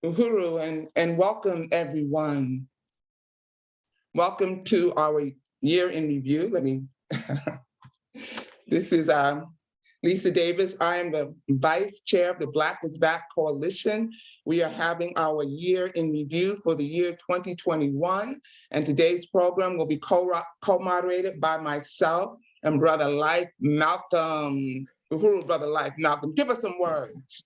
Uhuru, and welcome everyone. Welcome to our year in review. This is Lisa Davis. I am the Vice Chair of the Black is Back Coalition. We are having our year in review for the year 2021, and today's program will be co-moderated by myself and Brother Life Malcolm. Uhuru, Brother Life Malcolm, give us some words.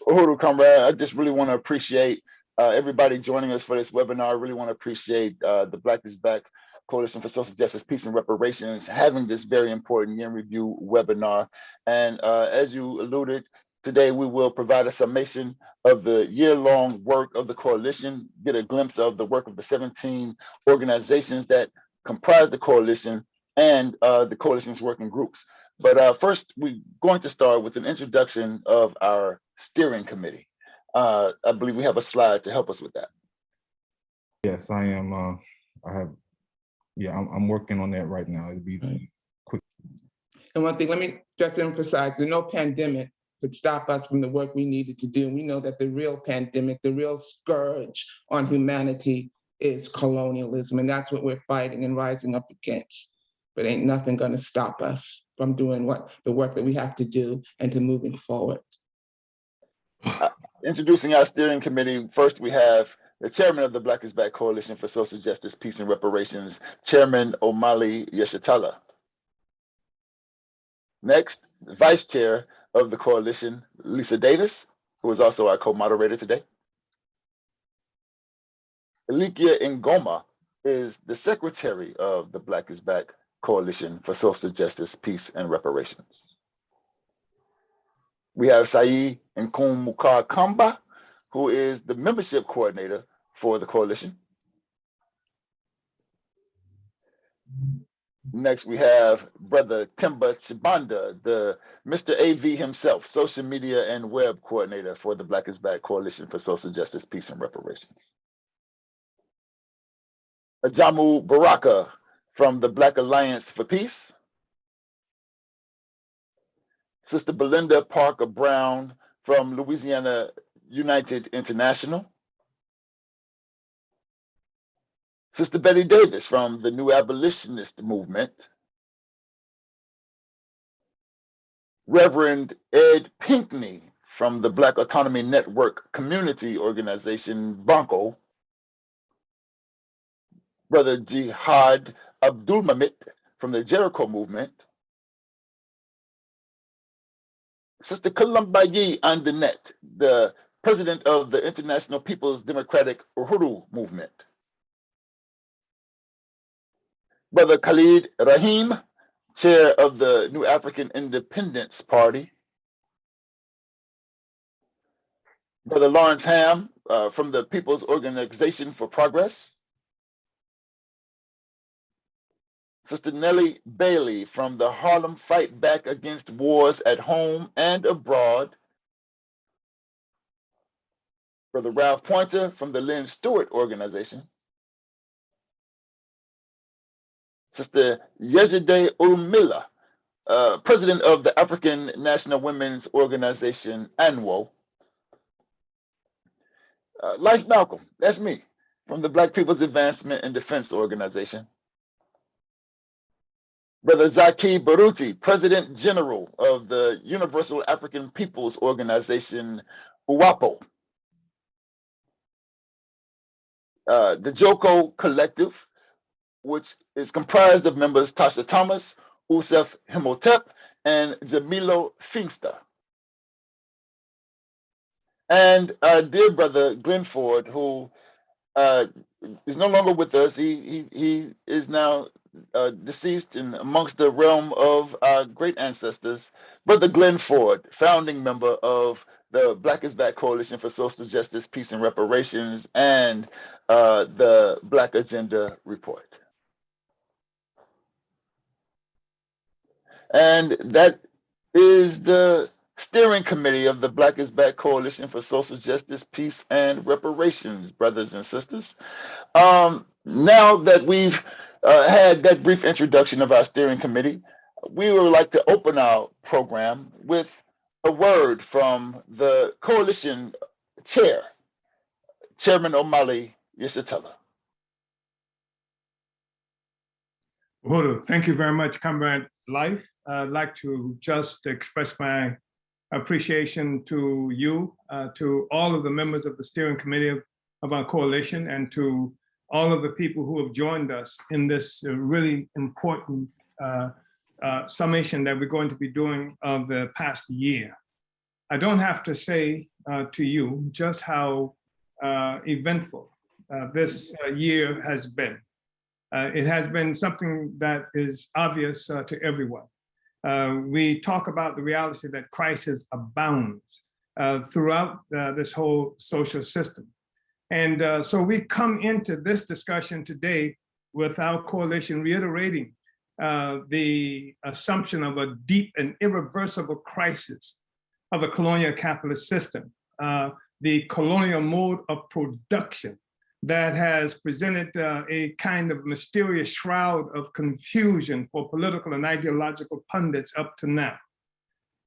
Uhuru, comrade, I just really want to appreciate everybody joining us for this webinar. I really want to appreciate the Black is Back Coalition for Social Justice, Peace, and Reparations having this very important year in review webinar. And as you alluded, today we will provide a summation of the year-long work of the coalition, get a glimpse of the work of the 17 organizations that comprise the coalition and the coalition's working groups. But first, we're going to start with an introduction of our steering committee. I believe we have a slide to help us with that. Yes, I am. I'm working on that right now. It'll be quick. And one thing, let me just emphasize, there's no pandemic could stop us from the work we needed to do. We know that the real pandemic, the real scourge on humanity is colonialism, and that's what we're fighting and rising up against. But ain't nothing gonna stop us from doing the work that we have to do and to moving forward. Introducing our steering committee, first we have the chairman of the Black is Back Coalition for Social Justice, Peace, and Reparations, Chairman Omali Yeshitela. Next, the vice chair of the coalition, Lisa Davis, who is also our co-moderator today. Elikia Ngoma is the secretary of the Black is Back Coalition for Social Justice, Peace, and Reparations. We have Saeed Nkumukar Kamba, who is the membership coordinator for the coalition. Next, we have Brother Timba Chibanda, the Mr. AV himself, social media and web coordinator for the Black is Back Coalition for Social Justice, Peace, and Reparations. Ajamu Baraka from the Black Alliance for Peace. Sister Belinda Parker Brown from Louisiana United International. Sister Betty Davis from the New Abolitionist Movement. Reverend Ed Pinkney from the Black Autonomy Network Community Organization, Banco. Brother Jihad Abdulmamit from the Jericho Movement. Sister Kalambayi Andanet, the president of the International People's Democratic Uhuru Movement. Brother Khalid Rahim, chair of the New African Independence Party. Brother Lawrence Ham from the People's Organization for Progress. Sister Nellie Bailey from the Harlem Fight Back Against Wars at Home and Abroad. Brother Ralph Pointer from the Lynn Stewart Organization. Sister Yejide Umila, president of the African National Women's Organization, ANWO. Life Malcolm, that's me, from the Black People's Advancement and Defense Organization. Brother Zaki Baruti, President General of the Universal African Peoples Organization, UWAPO. The Joko Collective, which is comprised of members Tasha Thomas, Usef Himotep, and Jamilo Fingster. And our dear brother Glenn Ford, who is no longer with us. He is now deceased and amongst the realm of our great ancestors. Brother Glenn Ford, founding member of the Black is Back Coalition for Social Justice, Peace, and Reparations, and the Black Agenda Report. And that is the steering committee of the Black is Back Coalition for Social Justice, Peace, and Reparations, brothers and sisters. Now that we've had that brief introduction of our steering committee, we would like to open our program with a word from the coalition chair, Chairman Omali Yeshitela. Uhuru, thank you very much, Comrade Life. I'd like to just express my appreciation to you, to all of the members of the steering committee of our coalition, and to all of the people who have joined us in this really important summation that we're going to be doing of the past year. I don't have to say to you just how eventful this year has been. It has been something that is obvious to everyone. We talk about the reality that crisis abounds throughout this whole social system. And so we come into this discussion today with our coalition reiterating the assumption of a deep and irreversible crisis of a colonial capitalist system, the colonial mode of production that has presented a kind of mysterious shroud of confusion for political and ideological pundits up to now.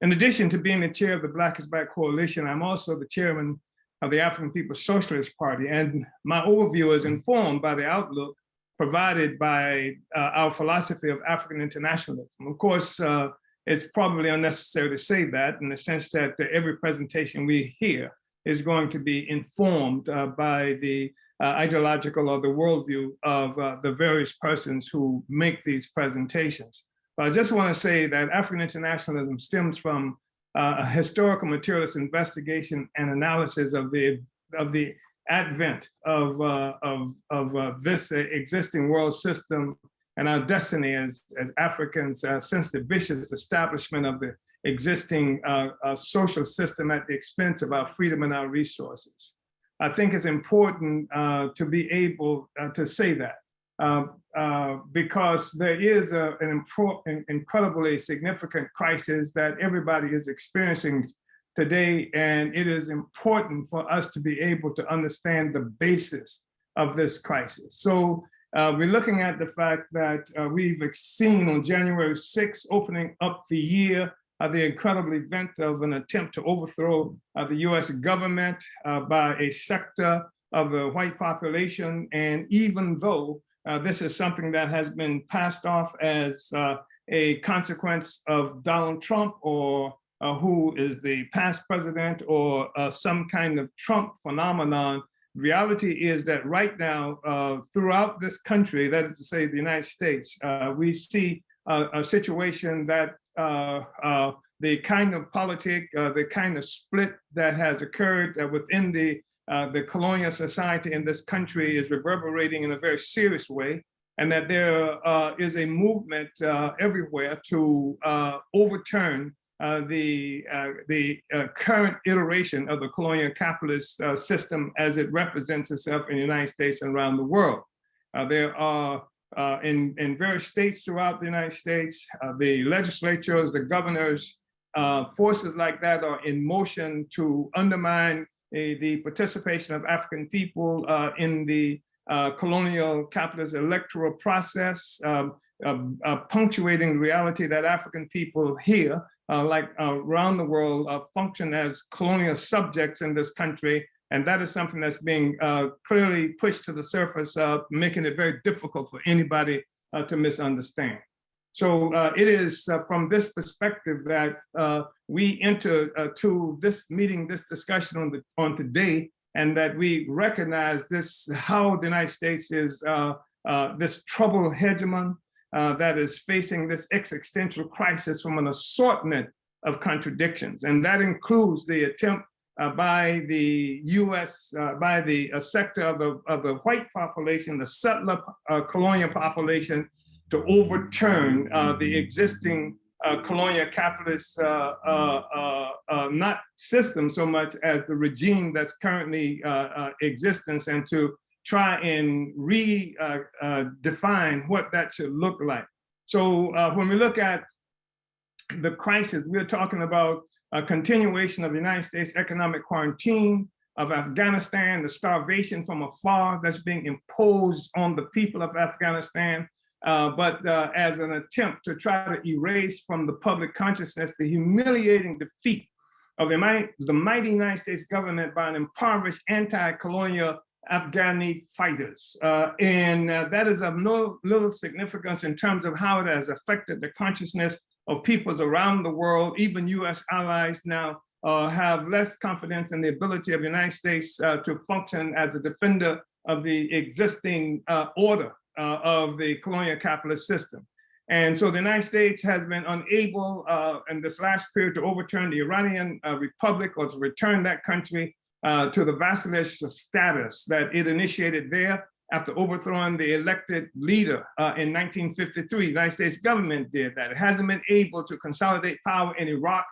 In addition to being the chair of the Black is Back Coalition, I'm also the chairman of the African People's Socialist Party, and my overview is informed by the outlook provided by our philosophy of African internationalism. Of course, it's probably unnecessary to say that in the sense that every presentation we hear is going to be informed by the ideological or the worldview of the various persons who make these presentations. But I just want to say that African internationalism stems from a historical materialist investigation and analysis of the advent of this existing world system and our destiny as Africans since the vicious establishment of the existing social system at the expense of our freedom and our resources. I think it's important to be able to say that because there is an incredibly significant crisis that everybody is experiencing today, and it is important for us to be able to understand the basis of this crisis. So we're looking at the fact that we've seen on January 6th, opening up the year, the incredible event of an attempt to overthrow the US government by a sector of the white population. And even though this is something that has been passed off as a consequence of Donald Trump, or who is the past president, or some kind of Trump phenomenon, reality is that right now, throughout this country, that is to say the United States, we see a situation that the kind of politic, the kind of split that has occurred within the colonial society in this country is reverberating in a very serious way, and that there is a movement everywhere to overturn the current iteration of the colonial capitalist system as it represents itself in the United States and around the world. There are in various states throughout the United States, the legislatures, the governors, forces like that are in motion to undermine the participation of African people in the colonial capitalist electoral process, punctuating the reality that African people here, like around the world, function as colonial subjects in this country. And that is something that's being clearly pushed to the surface, making it very difficult for anybody to misunderstand. So it is from this perspective that we enter to this meeting, this discussion on today, and that we recognize this, how the United States is this troubled hegemon that is facing this existential crisis from an assortment of contradictions. And that includes the attempt by the US, by the sector of the white population, the settler colonial population, to overturn the existing colonial capitalist, not system so much as the regime that's currently existence, and to try and redefine what that should look like. So when we look at the crisis, we're talking about a continuation of the United States economic quarantine, of Afghanistan, the starvation from afar that's being imposed on the people of Afghanistan, but as an attempt to try to erase from the public consciousness the humiliating defeat of the mighty United States government by an impoverished anti-colonial Afghani fighters. That is of no little significance in terms of how it has affected the consciousness of peoples around the world. Even US allies now have less confidence in the ability of the United States to function as a defender of the existing order of the colonial capitalist system. And so the United States has been unable in this last period to overturn the Iranian Republic or to return that country to the vassalage status that it initiated there after overthrowing the elected leader in 1953. The United States government did that. It hasn't been able to consolidate power in Iraq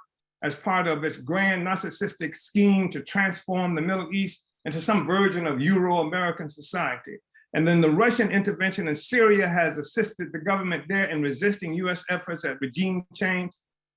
as part of its grand narcissistic scheme to transform the Middle East into some version of Euro-American society. And then the Russian intervention in Syria has assisted the government there in resisting US efforts at regime change.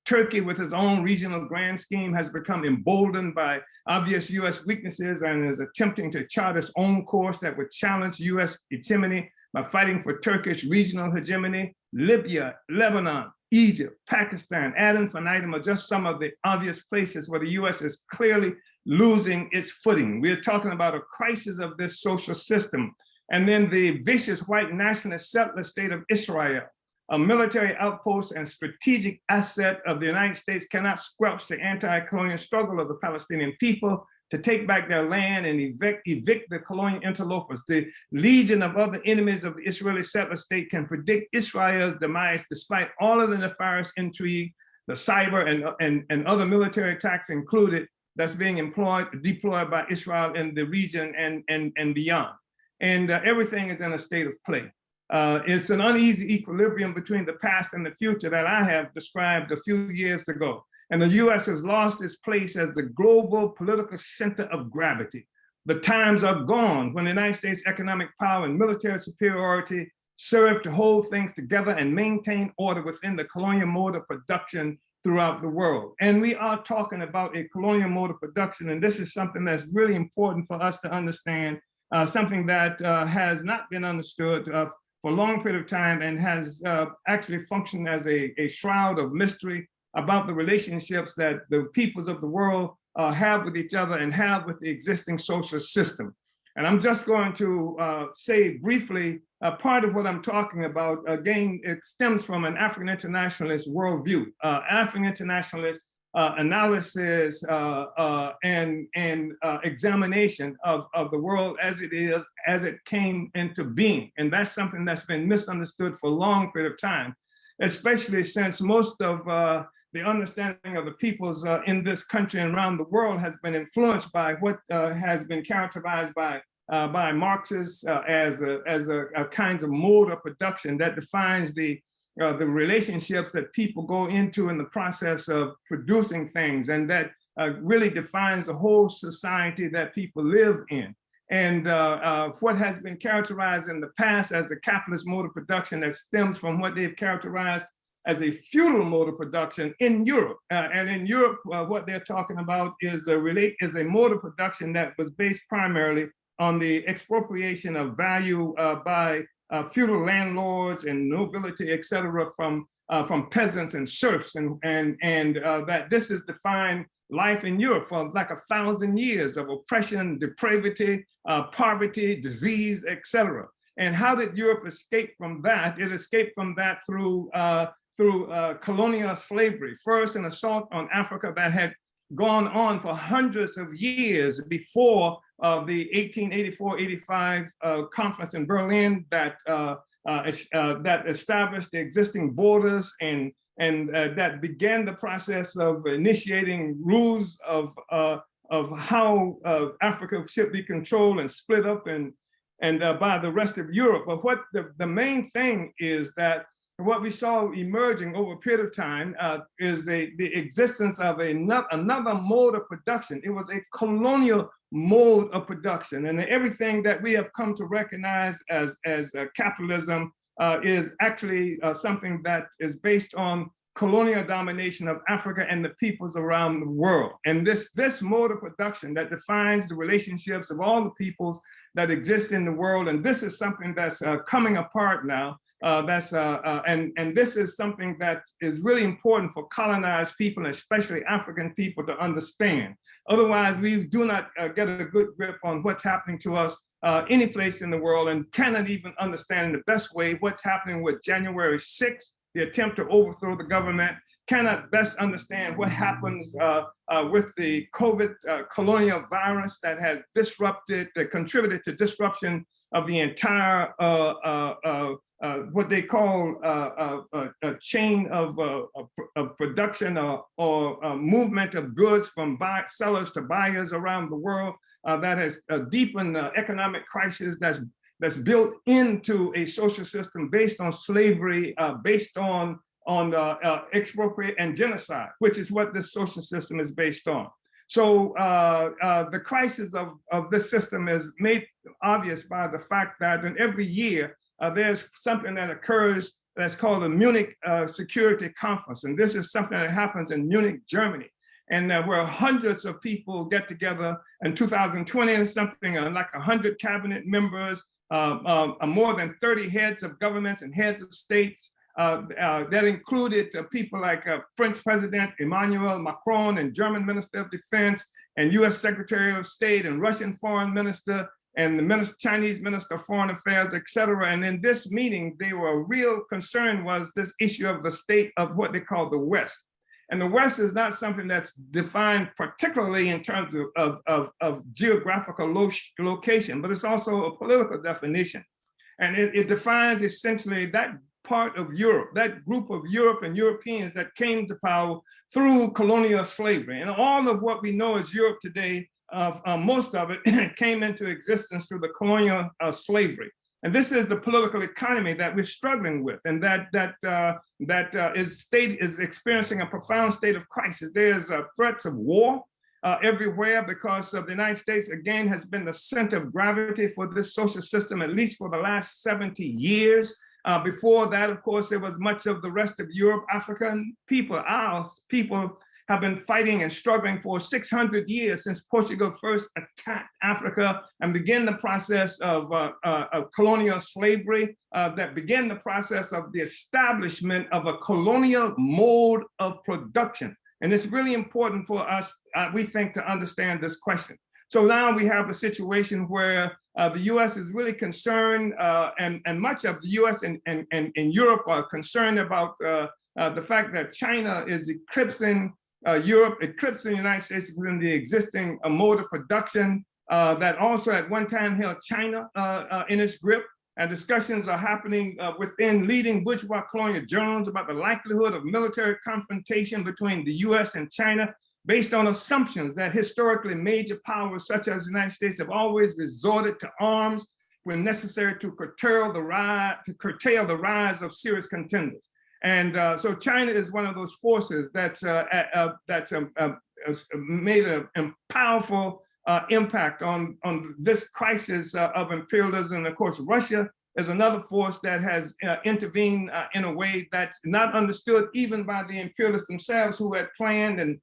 Turkey, with its own regional grand scheme, has become emboldened by obvious US weaknesses and is attempting to chart its own course that would challenge US hegemony by fighting for Turkish regional hegemony. Libya, Lebanon, Egypt, Pakistan, ad infinitum are just some of the obvious places where the US is clearly losing its footing. We're talking about a crisis of this social system. And then the vicious white nationalist settler state of Israel, a military outpost and strategic asset of the United States, cannot squelch the anti-colonial struggle of the Palestinian people to take back their land and evict the colonial interlopers. The legion of other enemies of the Israeli settler state can predict Israel's demise despite all of the nefarious intrigue, the cyber and other military attacks included, that's being deployed by Israel in the region and beyond. And everything is in a state of play. It's an uneasy equilibrium between the past and the future that I have described a few years ago. And the US has lost its place as the global political center of gravity. The times are gone when the United States economic power and military superiority served to hold things together and maintain order within the colonial mode of production throughout the world. And we are talking about a colonial mode of production, and this is something that's really important for us to understand. Something that has not been understood for a long period of time and has actually functioned as a shroud of mystery about the relationships that the peoples of the world have with each other and have with the existing social system. And I'm just going to say briefly, part of what I'm talking about, again, it stems from an African internationalist worldview. African internationalist analysis and examination of the world as it is, as it came into being. And that's something that's been misunderstood for a long period of time, especially since most of the understanding of the peoples in this country and around the world has been influenced by what has been characterized by Marxists as a kind of mode of production that defines the relationships that people go into in the process of producing things, and that really defines the whole society that people live in. And what has been characterized in the past as a capitalist mode of production that stems from what they've characterized as a feudal mode of production in Europe. And in Europe, what they're talking about is a mode of production that was based primarily on the expropriation of value by feudal landlords and nobility, et cetera, from peasants and serfs, and that this has defined life in Europe for like 1,000 years of oppression, depravity, poverty, disease, et cetera. And how did Europe escape from that? It escaped from that through colonial slavery. First, an assault on Africa that had gone on for hundreds of years before the 1884-85 conference in Berlin that established the existing borders and that began the process of initiating rules of how Africa should be controlled and split up and by the rest of Europe. But what the main thing is that what we saw emerging over a period of time is the existence of another mode of production. It was a colonial mode of production, and everything that we have come to recognize as capitalism is actually something that is based on colonial domination of Africa and the peoples around the world. And this mode of production that defines the relationships of all the peoples that exist in the world, and this is something that's coming apart now. And this is something that is really important for colonized people, especially African people, to understand. Otherwise, we do not get a good grip on what's happening to us any place in the world, and cannot even understand in the best way what's happening with January 6th, the attempt to overthrow the government, cannot best understand what happens with the COVID colonial virus that has contributed to disruption of the entire what they call a chain of production or movement of goods from sellers to buyers around the world that has deepened the economic crisis that's built into a social system based on slavery, based on expropriate and genocide, which is what this social system is based on. So the crisis of this system is made obvious by the fact that in every year, there's something that occurs that's called the Munich Security Conference. And this is something that happens in Munich, Germany. And where hundreds of people get together. In 2020, and something like 100 cabinet members, more than 30 heads of governments and heads of states. That included people like French President Emmanuel Macron and German Minister of Defense and US Secretary of State and Russian Foreign Minister and the Chinese Minister of Foreign Affairs, et cetera. And in this meeting, they were real concern was this issue of the state of what they call the West. And the West is not something that's defined particularly in terms of geographical location, but it's also a political definition. And it defines essentially that part of Europe, that group of Europe and Europeans that came to power through colonial slavery. And all of what we know as Europe today, most of it came into existence through the colonial slavery. And this is the political economy that we're struggling with, and that is experiencing a profound state of crisis. There's threats of war everywhere because of the United States, again, has been the center of gravity for this social system, at least for the last 70 years. Before that, of course, there was much of the rest of Europe, African people, our people have been fighting and struggling for 600 years since Portugal first attacked Africa and began the process of colonial slavery, that began the process of the establishment of a colonial mode of production. And it's really important for us, we think, to understand this question. So now we have a situation where the US is really concerned, and much of the US and Europe are concerned about the fact that China is eclipsing Europe, eclipsing the United States within the existing mode of production that also at one time held China in its grip. And discussions are happening within leading bourgeois colonial journals about the likelihood of military confrontation between the US and China based on assumptions that historically major powers such as the United States have always resorted to arms when necessary to curtail the rise of serious contenders. And so China is one of those forces that's made a powerful impact on this crisis of imperialism. And of course, Russia is another force that has intervened in a way that's not understood even by the imperialists themselves, who had planned and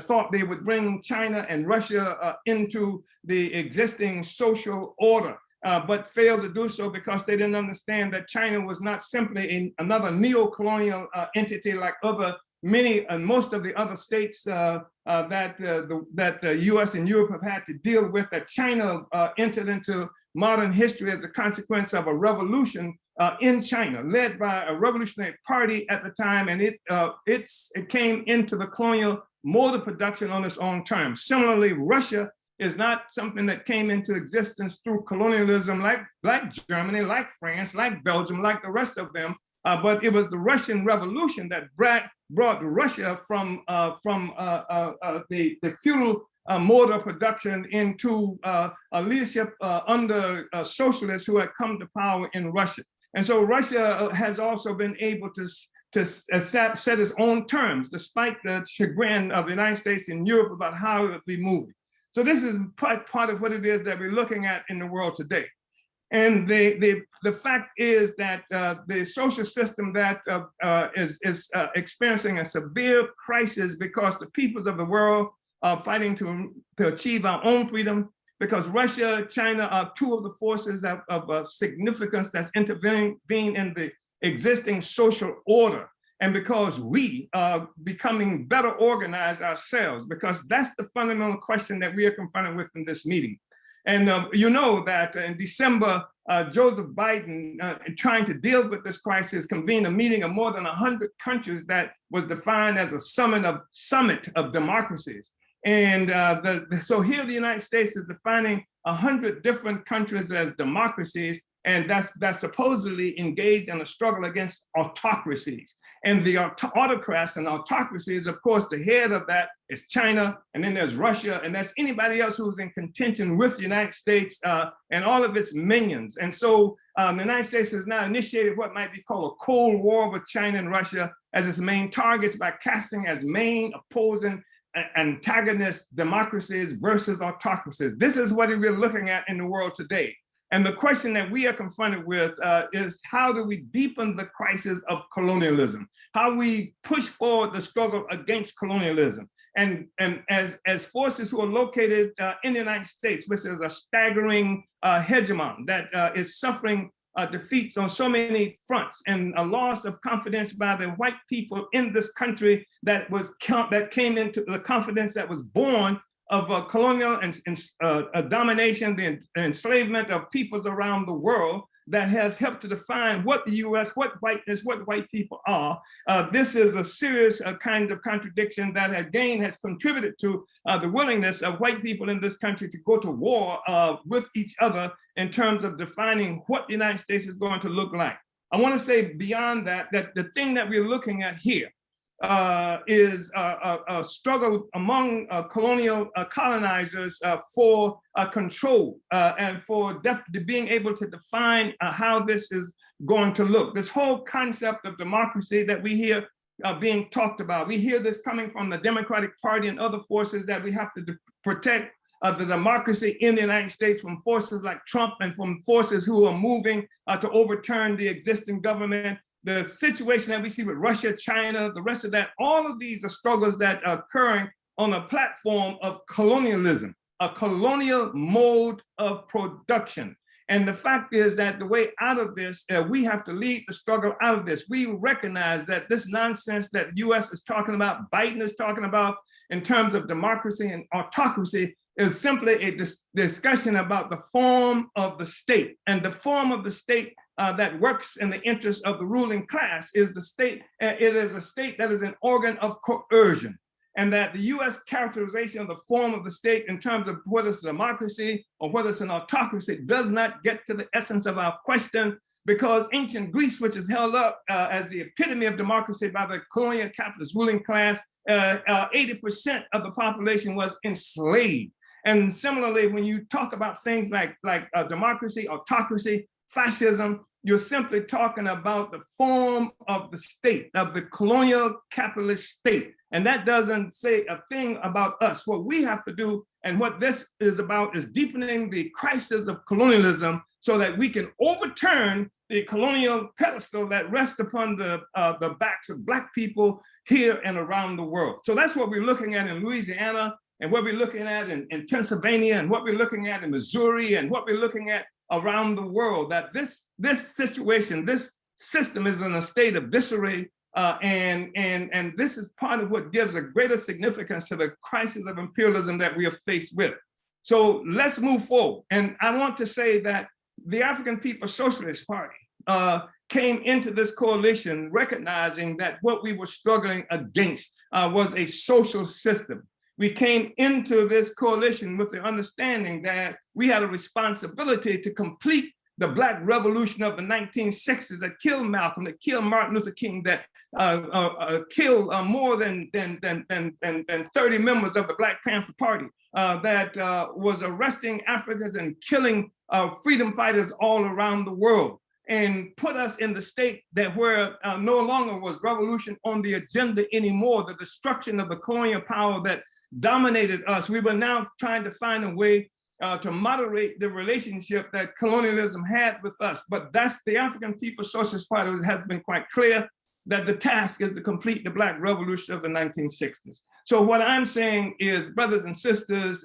thought they would bring China and Russia into the existing social order. But failed to do so because they didn't understand that China was not simply another neo-colonial entity like most of the other states that the US and Europe have had to deal with, that China entered into modern history as a consequence of a revolution in China, led by a revolutionary party at the time, and it came into the colonial mode of production on its own terms. Similarly, Russia is not something that came into existence through colonialism like Germany, like France, like Belgium, like the rest of them, but it was the Russian Revolution that brought Russia from the feudal mode of production into a leadership under socialists who had come to power in Russia. And so Russia has also been able to set its own terms, despite the chagrin of the United States and Europe about how it would be moving. So this is part of what it is that we're looking at in the world today. And the fact is that the social system that is experiencing a severe crisis because the peoples of the world are fighting to achieve our own freedom, because Russia, China are two of the forces of significance that's intervening in the existing social order, and because we are becoming better organized ourselves, because that's the fundamental question that we are confronted with in this meeting. And you know that in December, Joseph Biden, trying to deal with this crisis, convened a meeting of more than 100 countries that was defined as a summit of democracies. And so here the United States is defining 100 different countries as democracies, and that's supposedly engaged in a struggle against autocracies. And the autocrats and autocracies, of course, the head of that is China, and then there's Russia, and that's anybody else who's in contention with the United States and all of its minions. And so the United States has now initiated what might be called a Cold War with China and Russia as its main targets by casting as main opposing antagonist democracies versus autocracies. This is what we're looking at in the world today. And the question that we are confronted with is how do we deepen the crisis of colonialism? How we push forward the struggle against colonialism? And as forces who are located in the United States, which is a staggering hegemon that is suffering defeats on so many fronts, and a loss of confidence by the white people in this country that came into the confidence that was born of colonial and domination, the enslavement of peoples around the world, that has helped to define what the U.S., what whiteness, what white people are. This is a serious kind of contradiction that again has contributed to the willingness of white people in this country to go to war with each other in terms of defining what the United States is going to look like. I want to say beyond that, that the thing that we're looking at here is a struggle among colonial colonizers for control and for being able to define how this is going to look. This whole concept of democracy that we hear being talked about, we hear this coming from the Democratic Party and other forces that we have to protect the democracy in the United States from forces like Trump and from forces who are moving to overturn the existing government. The situation that we see with Russia, China, the rest of that, all of these are struggles that are occurring on a platform of colonialism, a colonial mode of production. And the fact is that the way out of this, we have to lead the struggle out of this. We recognize that this nonsense that the US is talking about, Biden is talking about in terms of democracy and autocracy is simply a discussion about the form of the state. And the form of the state that works in the interest of the ruling class is the state. It is a state that is an organ of coercion. And that the US characterization of the form of the state in terms of whether it's a democracy or whether it's an autocracy does not get to the essence of our question, because ancient Greece, which is held up as the epitome of democracy by the colonial capitalist ruling class, 80% of the population was enslaved. And similarly, when you talk about things like democracy, autocracy, fascism, you're simply talking about the form of the state, of the colonial capitalist state. And that doesn't say a thing about us. What we have to do, and what this is about, is deepening the crisis of colonialism so that we can overturn the colonial pedestal that rests upon the backs of Black people here and around the world. So that's what we're looking at in Louisiana, and what we're looking at in Pennsylvania, and what we're looking at in Missouri, and what we're looking at around the world, that this situation, this system is in a state of disarray, and this is part of what gives a greater significance to the crisis of imperialism that we are faced with. So let's move forward. And I want to say that the African People's Socialist Party came into this coalition recognizing that what we were struggling against was a social system. We came into this coalition with the understanding that we had a responsibility to complete the Black revolution of the 1960s that killed Malcolm, that killed Martin Luther King, that killed more than 30 members of the Black Panther Party, that was arresting Africans and killing freedom fighters all around the world, and put us in the state that where no longer was revolution on the agenda anymore, the destruction of the colonial power that dominated us. We were now trying to find a way to moderate the relationship that colonialism had with us. But that's the African People's Socialist Party has been quite clear that the task is to complete the Black Revolution of the 1960s. So what I'm saying is, brothers and sisters,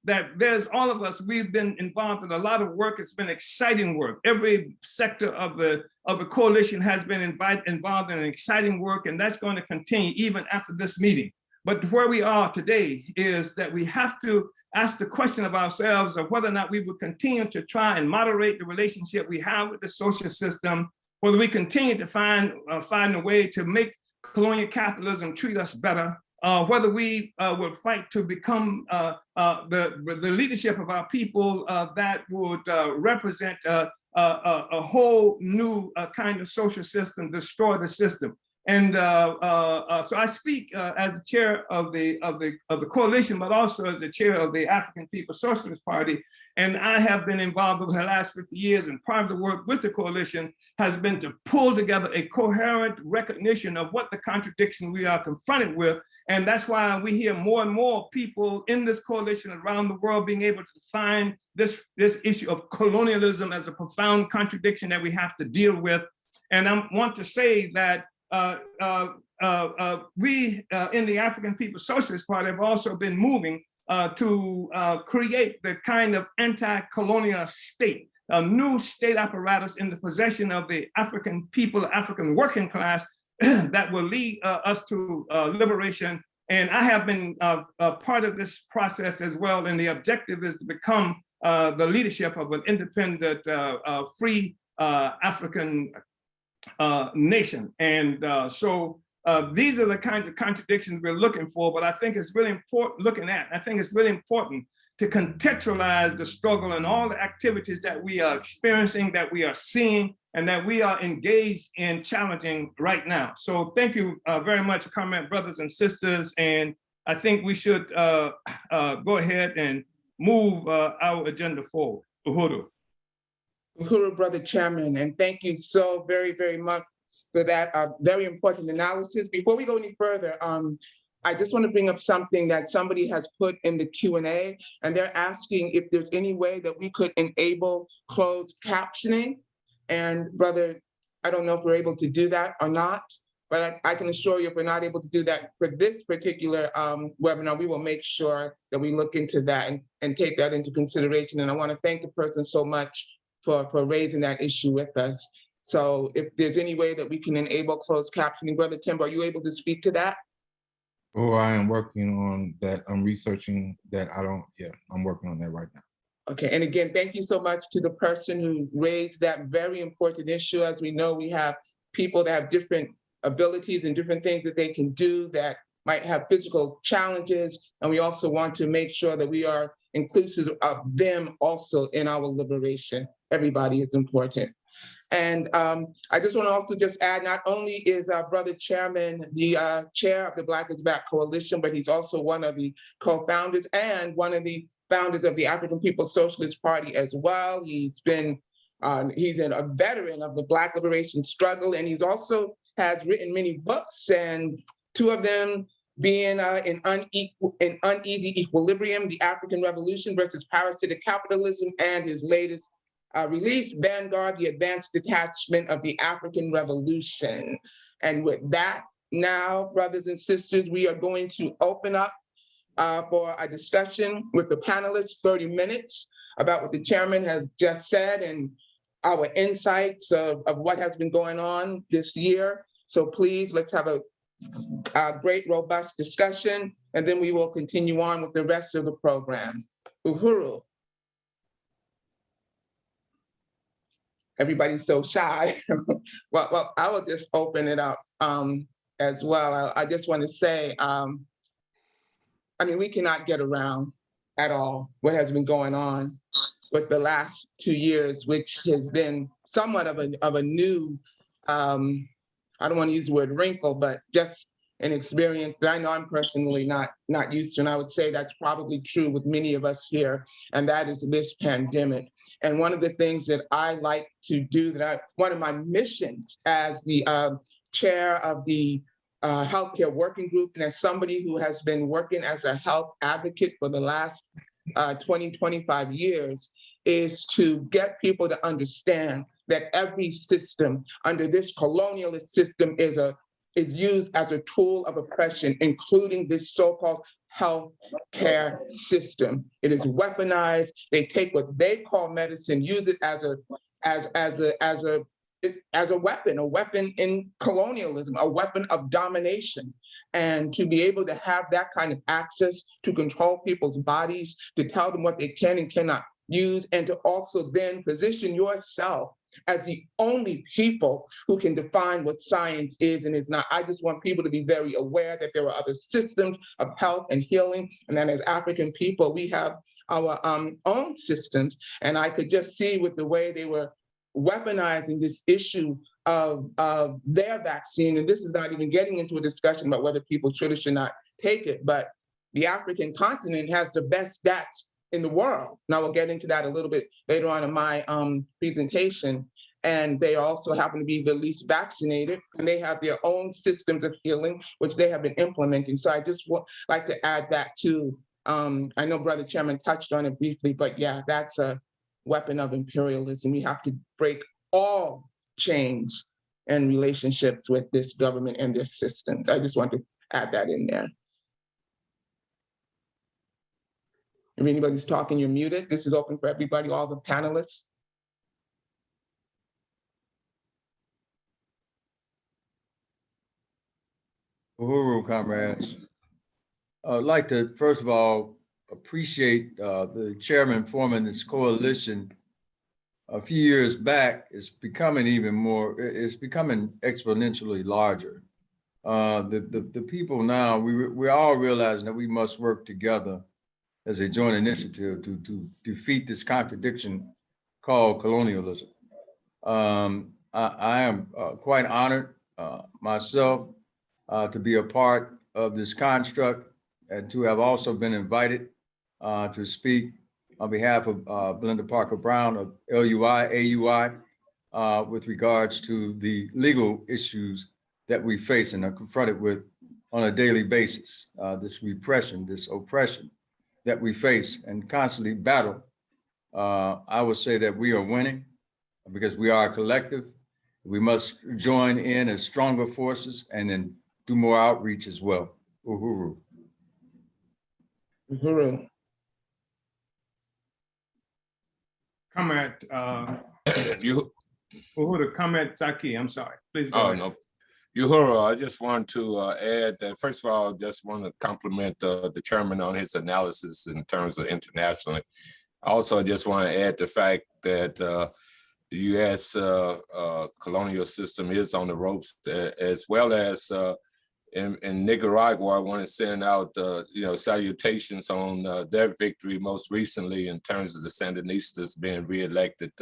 that there's all of us, we've been involved in a lot of work. It's been exciting work. Every sector of the coalition has been involved in exciting work, and that's going to continue even after this meeting. But where we are today is that we have to ask the question of ourselves of whether or not we will continue to try and moderate the relationship we have with the social system, whether we continue to find a way to make colonial capitalism treat us better, whether we would fight to become the leadership of our people that would represent a whole new kind of social system, destroy the system. And so I speak as the chair of the coalition, but also as the chair of the African People's Socialist Party. And I have been involved over the last 50 years, and part of the work with the coalition has been to pull together a coherent recognition of what the contradiction we are confronted with. And that's why we hear more and more people in this coalition around the world being able to find this issue of colonialism as a profound contradiction that we have to deal with. And I want to say that we in the African People's Socialist Party have also been moving to create the kind of anti-colonial state, a new state apparatus in the possession of the African people, African working class, that will lead us to liberation. And I have been part of this process as well. And the objective is to become the leadership of an independent, free African nation. And so these are the kinds of contradictions we're looking for, but I think it's really important to contextualize the struggle and all the activities that we are experiencing, that we are seeing, and that we are engaged in challenging right now. So thank you very much, comrade brothers and sisters. And I think we should go ahead and move our agenda forward. Uhuru. Uhuru, Brother Chairman, and thank you so very, very much for that very important analysis. Before we go any further, I just want to bring up something that somebody has put in the Q&A, and they're asking if there's any way that we could enable closed captioning. And brother, I don't know if we're able to do that or not, but I can assure you if we're not able to do that for this particular webinar, we will make sure that we look into that and take that into consideration. And I want to thank the person so much for raising that issue with us. So if there's any way that we can enable closed captioning, Brother Timber, are you able to speak to that? Oh, I am working on that. I'm researching that. I'm working on that right now. Okay, and again, thank you so much to the person who raised that very important issue. As we know, we have people that have different abilities and different things that they can do that might have physical challenges. And we also want to make sure that we are inclusive of them also in our liberation. Everybody is important. And I just want to also just add, not only is our brother chairman the chair of the Black is Back Coalition, but he's also one of the co-founders and one of the founders of the African People's Socialist Party as well. He's a veteran of the Black liberation struggle, and he's also has written many books, and two of them being in Uneasy Equilibrium, The African Revolution versus Parasitic Capitalism, and his latest release, Vanguard, The Advanced Detachment of the African Revolution. And with that, now, brothers and sisters, we are going to open up for a discussion with the panelists, 30 minutes, about what the chairman has just said and our insights of what has been going on this year. So please, let's have a great, robust discussion, and then we will continue on with the rest of the program. Uhuru. Everybody's so shy. Well, I will just open it up as well. I just want to say, we cannot get around at all what has been going on with the last 2 years, which has been somewhat of a new, I don't want to use the word wrinkle, but just an experience that I know I'm personally not used to. And I would say that's probably true with many of us here, and that is this pandemic. And one of the things that I like to do, one of my missions as the chair of the healthcare working group, and as somebody who has been working as a health advocate for the last 20, 25 years, is to get people to understand that every system under this colonialist system is used as a tool of oppression, including this so-called health care system. It is weaponized. They take what they call medicine, use it as a weapon in colonialism, a weapon of domination. And to be able to have that kind of access to control people's bodies, to tell them what they can and cannot use, and to also then position yourself as the only people who can define what science is and is not. I just want people to be very aware that there are other systems of health and healing, and that as African people, we have our own systems. And I could just see with the way they were weaponizing this issue of their vaccine, and this is not even getting into a discussion about whether people should or should not take it, but the African continent has the best stats in the world. Now we'll get into that a little bit later on in my presentation. And they also happen to be the least vaccinated, and they have their own systems of healing, which they have been implementing. So I just would like to add that too. I know Brother Chairman touched on it briefly, but yeah, that's a weapon of imperialism. We have to break all chains and relationships with this government and their systems. I just want to add that in there. If anybody's talking, you're muted. This is open for everybody, all the panelists. Uhuru, comrades. I'd like to, first of all, appreciate the chairman forming this coalition a few years back. It's becoming even more, it's becoming exponentially larger. The people now, we're all realizing that we must work together as a joint initiative to defeat this contradiction called colonialism. I am quite honored myself to be a part of this construct and to have also been invited to speak on behalf of Belinda Parker Brown of AUI, with regards to the legal issues that we face and are confronted with on a daily basis, this repression, this oppression that we face and constantly battle. I would say that we are winning because we are a collective. We must join in as stronger forces and then do more outreach as well. Uhuru. Uhuru. Comrade, Uhuru, Comrade Zaki, I'm sorry, please go ahead. No. Uhuru, I just want to add that, first of all, just want to compliment the chairman on his analysis in terms of internationally. Also, I just want to add the fact that the U.S. Colonial system is on the ropes, as well as in Nicaragua. I want to send out salutations on their victory most recently in terms of the Sandinistas being reelected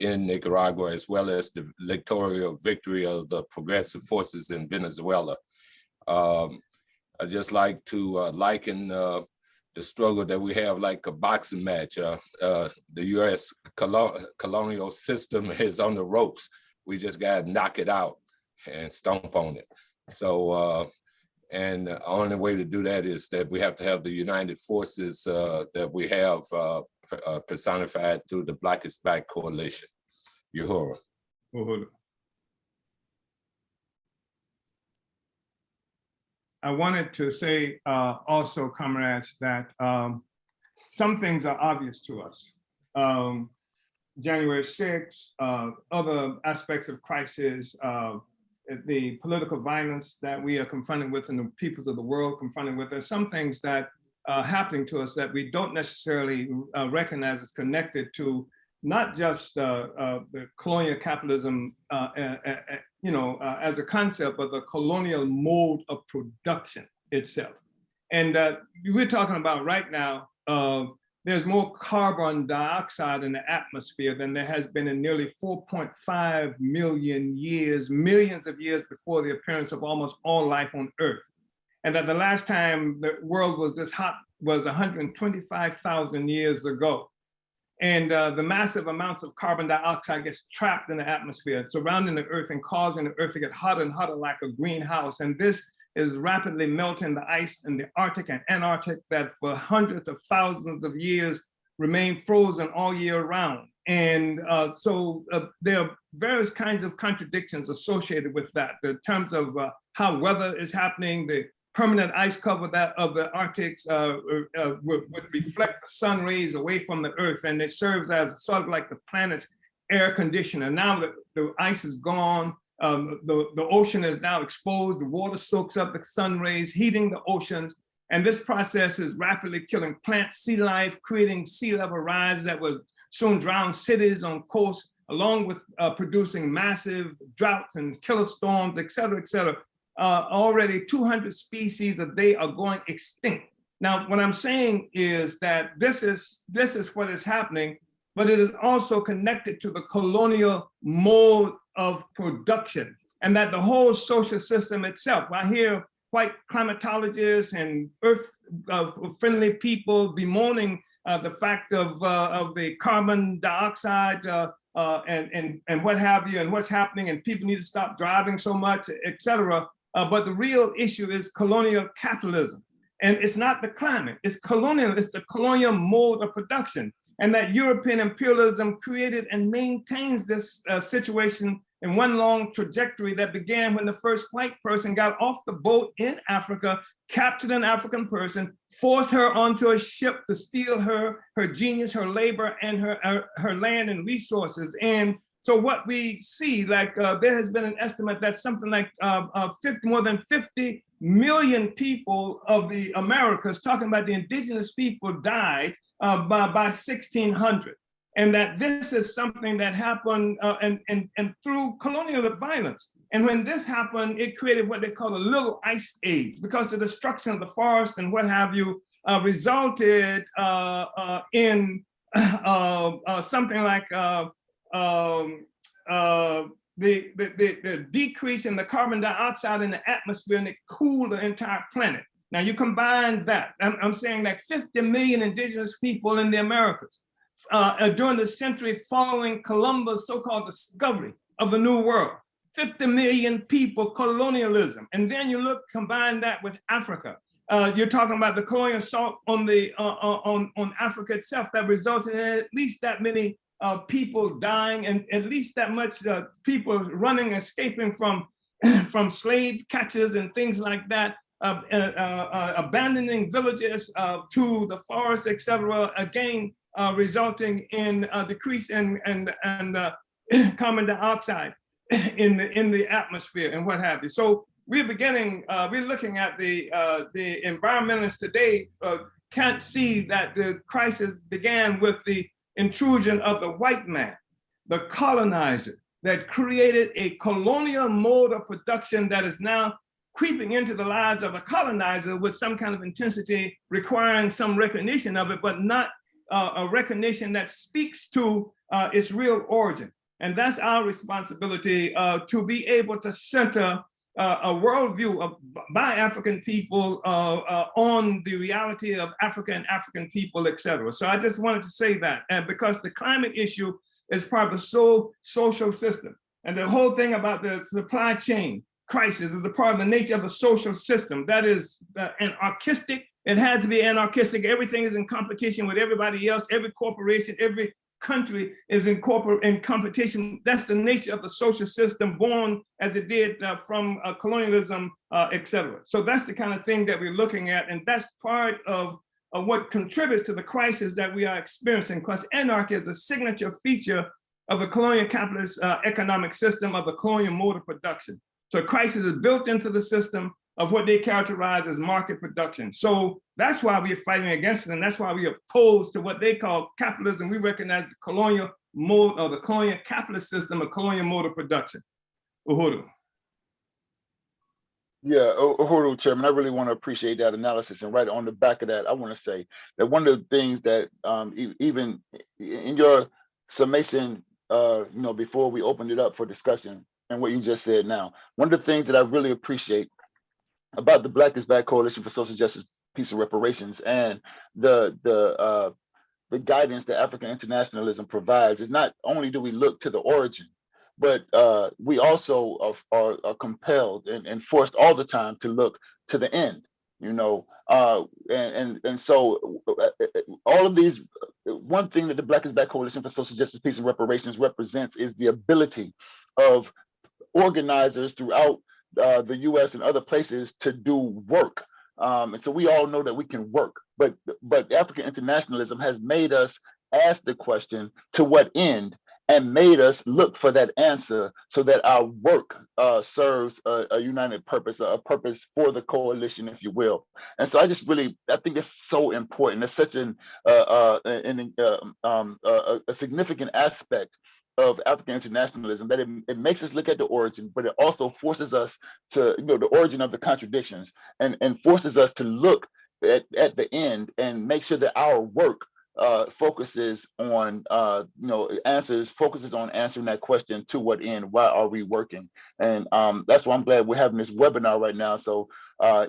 in Nicaragua, as well as the electoral victory of the progressive forces in Venezuela. I just like to liken the struggle that we have like a boxing match. The U.S. colonial system is on the ropes. We just got to knock it out and stomp on it. So, and the only way to do that is that we have to have the united forces that we have personified through the Black is Back coalition. Uhuru. Uhuru. I wanted to say also, comrades, that some things are obvious to us. January 6th, other aspects of crisis, the political violence that we are confronted with and the peoples of the world confronted with. There's some things that are happening to us that we don't necessarily recognize as connected to not just the colonial capitalism, as a concept, but the colonial mode of production itself. And we're talking about right now, there's more carbon dioxide in the atmosphere than there has been in nearly 4.5 million years, millions of years before the appearance of almost all life on Earth. And that the last time the world was this hot was 125,000 years ago. And the massive amounts of carbon dioxide gets trapped in the atmosphere, surrounding the Earth and causing the Earth to get hotter and hotter like a greenhouse. And this is rapidly melting the ice in the Arctic and Antarctic that for hundreds of thousands of years remain frozen all year round. And so there are various kinds of contradictions associated with that in terms of how weather is happening. The permanent ice cover of the Arctic would reflect the sun rays away from the earth, and it serves as sort of like the planet's air conditioner. Now that the ice is gone, the ocean is now exposed, the water soaks up the sun rays, heating the oceans. And this process is rapidly killing plant sea life, creating sea level rise that will soon drown cities on coast, along with producing massive droughts and killer storms, et cetera, et cetera. Already 200 species a day are going extinct. Now, what I'm saying is that this is what is happening, but it is also connected to the colonial mode of production, and that the whole social system itself. I hear white climatologists and earth-friendly people bemoaning the fact of the carbon dioxide and what have you, and what's happening, and people need to stop driving so much, et cetera. But the real issue is colonial capitalism. And it's not the climate, it's colonial, it's the colonial mode of production. And that European imperialism created and maintains this situation in one long trajectory that began when the first white person got off the boat in Africa, captured an African person, forced her onto a ship to steal her genius, her labor, and her land and resources. And so what we see, like there has been an estimate that something like more than 50 million people of the Americas, talking about the indigenous people, died by 1600. And that this is something that happened and through colonial violence. And when this happened, it created what they call a little ice age, because the destruction of the forest and what have you resulted in something like the decrease in the carbon dioxide in the atmosphere, and it cooled the entire planet. Now you combine that, I'm saying like 50 million indigenous people in the Americas during the century following Columbus' so-called discovery of the New World. 50 million people, colonialism. And then you combine that with Africa. You're talking about the colonial assault on Africa itself that resulted in at least that many people dying, and at least that much people running, escaping from slave catchers and things like that, abandoning villages to the forest, etc. Again, resulting in a decrease in carbon dioxide in the atmosphere and what have you. So we're looking at the environmentalists today can't see that the crisis began with the intrusion of the white man, the colonizer, that created a colonial mode of production that is now creeping into the lives of the colonizer with some kind of intensity, requiring some recognition of it, but not a recognition that speaks to its real origin. And that's our responsibility to be able to center a worldview by African people on the reality of Africa and African people, et cetera. So I just wanted to say that, and because the climate issue is part of the social system, and the whole thing about the supply chain crisis is a part of the nature of the social system that is anarchistic. It has to be anarchistic. Everything is in competition with everybody else. Every corporation, every country is in competition. That's the nature of the social system, born as it did from colonialism, et cetera. So that's the kind of thing that we're looking at, and that's part of what contributes to the crisis that we are experiencing, because anarchy is a signature feature of the colonial capitalist economic system, of the colonial mode of production. So crisis is built into the system of what they characterize as market production. So that's why we are fighting against it, and that's why we are opposed to what they call capitalism. We recognize the colonial mode, or the colonial capitalist system, a colonial mode of production. Uhuru. Yeah, Uhuru, Chairman, I really want to appreciate that analysis. And right on the back of that, I want to say that one of the things that even in your summation, before we opened it up for discussion, and what you just said now, one of the things that I really appreciate about the Black is Back Coalition for Social Justice, Peace, and Reparations, and the guidance that African internationalism provides is not only do we look to the origin, but we also are compelled and forced all the time to look to the end. And so all of these, one thing that the Black is Back Coalition for Social Justice, Peace, and Reparations represents is the ability of organizers throughout the US and other places to do work. And so we all know that we can work, but African internationalism has made us ask the question, to what end? And made us look for that answer so that our work serves a united purpose, a purpose for the coalition, if you will. And so I think it's so important. It's such a significant aspect of African internationalism that it makes us look at the origin, but it also forces us to, the origin of the contradictions, and forces us to look at the end and make sure that our work focuses on focuses on answering that question, to what end, why are we working? And that's why I'm glad we're having this webinar right now. So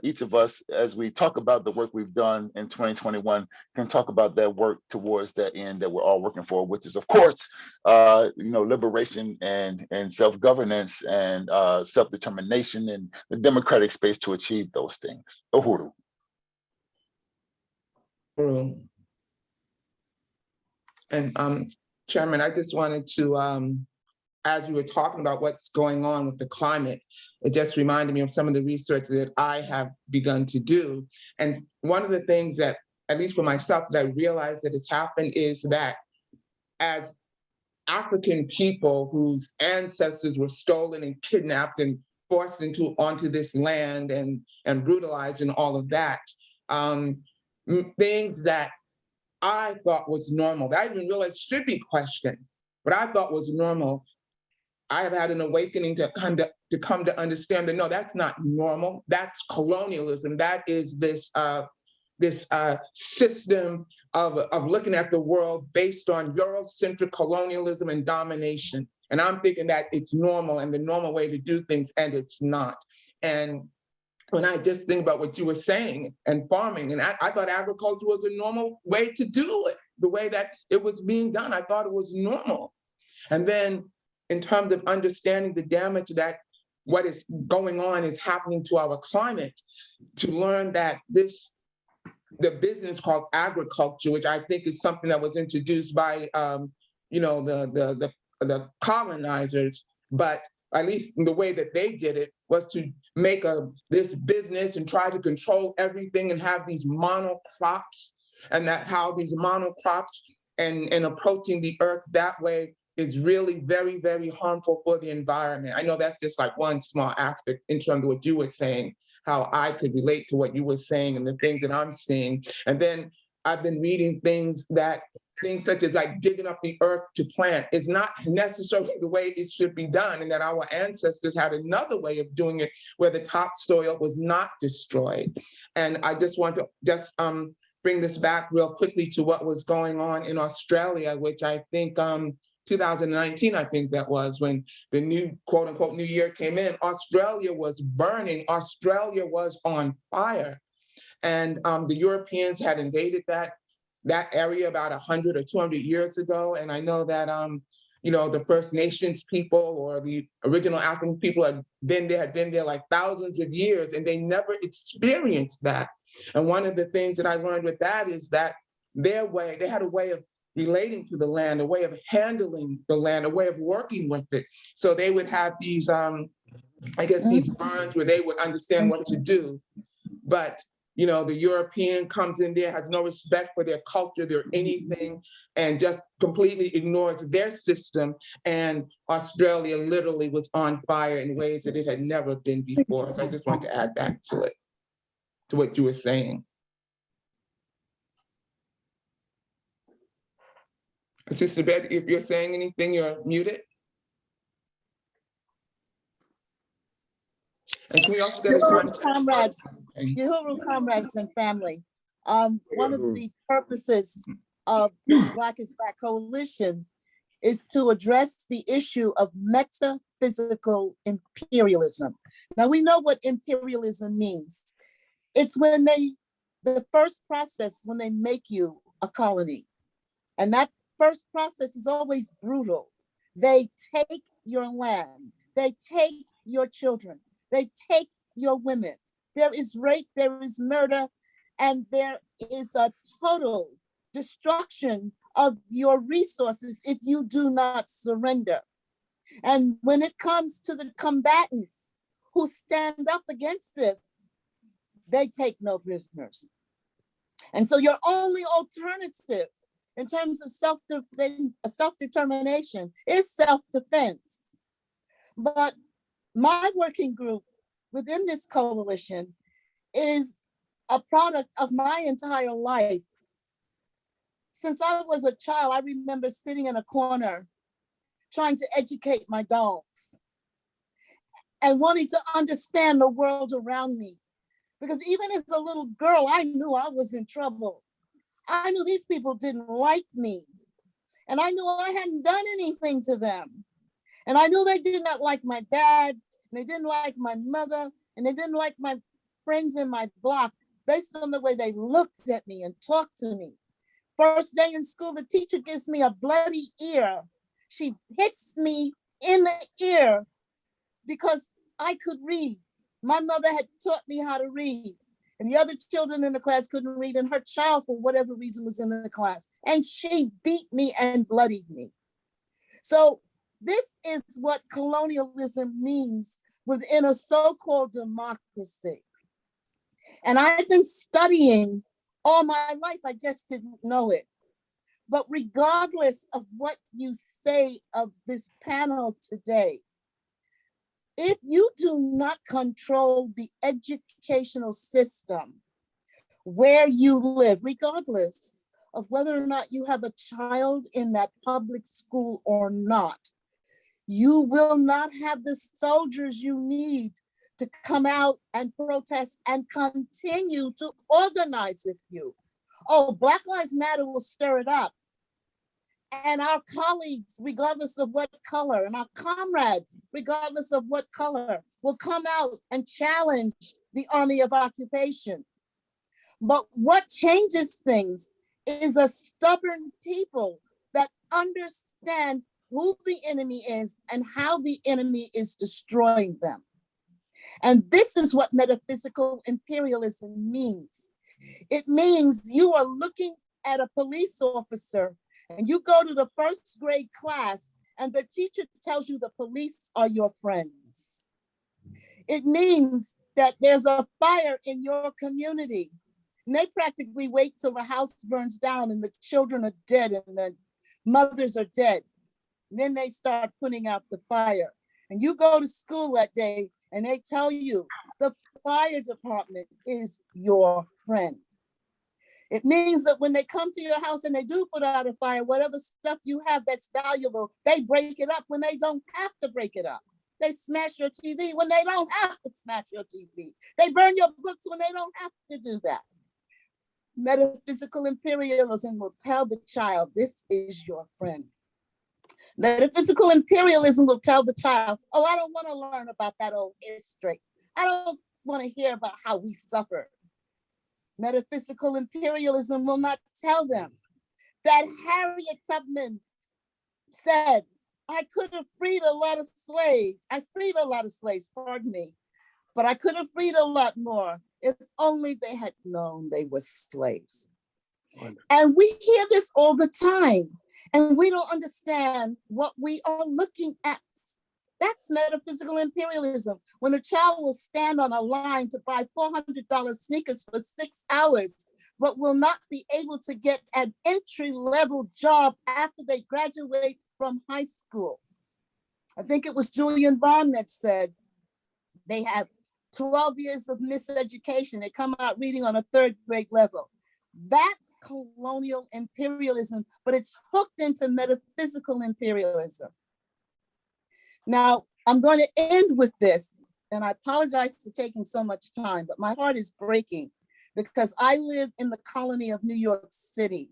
each of us, as we talk about the work we've done in 2021, can talk about that work towards that end that we're all working for, which is, of course, liberation and self-governance and self-determination and the democratic space to achieve those things. Uhuru. And Chairman, I just wanted to, as you were talking about what's going on with the climate, it just reminded me of some of the research that I have begun to do. And one of the things that, at least for myself, that I realized that has happened is that as African people whose ancestors were stolen and kidnapped and forced onto this land and brutalized and all of that, things that I thought was normal, that I didn't realize should be questioned, but I thought was normal. I have had an awakening to come to understand that no, that's not normal. That's colonialism. That is this system of looking at the world based on Eurocentric colonialism and domination. And I'm thinking that it's normal and the normal way to do things, and it's not. And when I just think about what you were saying and farming, and I thought agriculture was a normal way to do it, the way that it was being done, I thought it was normal. And then in terms of understanding the damage that what is going on is happening to our climate, to learn that the business called agriculture, which I think is something that was introduced by the colonizers, but at least in the way that they did it was to make this business and try to control everything and have these monocrops, and that how these monocrops and approaching the earth that way is really very, very harmful for the environment. I know that's just like one small aspect in terms of what you were saying, how I could relate to what you were saying and the things that I'm seeing. And then I've been reading things such as like digging up the earth to plant is not necessarily the way it should be done, and that our ancestors had another way of doing it where the topsoil was not destroyed. And I just want to bring this back real quickly to what was going on in Australia, which I think 2019, I think that was when the new quote unquote new year came in. Australia was burning. Australia was on fire. And the Europeans had invaded that area about 100 or 200 years ago. And I know that, the First Nations people or the original African people had been there like thousands of years, and they never experienced that. And one of the things that I learned with that is that they had a way of relating to the land, a way of handling the land, a way of working with it. So they would have these, these burns where they would understand what to do. But the European comes in there, has no respect for their culture, their anything, and just completely ignores their system. And Australia literally was on fire in ways that it had never been before. So I just want to add that to it, to what you were saying. Sister Betty, if you're saying anything, you're muted. And can we also get Uhuru comrades and family. One of the purposes of the Black is Back Coalition is to address the issue of metaphysical imperialism. Now we know what imperialism means. It's when the first process when they make you a colony. And that first process is always brutal. They take your land, they take your children, they take your women, there is rape, there is murder, and there is a total destruction of your resources if you do not surrender. And when it comes to the combatants who stand up against this, they take no prisoners. And so your only alternative in terms of self-determination is self-defense. But my working group within this coalition is a product of my entire life. Since I was a child, I remember sitting in a corner trying to educate my dolls and wanting to understand the world around me. Because even as a little girl, I knew I was in trouble. I knew these people didn't like me. And I knew I hadn't done anything to them. And I knew they did not like my dad, and they didn't like my mother, and they didn't like my friends in my block based on the way they looked at me and talked to me. First day in school, the teacher gives me a bloody ear. She hits me in the ear because I could read. My mother had taught me how to read, and the other children in the class couldn't read, and her child, for whatever reason, was in the class, and she beat me and bloodied me. So this is what colonialism means within a so-called democracy. And I've been studying all my life, I just didn't know it. But regardless of what you say of this panel today, if you do not control the educational system where you live, regardless of whether or not you have a child in that public school or not, you will not have the soldiers you need to come out and protest and continue to organize with you. Oh, Black Lives Matter will stir it up. And our colleagues, regardless of what color, and our comrades, regardless of what color, will come out and challenge the army of occupation. But what changes things is a stubborn people that understand who the enemy is and how the enemy is destroying them. And this is what metaphysical imperialism means. It means you are looking at a police officer and you go to the first grade class and the teacher tells you the police are your friends. It means that there's a fire in your community and they practically wait till the house burns down and the children are dead and the mothers are dead. And then they start putting out the fire. And you go to school that day and they tell you the fire department is your friend. It means that when they come to your house and they do put out a fire, whatever stuff you have that's valuable, they break it up when they don't have to break it up. They smash your TV when they don't have to smash your TV. They burn your books when they don't have to do that. Metaphysical imperialism will tell the child, this is your friend. Metaphysical imperialism will tell the child, oh, I don't want to learn about that old history. I don't want to hear about how we suffered. Metaphysical imperialism will not tell them that Harriet Tubman said, I could have freed a lot of slaves. I freed a lot of slaves, pardon me, but I could have freed a lot more if only they had known they were slaves. Wonderful. And we hear this all the time, and we don't understand what we are looking at. That's metaphysical imperialism. When a child will stand on a line to buy $400 sneakers for 6 hours, but will not be able to get an entry-level job after they graduate from high school. I think it was Julian Bond that said they have 12 years of miseducation. They come out reading on a 3rd grade level. That's colonial imperialism, but it's hooked into metaphysical imperialism. Now, I'm going to end with this, and I apologize for taking so much time, but my heart is breaking because I live in the colony of New York City,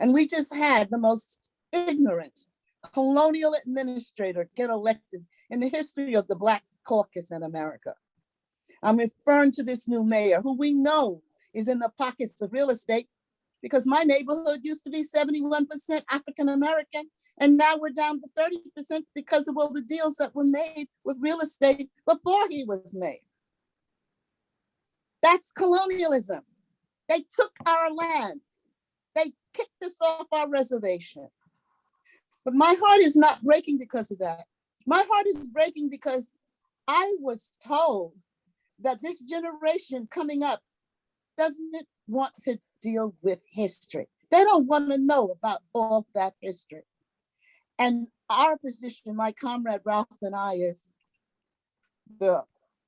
and we just had the most ignorant colonial administrator get elected in the history of the Black caucus in America. I'm referring to this new mayor, who we know is in the pockets of real estate, because my neighborhood used to be 71% African-American, and now we're down to 30% because of all the deals that were made with real estate before he was mayor. That's colonialism. They took our land. They kicked us off our reservation. But my heart is not breaking because of that. My heart is breaking because I was told that this generation coming up doesn't want to deal with history. They don't want to know about all that history. And our position, my comrade Ralph and I, is the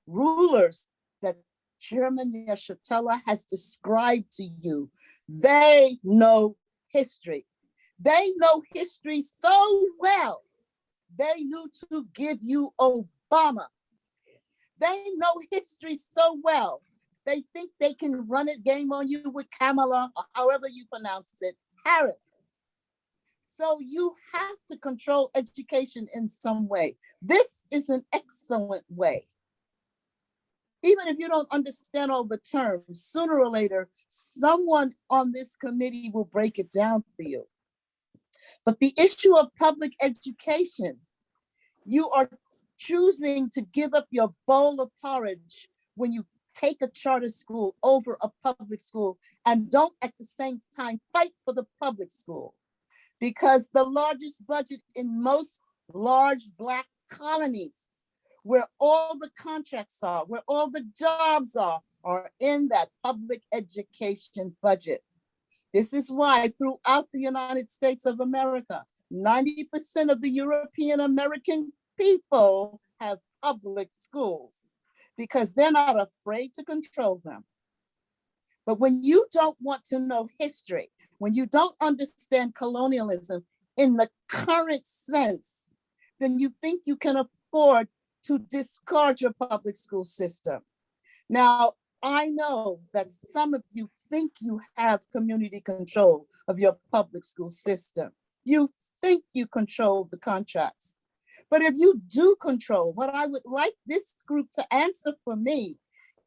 rulers that Chairman Yeshitela has described to you, they know history. They know history so well, they knew to give you Obama. They know history so well, they think they can run a game on you with Kamala, or however you pronounce it, Harris. So you have to control education in some way. This is an excellent way. Even if you don't understand all the terms, sooner or later, someone on this committee will break it down for you. But the issue of public education, you are choosing to give up your bowl of porridge when you take a charter school over a public school, and don't at the same time fight for the public school. Because the largest budget in most large Black colonies, where all the contracts are, where all the jobs are in that public education budget. This is why throughout the United States of America, 90% of the European American people have public schools because they're not afraid to control them. But when you don't want to know history, when you don't understand colonialism in the current sense, then you think you can afford to discard your public school system. Now, I know that some of you think you have community control of your public school system. You think you control the contracts. But if you do control, what I would like this group to answer for me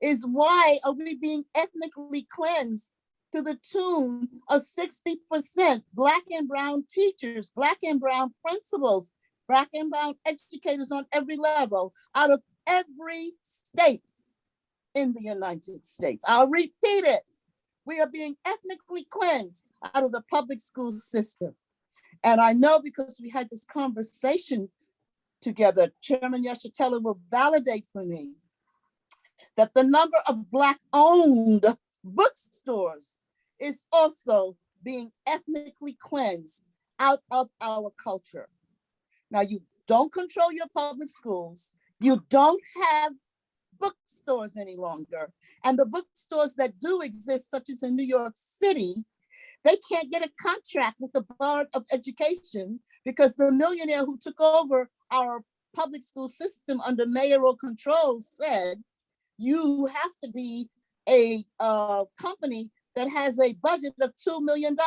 is, why are we being ethnically cleansed to the tune of 60% Black and brown teachers, Black and brown principals, Black and brown educators on every level out of every state in the United States? I'll repeat it. We are being ethnically cleansed out of the public school system. And I know, because we had this conversation together, Chairman Yeshitela will validate for me that the number of Black-owned bookstores is also being ethnically cleansed out of our culture. Now, you don't control your public schools. You don't have bookstores any longer. And the bookstores that do exist, such as in New York City, they can't get a contract with the Board of Education because the millionaire who took over our public school system under mayoral control said, you have to be a company that has a budget of $2 million,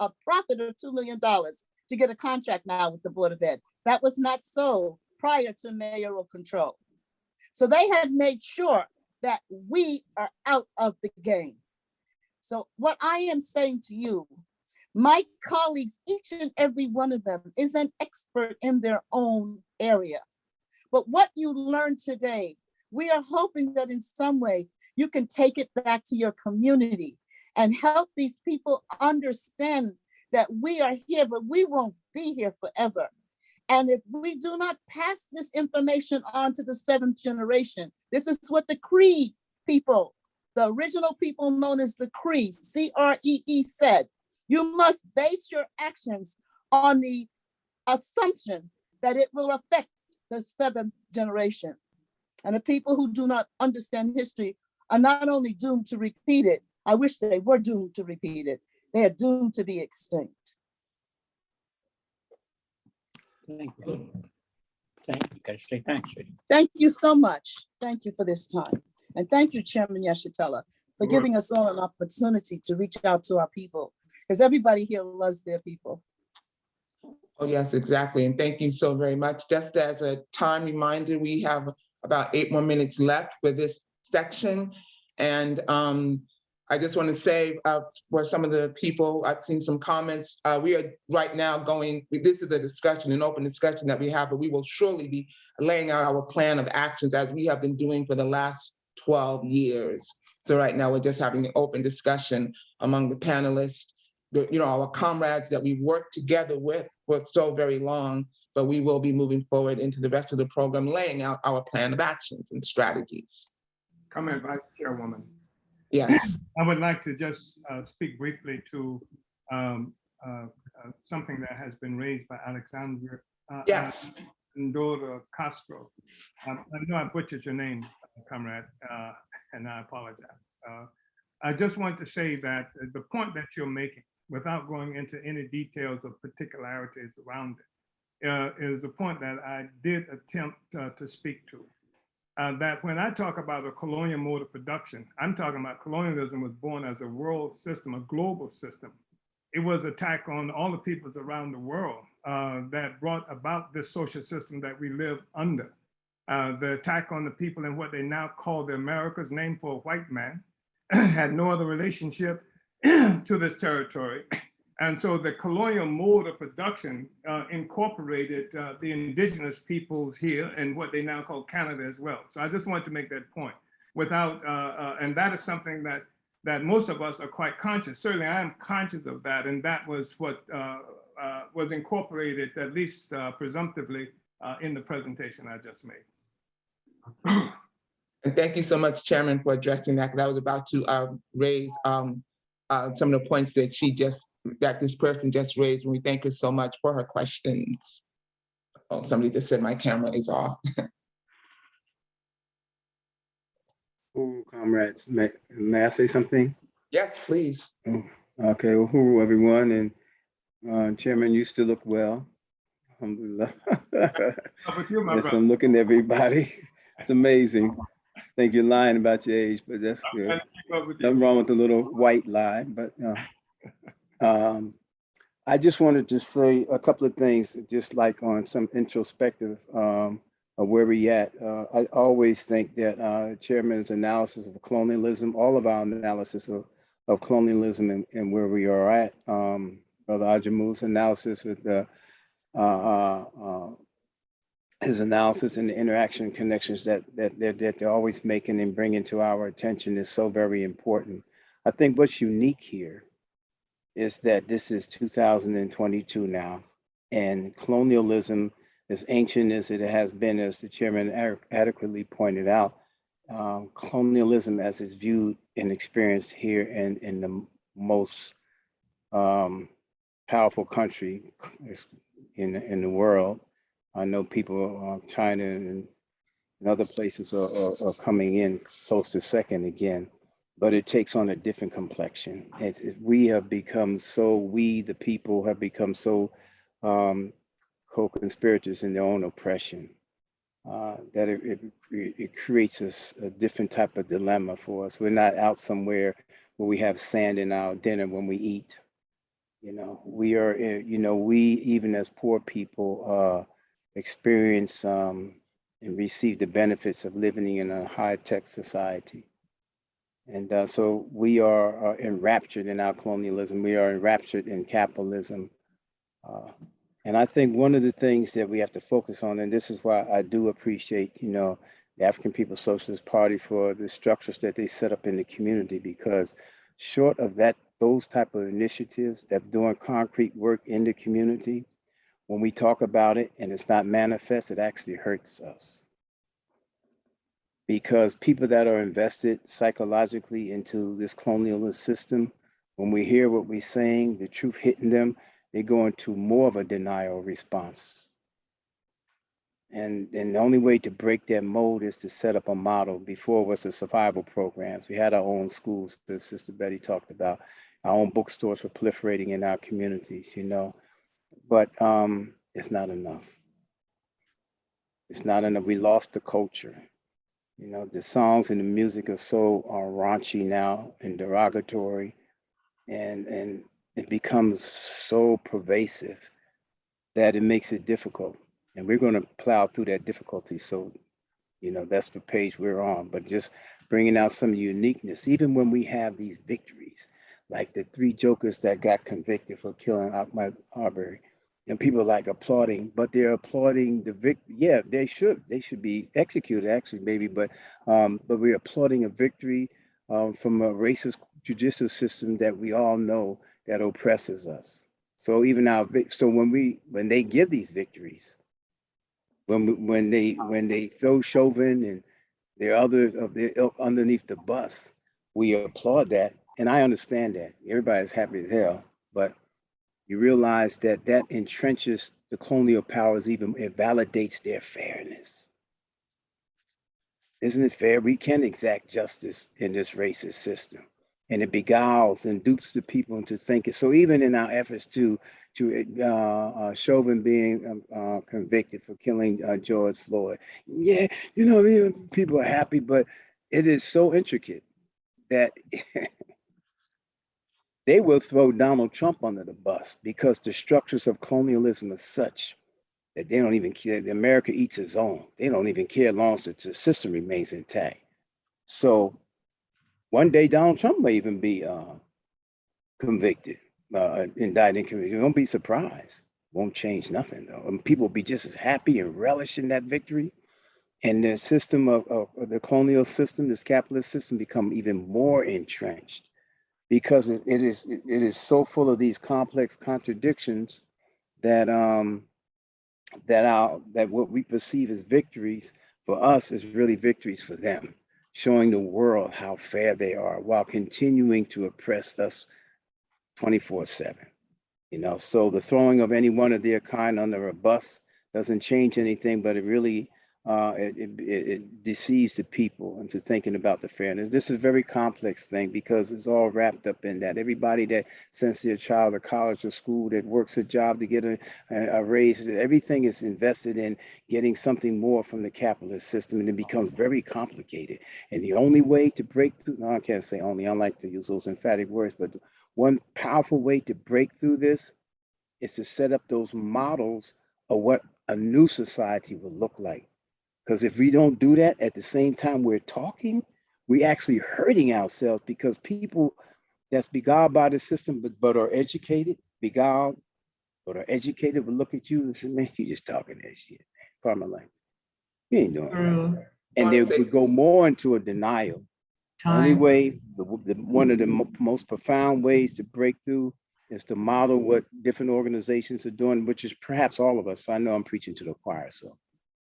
a profit of $2 million to get a contract now with the Board of Ed. That was not so prior to mayoral control. So they have made sure that we are out of the game. So what I am saying to you, my colleagues, each and every one of them is an expert in their own area. But what you learned today, we are hoping that in some way you can take it back to your community and help these people understand that we are here, but we won't be here forever. And if we do not pass this information on to the seventh generation, this is what the Cree people, the original people known as the Cree, C-R-E-E said, you must base your actions on the assumption that it will affect the seventh generation. And the people who do not understand history are not only doomed to repeat it, I wish they were doomed to repeat it, they are doomed to be extinct. Thank you. Thank you. Can I say thanks? Thank you so much. Thank you for this time. And thank you, Chairman Yeshitela, for giving us all an opportunity to reach out to our people, because everybody here loves their people. Oh, yes, exactly. And thank you so very much. Just as a time reminder, we have about 8 more minutes left for this section. And I just want to say for some of the people, I've seen some comments. We are right now going, this is a discussion, an open discussion that we have, but we will surely be laying out our plan of actions as we have been doing for the last 12 years. So right now we're just having an open discussion among the panelists, our comrades that we worked together with for so very long, but we will be moving forward into the rest of the program, laying out our plan of actions and strategies. Comment, Vice Chairwoman. Yes. I would like to just speak briefly to something that has been raised by Alexandra Yes. Ndora Castro. I know I butchered your name, comrade, and I apologize. I just want to say that the point that you're making, without going into any details of particularities around it, is the point that I did attempt to speak to. That when I talk about a colonial mode of production, I'm talking about colonialism was born as a world system, a global system. It was an attack on all the peoples around the world that brought about this social system that we live under. The attack on the people in what they now call the Americas, named for a white man, had no other relationship to this territory. And so the colonial mode of production incorporated the indigenous peoples here and what they now call Canada as well. So I just wanted to make that point. And that is something that most of us are quite conscious. Certainly I am conscious of that. And that was what was incorporated, at least presumptively, in the presentation I just made. And thank you so much, Chairman, for addressing that, because I was about to raise some of the points that this person just raised, and we thank her so much for her questions. Oh, somebody just said my camera is off. Comrades, may I say something? Yes, please. Okay, well, hello, everyone, and Chairman, you still look well. Alhamdulillah. Yes, I'm looking at everybody. It's amazing. I think you're lying about your age, but that's good. Nothing wrong with the little white lie, but I just wanted to say a couple of things, just like on some introspective of where we at. I always think that Chairman's analysis of colonialism, all of our analysis of colonialism and where we are at, Brother Ajamu's analysis with his analysis and the interaction connections that they're always making and bringing to our attention is so very important. I think what's unique here is that this is 2022 now, and colonialism, as ancient as it has been, as the chairman adequately pointed out, colonialism as it's viewed and experienced here in the most powerful country in the world. I know people, China and other places are coming in close to second again, but it takes on a different complexion. We the people have become so co-conspirators in their own oppression that it creates a different type of dilemma for us. We're not out somewhere where we have sand in our dinner when we eat. We are, we even as poor people experience and receive the benefits of living in a high-tech society. And so we are enraptured in our colonialism. We are enraptured in capitalism. And I think one of the things that we have to focus on, and this is why I do appreciate, the African People's Socialist Party for the structures that they set up in the community, because short of those type of initiatives that doing concrete work in the community, when we talk about it and it's not manifest, it actually hurts us. Because people that are invested psychologically into this colonialist system, when we hear what we're saying, the truth hitting them, they go into more of a denial response. And the only way to break that mode is to set up a model. Before it was the survival programs. We had our own schools, as Sister Betty talked about. Our own bookstores were proliferating in our communities, but it's not enough. It's not enough. We lost the culture. The songs and the music are so raunchy now and derogatory, and it becomes so pervasive that it makes it difficult. And we're going to plow through that difficulty. So, that's the page we're on. But just bringing out some uniqueness, even when we have these victories, like the 3 jokers that got convicted for killing Ahmaud Arbery, and people are like applauding, but they're applauding the victory. Yeah, they should be executed, actually, maybe. But we're applauding a victory from a racist judicial system that we all know that oppresses us. So even so when they give these victories, when they throw Chauvin and their other of their ilk underneath the bus, we applaud that, and I understand that. Everybody's happy as hell, but you realize that that entrenches the colonial powers, even it validates their fairness. Isn't it fair? We can exact justice in this racist system, and it beguiles and dupes the people into thinking. So even in our efforts to Chauvin being convicted for killing George Floyd, yeah, people are happy, but it is so intricate that they will throw Donald Trump under the bus because the structures of colonialism are such that they don't even care. America eats its own. They don't even care as long as the system remains intact. So one day Donald Trump may even be convicted, indicted, convicted. Don't be surprised. Won't change nothing though. And people will be just as happy and relish in that victory. And the system of the colonial system, this capitalist system, become even more entrenched because it is so full of these complex contradictions that that what we perceive as victories for us is really victories for them, showing the world how fair they are while continuing to oppress us 24/7. So the throwing of any one of their kind under a bus doesn't change anything, but it really it deceives the people into thinking about the fairness. This is a very complex thing because it's all wrapped up in that. Everybody that sends their child to college or school, that works a job to get a raise, everything is invested in getting something more from the capitalist system, and it becomes very complicated. And the only way to break through, no, I can't say only, I like to use those emphatic words, but one powerful way to break through this is to set up those models of what a new society will look like. Because if we don't do that at the same time we're talking, we're actually hurting ourselves, because people that's beguiled by the system but are educated, beguiled, but are educated, will look at you and say, man, you just talking that shit. Pardon my language. You ain't doing it. And they would go more into a denial. Only way, one of the most profound ways to break through is to model what different organizations are doing, which is perhaps all of us. I know I'm preaching to the choir, so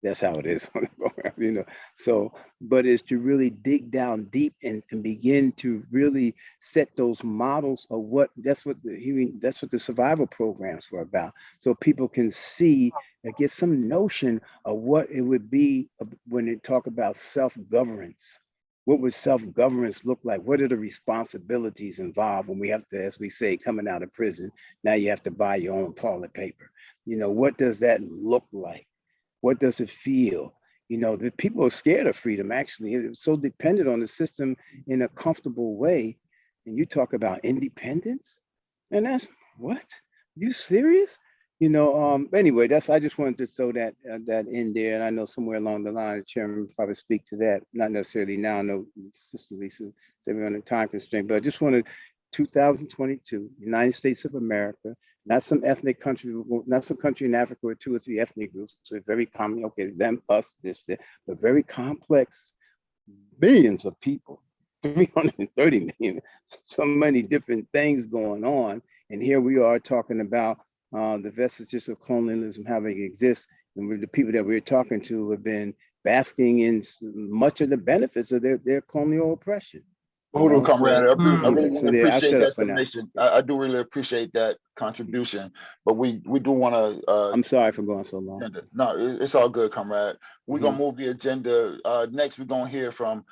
that's how it is on the program, So, but is to really dig down deep and begin to really set those models of what that's what the survival programs were about. So people can see and get some notion of what it would be when they talk about self-governance. What would self-governance look like? What are the responsibilities involved when we have to, as we say, coming out of prison, now you have to buy your own toilet paper. What does that look like? What does it feel? The people are scared of freedom, actually. It's so dependent on the system in a comfortable way. And you talk about independence? And that's what? You serious? Anyway, I just wanted to throw that in there. And I know somewhere along the line, the chairman will probably speak to that. Not necessarily now, I know Sister Lisa said we're on a time constraint, but I just wanted 2022, United States of America, not some ethnic country, not some country in Africa with 2 or 3 ethnic groups. So it's very common, okay, them, us, this, that, but very complex, billions of people, 330 million, so many different things going on. And here we are talking about the vestiges of colonialism having exist. And the people that we're talking to have been basking in much of the benefits of their colonial oppression. Hold on, comrade. I really So appreciate that summation. I do really appreciate that contribution, but we do want to. I'm sorry for going so long. No, it's all good, comrade. We're gonna move the agenda. Next, we're gonna hear from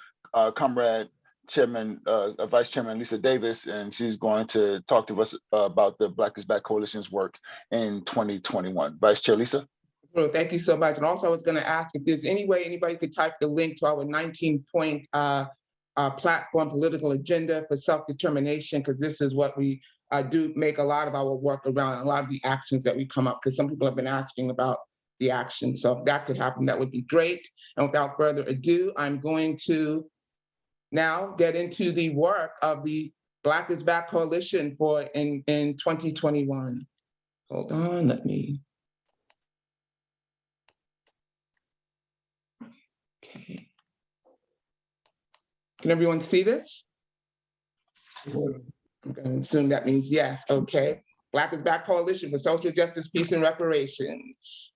comrade Chairman, Vice Chairman Lisa Davis, and she's going to talk to us about the Black is Back Coalition's work in 2021. Vice Chair Lisa. Well, thank you so much. And also I was going to ask if there's any way anybody could type the link to our 19-point platform political agenda for self-determination, because this is what we do make a lot of our work around, a lot of the actions that we come up, because some people have been asking about the action. So if that could happen, that would be great. And without further ado, I'm going to now get into the work of the Black is Back Coalition in 2021. Hold on, let me. Can everyone see this? I'm going to assume that means yes. Okay. Black is Back Coalition for Social Justice, Peace, and Reparations.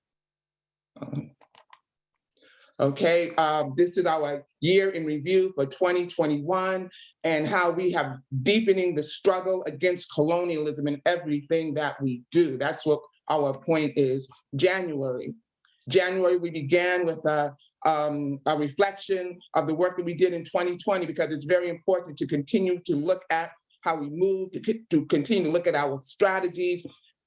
Okay, this is our year in review for 2021 and how we have deepening the struggle against colonialism in everything that we do. That's what our point is. January, we began with a reflection of the work that we did in 2020, because it's very important to continue to look at how we move, to continue to look at our strategies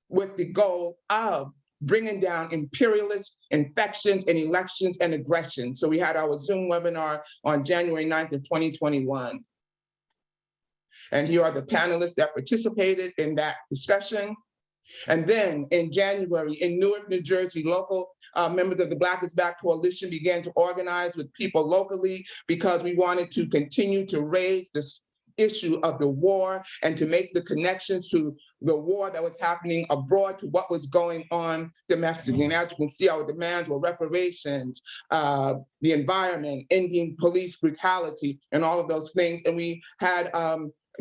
with the goal of bringing down imperialist infections and elections and aggression. So we had our Zoom webinar on January 9th of 2021. And here are the panelists that participated in that discussion. And then in January, in Newark, New Jersey, local members of the Black is Back Coalition began to organize with people locally, because we wanted to continue to raise this issue of the war and to make the connections to the war that was happening abroad to what was going on domestically. And as you can see, our demands were reparations, the environment, ending police brutality, and all of those things. And we had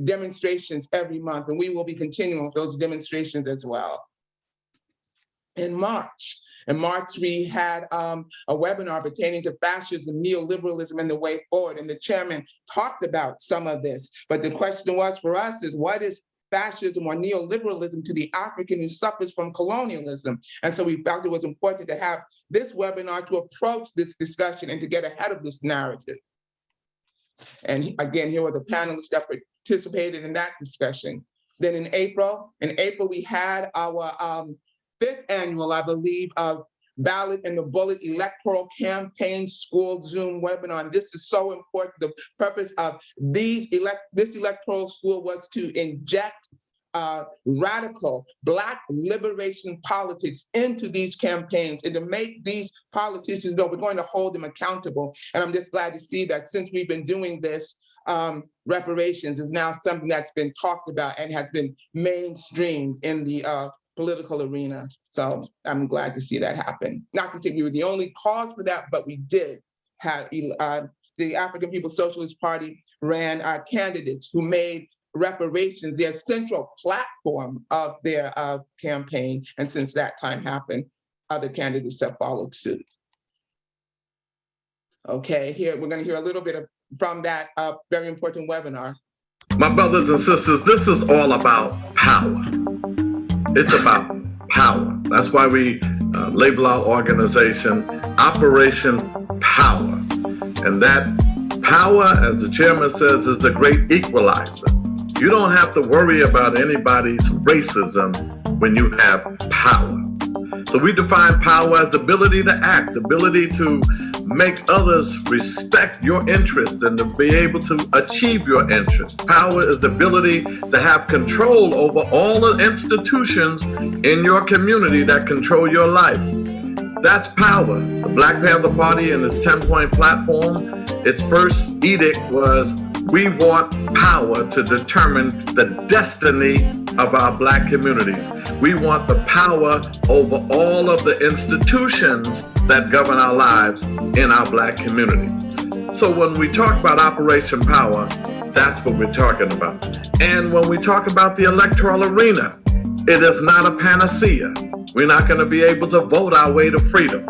demonstrations every month, and we will be continuing with those demonstrations as well. In March, we had a webinar pertaining to fascism, neoliberalism, and the way forward. And the chairman talked about some of this. But the question was for us is, what is fascism or neoliberalism to the African who suffers from colonialism? And so we felt it was important to have this webinar to approach this discussion and to get ahead of this narrative. And again, here were the panelists that participated in that discussion. Then in April, we had our 5th annual, I believe, of Ballot and the Bullet Electoral Campaign School Zoom webinar. And this is so important. The purpose of this electoral school was to inject radical Black liberation politics into these campaigns and to make these politicians know we're going to hold them accountable. And I'm just glad to see that since we've been doing this, reparations is now something that's been talked about and has been mainstreamed in the political arena. So I'm glad to see that happen. Not to say we were the only cause for that, but we did have the African People's Socialist Party ran candidates who made reparations their central platform of their campaign. And since that time happened, other candidates have followed suit. Okay, here we're going to hear a little bit from that very important webinar. My brothers and sisters, this is all about power. It's about power. That's why we label our organization Operation Power. And that power, as the chairman says, is the great equalizer. You don't have to worry about anybody's racism when you have power. So we define power as the ability to act, the ability to make others respect your interests and to be able to achieve your interests. Power is the ability to have control over all the institutions in your community that control your life. That's power. The Black Panther Party in its 10-point platform, its first edict was, we want power to determine the destiny of our Black communities. We want the power over all of the institutions that govern our lives in our Black communities. So when we talk about Operation Power, that's what we're talking about. And when we talk about the electoral arena, it is not a panacea. We're not going to be able to vote our way to freedom.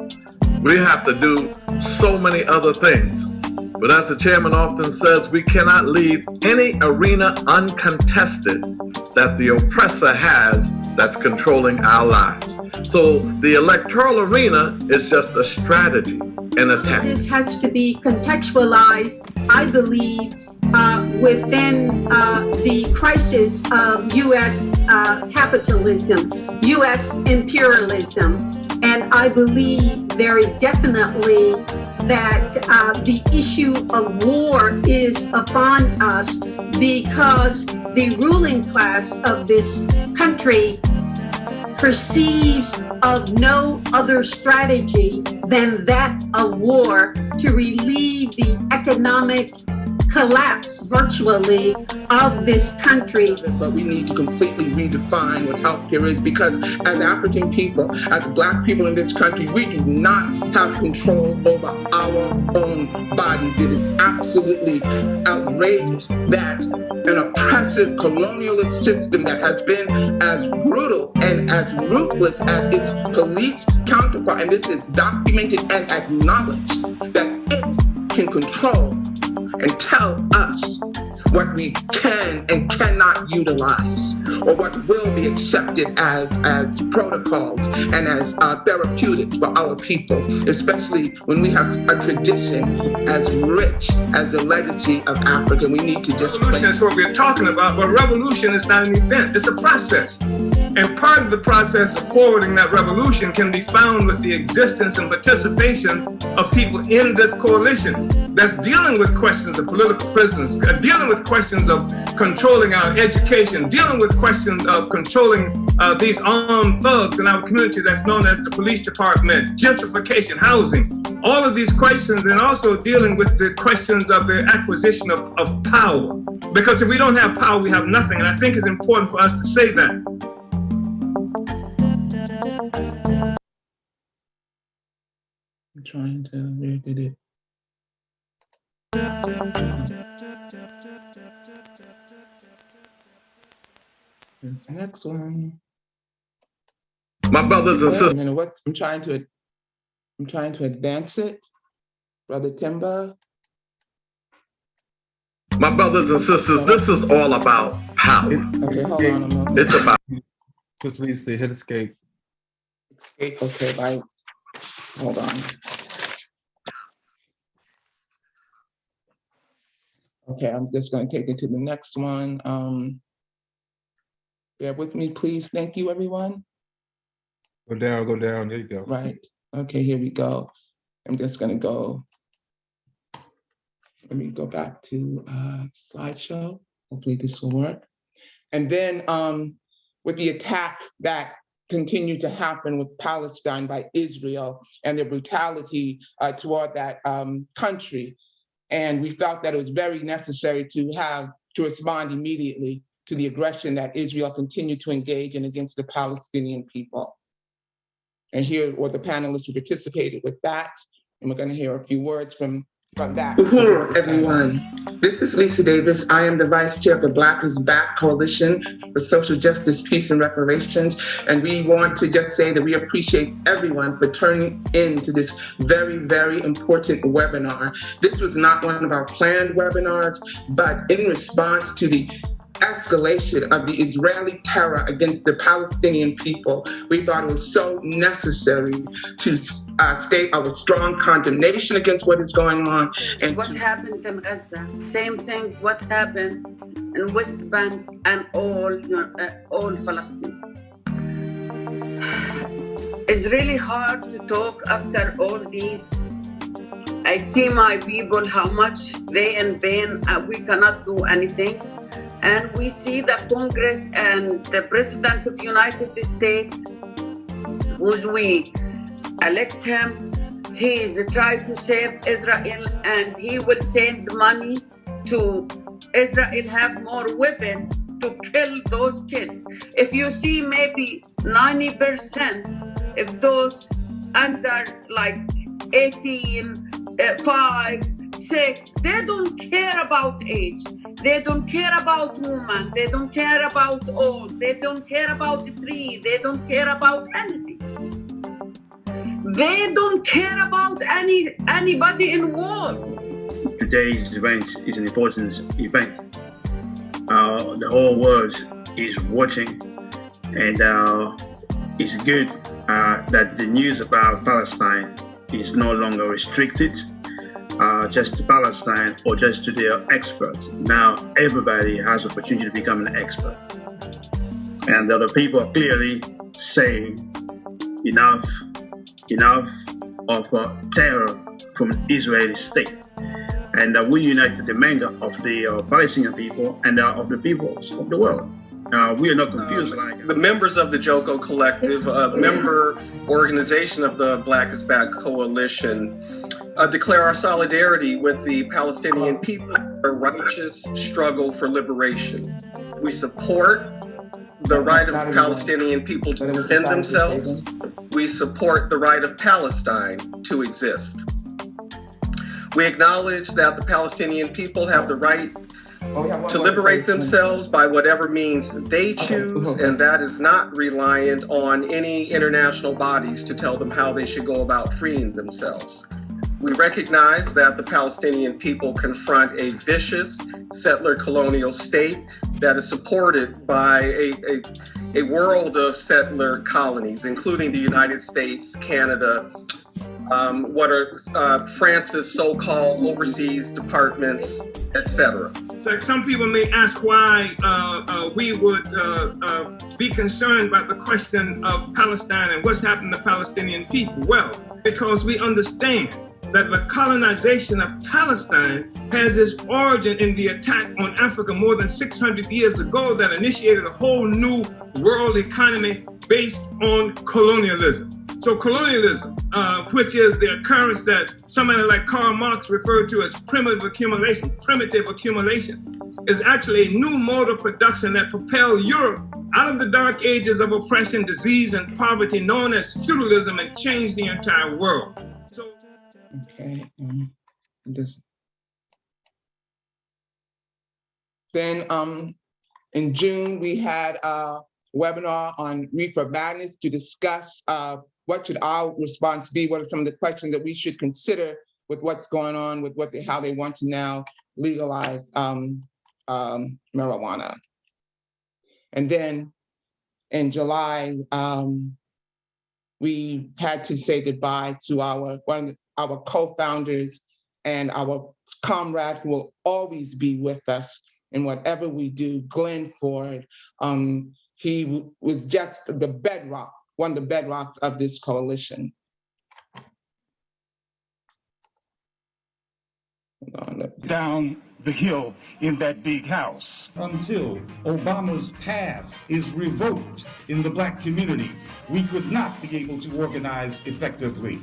We have to do so many other things. But as the chairman often says, we cannot leave any arena uncontested that the oppressor has that's controlling our lives. So the electoral arena is just a strategy and a tactic. This has to be contextualized, I believe, within the crisis of U.S. capitalism, U.S. imperialism. And I believe very definitely that the issue of war is upon us because the ruling class of this country perceives of no other strategy than that of war to relieve the economic collapse virtually of this country. But we need to completely redefine what healthcare is, because as African people, as Black people in this country, we do not have control over our own bodies. It is absolutely outrageous that an oppressive colonialist system that has been as brutal and as ruthless as its police counterpart, and this is documented and acknowledged, that it can control and tell us what we can and cannot utilize, or what will be accepted as protocols and as therapeutics for our people, especially when we have a tradition as rich as the legacy of Africa. We need to just... Revolution is what we're talking about, but revolution is not an event, it's a process. And part of the process of forwarding that revolution can be found with the existence and participation of people in this coalition that's dealing with questions of political prisoners, dealing with questions of controlling our education, dealing with questions of controlling these armed thugs in our community that's known as the police department, gentrification, housing, all of these questions, and also dealing with the questions of the acquisition of power. Because if we don't have power, we have nothing. And I think it's important for us to say that. I'm trying to, where did it? Here's the next one. My brothers and sisters. I'm trying to advance it. Brother Timba. My brothers and sisters, this is all about power. Okay, hold on a moment. It's about... Sister Lisa, hit escape. Escape, okay, bye. Hold on. Okay, I'm just going to take it to the next one. Bear with me, please. Thank you, everyone. Go down, there you go. Right, okay, here we go. I'm just going to go. Let me go back to slideshow. Hopefully this will work. And then with the attack that continued to happen with Palestine by Israel and their brutality toward that country. And we felt that it was very necessary to respond immediately to the aggression that Israel continued to engage in against the Palestinian people. And here were the panelists who participated with that. And we're going to hear a few words from that. Uhuru, everyone. This is Lisa Davis. I am the Vice Chair of the Black is Back Coalition for Social Justice, Peace, and Reparations. And we want to just say that we appreciate everyone for turning into this very, very important webinar. This was not one of our planned webinars, but in response to the escalation of the Israeli terror against the Palestinian people, we thought it was so necessary to state our strong condemnation against what is going on. And what happened in Gaza, same thing what happened in West Bank and all Palestine. It's really hard to talk after all these. I see my people, how much they in pain, we cannot do anything. And we see the Congress and the President of the United States, who's we elect him, he is trying to save Israel, and he will send money to Israel have more weapons to kill those kids. If you see maybe 90% of those under like 18, 5, 6, they don't care about age. They don't care about women. They don't care about old. They don't care about tree. They don't care about anything. They don't care about anybody in war. Today's event is an important event. The whole world is watching, and it's good that the news about Palestine is no longer restricted just to Palestine or just to their experts. Now everybody has opportunity to become an expert. And the people are clearly saying enough of terror from the Israeli state. And we unite the demand of the Palestinian people and of the peoples of the world. We are not confused. The members of the JOCO Collective, a member organization of the Black is Back Coalition, declare our solidarity with the Palestinian people. a righteous struggle for liberation. We support the right of Palestinian people to defend themselves. We support the right of Palestine to exist. We acknowledge that the Palestinian people have the right to liberate themselves by whatever means they choose, and that is not reliant on any international bodies to tell them how they should go about freeing themselves. We recognize that the Palestinian people confront a vicious settler colonial state that is supported by a world of settler colonies, including the United States, Canada, what are France's so-called overseas departments, etc. So some people may ask why we would be concerned about the question of Palestine and what's happened to Palestinian people. Well, because we understand that the colonization of Palestine has its origin in the attack on Africa more than 600 years ago that initiated a whole new world economy based on colonialism. So colonialism, which is the occurrence that somebody like Karl Marx referred to as primitive accumulation, is actually a new mode of production that propelled Europe out of the dark ages of oppression, disease, and poverty known as feudalism and changed the entire world. So, okay. Then in June, we had a webinar on reefer madness to discuss what should our response be? What are some of the questions that we should consider with what's going on with how they want to now legalize marijuana? And then in July, we had to say goodbye to one of our co-founders and our comrade who will always be with us in whatever we do, Glenn Ford. He was just the bedrock, one of the bedrocks of this coalition. Down the hill in that big house. Until Obama's pass is revoked in the Black community, we could not be able to organize effectively.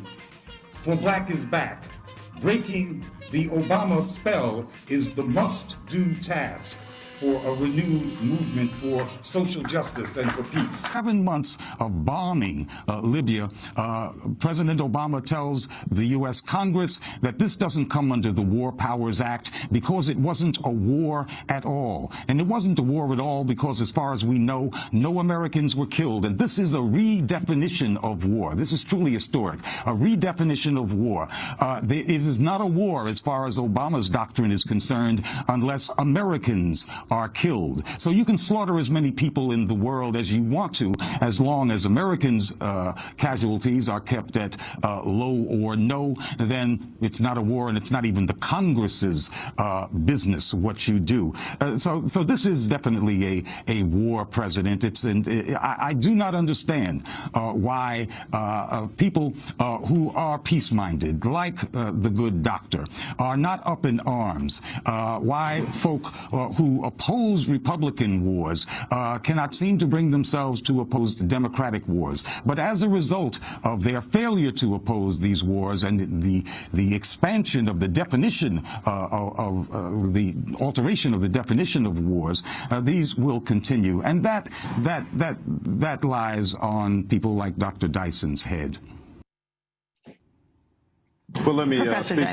For Black is Back, breaking the Obama spell is the must-do task for a renewed movement for social justice and for peace. 7 months of bombing Libya, President Obama tells the U.S. Congress that this doesn't come under the War Powers Act because it wasn't a war at all. And it wasn't a war at all because, as far as we know, no Americans were killed. And this is a redefinition of war. This is truly historic, a redefinition of war. It is not a war, as far as Obama's doctrine is concerned, unless Americans are killed. So you can slaughter as many people in the world as you want to, as long as Americans' casualties are kept at low or no, then it's not a war, and it's not even the Congress's business what you do. So this is definitely a war president. I do not understand why people who are peace-minded, like the good doctor, are not up in arms. Why folk who oppose Republican wars cannot seem to bring themselves to oppose Democratic wars. But as a result of their failure to oppose these wars and the expansion of the definition of the alteration of the definition of wars, these will continue. And that lies on people like Dr. Dyson's head. Well, let me speak.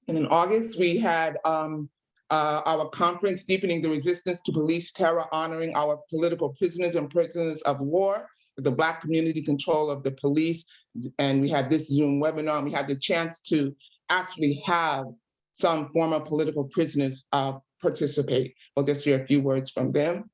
And in August, we had our conference, Deepening the Resistance to Police Terror, honoring our political prisoners and prisoners of war, with the Black community control of the police. And we had this Zoom webinar, and we had the chance to actually have some former political prisoners participate. We'll just hear a few words from them.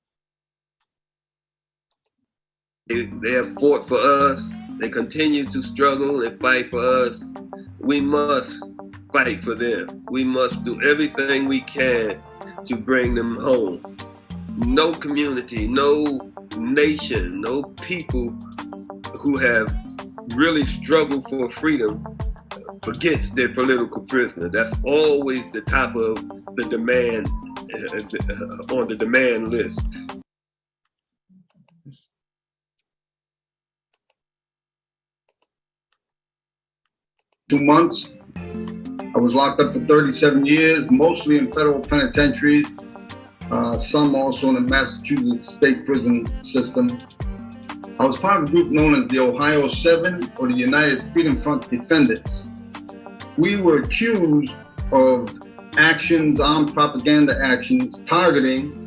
They have fought for us. They continue to struggle and fight for us. We must fight for them. We must do everything we can to bring them home. No community, no nation, no people who have really struggled for freedom forgets their political prisoner. That's always the top of the demand on the demand list. Two months. I was locked up for 37 years, mostly in federal penitentiaries, some also in the Massachusetts state prison system. I was part of a group known as the Ohio 7 or the United Freedom Front Defendants. We were accused of actions, armed propaganda actions, targeting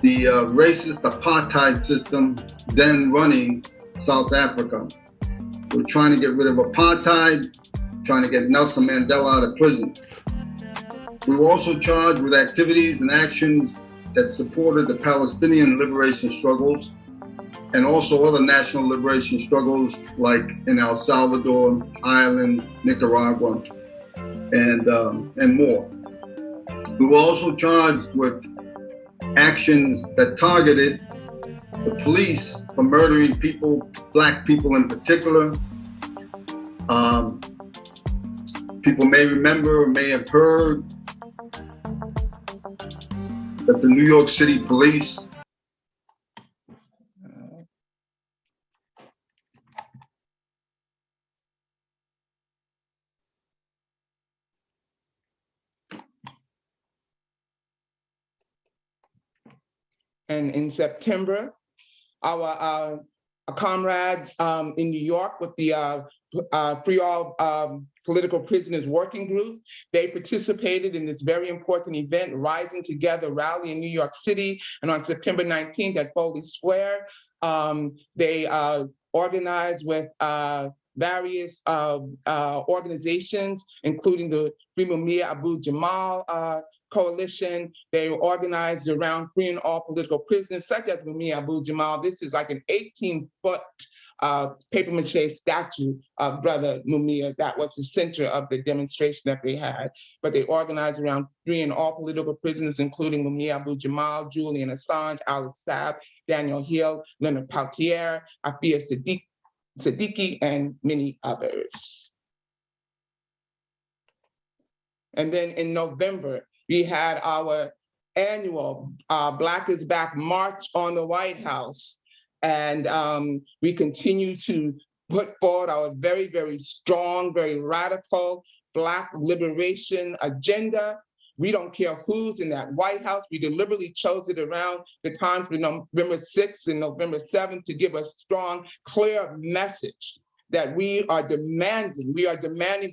the racist apartheid system then running South Africa. We're trying to get rid of apartheid, trying to get Nelson Mandela out of prison. We were also charged with activities and actions that supported the Palestinian liberation struggles and also other national liberation struggles like in El Salvador, Ireland, Nicaragua, and more. We were also charged with actions that targeted the police for murdering people, Black people in particular. People may remember or may have heard that the New York City police And in September, our comrades in New York with the Free All Political Prisoners Working Group, they participated in this very important event, Rising Together rally in New York City. And on September 19th at Foley Square, they organized with various organizations, including the Free Mumia Abu Jamal coalition. They were organized around freeing all political prisoners, such as Mumia Abu Jamal. This is like an 18-foot papier-mâché statue of Brother Mumia. That was the center of the demonstration that they had. But they organized around freeing all political prisoners, including Mumia Abu Jamal, Julian Assange, Alex Saab, Daniel Hill, Leonard Peltier, Afia Siddiqui, and many others. And then in November, we had our annual Black is Back March on the White House. And we continue to put forward our very, very strong, very radical Black liberation agenda. We don't care who's in that White House. We deliberately chose it around the times for November 6th and November 7th to give a strong, clear message that we are demanding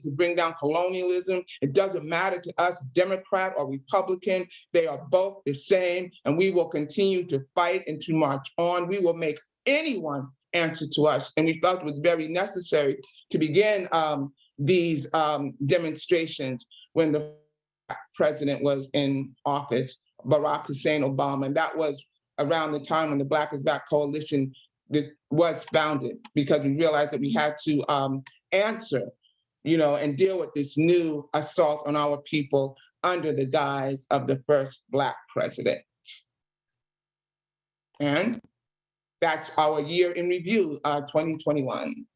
to bring down colonialism. It doesn't matter to us, Democrat or Republican, they are both the same, and we will continue to fight and to march on. We will make anyone answer to us. And we felt it was very necessary to begin these demonstrations when the president was in office, Barack Hussein Obama. And that was around the time when the Black is Back Coalition was founded, because we realized that we had to answer, and deal with this new assault on our people under the guise of the first Black president. And that's our year in review, 2021.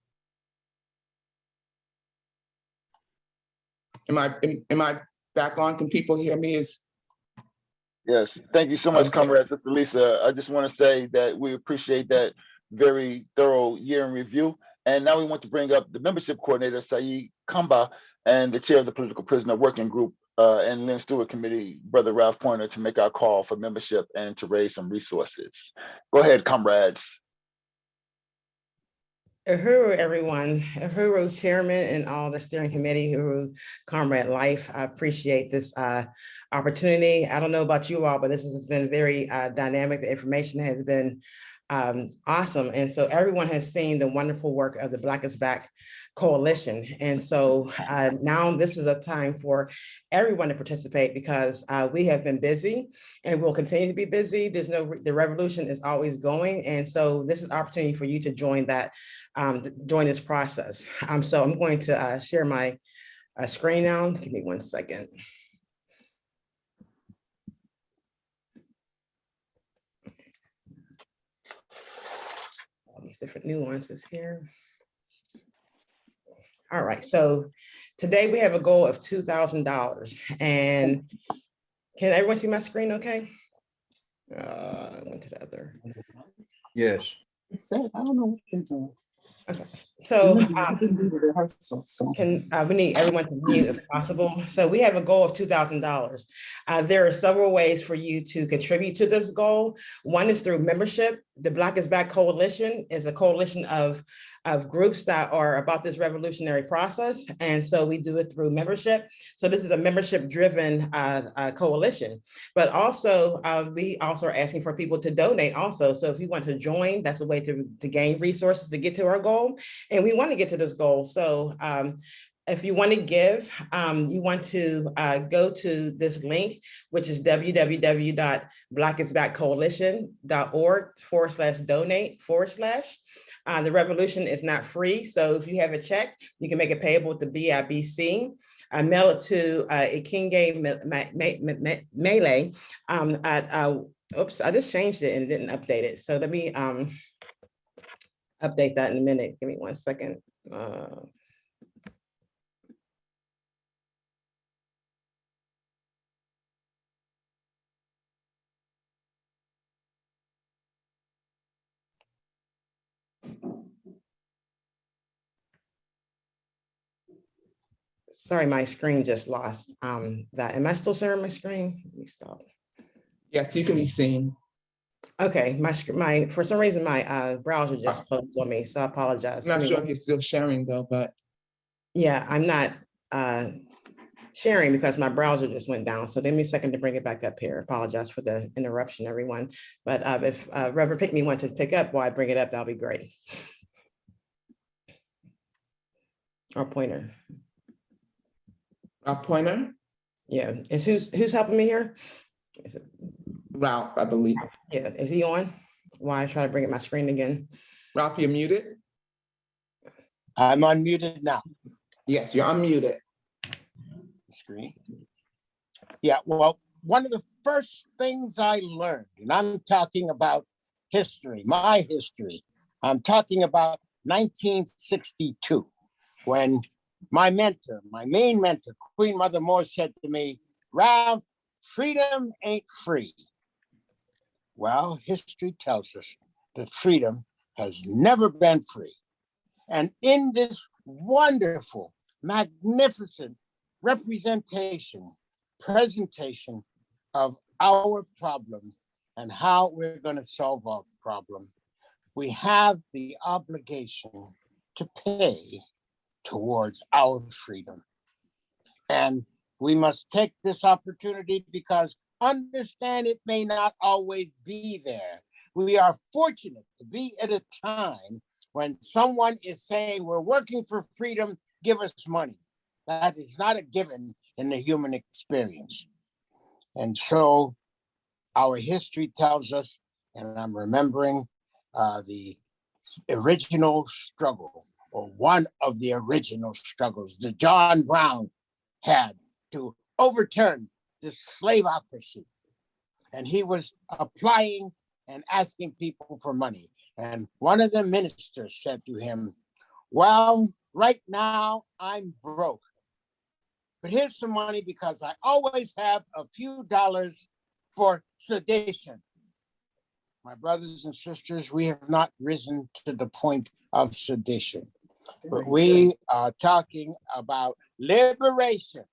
Am I back on? Can people hear me? Yes, thank you so much, Okay. Comrade Sister Lisa. I just want to say that we appreciate that very thorough year in review. And now we want to bring up the membership coordinator, Saeed Kamba, and the chair of the Political Prisoner Working Group and Lynn Stewart Committee, Brother Ralph Pointer, to make our call for membership and to raise some resources. Go ahead, comrades. Uhuru, everyone. Uhuru, Chairman, and all the steering committee, Uhuru, Comrade Life. I appreciate this opportunity. I don't know about you all, but this has been very dynamic. The information has been awesome. And so everyone has seen the wonderful work of the Black is Back Coalition. And so now this is a time for everyone to participate, because we have been busy and we'll continue to be busy. The revolution is always going. And so this is an opportunity for you to join that, join this process. So I'm going to share my screen now. Give me 1 second. All these different nuances here. All right, so today we have a goal of $2,000. And can everyone see my screen okay? I went to the other. Yes. I don't know what they're doing. Okay, so Can we need everyone to mute if possible. So we have a goal of $2,000. There are several ways for you to contribute to this goal. One is through membership. The Black is Back Coalition is a coalition of groups that are about this revolutionary process. And so we do it through membership. So this is a membership-driven coalition, but also we also are asking for people to donate also. So if you want to join, that's a way to gain resources to get to our goal. And we want to get to this goal. So if you want to give, you want to go to this link, which is www.blackisbackcoalition.org/donate/. The revolution is not free. So if you have a check, you can make it payable with the BIBC. Mail it to Ikinge Melee oops, I just changed it and didn't update it. So let me update that in a minute. Give me 1 second. Sorry, my screen just lost that. Am I still sharing my screen? Let me stop. Yes, you can be seen. Okay, my for some reason my browser just closed on me, so I apologize. I'm not sure if you're still sharing though, but yeah, I'm not sharing because my browser just went down. So give me a second to bring it back up here. Apologize for the interruption, everyone. But if Reverend Pickney wants to pick up while I bring it up, that'll be great. Or Pointer. Pointer? Yeah, who's helping me here? Is it Ralph, I believe. Yeah, is he on? Why I try to bring up my screen again? Ralph, you're muted. I'm unmuted now. Yes, you're unmuted. Screen. Yeah, well, one of the first things I learned, and I'm talking about history, my history, I'm talking about 1962, when my mentor, my main mentor, Queen Mother Moore, said to me, Ralph, freedom ain't free. Well, history tells us that freedom has never been free. And in this wonderful, magnificent presentation of our problems and how we're going to solve our problem, we have the obligation to pay towards our freedom. And we must take this opportunity because understand it may not always be there. We are fortunate to be at a time when someone is saying, we're working for freedom, give us money. That is not a given in the human experience. And so our history tells us, and I'm remembering the original struggle, or one of the original struggles that John Brown had to overturn this slaveocracy. And he was applying and asking people for money. And one of the ministers said to him, well, right now I'm broke, but here's some money because I always have a few dollars for sedition. My brothers and sisters, we have not risen to the point of sedition, but we are talking about liberation,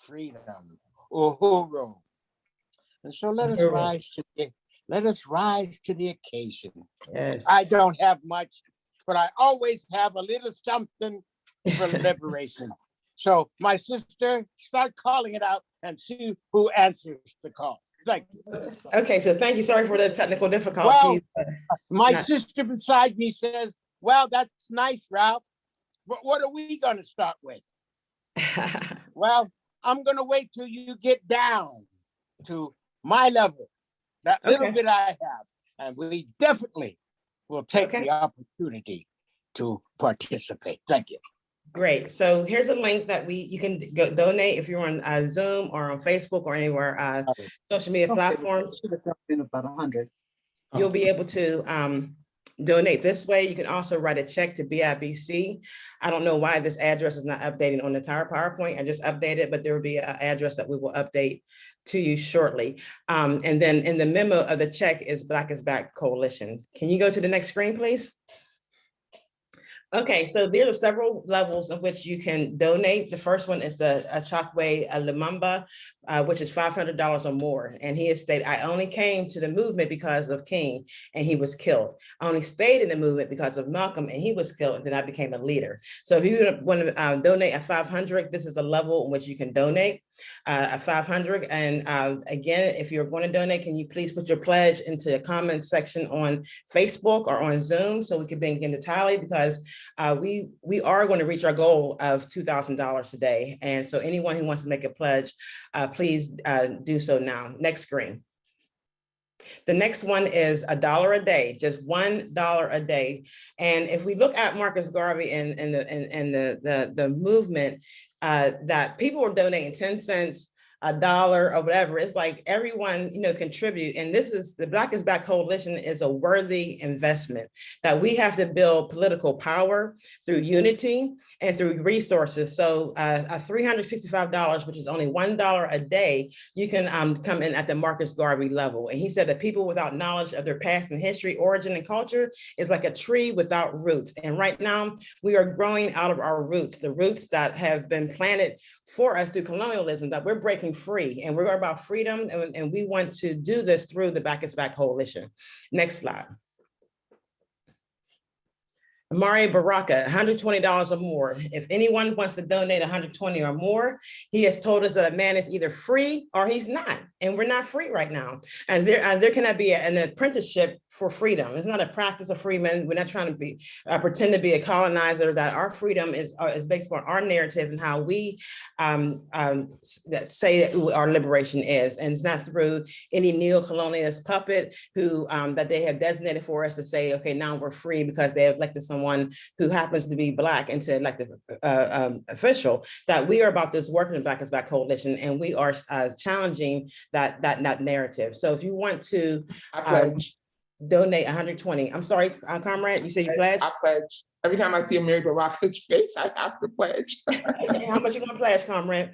freedom, uhuru. And so let us rise to the occasion. Yes. I don't have much, but I always have a little something for liberation. So my sister, start calling it out and see who answers the call. Thank you. Okay, so thank you. Sorry for the technical difficulties. Well, my sister beside me says, well, that's nice, Ralph, but what are we going to start with? Well, I'm going to wait till you get down to my level, that little bit I have, and we definitely will take the opportunity to participate. Thank you. Great. So here's a link that you can go donate if you're on Zoom or on Facebook or anywhere social media platforms. Should have been about 100. You'll be able to donate this way. You can also write a check to BIBC. I don't know why this address is not updating on the entire PowerPoint. I just updated, but there will be an address that we will update to you shortly. And then in the memo of the check is Black is Back Coalition. Can you go to the next screen, please? Okay, so there are several levels in which you can donate. The first one is the Chakwe Lumumba, which is $500 or more. And he has stated, I only came to the movement because of King and he was killed. I only stayed in the movement because of Malcolm and he was killed, and then I became a leader. So if you want to donate at 500, this is a level in which you can donate at 500. And again, if you're going to donate, can you please put your pledge into the comment section on Facebook or on Zoom so we can begin to tally, because we are going to reach our goal of $2,000 today. And so anyone who wants to make a pledge, please do so now. Next screen. The next one is $1 a day, just $1 a day. And if we look at Marcus Garvey and the movement, that people were donating 10 cents, $1 or whatever. It's like everyone, contribute. And this is the Black is Back Coalition is a worthy investment that we have to build political power through unity and through resources. So $365, which is only $1 a day, you can come in at the Marcus Garvey level. And he said that people without knowledge of their past and history, origin, and culture is like a tree without roots. And right now we are growing out of our roots, the roots that have been planted for us through colonialism, that we're breaking free, and we're about freedom, and we want to do this through the Black is Back Coalition. Next slide. Amari Baraka, $120 or more. If anyone wants to donate $120 or more, he has told us that a man is either free or he's not, and we're not free right now. And there cannot be an apprenticeship for freedom. It's not a practice of freedom. We're not trying to be pretend to be a colonizer. That our freedom is based on our narrative and how we say our liberation is, and it's not through any neo-colonialist puppet who that they have designated for us to say, okay, now we're free because they have elected someone who happens to be Black into elected official. That we are about this work in the Black is Back Coalition, and we are challenging that narrative. So if you want to donate 120, I'm sorry, comrade, you say you pledge? I pledge. Every time I see Amiri Baraka's face, I have to pledge. How much you gonna pledge, comrade?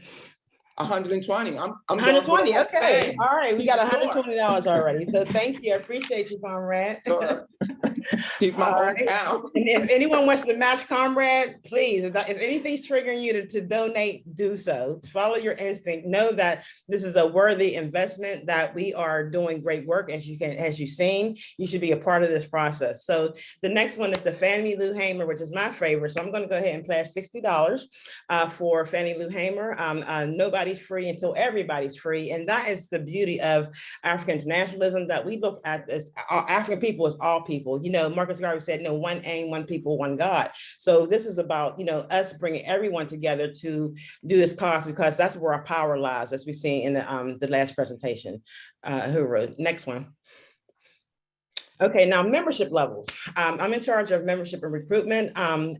120. I'm 120. Okay. All right. We got $120 already. So thank you. I appreciate you, comrade. Sure. He's my hometown. And if anyone wants to match comrade, please, if anything's triggering you to donate, do so. Follow your instinct. Know that this is a worthy investment, that we are doing great work. As you've seen, you should be a part of this process. So the next one is the Fannie Lou Hamer, which is my favorite. So I'm going to go ahead and pledge $60 for Fannie Lou Hamer. Nobody's free until everybody's free. And that is the beauty of African internationalism, that we look at as African people as all people. Marcus Garvey said, no, one aim, one people, one God. So this is about, us bringing everyone together to do this cause, because that's where our power lies, as we've seen in the last presentation. Next one. Okay, now membership levels. I'm in charge of membership and recruitment, and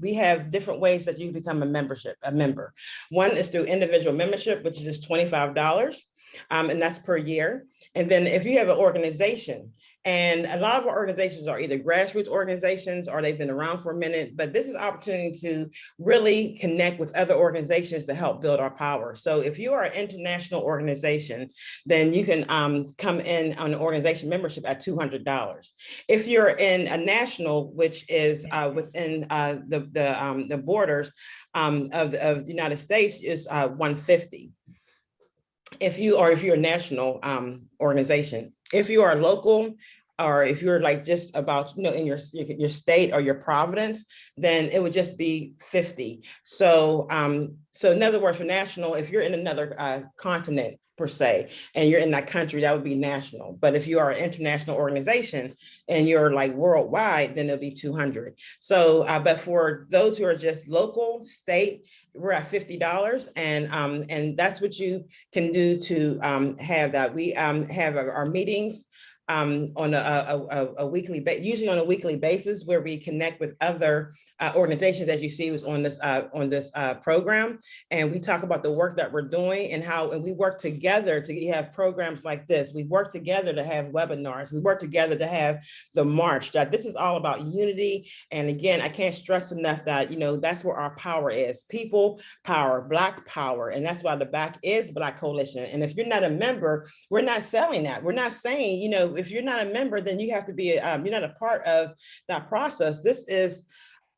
we have different ways that you become a member. One is through individual membership, which is just $25, and that's per year. And then if you have an organization, and a lot of our organizations are either grassroots organizations or they've been around for a minute, but this is an opportunity to really connect with other organizations to help build our power. So if you are an international organization, then you can come in on an organization membership at $200. If you're in a national, which is within the borders of the United States, is $150. If you're a national organization. If you are local, or if you're like just about, in your state or your province, then it would just be $50. So in other words, for national, if you're in another continent per se, and you're in that country, that would be national. But if you are an international organization and you're like worldwide, then it'll be 200. So, but for those who are just local, state, we're at $50, and that's what you can do to have that. We have our meetings on a weekly, usually on a weekly basis, where we connect with other organizations, as you see was on this program. And we talk about the work that we're doing and how we work together to have programs like this. We work together to have webinars. We work together to have the march. That this is all about unity. And again, I can't stress enough that, that's where our power is. People power, Black power. And that's why the BAC is Black Coalition. And if you're not a member, we're not selling that. We're not saying, if you're not a member, then you have to be, you're not a part of that process. This is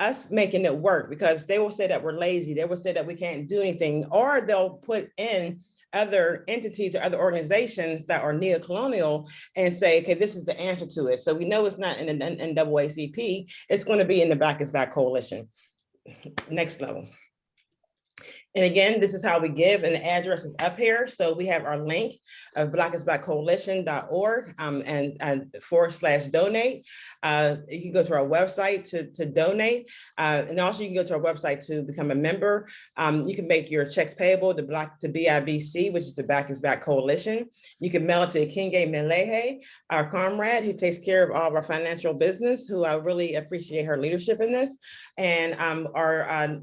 us making it work, because they will say that we're lazy. They will say that we can't do anything, or they'll put in other entities or other organizations that are neo-colonial and say, okay, this is the answer to it. So we know it's not in the NAACP, it's going to be in the Black is Back Coalition. Next level. And again, this is how we give, and the address is up here. So we have our link of blackisblackcoalition.org and /donate. You can go to our website to donate. And also you can go to our website to become a member. You can make your checks payable to BIBC, which is the Black is Back Coalition. You can mail it to Kinge Melehe, our comrade who takes care of all of our financial business, who I really appreciate her leadership in this. And our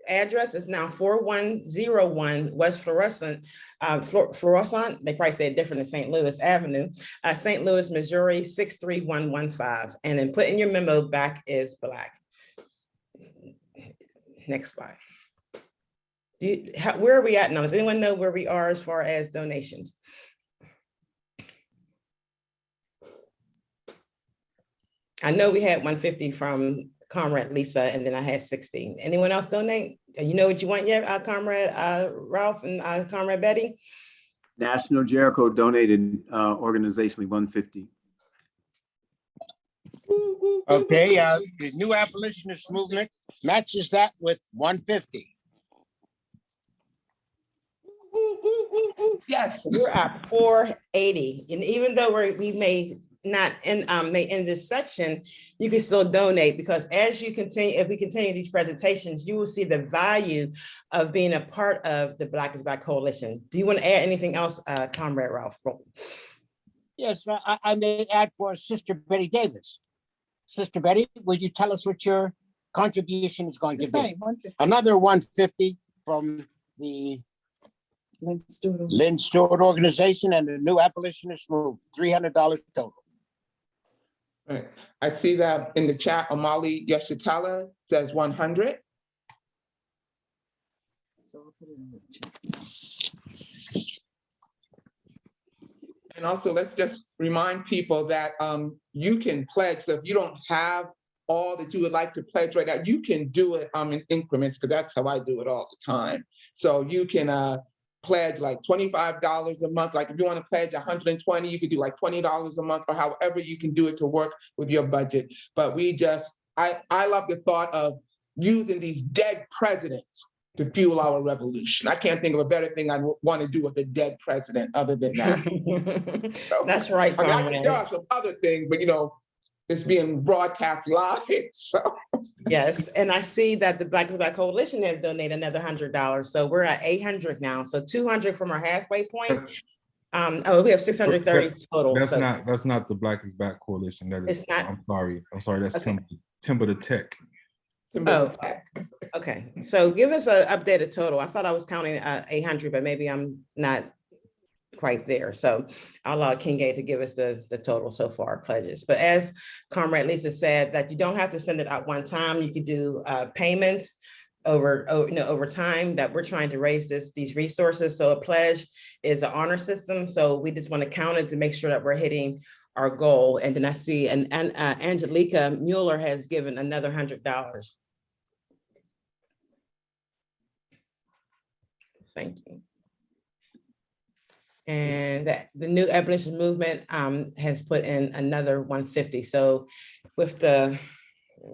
address is now 4101 West Florissant, they probably say it different in St. Louis Avenue, St. Louis, Missouri, 63115. And then put in your memo, Back is Black. Next slide. Where are we at now? Does anyone know where we are as far as donations? I know we had 150 from Comrade Lisa, and then I had 16. Anyone else donate? You know what you want yet, Comrade Ralph and Comrade Betty? National Jericho donated organizationally 150. Okay, the New Abolitionist Movement matches that with 150. Yes, we're at 480, and even though we may not end this section, you can still donate, because as you continue, if we continue these presentations, you will see the value of being a part of the Black is Back Coalition. Do you want to add anything else, Comrade Ralph? Yes, I may add for Sister Betty Davis. Sister Betty, would you tell us what your contribution is going to be? Another 150 from the Lynn Stewart organization and the New Abolitionist Movement, $300 total. Right. I see that in the chat, Omali Yeshitela says 100. So I'll put it in the chat. And also, let's just remind people that you can pledge. So if you don't have all that you would like to pledge right now, you can do it in increments, because that's how I do it all the time. So you can pledge like $25 a month. Like if you want to pledge 120, you could do like $20 a month, or however you can do it to work with your budget. But I love the thought of using these dead presidents to fuel our revolution. I can't think of a better thing I want to do with a dead president other than that. So, that's right. I mean, there are some other things, but it's being broadcast live. So. Yes, and I see that the Black is Back Coalition has donated another $100. So we're at 800 now. So 200 from our halfway point. We have 630 total. That's not the Black is Back Coalition. That is, I'm sorry. That's okay. Timber the Tech. Oh, okay. So give us an updated total. I thought I was counting 800, but maybe I'm not quite there. So I'll allow Kinge to give us the total so far pledges. But as Comrade Lisa said, that you don't have to send it out one time. You could do payments over time, that we're trying to raise these resources. So a pledge is an honor system. So we just want to count it to make sure that we're hitting our goal. And then I see and Angelica Mueller has given another $100. Thank you. And the New Abolition Movement has put in another 150. So with let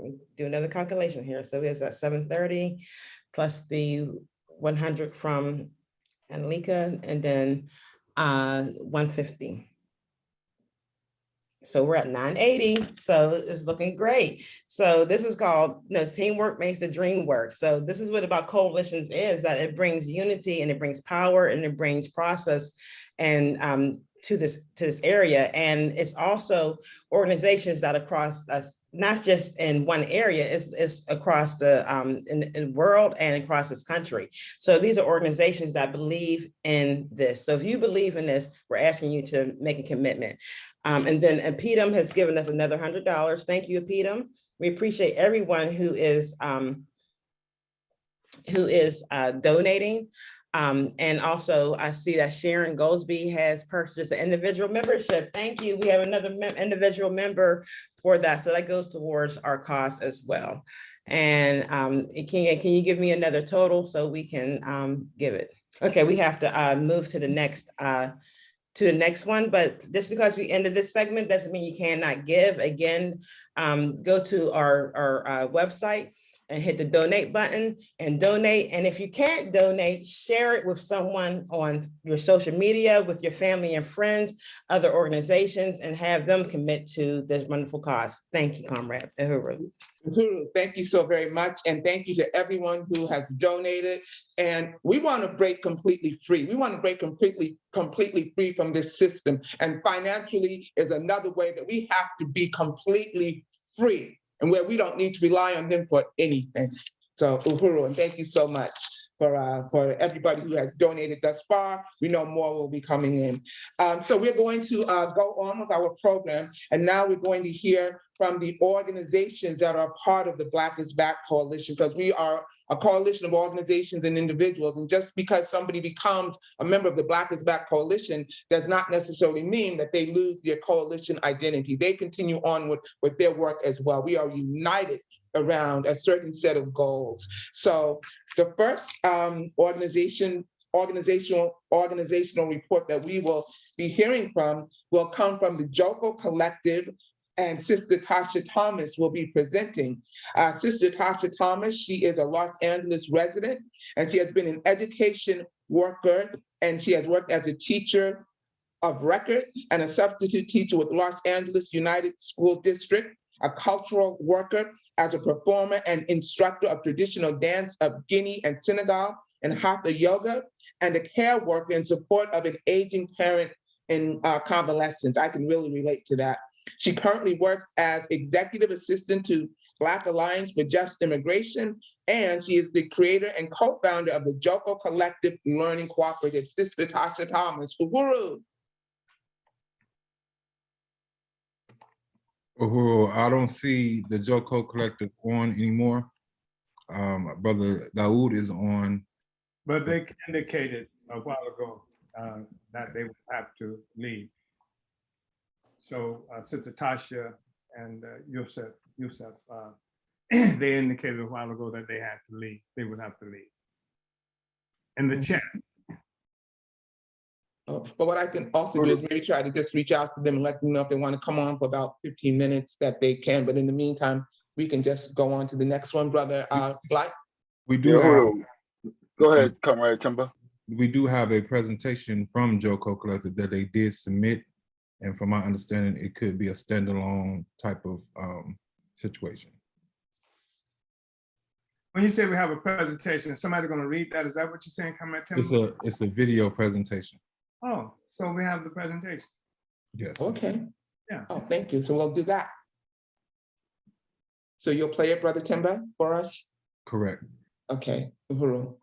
me do another calculation here. So we have that 730 plus the 100 from Angelica, and then 150. So we're at 980. So it's looking great. So this is called, teamwork makes the dream work. So this is what about coalitions is, that it brings unity and it brings power and it brings process and to this area. And it's also organizations that across us, not just in one area, it's across the in world and across this country. So these are organizations that believe in this. So if you believe in this, we're asking you to make a commitment. And then Apidum has given us another $100. Thank you, Apidum. We appreciate everyone who is donating. And also I see that Sharon Goldsby has purchased an individual membership. Thank you. We have another individual member for that. So that goes towards our costs as well. And can you give me another total so we can give it? Okay, we have to move to the next one, but just because we ended this segment doesn't mean you cannot give. Again, go to our website and hit the donate button and donate. And if you can't donate, share it with someone on your social media, with your family and friends, other organizations, and have them commit to this wonderful cause. Thank you, Comrade Uhuru. Uhuru, thank you so very much. And thank you to everyone who has donated. And we want to break completely free. We want to break completely free from this system. And financially is another way that we have to be completely free, and where we don't need to rely on them for anything. So Uhuru, and thank you so much for everybody who has donated thus far. We know more will be coming in. So we're going to go on with our program. And now we're going to hear from the organizations that are part of the Black is Back Coalition, because we are a coalition of organizations and individuals. And just because somebody becomes a member of the Black is Back Coalition does not necessarily mean that they lose their coalition identity. They continue on with their work as well. We are united around a certain set of goals. So the first organizational report that we will be hearing from will come from the Joko Collective, and Sister Tasha Thomas will be presenting. Sister Tasha Thomas, she is a Los Angeles resident, and she has been an education worker, and she has worked as a teacher of record and a substitute teacher with Los Angeles United School District, a cultural worker as a performer and instructor of traditional dance of Guinea and Senegal and Hatha Yoga, and a care worker in support of an aging parent in convalescence. I can really relate to that. She currently works as executive assistant to Black Alliance for Just Immigration, and she is the creator and co-founder of the Joko Collective Learning Cooperative. Sister Tasha Thomas, Uhuru. Uhuru, I don't see the Joko Collective on anymore. Brother Dawood is on. But they indicated a while ago that they would have to leave. So Sister Tasha and Yusuf, they indicated a while ago that they had to leave. They would have to leave. In the chat. But what I can also do is maybe try to just reach out to them and let them know if they want to come on for about 15 minutes that they can. But in the meantime, we can just go on to the next one, Brother Blight. We do have. Go ahead, Comrade Timber. We do have a presentation from Joko Collective that they did submit. And from my understanding, it could be a standalone type of situation. When you say we have a presentation, is somebody going to read that? Is that what you're saying, Comrade Timber? It's a video presentation. Oh, so we have the presentation. Yes. Okay. Yeah. Oh, thank you. So we'll do that. So you'll play it, Brother Timber, for us? Correct. Okay. Uhuru.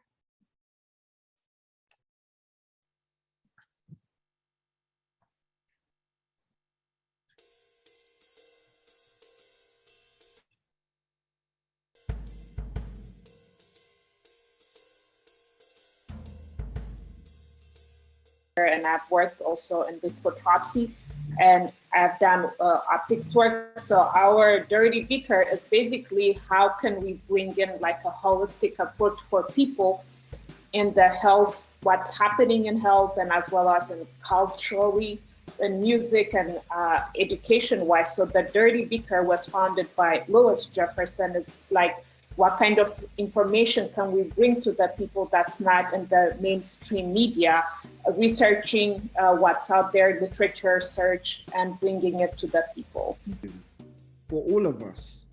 And I've worked also in photography, and I've done optics work. So our dirty beaker is basically how can we bring in like a holistic approach for people in the health, what's happening in health, and as well as in culturally, in music and education wise. So the dirty beaker was founded by Lewis Jefferson. Is like, what kind of information can we bring to the people that's not in the mainstream media, researching what's out there, literature search, and bringing it to the people. For all of us,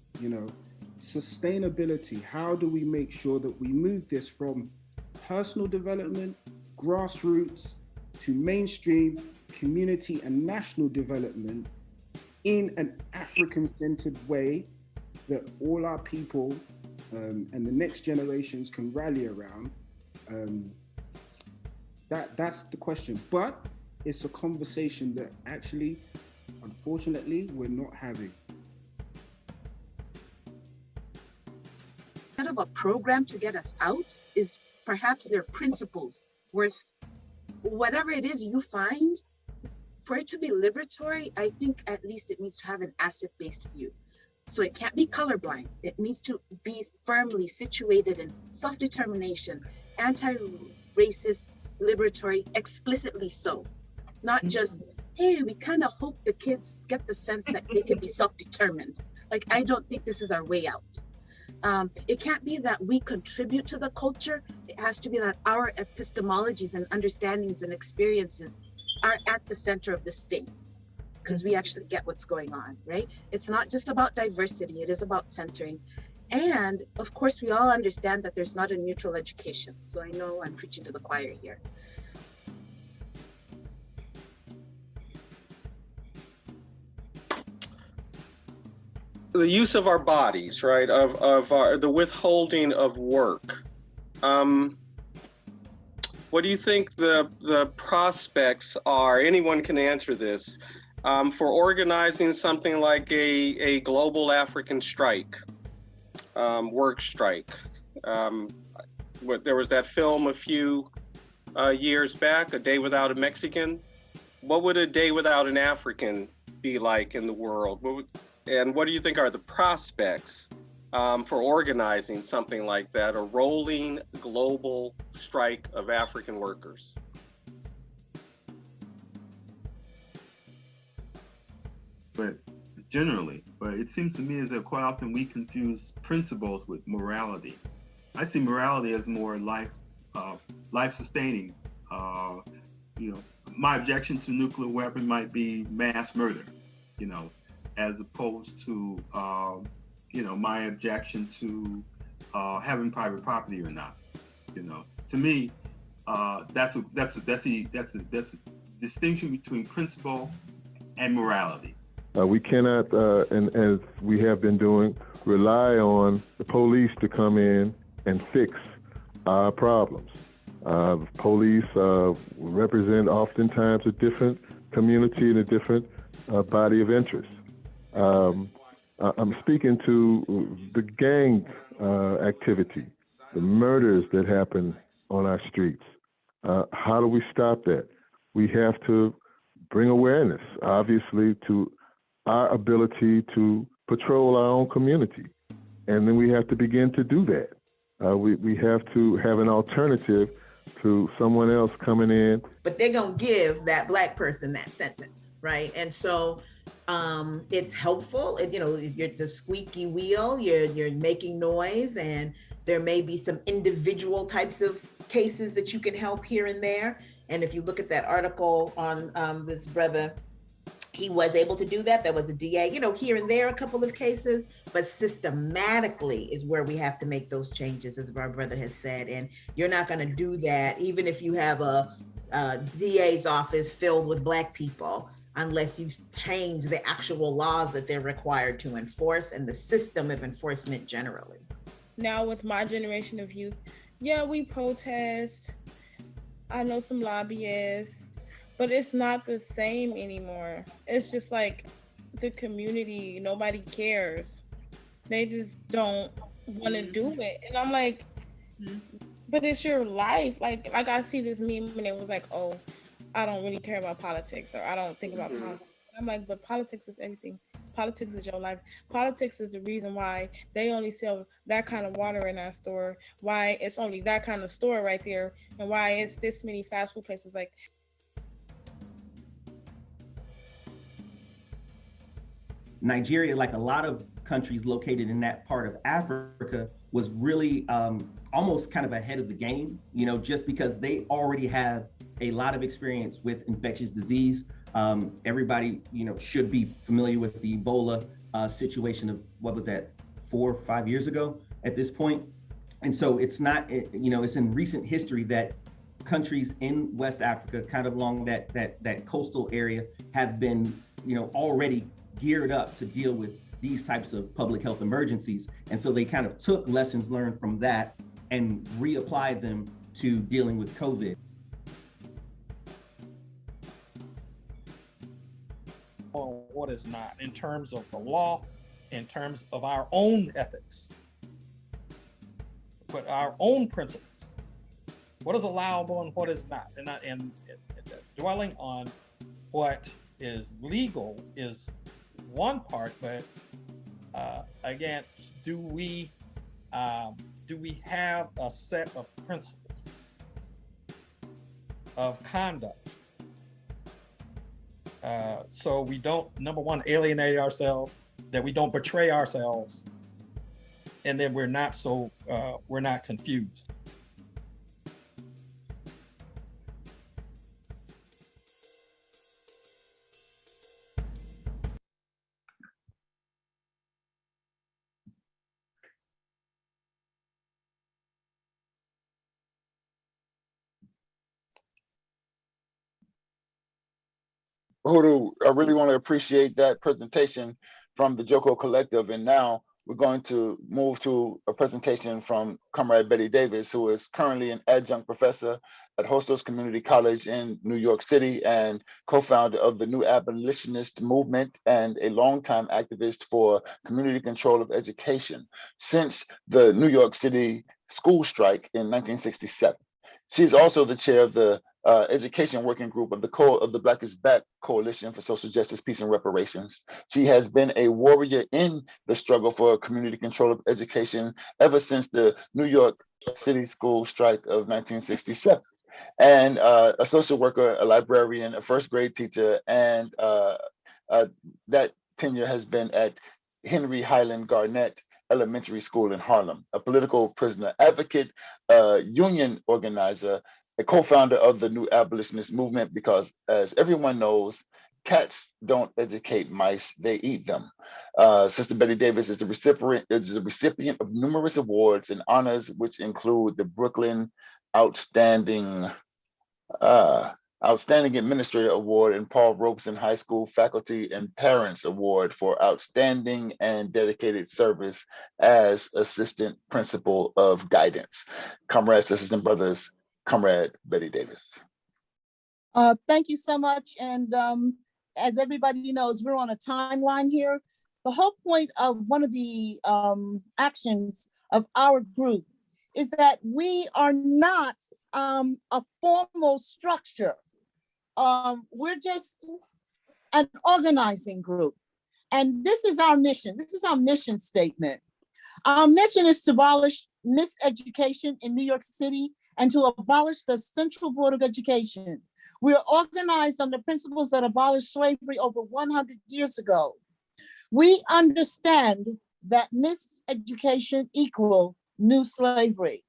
sustainability, how do we make sure that we move this from personal development, grassroots, to mainstream community and national development in an African-centered way that all our people and the next generations can rally around. That's the question. But it's a conversation that actually, unfortunately, we're not having. Kind of a program to get us out is perhaps their principles worth whatever it is you find. For it to be liberatory, I think at least it needs to have an asset-based view. So it can't be colorblind. It needs to be firmly situated in self-determination, anti-racist, liberatory, explicitly so. Not just, hey, we kind of hope the kids get the sense that they can be self-determined. Like, I don't think this is our way out. It can't be that we contribute to the culture. It has to be that our epistemologies and understandings and experiences are at the center of this thing, because we actually get what's going on, right? It's not just about diversity, it is about centering. And of course, we all understand that there's not a neutral education. So I know I'm preaching to the choir here. The use of our bodies, right? Of the withholding of work. What do you think the prospects are? Anyone can answer this, for organizing something like a global African strike, work strike. There was that film a few years back, A Day Without a Mexican. What would a day without an African be like in the world? And what do you think are the prospects for organizing something like that, a rolling global strike of African workers? But it seems to me as that quite often we confuse principles with morality. I see morality as more life sustaining. My objection to nuclear weapon might be mass murder, as opposed to my objection to having private property or not. To me, that's a distinction between principle and morality. We cannot, and as we have been doing, rely on the police to come in and fix our problems. Police represent oftentimes a different community and a different body of interest. I'm speaking to the gang activity, the murders that happen on our streets. How do we stop that? We have to bring awareness, obviously, to our ability to patrol our own community. And then we have to begin to do that. We have to have an alternative to someone else coming in. But they're gonna give that Black person that sentence, right? And so it's helpful. It's a squeaky wheel. You're making noise, and there may be some individual types of cases that you can help here and there. And if you look at that article on this brother, he was able to do that. There was a DA, here and there, a couple of cases, but systematically is where we have to make those changes, as our brother has said. And you're not going to do that, even if you have a DA's office filled with Black people, unless you change the actual laws that they're required to enforce and the system of enforcement generally. Now with my generation of youth, yeah, we protest. I know some lobbyists, but it's not the same anymore. It's just like the community, nobody cares. They just don't want to do it. And I'm like, but it's your life. Like I see this meme and it was like, oh, I don't really care about politics, or I don't think about politics. I'm like, but politics is everything. Politics is your life. Politics is the reason why they only sell that kind of water in our store, why it's only that kind of store right there, and why it's this many fast food places. Like, Nigeria, like a lot of countries located in that part of Africa, was really almost kind of ahead of the game, just because they already have a lot of experience with infectious disease. Everybody, should be familiar with the Ebola situation of, what was that, 4 or 5 years ago at this point. And so it's not, it's in recent history that countries in West Africa, kind of along that coastal area, have been, already geared up to deal with these types of public health emergencies. And so they kind of took lessons learned from that and reapplied them to dealing with COVID. Or what is not, in terms of the law, in terms of our own ethics, but our own principles. What is allowable and what is not? And dwelling on what is legal is one part, but again, do we have a set of principles of conduct? So we don't, number one, alienate ourselves, that we don't betray ourselves, and then we're not confused. Hudu, I really want to appreciate that presentation from the Joko Collective. And now we're going to move to a presentation from Comrade Betty Davis, who is currently an adjunct professor at Hostos Community College in New York City and co-founder of the New Abolitionist Movement and a longtime activist for community control of education since the New York City school strike in 1967. She's also the chair of the education working group of the Black is Back Coalition for Social Justice, Peace, and Reparations. She has been a warrior in the struggle for community control of education ever since the New York City school strike of 1967. And a social worker, a librarian, a first grade teacher, and that tenure has been at Henry Highland Garnett Elementary School in Harlem, a political prisoner advocate, union organizer, a co-founder of the New Abolitionist Movement, because as everyone knows, cats don't educate mice, they eat them. Sister Betty Davis is the recipient of numerous awards and honors, which include the Brooklyn Outstanding Administrator Award and Paul Robeson High School Faculty and Parents Award for outstanding and dedicated service as Assistant Principal of Guidance. Comrades, sisters, and brothers, Comrade Betty Davis. Thank you so much. And as everybody knows, we're on a timeline here. The whole point of one of the actions of our group is that we are not a formal structure. We're just an organizing group. And this is our mission. This is our mission statement. Our mission is to abolish miseducation in New York City and to abolish the Central Board of Education. We are organized on the principles that abolished slavery over 100 years ago. We understand that miseducation equals new slavery.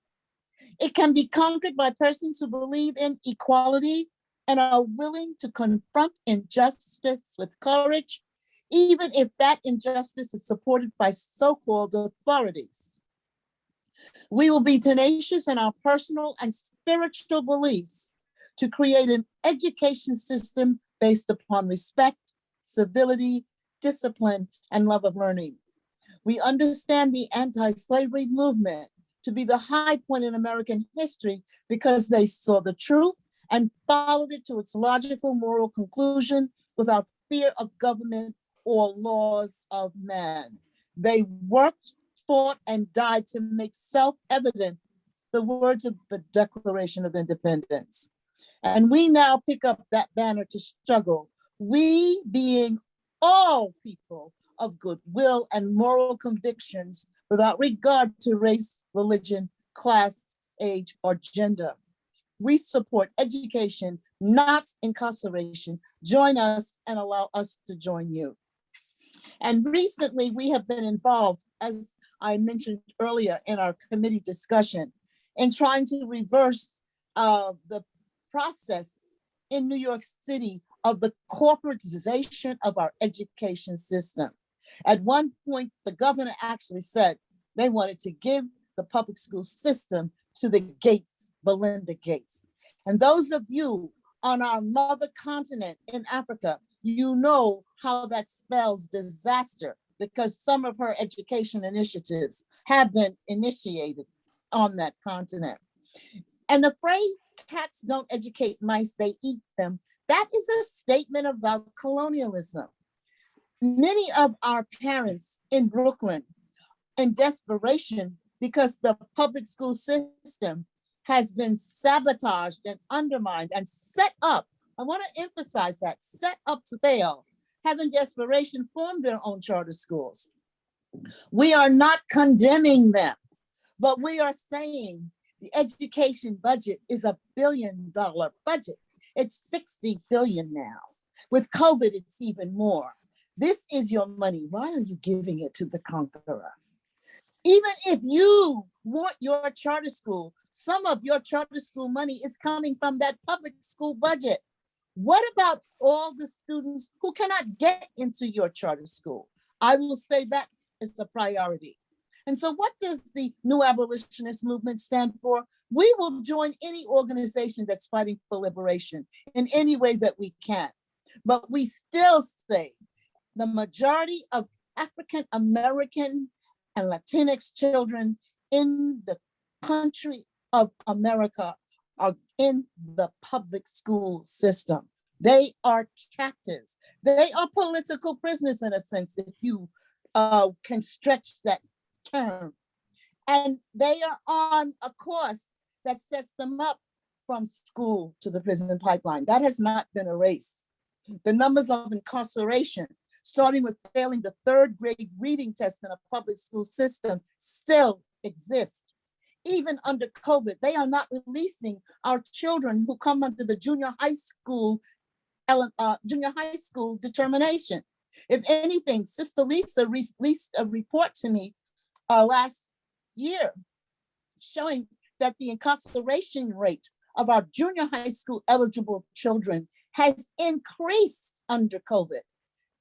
It can be conquered by persons who believe in equality and are willing to confront injustice with courage, even if that injustice is supported by so-called authorities. We will be tenacious in our personal and spiritual beliefs to create an education system based upon respect, civility, discipline, and love of learning. We understand the anti-slavery movement to be the high point in American history because they saw the truth and followed it to its logical moral conclusion without fear of government or laws of man. They worked, fought, and died to make self-evident the words of the Declaration of Independence. And we now pick up that banner to struggle, we being all people of goodwill and moral convictions without regard to race, religion, class, age, or gender. We support education, not incarceration. Join us and allow us to join you. And recently we have been involved, as I mentioned earlier in our committee discussion, in trying to reverse the process in New York City of the corporatization of our education system. At one point, the governor actually said they wanted to give the public school system to the Gates, Belinda Gates. And those of you on our mother continent in Africa, you know how that spells disaster, because some of her education initiatives have been initiated on that continent. And the phrase, cats don't educate mice, they eat them, that is a statement about colonialism. Many of our parents in Brooklyn, in desperation, because the public school system has been sabotaged and undermined and set up, I want to emphasize that, set up to fail, have in desperation formed their own charter schools. We are not condemning them, but we are saying the education budget is $1 billion budget. It's 60 billion now. With COVID, it's even more. This is your money. Why are you giving it to the conqueror? Even if you want your charter school, some of your charter school money is coming from that public school budget. What about all the students who cannot get into your charter school? I will say that is a priority. And so what does the New Abolitionist Movement stand for? We will join any organization that's fighting for liberation in any way that we can. But we still say the majority of African American and Latinx children in the country of America are in the public school system. They are captives. They are political prisoners in a sense, if you can stretch that term. And they are on a course that sets them up from school to the prison pipeline. That has not been erased. The numbers of incarceration, starting with failing the 3rd grade reading test in a public school system, still exist. Even under COVID, they are not releasing our children who come under the junior high school determination. If anything, Sister Lisa released a report to me last year showing that the incarceration rate of our junior high school eligible children has increased under COVID.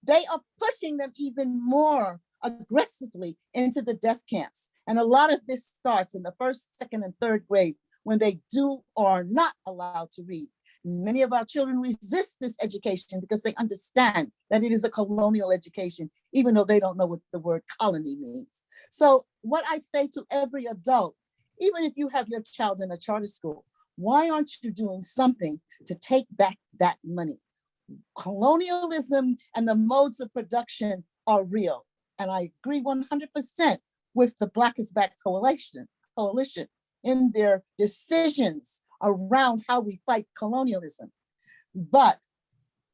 They are pushing them even more aggressively into the death camps. And a lot of this starts in the 1st, 2nd, and 3rd grade when they do or are not allowed to read. Many of our children resist this education because they understand that it is a colonial education, even though they don't know what the word colony means. So what I say to every adult, even if you have your child in a charter school, why aren't you doing something to take back that money? Colonialism and the modes of production are real. And I agree 100% with the Black is Back coalition in their decisions around how we fight colonialism. But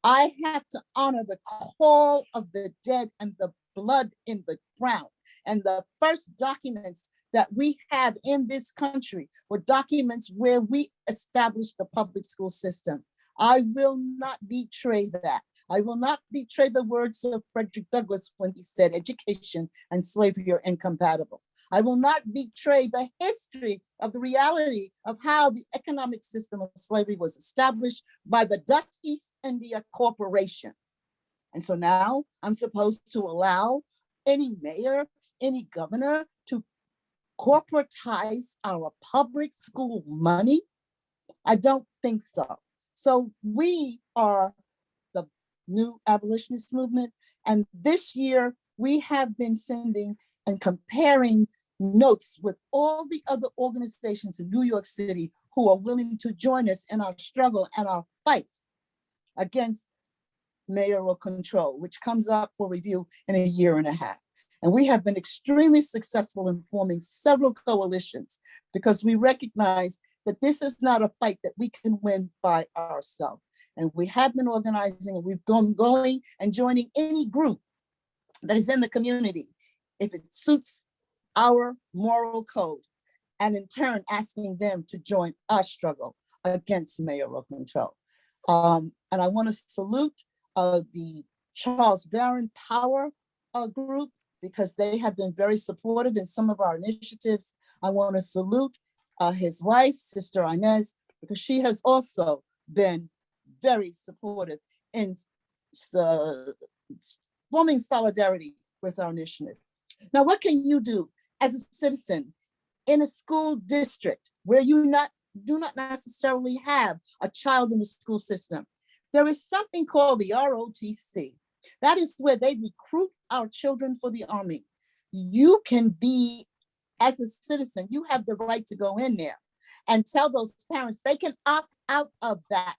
I have to honor the call of the dead and the blood in the ground. And the first documents that we have in this country were documents where we established the public school system. I will not betray that. I will not betray the words of Frederick Douglass when he said education and slavery are incompatible. I will not betray the history of the reality of how the economic system of slavery was established by the Dutch East India Corporation. And so now I'm supposed to allow any mayor, any governor to corporatize our public school money? I don't think so. So we are the New Abolitionist Movement. And this year we have been sending and comparing notes with all the other organizations in New York City who are willing to join us in our struggle and our fight against mayoral control, which comes up for review in 1.5 years. And we have been extremely successful in forming several coalitions because we recognize that this is not a fight that we can win by ourselves. And we have been organizing and we've gone going and joining any group that is in the community if it suits our moral code, and in turn asking them to join our struggle against mayoral control. And I want to salute the Charles Barron Power group because they have been very supportive in some of our initiatives. I want to salute his wife, Sister Inez, because she has also been very supportive in forming solidarity with our initiative. Now, what can you do as a citizen in a school district where you do not necessarily have a child in the school system. There is something called the ROTC. That is where they recruit our children for the Army. You can be, as a citizen, you have the right to go in there and tell those parents they can opt out of that,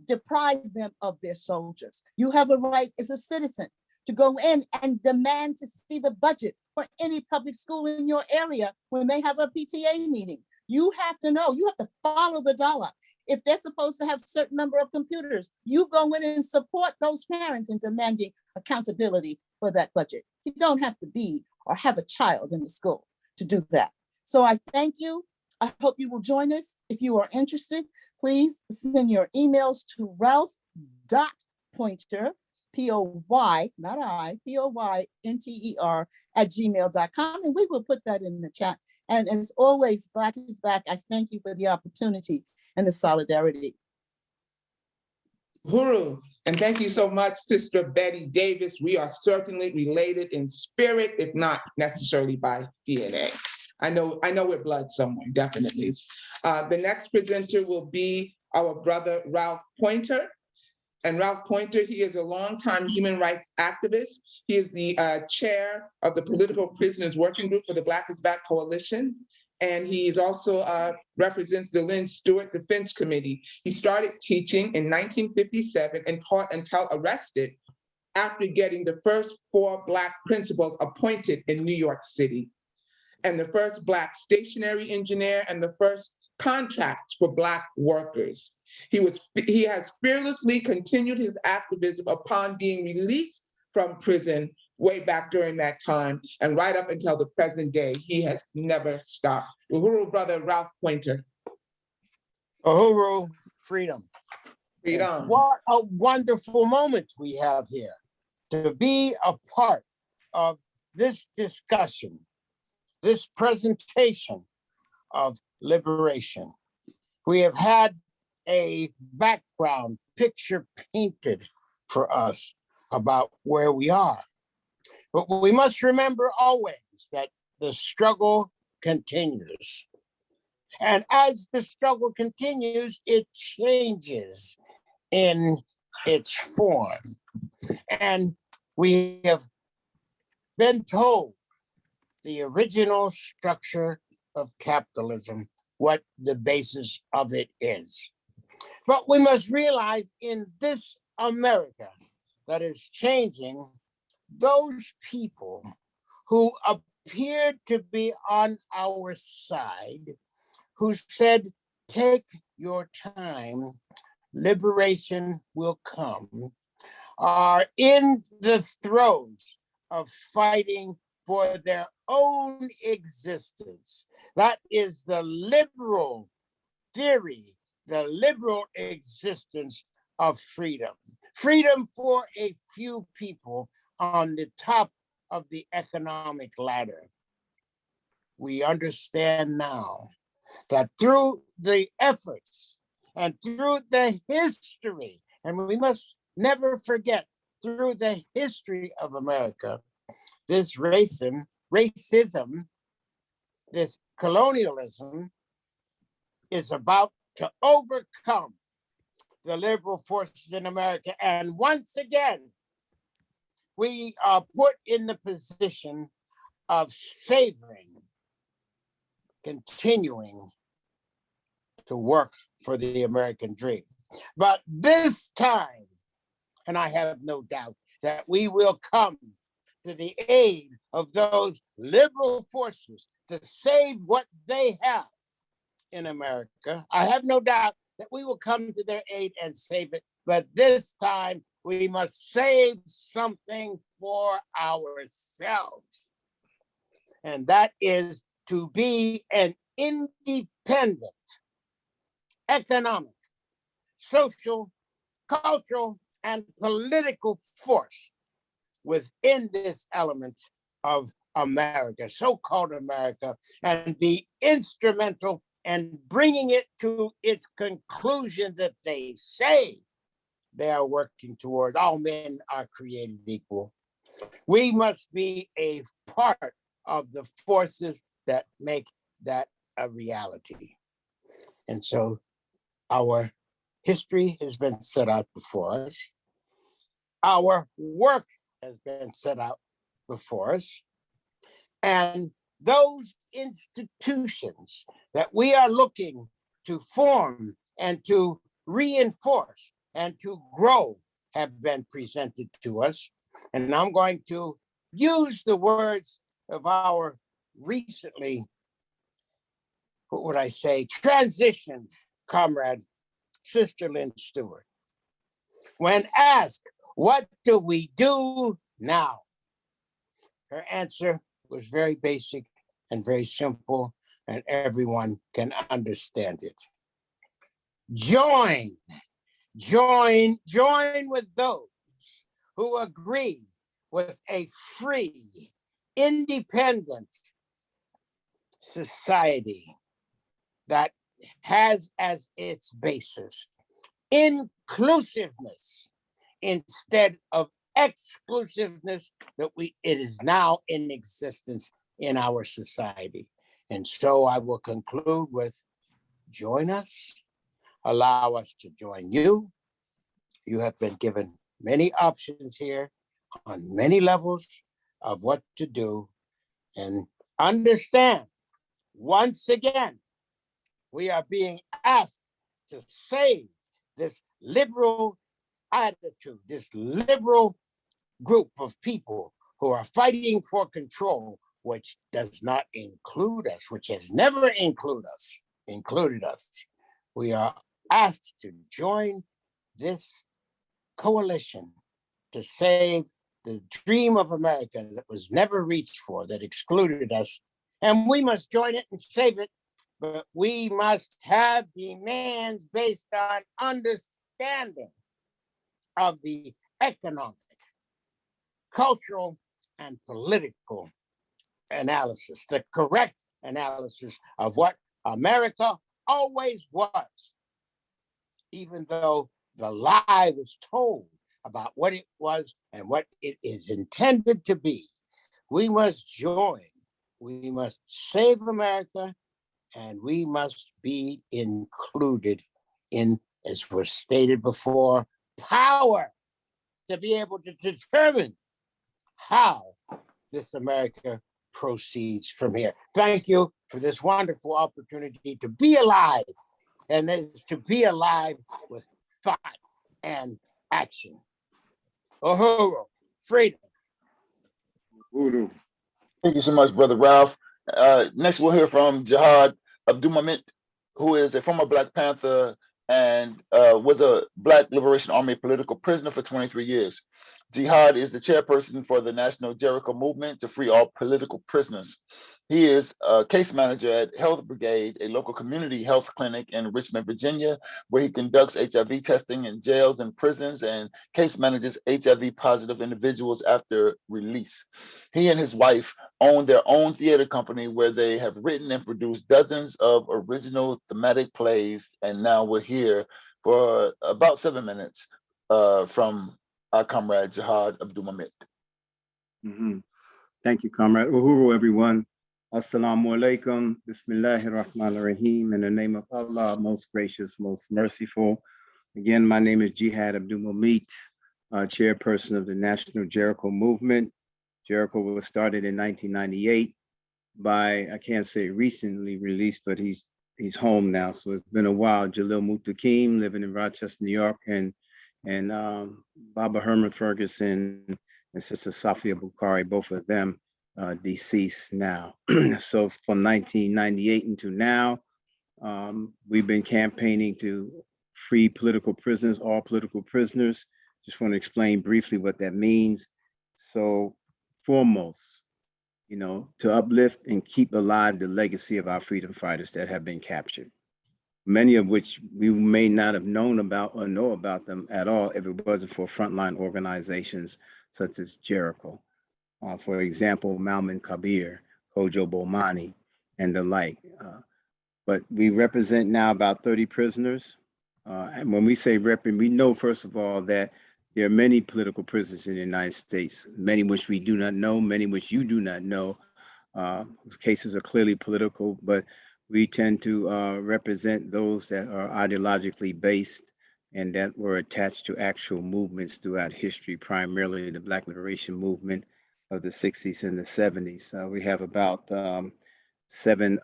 deprive them of their soldiers. You have a right as a citizen to go in and demand to see the budget for any public school in your area when they have a PTA meeting. You have to know, you have to follow the dollar. If they're supposed to have a certain number of computers, you go in and support those parents in demanding accountability for that budget. You don't have to be or have a child in the school to do that. So I thank you. I hope you will join us. If you are interested, please send your emails to ralph.pointer, P-O-Y, not I, P-O-Y-N-T-E-R @gmail.com. And we will put that in the chat. And as always, Black is Back. I thank you for the opportunity and the solidarity. Uhuru, and thank you so much, Sister Betty Davis. We are certainly related in spirit, if not necessarily by DNA. I know we're blood somewhere, definitely. The next presenter will be our brother, Ralph Pointer. And Ralph Pointer, he is a longtime human rights activist. He is the chair of the Political Prisoners Working Group for the Black is Back Coalition. And he is also represents the Lynn Stewart Defense Committee. He started teaching in 1957 and taught until arrested after getting the first 4 Black principals appointed in New York City, and the first Black stationary engineer and the first contracts for Black workers. He has fearlessly continued his activism upon being released from prison way back during that time, and right up until the present day, he has never stopped. Uhuru, brother Ralph Pointer. Uhuru, freedom. Freedom. And what a wonderful moment we have here to be a part of this discussion, this presentation of liberation. We have had a background picture painted for us about where we are. But we must remember always that the struggle continues. And as the struggle continues, it changes in its form. And we have been told the original structure of capitalism, what the basis of it is. But we must realize in this America that is changing, those people who appeared to be on our side, who said, take your time, liberation will come, are in the throes of fighting for their own existence. That is the liberal theory, the liberal existence of freedom. Freedom for a few people on the top of the economic ladder. We understand now that through the efforts and through the history, and we must never forget, through the history of America, this racism, this colonialism is about to overcome the liberal forces in America. And once again, we are put in the position of savoring, continuing to work for the American dream. But this time, and I have no doubt that we will come to the aid of those liberal forces to save what they have in America. I have no doubt that we will come to their aid and save it. But this time, we must save something for ourselves. And that is to be an independent economic, social, cultural, and political force within this element of America, so-called America, and be instrumental in bringing it to its conclusion that they say they are working toward. All men are created equal. We must be a part of the forces that make that a reality. And so our history has been set out before us. Our work has been set out before us. And those institutions that we are looking to form and to reinforce and to grow have been presented to us. And I'm going to use the words of our recently, what would I say, transitioned comrade, Sister Lynn Stewart. When asked, what do we do now? Her answer was very basic and very simple, and everyone can understand it. Join with those who agree with a free, independent society that has as its basis inclusiveness instead of exclusiveness that it is now in existence in our society. And so I will conclude with join us, allow us to join you. You have been given many options here on many levels of what to do, and understand once again, we are being asked to save this liberal attitude, this liberal group of people who are fighting for control, which does not include us, which has never included us. We are asked to join this coalition to save the dream of America that was never reached for, that excluded us. And we must join it and save it, but we must have demands based on understanding of the economic, cultural, and political analysis, the correct analysis of what America always was, even though the lie was told about what it was and what it is intended to be. We must join, we must save America, and we must be included in, as was stated before, power to be able to determine how this America proceeds from here. Thank you for this wonderful opportunity to be alive, and is to be alive with thought and action. Uhuru, freedom. Uhuru. Thank you so much, Brother Ralph. Next, we'll hear from Jihad Abdulmamit, who is a former Black Panther and was a Black Liberation Army political prisoner for 23 years. Jihad is the chairperson for the National Jericho Movement to free all political prisoners. He is a case manager at Health Brigade, a local community health clinic in Richmond, Virginia, where he conducts HIV testing in jails and prisons and case manages HIV positive individuals after release. He and his wife own their own theater company where they have written and produced dozens of original thematic plays. And now we're here for about 7 minutes from our comrade Jihad Abdulmamit. Thank you, Comrade. Uhuru, everyone. Assalamu alaikum. Bismillahir Rahmanir Rahim. In the name of Allah, most gracious, most merciful. Again, my name is Jihad Abdulmamit, chairperson of the National Jericho Movement. Jericho was started in 1998 by, I can't say recently released, but he's home now. So it's been a while. Jalil Mutakim, living in Rochester, New York, and Baba Herman Ferguson and Sister Safia Bukhari, both of them deceased now. So from 1998 until now, we've been campaigning to free political prisoners, all political prisoners. Just want to explain briefly what that means. So foremost, to uplift and keep alive the legacy of our freedom fighters that have been captured, many of which we may not have known about or know about them at all if it wasn't for frontline organizations such as Jericho. For example, Malman Kabir, Kojo Bomani, and the like. But we represent now about 30 prisoners. And when we say we know, first of all, that there are many political prisoners in the United States, many which we do not know, many which you do not know. Those cases are clearly political, but we tend to represent those that are ideologically based and that were attached to actual movements throughout history, primarily the Black Liberation Movement of the 60s and the 70s. We have about 7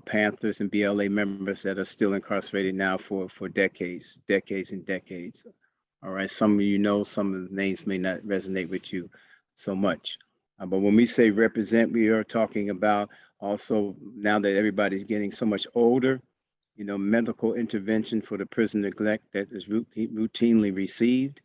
Panthers and BLA members that are still incarcerated now for decades and decades. All right, some of you know, some of the names may not resonate with you so much. But when we say represent, we are talking about also, now that everybody's getting so much older, you know, medical intervention for the prison neglect that is routinely received,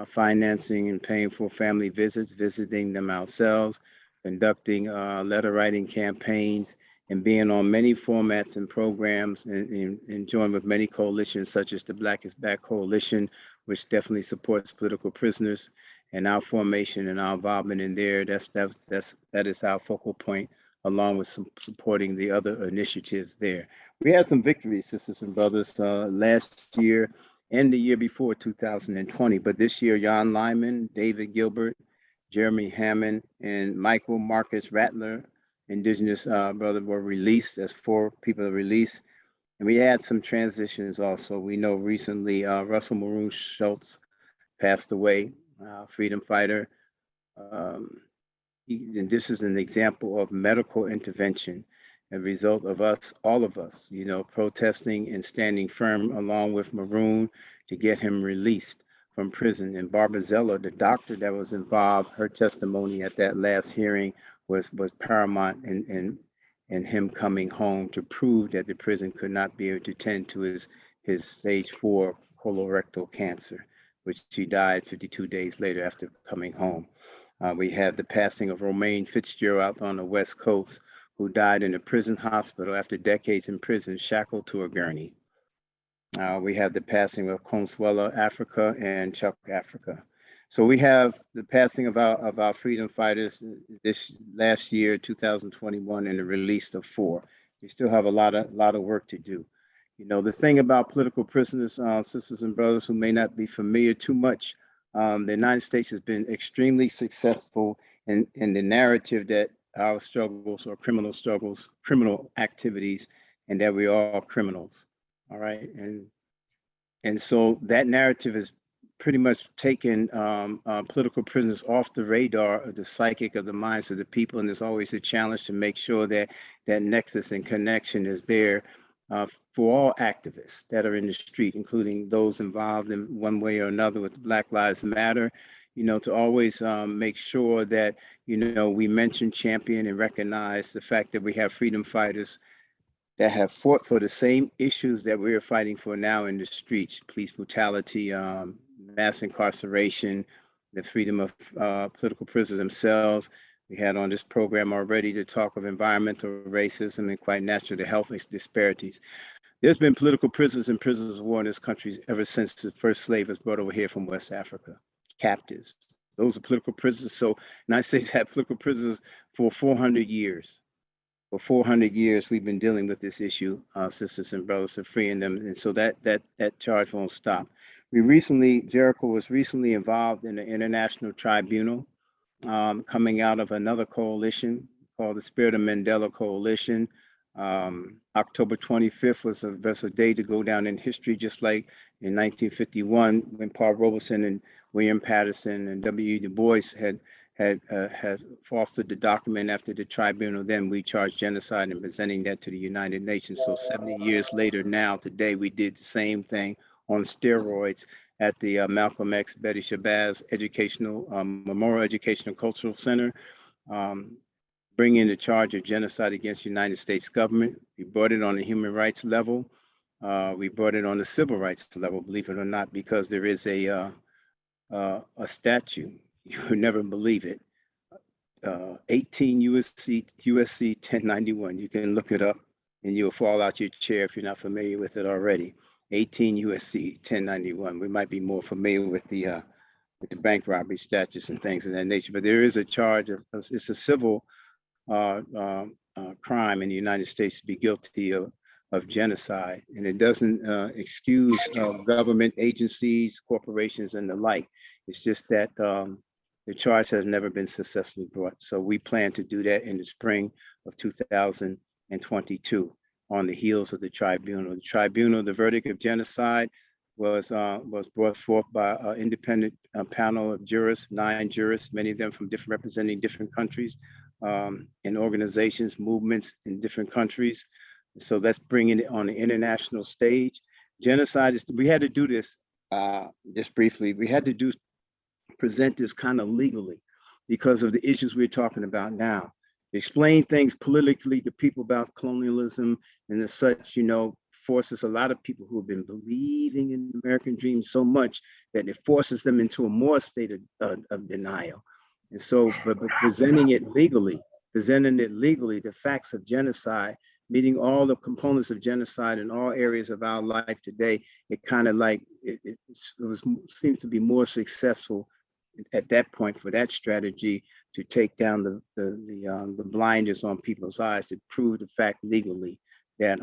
financing and paying for family visits, visiting them ourselves, conducting letter writing campaigns, and being on many formats and programs, and join with many coalitions such as the Black is Back Coalition, which definitely supports political prisoners, and our formation and our involvement in there. That is our focal point, along with some supporting the other initiatives there. We had some victories, sisters and brothers, last year and the year before, 2020. But this year, Jan Lyman, David Gilbert, Jeremy Hammond, and Michael Marcus Rattler, Indigenous brother, were released. As 4 people are released. And we had some transitions also. We know recently Russell Maroon Schultz passed away, freedom fighter. And this is an example of medical intervention, a result of us, all of us, you know, protesting and standing firm along with Maroon to get him released from prison. And Barbara Zeller, the doctor that was involved, her testimony at that last hearing was paramount in him coming home to prove that the prison could not be able to tend to his stage 4 colorectal cancer, which he died 52 days later after coming home. We have the passing of Romaine Fitzgerald out on the West Coast, who died in a prison hospital after decades in prison, shackled to a gurney. We have the passing of Consuela Africa and Chuck Africa. So we have the passing of our freedom fighters this last year, 2021, and the release of 4. We still have a lot of work to do. You know, the thing about political prisoners, sisters and brothers who may not be familiar too much, the United States has been extremely successful in the narrative that our struggles or criminal activities, and that we are all criminals. All right. And so that narrative is pretty much taken political prisoners off the radar of the psychic of the minds of the people. And there's always a challenge to make sure that that nexus and connection is there for all activists that are in the street, including those involved in one way or another with Black Lives Matter, you know, to always make sure that, you know, we mention, champion, and recognize the fact that we have freedom fighters that have fought for the same issues that we're fighting for now in the streets: police brutality, mass incarceration, the freedom of political prisoners themselves. We had on this program already to talk of environmental racism and, quite naturally, the health disparities. There's been political prisoners and prisoners of war in this country ever since the first slave was brought over here from West Africa, captives. Those are political prisoners. So the United States had political prisoners for 400 years. For 400 years, we've been dealing with this issue, sisters and brothers, of freeing them. And so that charge won't stop. Jericho was recently involved in the International Tribunal, coming out of another coalition called the Spirit of Mandela Coalition. October 25th was a day to go down in history, just like in 1951, when Paul Robeson and William Patterson and W. Du Bois had fostered the document after the tribunal. Then we charged genocide and presenting that to the United Nations. So 70 years later now, today, we did the same thing on steroids at the Malcolm X Betty Shabazz Memorial Educational Cultural Center, bringing the charge of genocide against the United States government. We brought it on the human rights level. We brought it on the civil rights level, believe it or not, because there is a statute. You would never believe it. 18 USC 1091. You can look it up and you'll fall out your chair if you're not familiar with it already. 18 USC 1091. We might be more familiar with the bank robbery statutes and things of that nature, but there is a charge of, it's a civil crime in the United States to be guilty of genocide, and it doesn't excuse government agencies, corporations, and the like. It's just that the charge has never been successfully brought. So we plan to do that in the spring of 2022. on the heels of the tribunal. The tribunal, the verdict of genocide was brought forth by an independent panel of jurists, 9 jurists, many of them from representing different countries and organizations, movements in different countries. So that's bringing it on the international stage. Genocide is, we had to do this just briefly. We had to present this kind of legally because of the issues we're talking about now. Explain things politically to people about colonialism and as such, you know, forces a lot of people who have been believing in the American dream so much that it forces them into a more state of denial. And so, but presenting it legally, the facts of genocide, meeting all the components of genocide in all areas of our life today, it kind of like, seems to be more successful at that point for that strategy to take down the blinders on people's eyes, to prove the fact legally that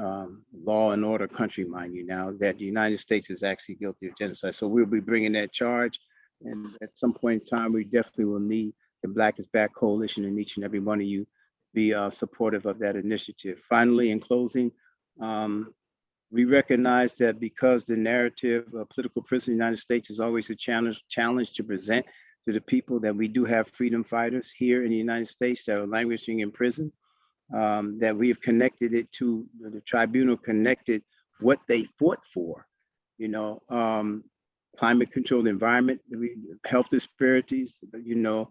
law and order country, mind you now, that the United States is actually guilty of genocide. So we'll be bringing that charge. And at some point in time, we definitely will need the Black is Back Coalition and each and every one of you be supportive of that initiative. Finally, in closing, we recognize that because the narrative of political prison in the United States is always a challenge to present to the people, that we do have freedom fighters here in the United States that are languishing in prison, that we have connected it to, the tribunal connected what they fought for, you know, climate controlled environment, health disparities, you know,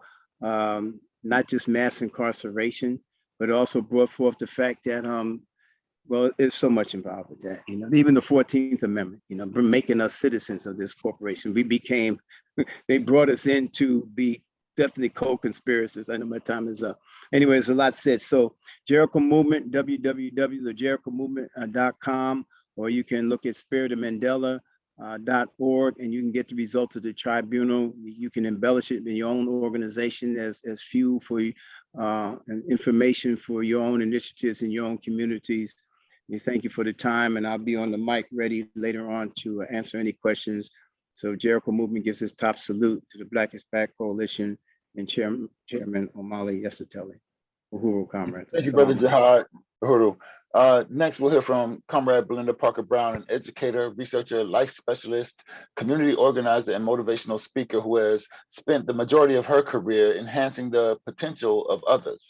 not just mass incarceration, but also brought forth the fact that, well, there's so much involved with that, you know, even the 14th Amendment, you know, making us citizens of this corporation. We became, they brought us in to be definitely co-conspirators. I know my time is up. Anyway, there's a lot said. So Jericho Movement, www.thejerichomovement.com, or you can look at spiritofmandela.org and you can get the results of the tribunal. You can embellish it in your own organization as fuel for information for your own initiatives in your own communities. We thank you for the time, and I'll be on the mic ready later on to answer any questions. So Jericho Movement gives its top salute to the Black is Back Coalition and Chairman Omali Yeshitela. Uhuru, comrades. Thank you, Brother Jihad. Uhuru. Next, we'll hear from Comrade Belinda Parker Brown, an educator, researcher, life specialist, community organizer, and motivational speaker who has spent the majority of her career enhancing the potential of others.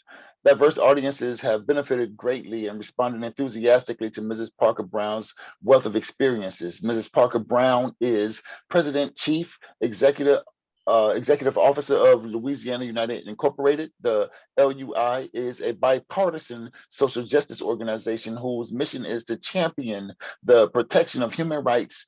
Diverse audiences have benefited greatly and responded enthusiastically to Mrs. Parker Brown's wealth of experiences. Mrs. Parker Brown is President, Chief Executive Officer of Louisiana United Incorporated. The LUI is a bipartisan social justice organization whose mission is to champion the protection of human rights,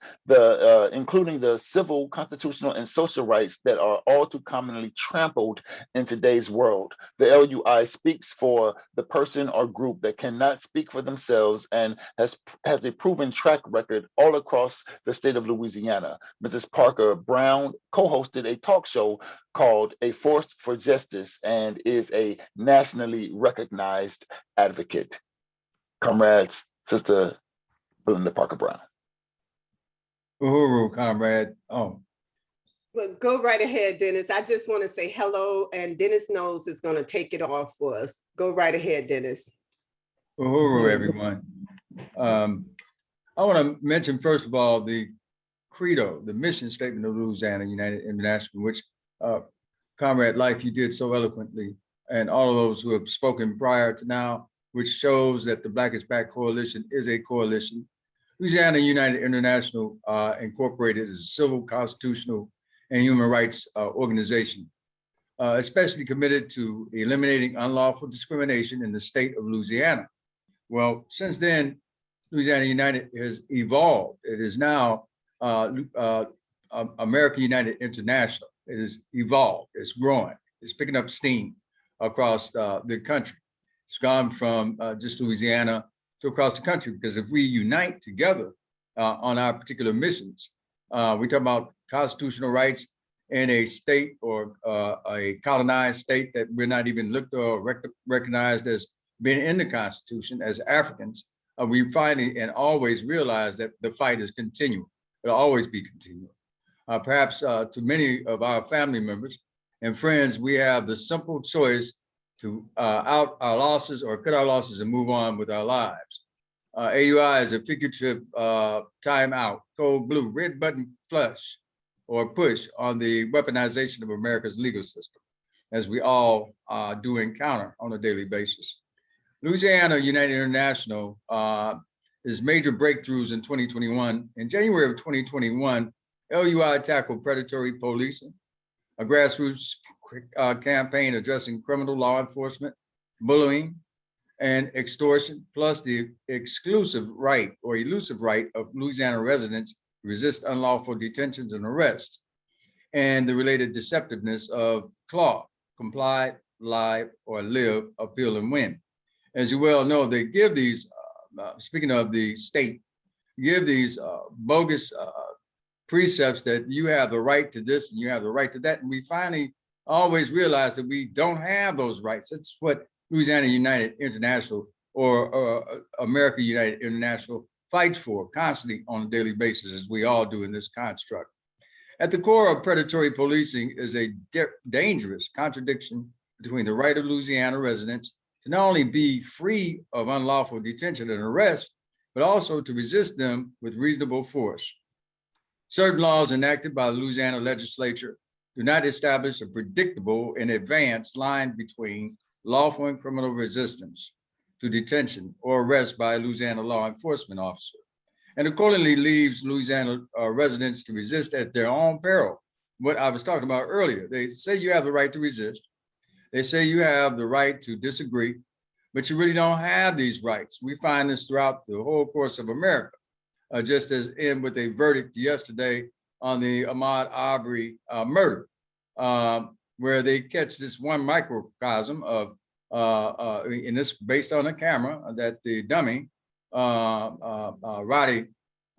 including the civil, constitutional, and social rights that are all too commonly trampled in today's world. The LUI speaks for the person or group that cannot speak for themselves and has a proven track record all across the state of Louisiana. Mrs. Parker Brown co-hosted a talk show called A Force for Justice and is a nationally recognized advocate. Comrades, Sister Belinda Parker Brown. Uhuru, comrade. Oh. Well, go right ahead, Dennis. I just want to say hello, and Dennis knows is going to take it off for us. Go right ahead, Dennis. Uhuru, everyone. I want to mention, first of all, the credo, the mission statement of Louisiana United International, which Comrade Life, you did so eloquently, and all of those who have spoken prior to now, which shows that the Black is Back Coalition is a coalition. Louisiana United International Incorporated is a civil, constitutional, and human rights organization, especially committed to eliminating unlawful discrimination in the state of Louisiana. Well, since then, Louisiana United has evolved. It is now American United International. It has evolved, it's growing, it's picking up steam across the country. It's gone from just Louisiana to across the country, because if we unite together on our particular missions, we talk about constitutional rights in a state or a colonized state that we're not even looked or recognized as being in the Constitution as Africans, we finally and always realize that the fight is continuing. It'll always be continuing. Perhaps to many of our family members and friends, we have the simple choice to out our losses or cut our losses and move on with our lives. AUI is a figurative timeout, code blue, red button flush or push on the weaponization of America's legal system, as we all do encounter on a daily basis. Louisiana United International is major breakthroughs in 2021. In January of 2021, LUI tackled predatory policing, a grassroots campaign addressing criminal law enforcement, bullying, and extortion, plus the exclusive right or elusive right of Louisiana residents to resist unlawful detentions and arrests, and the related deceptiveness of CLAW, comply, lie, or live, appeal, and win. As you well know, they give these, speaking of the state, give these bogus precepts that you have the right to this and you have the right to that. And we finally always realize that we don't have those rights. That's what Louisiana United International or America United International fights for constantly on a daily basis, as we all do in this construct. At the core of predatory policing is a dangerous contradiction between the right of Louisiana residents to not only be free of unlawful detention and arrest, but also to resist them with reasonable force. Certain laws enacted by the Louisiana legislature do not establish a predictable and advanced line between lawful and criminal resistance to detention or arrest by a Louisiana law enforcement officer, and accordingly leaves Louisiana residents to resist at their own peril. What I was talking about earlier, they say you have the right to resist. They say you have the right to disagree, but you really don't have these rights. We find this throughout the whole course of America, just as in with a verdict yesterday on the Ahmaud Arbery murder, where they catch this one microcosm of, and this based on a camera that the dummy, Roddy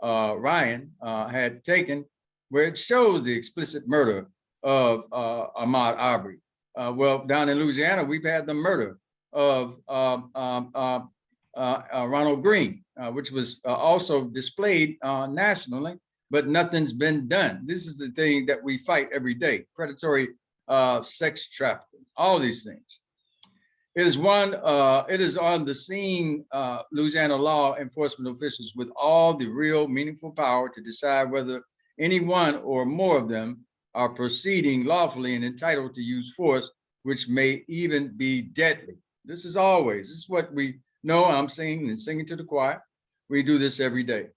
Ryan, had taken, where it shows the explicit murder of Ahmaud Arbery. Well, down in Louisiana, we've had the murder of Ronald Green, which was also displayed nationally, but nothing's been done. This is the thing that we fight every day: predatory sex trafficking, all these things. It is on the scene, Louisiana law enforcement officials with all the real meaningful power to decide whether any one or more of them are proceeding lawfully and entitled to use force, which may even be deadly. This is what we know. I'm singing and singing to the choir. We do this every day.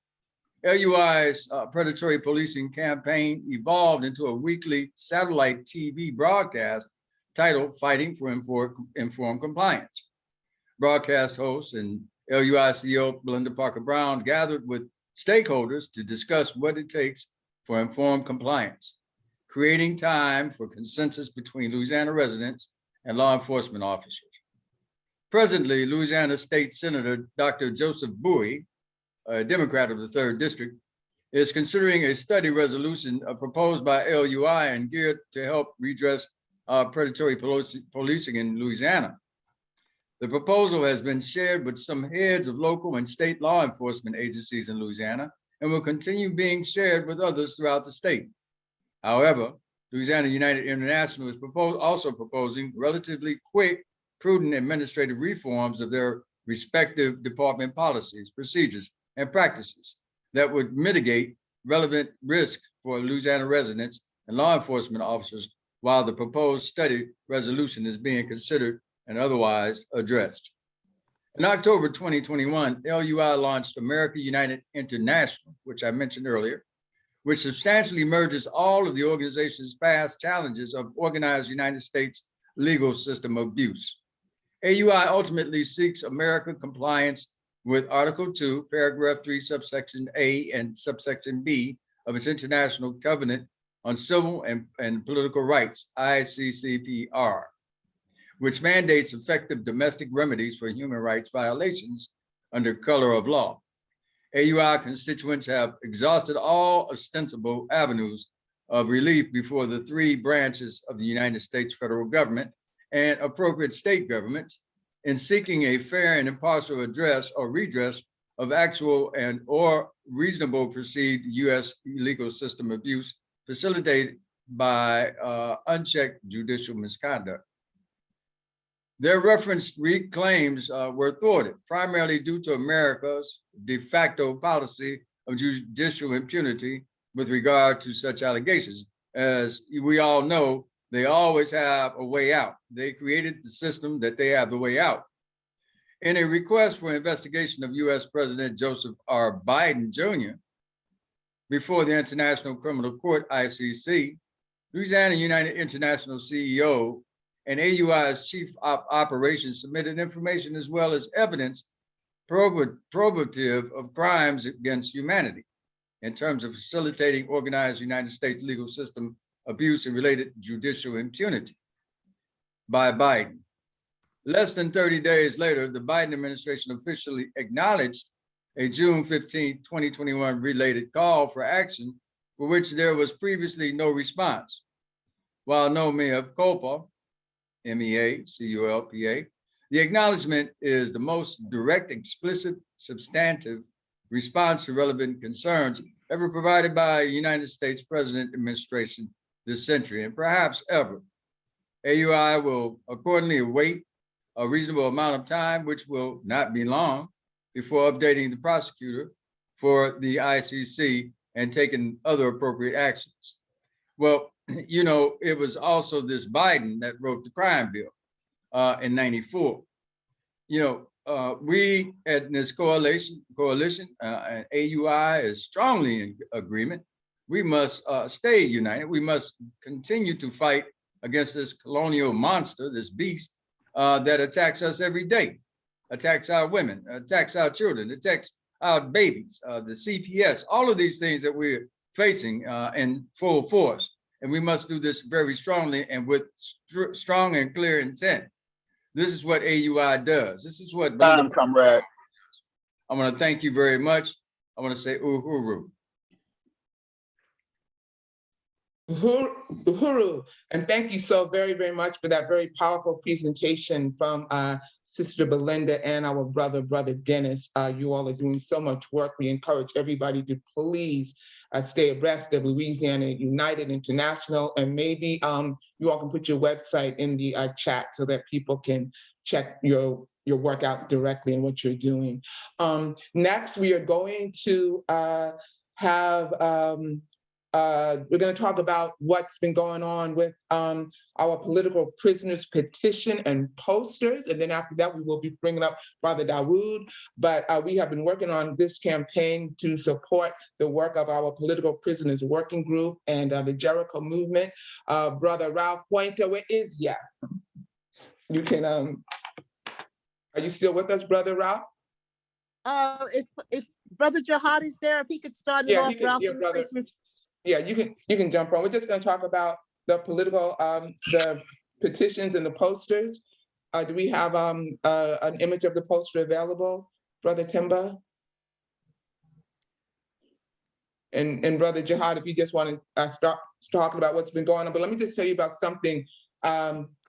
LUI's predatory policing campaign evolved into a weekly satellite TV broadcast titled Fighting for Informed Compliance. Broadcast hosts and LUI CEO Belinda Parker Brown gathered with stakeholders to discuss what it takes for informed compliance, creating time for consensus between Louisiana residents and law enforcement officers. Presently, Louisiana State Senator Dr. Joseph Bowie, a Democrat of the 3rd District, is considering a study resolution proposed by LUI and geared to help redress predatory policing in Louisiana. The proposal has been shared with some heads of local and state law enforcement agencies in Louisiana and will continue being shared with others throughout the state. However, Louisiana United International is also proposing relatively quick, prudent administrative reforms of their respective department policies, procedures, and practices that would mitigate relevant risk for Louisiana residents and law enforcement officers while the proposed study resolution is being considered and otherwise addressed. In October 2021, LUI launched America United International, which I mentioned earlier, which substantially merges all of the organization's past challenges of organized United States legal system abuse. AUI ultimately seeks America compliance with Article 2, Paragraph 3, Subsection A and Subsection B of its International Covenant on Civil and Political Rights, ICCPR, which mandates effective domestic remedies for human rights violations under color of law. AUI constituents have exhausted all ostensible avenues of relief before the 3 branches of the United States federal government and appropriate state governments in seeking a fair and impartial address or redress of actual and or reasonable perceived U.S. legal system abuse facilitated by unchecked judicial misconduct. Their referenced claims were thwarted, primarily due to America's de facto policy of judicial impunity with regard to such allegations. As we all know, they always have a way out. They created the system that they have the way out. In a request for investigation of US President Joseph R. Biden Jr. before the International Criminal Court, ICC, Louisiana United International CEO and AUI's Chief of Operations submitted information as well as evidence probative of crimes against humanity in terms of facilitating organized United States legal system abuse and related judicial impunity by Biden. Less than 30 days later, the Biden administration officially acknowledged a June 15, 2021 related call for action for which there was previously no response. While no mea culpa, MEA-CULPA, the acknowledgement is the most direct, explicit, substantive response to relevant concerns ever provided by a United States President administration this century, and perhaps ever. AUI will accordingly await a reasonable amount of time, which will not be long, before updating the prosecutor for the ICC and taking other appropriate actions. Well, you know, it was also this Biden that wrote the crime bill in '94. You know, we at this coalition, and AUI is strongly in agreement. We must stay united. We must continue to fight against this colonial monster, this beast that attacks us every day, attacks our women, attacks our children, attacks our babies, the CPS, all of these things that we're facing in full force. And we must do this very strongly and with strong and clear intent. This is what AUI does. This is what comrade. I want to thank you very much. I want to say uhuru. Uhuru, and thank you so very, very much for that very powerful presentation from Sister Belinda and our brother Dennis. You all are doing so much work. We encourage everybody to please stay abreast of Louisiana United International, and maybe you all can put your website in the chat so that people can check your work out directly and what you're doing. Next, we are going to we're going to talk about what's been going on with our political prisoners petition and posters. And then after that, we will be bringing up Brother Dawood. But we have been working on this campaign to support the work of our political prisoners working group and the Jericho movement. Brother Ralph Pointer, where is ya? You can, are you still with us, Brother Ralph? If Brother Jihad is there, if he could start it off, Ralph. Brother. Yeah, you can jump on. We're just going to talk about the political, the petitions and the posters. Do we have an image of the poster available, Brother Timba? And Brother Jihad, if you just want to start talking about what's been going on. But let me just tell you about something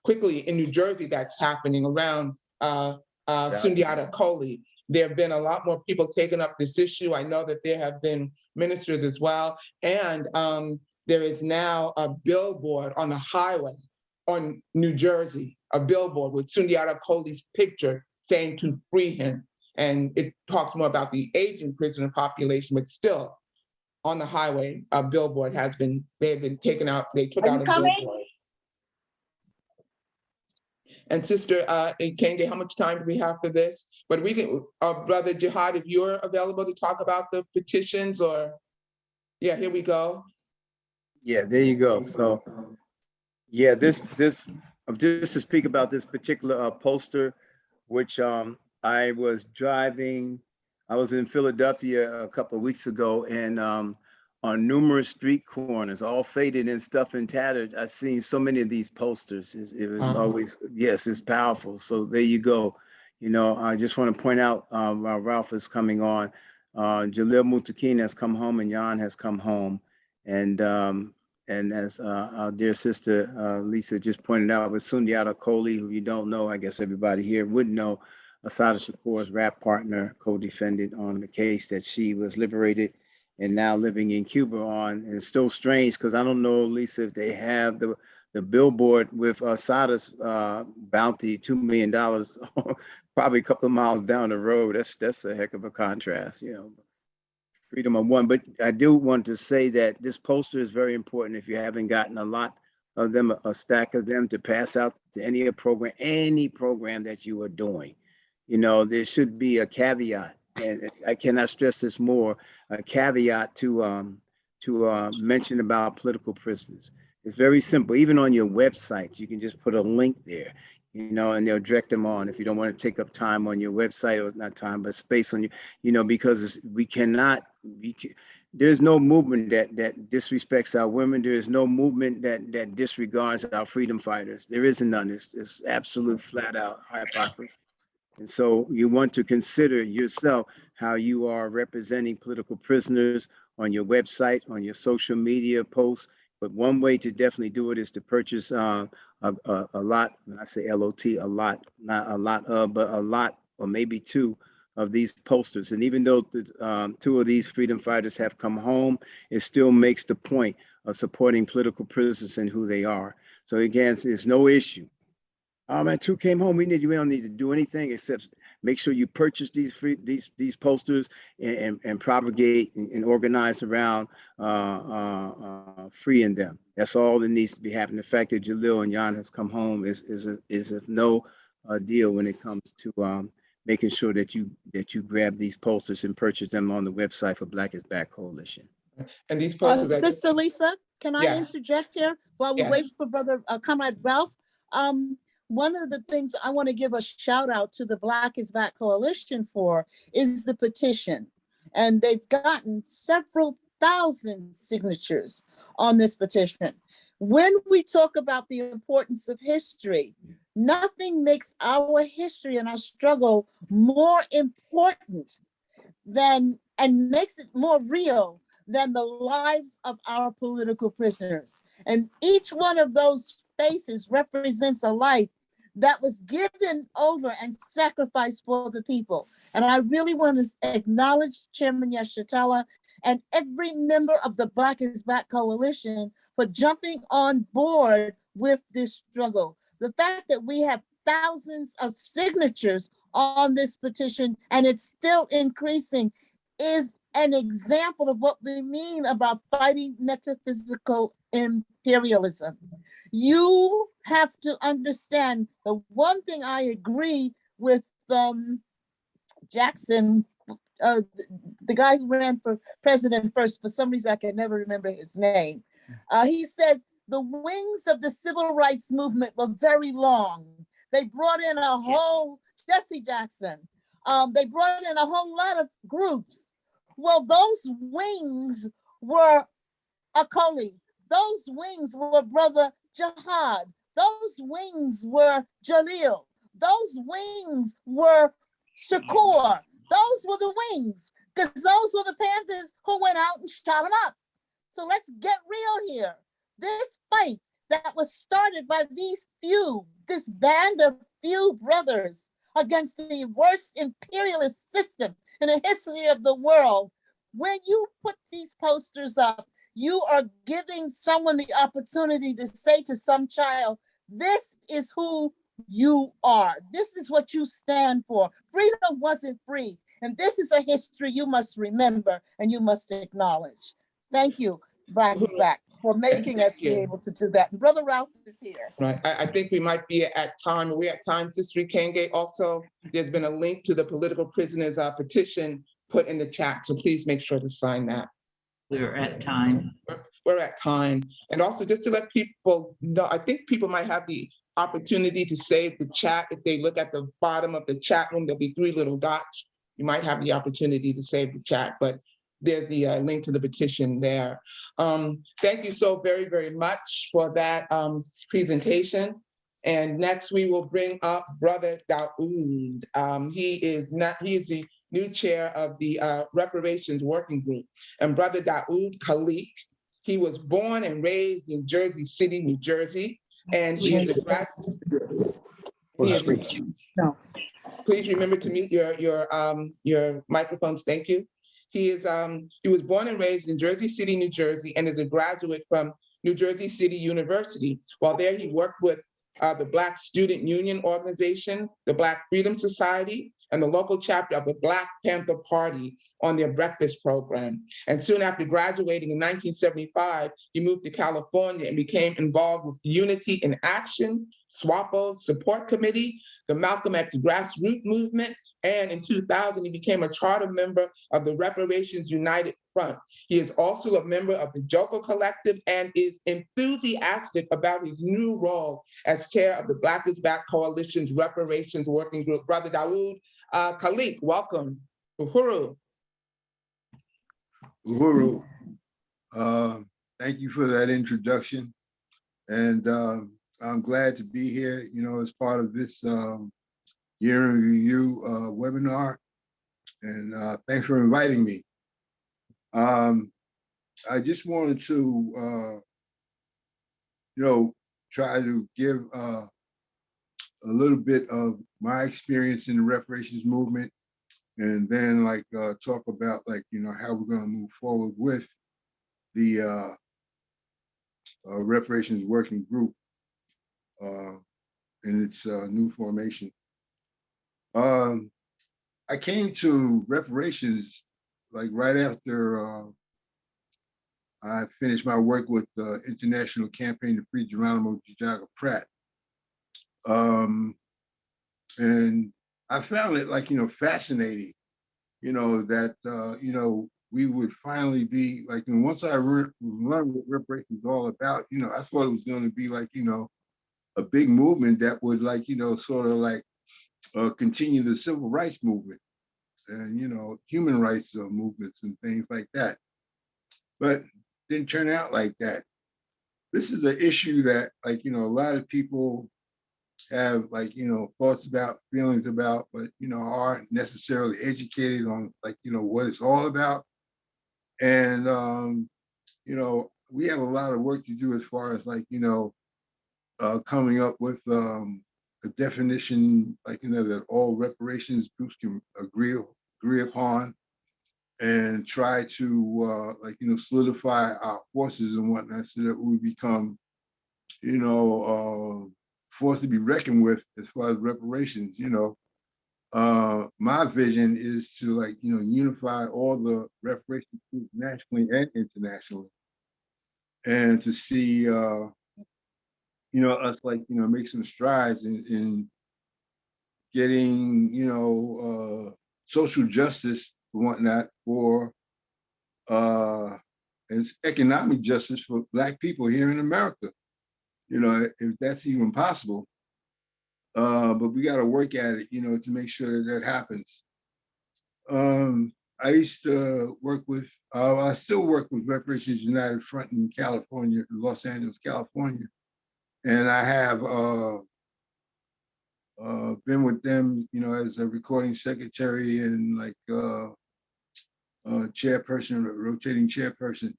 quickly in New Jersey that's happening around Sundiata Kohli. There have been a lot more people taking up this issue. I know that there have been ministers as well. And there is now a billboard on the highway on New Jersey, a billboard with Sundiata Kohli's picture saying to free him. And it talks more about the aging prisoner population, but still on the highway, a billboard has been, they've been taken out, they took out a billboard. And Sister Kenge, how much time do we have for this? But we can, Brother Jihad, if you're available to talk about the petitions, or, yeah, here we go. Yeah, there you go. So, yeah, just to speak about this particular poster, which I was driving, I was in Philadelphia a couple of weeks ago, and on numerous street corners, all faded and stuff and tattered, I've seen so many of these posters. It was always, yes, it's powerful. So there you go. You know, I just want to point out while Ralph is coming on, Jalil Mutakin has come home and Jan has come home. And as our dear sister Lisa just pointed out, with Sundiata Kohli, who you don't know, I guess everybody here would know, Assata Shakur's rap partner, co-defendant on the case that she was liberated and now living in Cuba on. And it's still strange because I don't know, Lisa, if they have the the billboard with Asada's bounty, $2 million, probably a couple of miles down the road. That's a heck of a contrast, you know. Freedom of one. But I do want to say that this poster is very important. If you haven't gotten a lot of them, a stack of them to pass out to any program that you are doing. You know, there should be a caveat, and I cannot stress this more, a caveat to mention about political prisoners. It's very simple. Even on your website, you can just put a link there, you know, and they'll direct them on if you don't want to take up time on your website, or not time, but space on you, you know, because there's no movement that disrespects our women. There is no movement that disregards our freedom fighters. There isn't none. It's absolute flat out hypocrisy. And so you want to consider yourself how you are representing political prisoners on your website, on your social media posts. But one way to definitely do it is to purchase a lot, when I say LOT, a lot, not a lot of, but a lot, or maybe two of these posters. And even though two of these freedom fighters have come home, it still makes the point of supporting political prisoners and who they are. So again, there's no issue. Oh man, two came home. We don't need to do anything except make sure you purchase these posters and propagate and organize around freeing them. That's all that needs to be happening. The fact that Jalil and Jan has come home is of no deal when it comes to making sure that you grab these posters and purchase them on the website for Black is Back Coalition. And these posters, Sister Lisa, can I Yes. interject here while we Yes. wait for Brother Comrade Ralph? One of the things I want to give a shout out to the Black is Back Coalition for is the petition. And they've gotten several thousand signatures on this petition. When we talk about the importance of history, nothing makes our history and our struggle more important than, and makes it more real than the lives of our political prisoners. And each one of those faces represents a life that was given over and sacrificed for the people. And I really want to acknowledge Chairman Yeshitela and every member of the Black is Back Coalition for jumping on board with this struggle. The fact that we have thousands of signatures on this petition and it's still increasing is an example of what we mean about fighting metaphysical imperialism. You have to understand the one thing I agree with Jackson, the guy who ran for president first. For some reason, I can never remember his name. He said the wings of the civil rights movement were very long. They brought in a whole, Jesse Jackson. They brought in a whole lot of groups. Well, those wings were Akoli. Those wings were Brother Jihad. Those wings were Jalil. Those wings were Shakur. Those were the wings, because those were the Panthers who went out and shot them up. So let's get real here. This fight that was started by these few, this band of few brothers against the worst imperialist system in the history of the world, when you put these posters up, you are giving someone the opportunity to say to some child, this is who you are. This is what you stand for. Freedom wasn't free. And this is a history you must remember and you must acknowledge. Thank you, Black is Back, for making us be able to do that. And Brother Ralph is here. Right. I think we might be at time. Are we at time, Sister Kenge? Also, there's been a link to the political prisoners petition put in the chat. So please make sure to sign that. We're at time. We're at time. And also just to let people know, I think people might have the opportunity to save the chat. If they look at the bottom of the chat room, there'll be 3 little dots. You might have the opportunity to save the chat, but there's the link to the petition there. Thank you so very, very much for that presentation. And next we will bring up Brother Daoud. He is the new chair of the Reparations Working Group. And Brother Daoud Khalik, he was born and raised in Jersey City, New Jersey, and he is a graduate. Please remember to mute your microphones. Thank you. He was born and raised in Jersey City, New Jersey, and is a graduate from New Jersey City University. While there, he worked with the Black Student Union Organization, the Black Freedom Society, and the local chapter of the Black Panther Party on their breakfast program. And soon after graduating in 1975, he moved to California and became involved with Unity in Action, SWAPO Support Committee, the Malcolm X Grassroots Movement, and in 2000, he became a charter member of the Reparations United Front. He is also a member of the Joko Collective and is enthusiastic about his new role as chair of the Black is Back Coalition's Reparations Working Group. Brother Dawood Khalik, welcome. Uhuru. Uhuru, thank you for that introduction. And I'm glad to be here, you know, as part of this year in review webinar. And thanks for inviting me. I just wanted to, you know, try to give a little bit of my experience in the reparations movement, and then like talk about like, you know, how we're going to move forward with the reparations working group in its new formation. I came to reparations like right after I finished my work with the International Campaign to Free Geronimo Jajaga Pratt. And I found it like, you know, fascinating, you know, that, you know, we would finally be like, and once I learned what reparations is all about, you know, I thought it was going to be like, you know, a big movement that would like, you know, sort of like continue the civil rights movement and, you know, human rights movements and things like that. But didn't turn out like that. This is an issue that like, you know, a lot of people have like, you know, thoughts about, feelings about, but, you know, aren't necessarily educated on like, you know, what it's all about. And, you know, we have a lot of work to do as far as like, you know, coming up with a definition, like, you know, that all reparations groups can agree upon, and try to like, you know, solidify our forces and whatnot so that we become, you know, force to be reckoned with as far as reparations. You know, my vision is to like, you know, unify all the reparations groups nationally and internationally, and to see, you know, us like, you know, make some strides in getting, you know, social justice and whatnot for, and economic justice for Black people here in America. You know, if that's even possible. But we got to work at it, you know, to make sure that that happens. I used to work with, I still work with Reparations United Front in California, Los Angeles, California. And I have been with them, you know, as a recording secretary and like chairperson, rotating chairperson.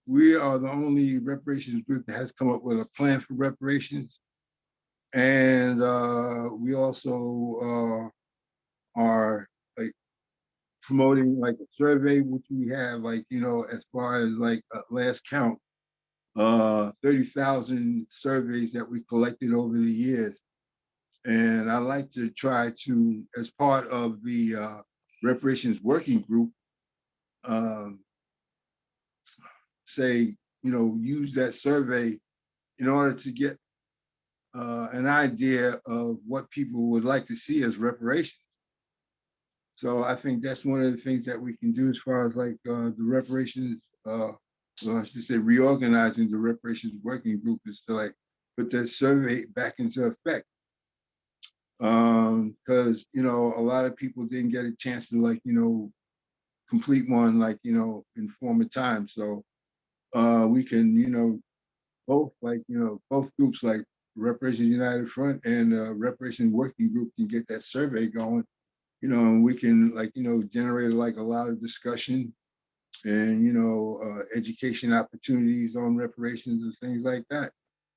We are the only reparations group that has come up with a plan for reparations. And we also are like promoting like a survey, which we have like, you know, as far as like last count, 30,000 surveys that we collected over the years. And I like to try to, as part of the reparations working group, say, you know, use that survey in order to get an idea of what people would like to see as reparations. So I think that's one of the things that we can do as far as like the reparations, well, I should say reorganizing the reparations working group is to like put that survey back into effect. Because, you know, a lot of people didn't get a chance to like, you know, complete one like, you know, in former time. So we can, you know, both like, you know, both groups like Reparations United Front and Reparations Working Group can get that survey going, you know, and we can like, you know, generate like a lot of discussion and, you know, education opportunities on reparations and things like that,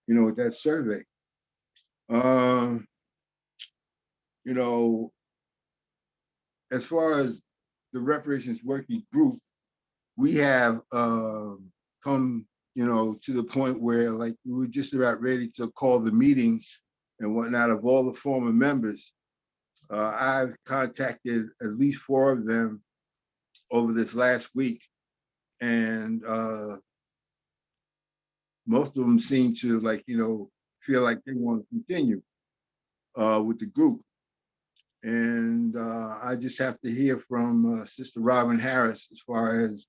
you know, with that survey. You know, as far as the Reparations Working Group, we have come, to the point where like we were just about ready to call the meeting and whatnot of all the former members. I've contacted at least 4 of them over this last week, and most of them seem to like, feel like they want to continue with the group. And I just have to hear from Sister Robin Harris as far as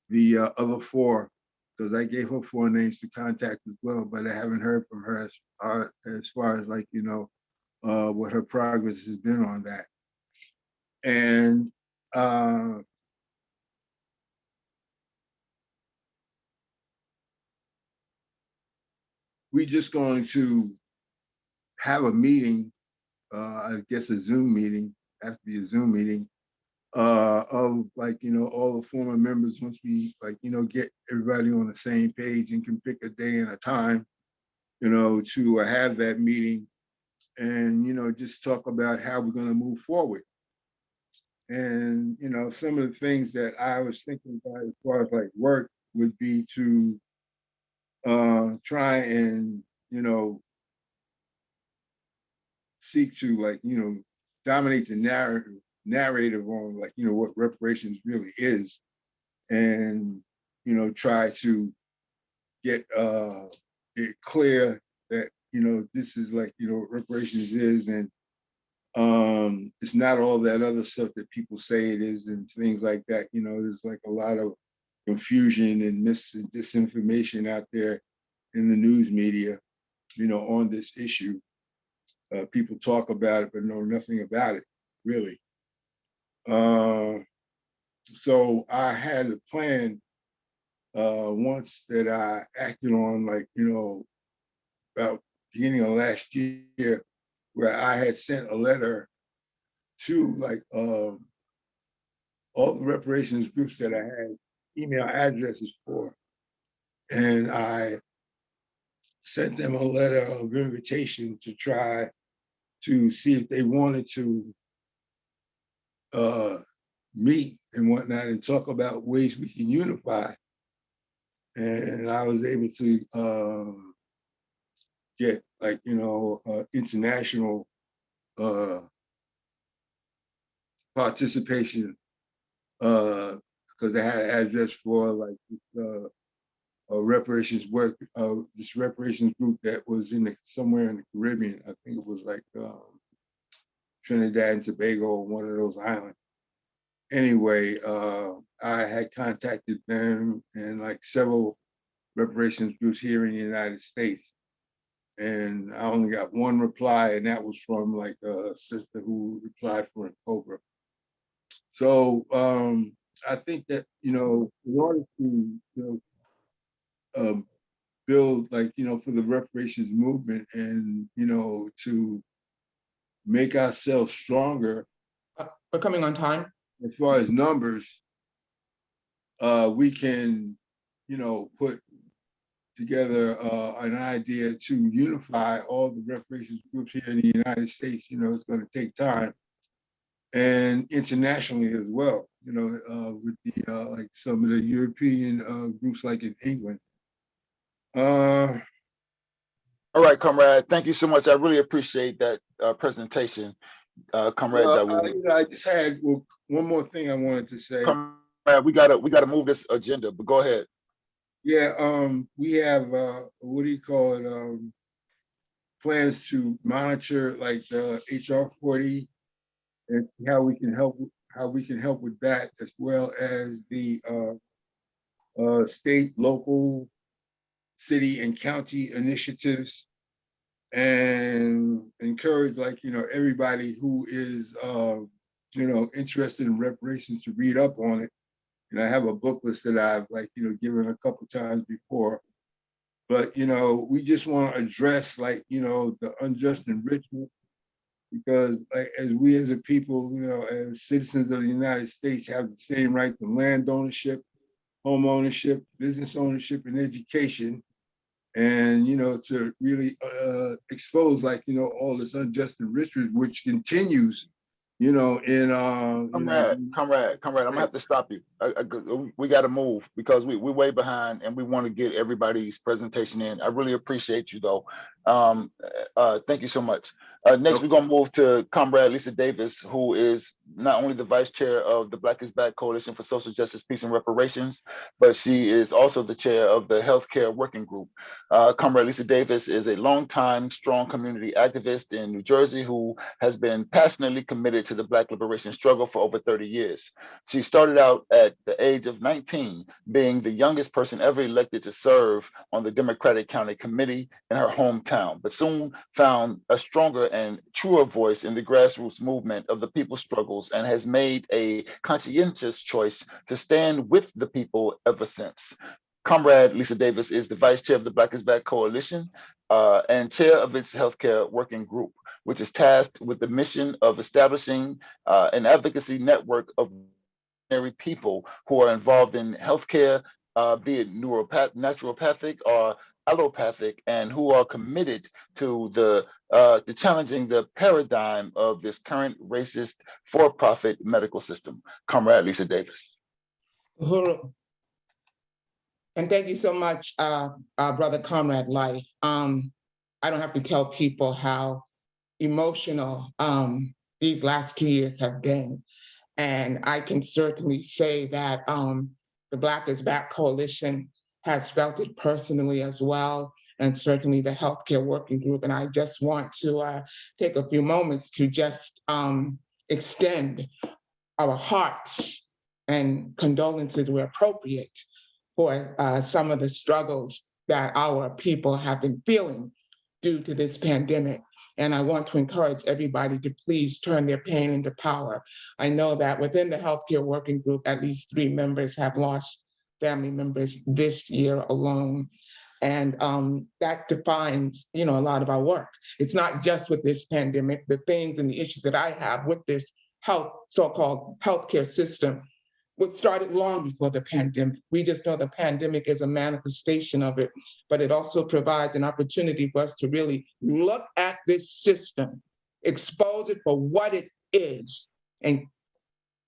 the other 4, because I gave her 4 names to contact as well, but I haven't heard from her as far as like, what her progress has been on that. And we're just going to have a meeting, I guess a Zoom meeting, has to be a Zoom meeting, of like, all the former members, once we like, get everybody on the same page and can pick a day and a time, to have that meeting and, just talk about how we're going to move forward. And, some of the things that I was thinking about as far as like work would be to try and, seek to like, dominate the narrative on like, what reparations really is, and, try to get it clear that, this is like, what reparations is, and it's not all that other stuff that people say it is and things like that. There's like a lot of confusion and and disinformation out there in the news media, on this issue. People talk about it, but know nothing about it, really. So I had a plan once that I acted on, like, about beginning of last year, where I had sent a letter to like all the reparations groups that I had email addresses for. And I sent them a letter of invitation to try to see if they wanted to meet and whatnot and talk about ways we can unify. And I was able to get like, international participation, because I had an address for like reparations work, this reparations group that was somewhere in the Caribbean. I think it was like Trinidad and Tobago, or one of those islands. Anyway, I had contacted them and like several reparations groups here in the United States. And I only got one reply, and that was from like a sister who replied for Cobra. So I think that, in order to, build like, for the reparations movement and, to make ourselves stronger. We're coming on time. As far as numbers, we can, put together an idea to unify all the reparations groups here in the United States. It's going to take time, and internationally as well. With the like some of the European groups, like in England. All right, comrade. Thank you so much. I really appreciate that presentation, comrade. I just had one more thing I wanted to say. Comrade, we gotta move this agenda, but go ahead. Yeah, we have what do you call it? Plans to monitor like HR 40 and see how we can help with that, as well as the state, local, city, and county initiatives, and encourage like everybody who is interested in reparations to read up on it. And I have a book list that I've like given a couple times before. But we just want to address like the unjust enrichment, because like, as we as a people, as citizens of the United States, have the same right to land ownership, home ownership, business ownership, and education. And to really expose like all this unjust enrichment, which continues you know, in Comrade, I'm gonna have to stop you. We got to move because we're way behind and we want to get everybody's presentation in. I really appreciate you though. Thank you so much. Next, we're gonna move to Comrade Lisa Davis, who is not only the vice chair of the Black is Back Coalition for Social Justice, Peace, and Reparations, but she is also the chair of the Healthcare Working Group. Comrade Lisa Davis is a longtime strong community activist in New Jersey who has been passionately committed to the Black liberation struggle for over 30 years. She started out at the age of 19, being the youngest person ever elected to serve on the Democratic County Committee in her hometown, but soon found a stronger and truer voice in the grassroots movement of the people's struggles and has made a conscientious choice to stand with the people ever since. Comrade Lisa Davis is the vice chair of the Black is Back Coalition and chair of its healthcare working group, which is tasked with the mission of establishing an advocacy network of ordinary people who are involved in healthcare, be it naturopathic or allopathic, and who are committed to challenging the paradigm of this current racist for-profit medical system. Comrade Lisa Davis. Uhuru. And thank you so much, Brother Comrade Life. I don't have to tell people how emotional these last 2 years have been. And I can certainly say that the Black is Back Coalition has felt it personally as well, and certainly the Healthcare Working Group. And I just want to take a few moments to just extend our hearts and condolences where appropriate for some of the struggles that our people have been feeling due to this pandemic. And I want to encourage everybody to please turn their pain into power. I know that within the Healthcare Working Group, at least 3 members have lost family members this year alone. And that defines, a lot of our work. It's not just with this pandemic, the things and the issues that I have with this so-called healthcare system, which started long before the pandemic. We just know the pandemic is a manifestation of it, but it also provides an opportunity for us to really look at this system, expose it for what it is, and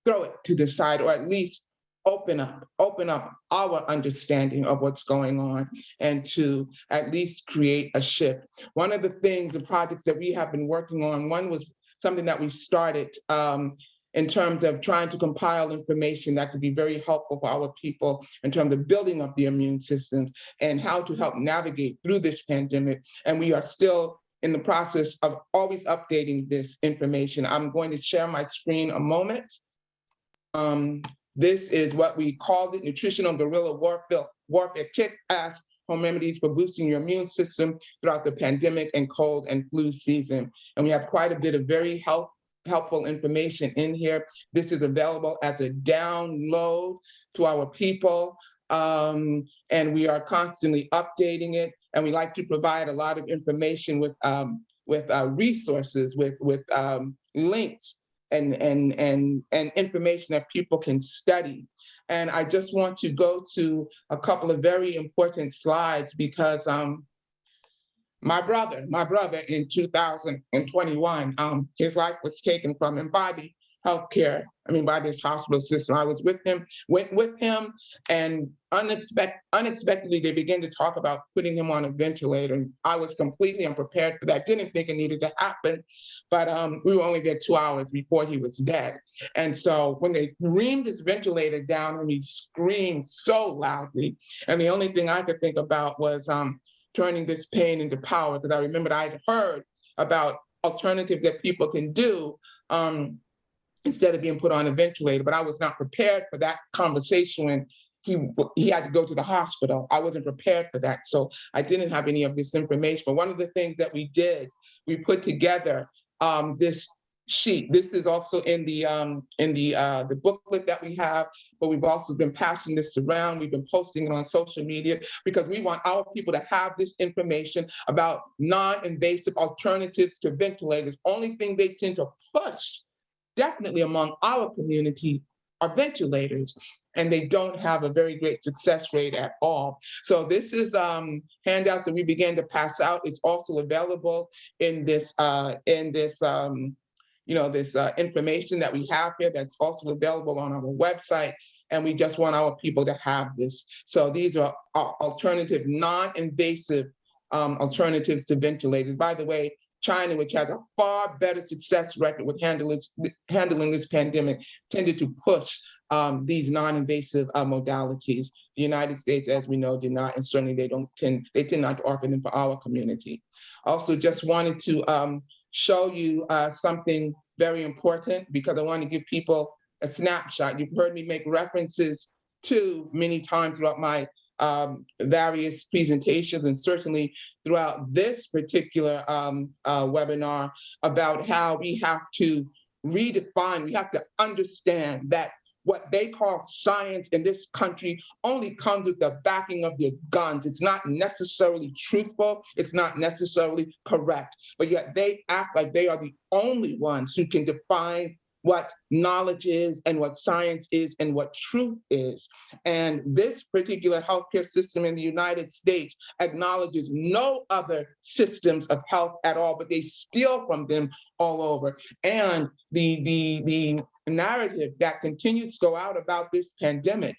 throw it to the side, or at least open up our understanding of what's going on, and to at least create a shift. One of the things, the projects that we have been working on, one was something that we started in terms of trying to compile information that could be very helpful for our people in terms of building up the immune systems and how to help navigate through this pandemic. And we are still in the process of always updating this information. I'm going to share my screen a moment. This is what we called it, Nutritional Guerrilla Warfare Kick-Ass Home Remedies for Boosting Your Immune System throughout the pandemic and cold and flu season. And we have quite a bit of very helpful information in here. This is available as a download to our people. And we are constantly updating it. And we like to provide a lot of information with resources, with links and information that people can study. And I just want to go to a couple of very important slides because my brother in 2021, his life was taken from him by the by this hospital system. I was went with him, and unexpectedly, they began to talk about putting him on a ventilator. And I was completely unprepared for that. Didn't think it needed to happen, but we were only there 2 hours before he was dead. And so when they reamed his ventilator down, and he screamed so loudly, and the only thing I could think about was turning this pain into power, because I remembered I had heard about alternatives that people can do instead of being put on a ventilator, but I was not prepared for that conversation when he had to go to the hospital. I wasn't prepared for that, so I didn't have any of this information. But one of the things that we did, we put together this sheet. This is also in the booklet that we have, but we've also been passing this around. We've been posting it on social media because we want our people to have this information about non-invasive alternatives to ventilators. Only thing they tend to push, definitely among our community, are ventilators, and they don't have a very great success rate at all. So this is handouts that we began to pass out. It's also available in this this information that we have here that's also available on our website. And we just want our people to have this. So these are alternative, non-invasive alternatives to ventilators. By the way, China, which has a far better success record with handling this pandemic, tended to push these non-invasive modalities. The United States, as we know, did not, and certainly they tend not to offer them for our community. Also, just wanted to show you something very important, because I want to give people a snapshot. You've heard me make references to many times throughout my various presentations, and certainly throughout this particular webinar, about how we have to redefine, we have to understand that what they call science in this country only comes with the backing of their guns. It's not necessarily truthful, it's not necessarily correct, but yet they act like they are the only ones who can define what knowledge is and what science is and what truth is. And this particular healthcare system in the United States acknowledges no other systems of health at all, but they steal from them all over. And the narrative that continues to go out about this pandemic,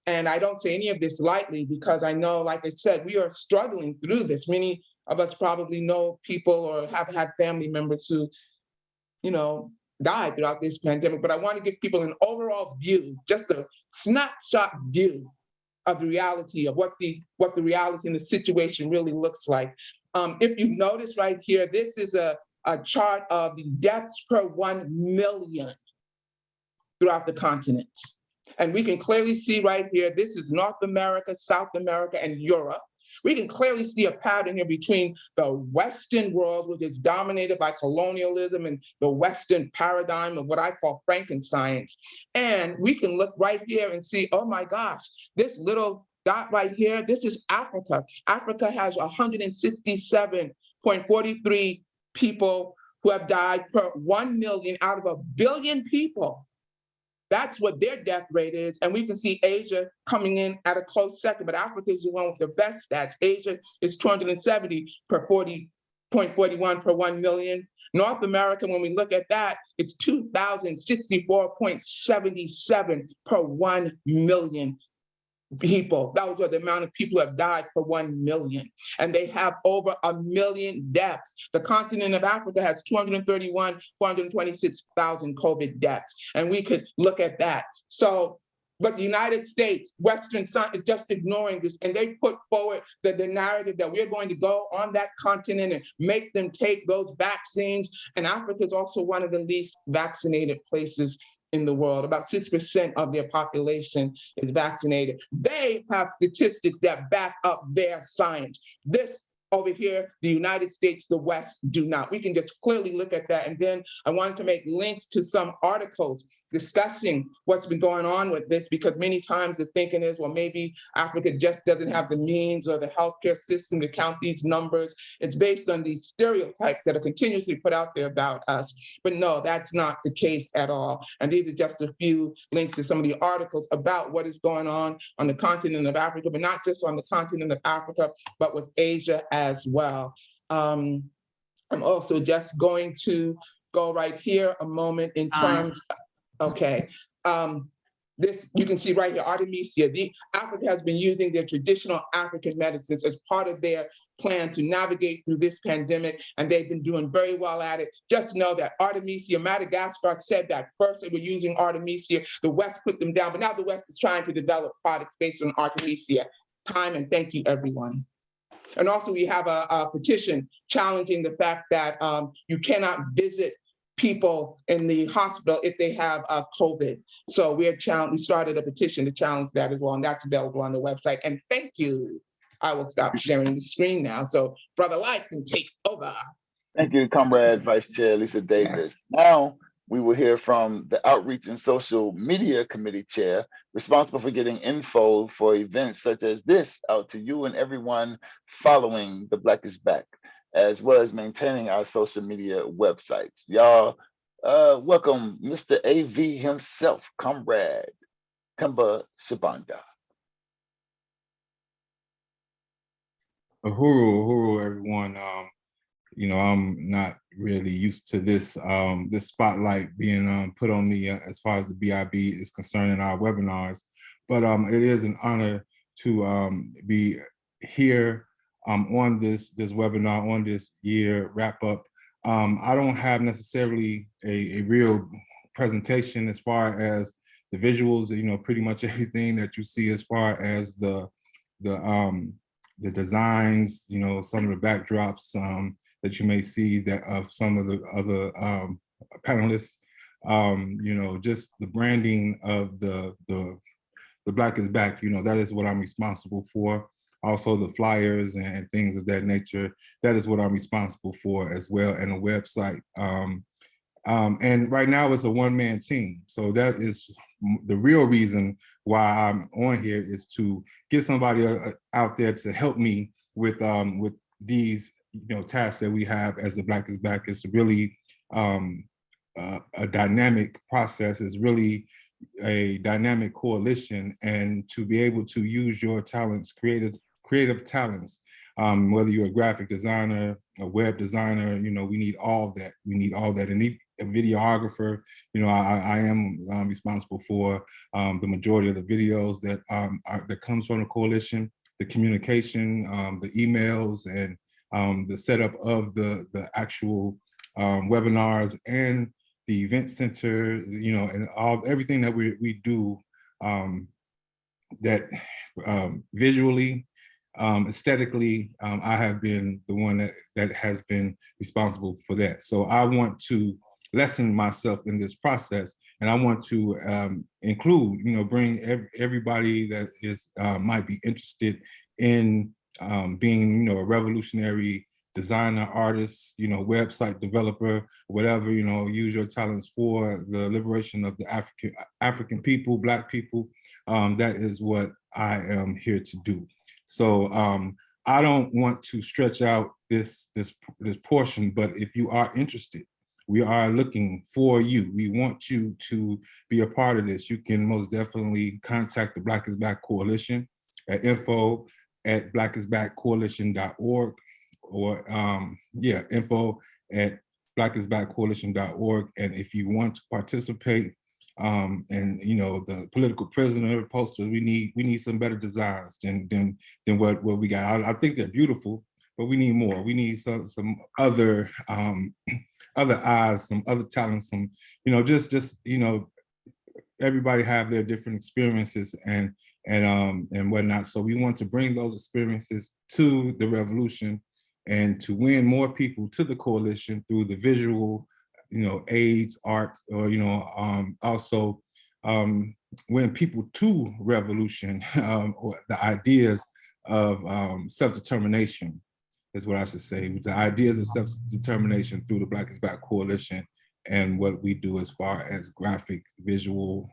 and I don't say any of this lightly, because I know, like I said, we are struggling through this. Many of us probably know people or have had family members who, died throughout this pandemic, but I want to give people an overall view, just a snapshot view of the reality of what the reality and the situation really looks like. If you notice right here, this is a chart of the deaths per 1 million throughout the continents. And we can clearly see right here, this is North America, South America, and Europe. We can clearly see a pattern here between the Western world, which is dominated by colonialism and the Western paradigm of what I call Frankenscience. And we can look right here and see, oh my gosh, this little dot right here, this is Africa. Africa has 167.43 people who have died per 1 million out of 1 billion people. That's what their death rate is. And we can see Asia coming in at a close second, but Africa is the one with the best stats. Asia is 270 per 40.41 per 1 million. North America, when we look at that, it's 2,064.77 per 1 million people. Those are the amount of people who have died per 1 million. And they have over 1 million deaths. The continent of Africa has 426,000 COVID deaths. And we could look at that. So, but the United States, Western science is just ignoring this. And they put forward the narrative that we're going to go on that continent and make them take those vaccines. And Africa is also one of the least vaccinated places in the world. About 6% of their population is vaccinated. They have statistics that back up their science. This over here, the United States, the West do not. We can just clearly look at that. And then I wanted to make links to some articles discussing what's been going on with this, because many times the thinking is, well, maybe Africa just doesn't have the means or the healthcare system to count these numbers. It's based on these stereotypes that are continuously put out there about us. But no, that's not the case at all. And these are just a few links to some of the articles about what is going on the continent of Africa, but not just on the continent of Africa, but with Asia as well. I'm also just going to go right here a moment in terms, okay. This, you can see right here, Artemisia. Africa has been using their traditional African medicines as part of their plan to navigate through this pandemic, and they've been doing very well at it. Just know that Artemisia, Madagascar said that first they were using Artemisia, the West put them down, but now the West is trying to develop products based on Artemisia. Time and thank you, everyone. And also we have a petition challenging the fact that you cannot visit people in the hospital if they have COVID. So we started a petition to challenge that as well, and that's available on the website. And thank you. I will stop sharing the screen now, so Brother Light can take over. Thank you, Comrade Vice Chair Lisa Davis. Yes. Now we will hear from the Outreach and Social Media Committee Chair, responsible for getting info for events such as this out to you and everyone following the Black is Back, as well as maintaining our social media websites. Y'all, welcome Mr. AV himself, Comrade Kemba Shabanda. Uhuru, everyone. I'm not really used to this this spotlight being put on me as far as the BIB is concerned in our webinars. But it is an honor to be here on this webinar, on this year wrap up. I don't have necessarily a real presentation as far as the visuals, you know, pretty much everything that you see as far as the designs, you know, some of the backdrops that you may see that of some of the other panelists, you know, just the branding of the Black is Back, you know, that is what I'm responsible for. Also the flyers and things of that nature, that is what I'm responsible for as well, and a website. And right now it's a one-man team. So that is the real reason why I'm on here, is to get somebody out there to help me with these, you know, tasks that we have as the Black is Back. It's really a dynamic process. It's really a dynamic coalition, and to be able to use your talents, creative talents, whether you're a graphic designer, a web designer, you know, we need all that. We need all that. And a videographer, you know, I am responsible for the majority of the videos that that comes from the coalition, the communication, the emails, and the setup of the actual webinars and the event center, you know, and everything that we do that visually, aesthetically, I have been the one that has been responsible for that. So I want to lessen myself in this process, and I want to include, you know, bring everybody that is might be interested in being, you know, a revolutionary designer, artist, you know, website developer, whatever, you know, use your talents for the liberation of the African people, Black people. That is what I am here to do. So I don't want to stretch out this portion, but if you are interested, we are looking for you. We want you to be a part of this. You can most definitely contact the Black is Back Coalition at info@blackisbackcoalition.org, or info@blackisbackcoalition.org. And if you want to participate, and you know, the political prisoner posters, we need some better designs than what we got. I think they're beautiful, but we need more. We need some other other eyes, some other talents, some, you know, just you know, everybody have their different experiences and whatnot. So we want to bring those experiences to the revolution and to win more people to the coalition through the visual, you know, aids, art, or, you know, also win people to revolution, or the ideas of self-determination is what I should say. The ideas of self-determination through the Black is Back Coalition and what we do as far as graphic, visual,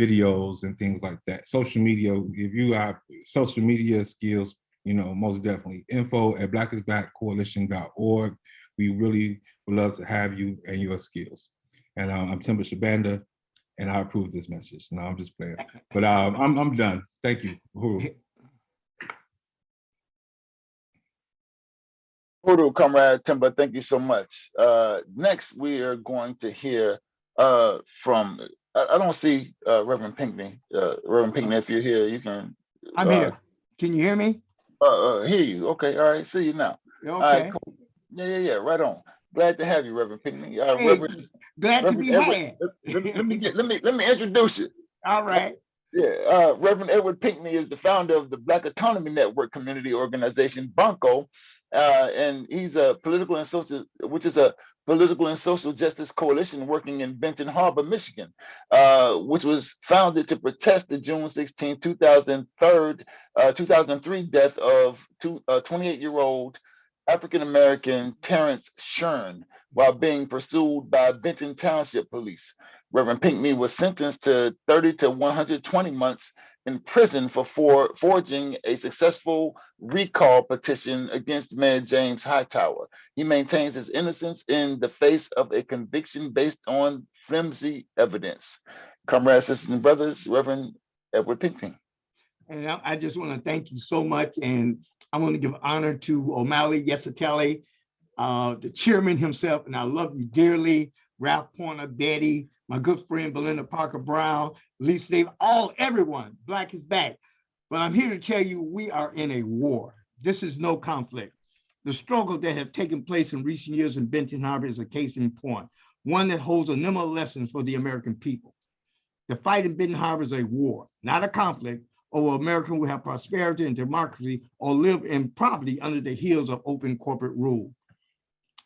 videos and things like that. Social media, if you have social media skills, you know, most definitely info@blackisbackcoalition.org. We really would love to have you and your skills. And I'm Timber Shabanda, and I approve this message. No, I'm just playing. But I'm done. Thank you. Uhuru. Uhuru, Comrade Timber, thank you so much. Next, we are going to hear from, I don't see Reverend Pinckney. Reverend Pinckney, if you're here, you can. I'm here. Can you hear me? Hear you. Okay, all right, see you now. Okay. All right, cool. Yeah, right on. Glad to have you, Reverend Pinckney. Hey, Reverend, glad to be Edward, had. let me introduce you. All right. Yeah, Reverend Edward Pinckney is the founder of the Black Autonomy Network community organization, BANCO, and he's a political and social justice coalition working in Benton Harbor, Michigan, which was founded to protest the June 16, 2003 death of 28-year-old African-American Terrence Shern while being pursued by Benton Township Police. Reverend Pinckney was sentenced to 30 to 120 months in prison for forging a successful recall petition against Mayor James Hightower. He maintains his innocence in the face of a conviction based on flimsy evidence. Comrades, sisters, and brothers, Reverend Edward Pinckney. And I just want to thank you so much. And I want to give honor to Omali Yeshitela, the chairman himself, and I love you dearly, Ralph Pointer, Betty, my good friend Belinda Parker Brown, Lisa Davis, everyone, Black is back. But I'm here to tell you, we are in a war. This is no conflict. The struggle that have taken place in recent years in Benton Harbor is a case in point, one that holds a number of lessons for the American people. The fight in Benton Harbor is a war, not a conflict, over Americans who have prosperity and democracy or live in poverty under the heels of open corporate rule.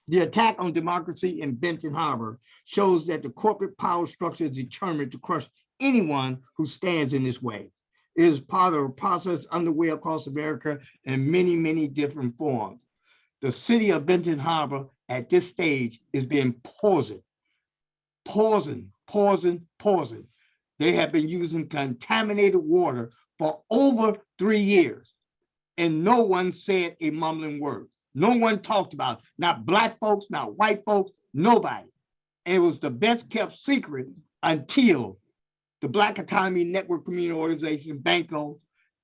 The attack on democracy in Benton Harbor shows that the corporate power structure is determined to crush anyone who stands in this way. It is part of a process underway across America in many, many different forms. The city of Benton Harbor at this stage is being poisoned. They have been using contaminated water for over 3 years, and no one said a mumbling word. No one talked about it. Not Black folks, not white folks, nobody. And it was the best kept secret until the Black Autonomy Network Community Organization, BANCO,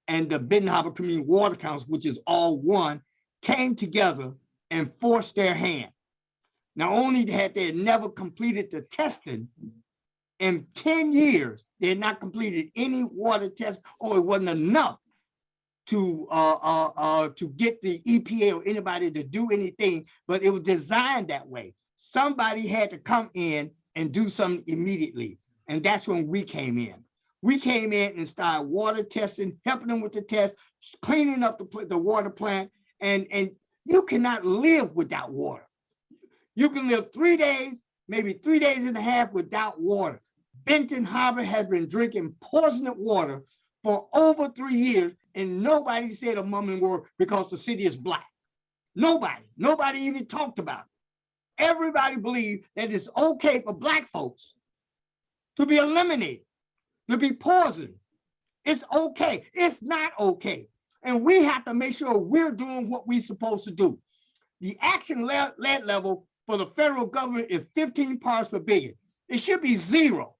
and the Benton Harbor Community Water Council, which is all one, came together and forced their hand. Not only had they never completed the testing, in 10 years, they had not completed any water test, or it wasn't enough to get the EPA or anybody to do anything, but it was designed that way. Somebody had to come in and do something immediately. And that's when we came in. We came in and started water testing, helping them with the test, cleaning up the water plant, and you cannot live without water. You can live 3 days, maybe 3 days and a half without water. Benton Harbor has been drinking poisoned water for over 3 years, and nobody said a mumbling word because the city is Black. Nobody even talked about it. Everybody believed that it's okay for Black folks to be eliminated, to be poisoned. It's okay. It's not okay. And we have to make sure we're doing what we're supposed to do. The action lead level for the federal government is 15 parts per billion. It should be 0.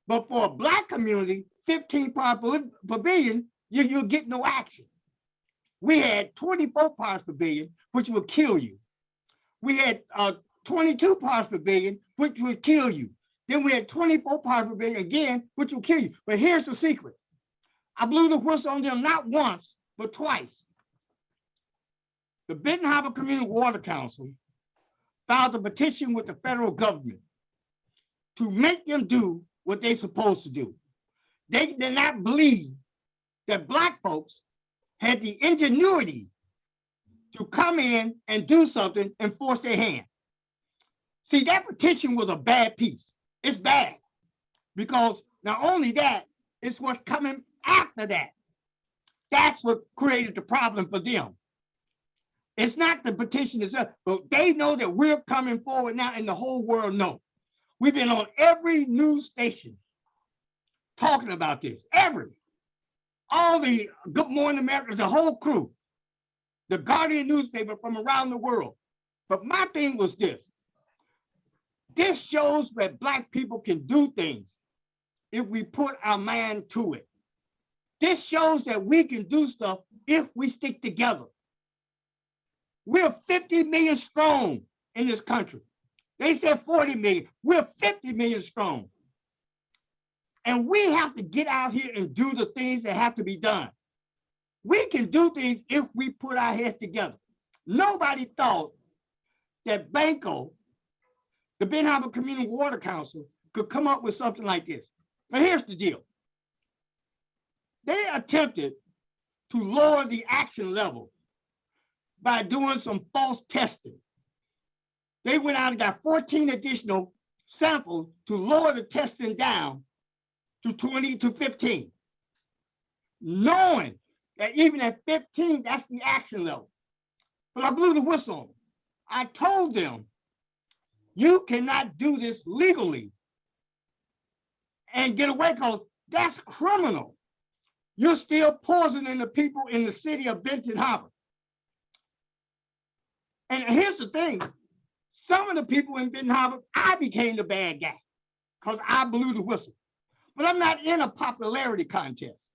But for a Black community, 15 parts per billion, you'll get no action. We had 24 parts per billion, which would kill you. We had 22 parts per billion, which would kill you. Then we had 24 parts per billion again, which will kill you. But here's the secret. I blew the whistle on them not once, but twice. The Benton Harbor Community Water Council filed a petition with the federal government to make them do what they're supposed to do. They did not believe that Black folks had the ingenuity to come in and do something and force their hand. See, that petition was a bad piece. It's bad because not only that, it's what's coming after that. That's what created the problem for them. It's not the petition itself, but they know that we're coming forward now and the whole world knows. We've been on every news station talking about this, all the Good Morning America, the whole crew, the Guardian newspaper from around the world. But my thing was this. This shows that Black people can do things if we put our mind to it. This shows that we can do stuff if we stick together. We're 50 million strong in this country. They said 40 million. We're 50 million strong. And we have to get out here and do the things that have to be done. We can do things if we put our heads together. Nobody thought that BANCO, the Benton Harbor Community Water Council, could come up with something like this. Now here's the deal. They attempted to lower the action level by doing some false testing. They went out and got 14 additional samples to lower the testing down to 20 to 15, knowing that even at 15, that's the action level. But I blew the whistle on them. I told them, you cannot do this legally and get away because that's criminal. You're still poisoning the people in the city of Benton Harbor. And here's the thing. Some of the people in Benton Harbor, I became the bad guy because I blew the whistle. But I'm not in a popularity contest.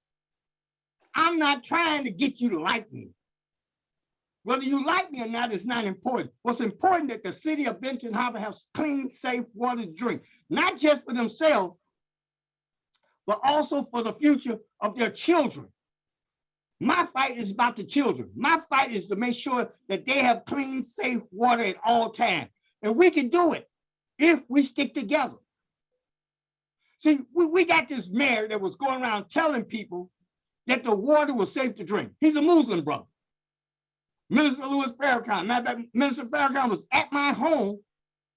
I'm not trying to get you to like me. Whether you like me or not is not important. What's important that the city of Benton Harbor has clean, safe water to drink, not just for themselves, but also for the future of their children. My fight is about the children. My fight is to make sure that they have clean, safe water at all times. And we can do it if we stick together. See, we got this mayor that was going around telling people that the water was safe to drink. He's a Muslim brother. Minister Louis Farrakhan. Minister Farrakhan was at my home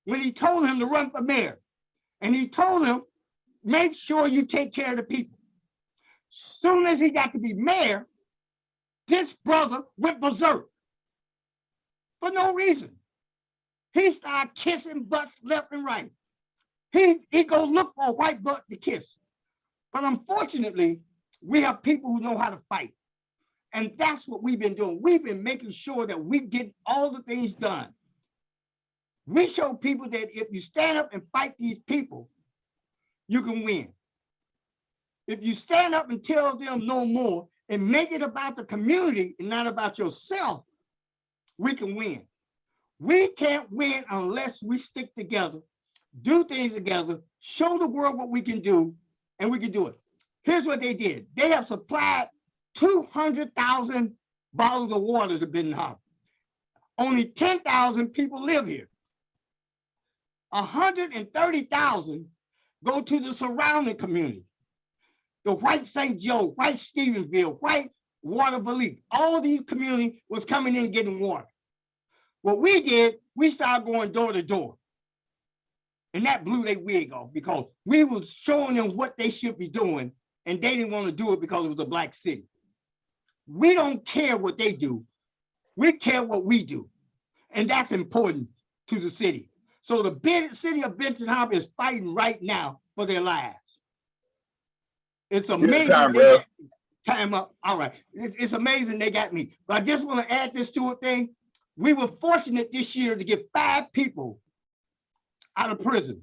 when he told him to run for mayor. And he told him, make sure you take care of the people. Soon as he got to be mayor, this brother went berserk for no reason. He started kissing butts left and right. He go look for a white butt to kiss. But unfortunately, we have people who know how to fight. And that's what we've been doing. We've been making sure that we get all the things done. We show people that if you stand up and fight these people, you can win. If you stand up and tell them no more and make it about the community and not about yourself, we can win. We can't win unless we stick together, do things together, show the world what we can do, and we can do it. Here's what they did. They have supplied 200,000 bottles of water to Benton Harbor. Only 10,000 people live here. 130,000 go to the surrounding community. The white St. Joe, white Stephenville, white Waterville, all these communities was coming in getting water. What we did, we started going door to door. And that blew their wig off because we were showing them what they should be doing and they didn't want to do it because it was a black city. We don't care what they do. We care what we do. And that's important to the city. So the city of Benton Harbor is fighting right now for their lives. It's amazing. Time up. All right. It's amazing they got me. But I just want to add this to a thing. We were fortunate this year to get 5 people out of prison,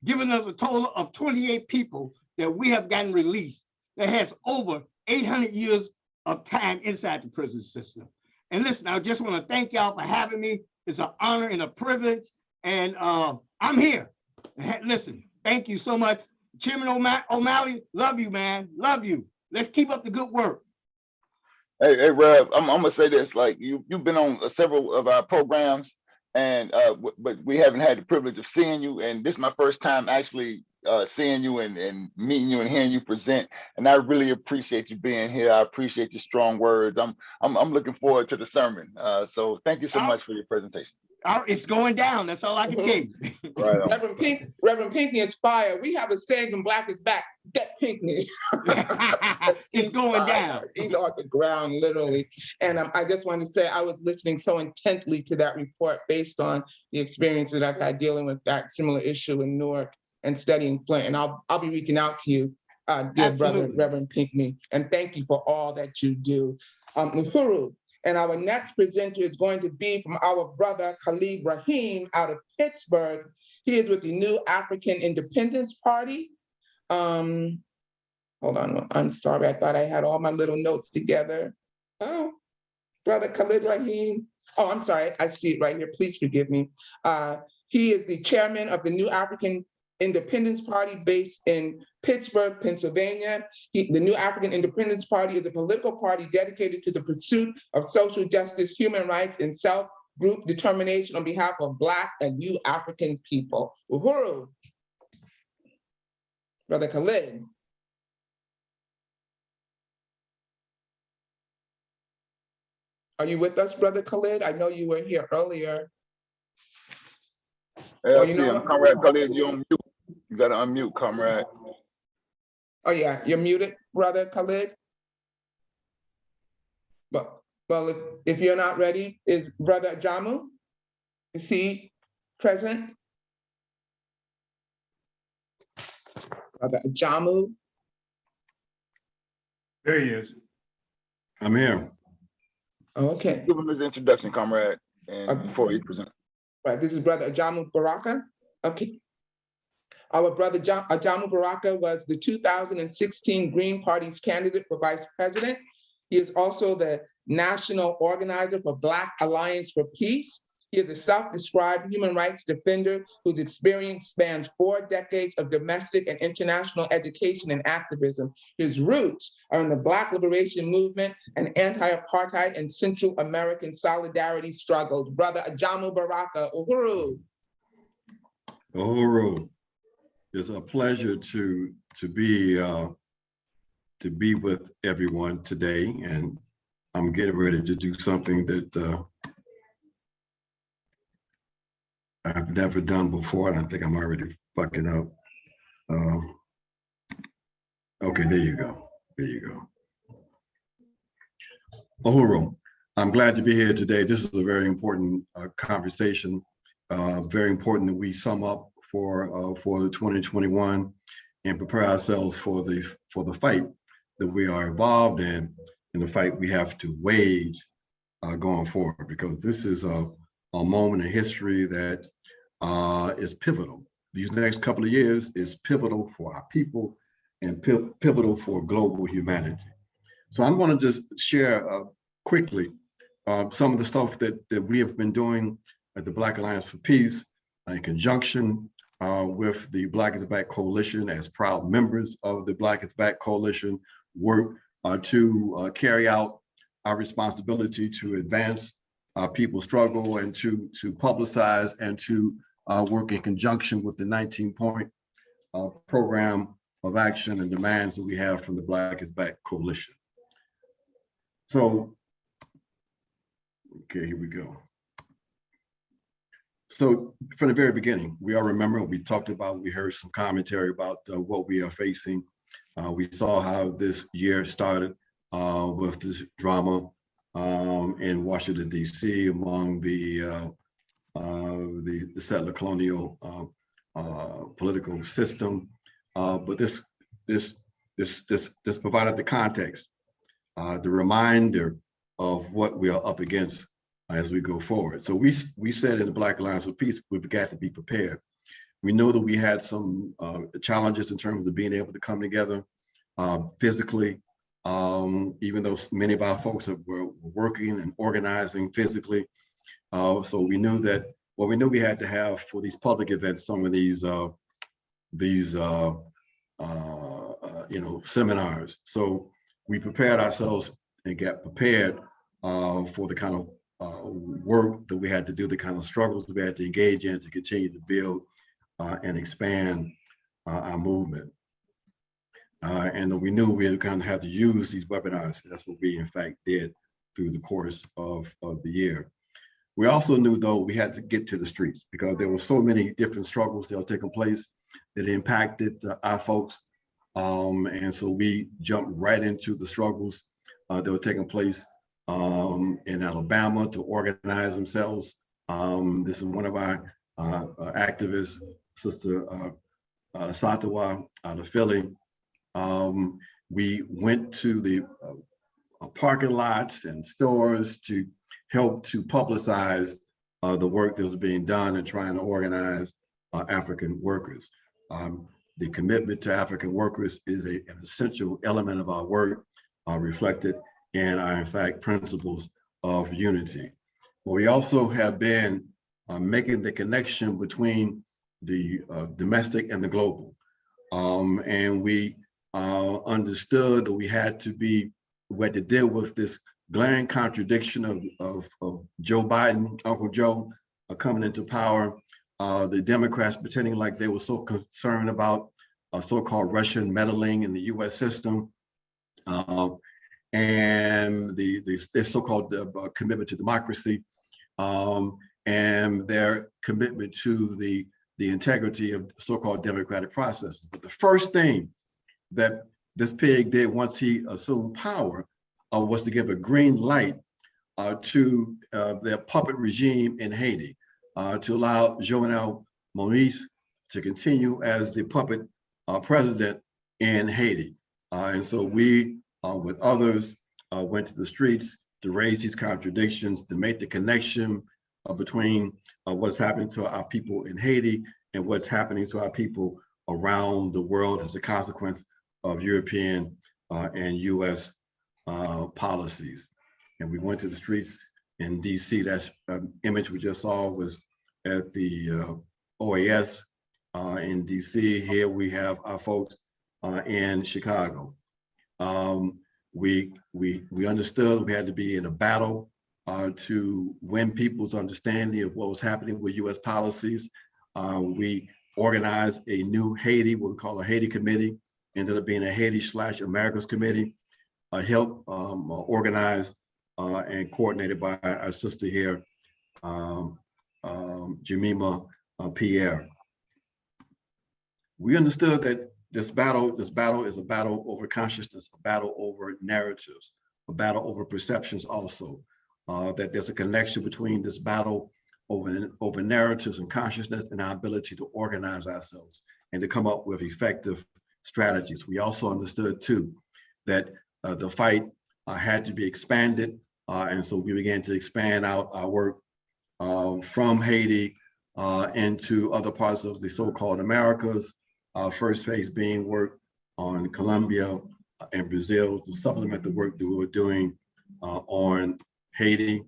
giving us a total of 28 people that we have gotten released that has over 800 years of time inside the prison system. And listen, I just want to thank y'all for having me. It's an honor and a privilege. And I'm here. Listen, thank you so much. Chairman Omali, love you, man. Love you. Let's keep up the good work. Hey, Rev, I'm gonna say this, like you've been on several of our programs, and but we haven't had the privilege of seeing you, and this is my first time actually seeing you and meeting you and hearing you present, and I really appreciate you being here. I appreciate your strong words. I'm looking forward to the sermon. So thank you so much for your presentation. It's going down. That's all I can tell you. Right on. Reverend Pinckney is fire. We have a saying in Black is Back, get Pinckney. It's going down. He's on the ground, literally. And I just want to say I was listening so intently to that report based on the experience that I've had dealing with that similar issue in Newark and studying Flint. And I'll be reaching out to you, dear brother, Reverend Pinckney. And thank you for all that you do. Uhuru. And our next presenter is going to be from our brother, Khalid Rahim, out of Pittsburgh. He is with the New African Independence Party. Hold on, I'm sorry. I thought I had all my little notes together. Oh, brother Khalid Rahim. Oh, I'm sorry. I see it right here. Please forgive me. He is the chairman of the New African Independence Party based in Pittsburgh, Pennsylvania. The New African Independence Party is a political party dedicated to the pursuit of social justice, human rights, and self-group determination on behalf of Black and New African people. Uhuru. Brother Khalid. Are you with us, Brother Khalid? I know you were here earlier. Oh, you know, Comrade Khalid, you're on mute. You got to unmute, comrade. Oh yeah, you're muted, Brother Khalid. But well, if you're not ready, is Brother Jamu? Is he present? Brother Jamu. There he is. I'm here. Oh, okay. Give him his introduction, comrade, and before he presents. Right, this is Brother Ajamu Baraka. Okay. Our brother Ajamu Baraka was the 2016 Green Party's candidate for vice president. He is also the national organizer for Black Alliance for Peace. He is a self-described human rights defender whose experience spans 4 decades of domestic and international education and activism. His roots are in the Black liberation movement and anti-apartheid and Central American solidarity struggles. Brother Ajamu Baraka, uhuru. Uhuru. It's a pleasure to be with everyone today, and I'm getting ready to do something that I've never done before, and I think I'm already fucking up. Okay, there you go. There you go. Uhuru, I'm glad to be here today. This is a very important conversation. Very important that we sum up for 2021 and prepare ourselves for the fight that we are involved in, and the fight we have to wage going forward, because this is a moment in history that is pivotal. These next couple of years is pivotal for our people and pivotal for global humanity. So I'm going to just share quickly some of the stuff that we have been doing at the Black Alliance for Peace in conjunction with the Black is Back Coalition, as proud members of the Black is Back Coalition, work to carry out our responsibility to advance people's struggle and to publicize and to work in conjunction with the 19-point program of action and demands that we have from the Black is Back Coalition. So, okay, here we go. So from the very beginning, we all remember, we talked about, we heard some commentary about what we are facing. We saw how this year started with this drama in Washington, D.C. among the settler colonial political system. But this provided the context, the reminder of what we are up against as we go forward. So we said in the Black Alliance for Peace, we've got to be prepared. We know that we had some challenges in terms of being able to come together physically, even though many of our folks were working and organizing physically. So we knew that, well, we knew we had to have for these public events, some of these seminars. So we prepared ourselves and got prepared for the kind of work that we had to do, the kind of struggles we had to engage in to continue to build and expand our movement. And we knew we had kind of had to use these webinars. That's what we in fact did through the course of the year. We also knew, though, we had to get to the streets because there were so many different struggles that were taking place that impacted our folks. And so we jumped right into the struggles that were taking place in Alabama to organize themselves. This is one of our activists, Sister Satawa out of Philly. We went to the parking lots and stores to help to publicize the work that was being done and trying to organize African workers. The commitment to African workers is an essential element of our work, reflected in our, in fact, principles of unity. But we also have been making the connection between the domestic and the global. And we understood that we had to deal with this glaring contradiction of Joe Biden, Uncle Joe, coming into power, the Democrats pretending like they were so concerned about so-called Russian meddling in the US system, and their so-called commitment to democracy, and their commitment to the integrity of so-called democratic processes. But the first thing that this pig did once he assumed power was to give a green light to their puppet regime in Haiti, to allow Jovenel Moïse to continue as the puppet president in Haiti. And so we, with others, went to the streets to raise these contradictions, to make the connection between what's happening to our people in Haiti and what's happening to our people around the world as a consequence of European and US policies. and we went to the streets in DC. That image we just saw was at the OAS in DC. Here we have our folks in Chicago. We understood we had to be in a battle to win people's understanding of what was happening with U.S. policies. We organized a new Haiti, what we call a Haiti committee, ended up being a Haiti/Americas committee, helped organized and coordinated by our sister here, Jemima Pierre. We understood that this battle is a battle over consciousness, a battle over narratives, a battle over perceptions also, that there's a connection between this battle over narratives and consciousness and our ability to organize ourselves and to come up with effective strategies. We also understood too that the fight had to be expanded, and so we began to expand out our work from Haiti into other parts of the so-called Americas. First phase being work on Colombia and Brazil to supplement the work that we were doing on Haiti.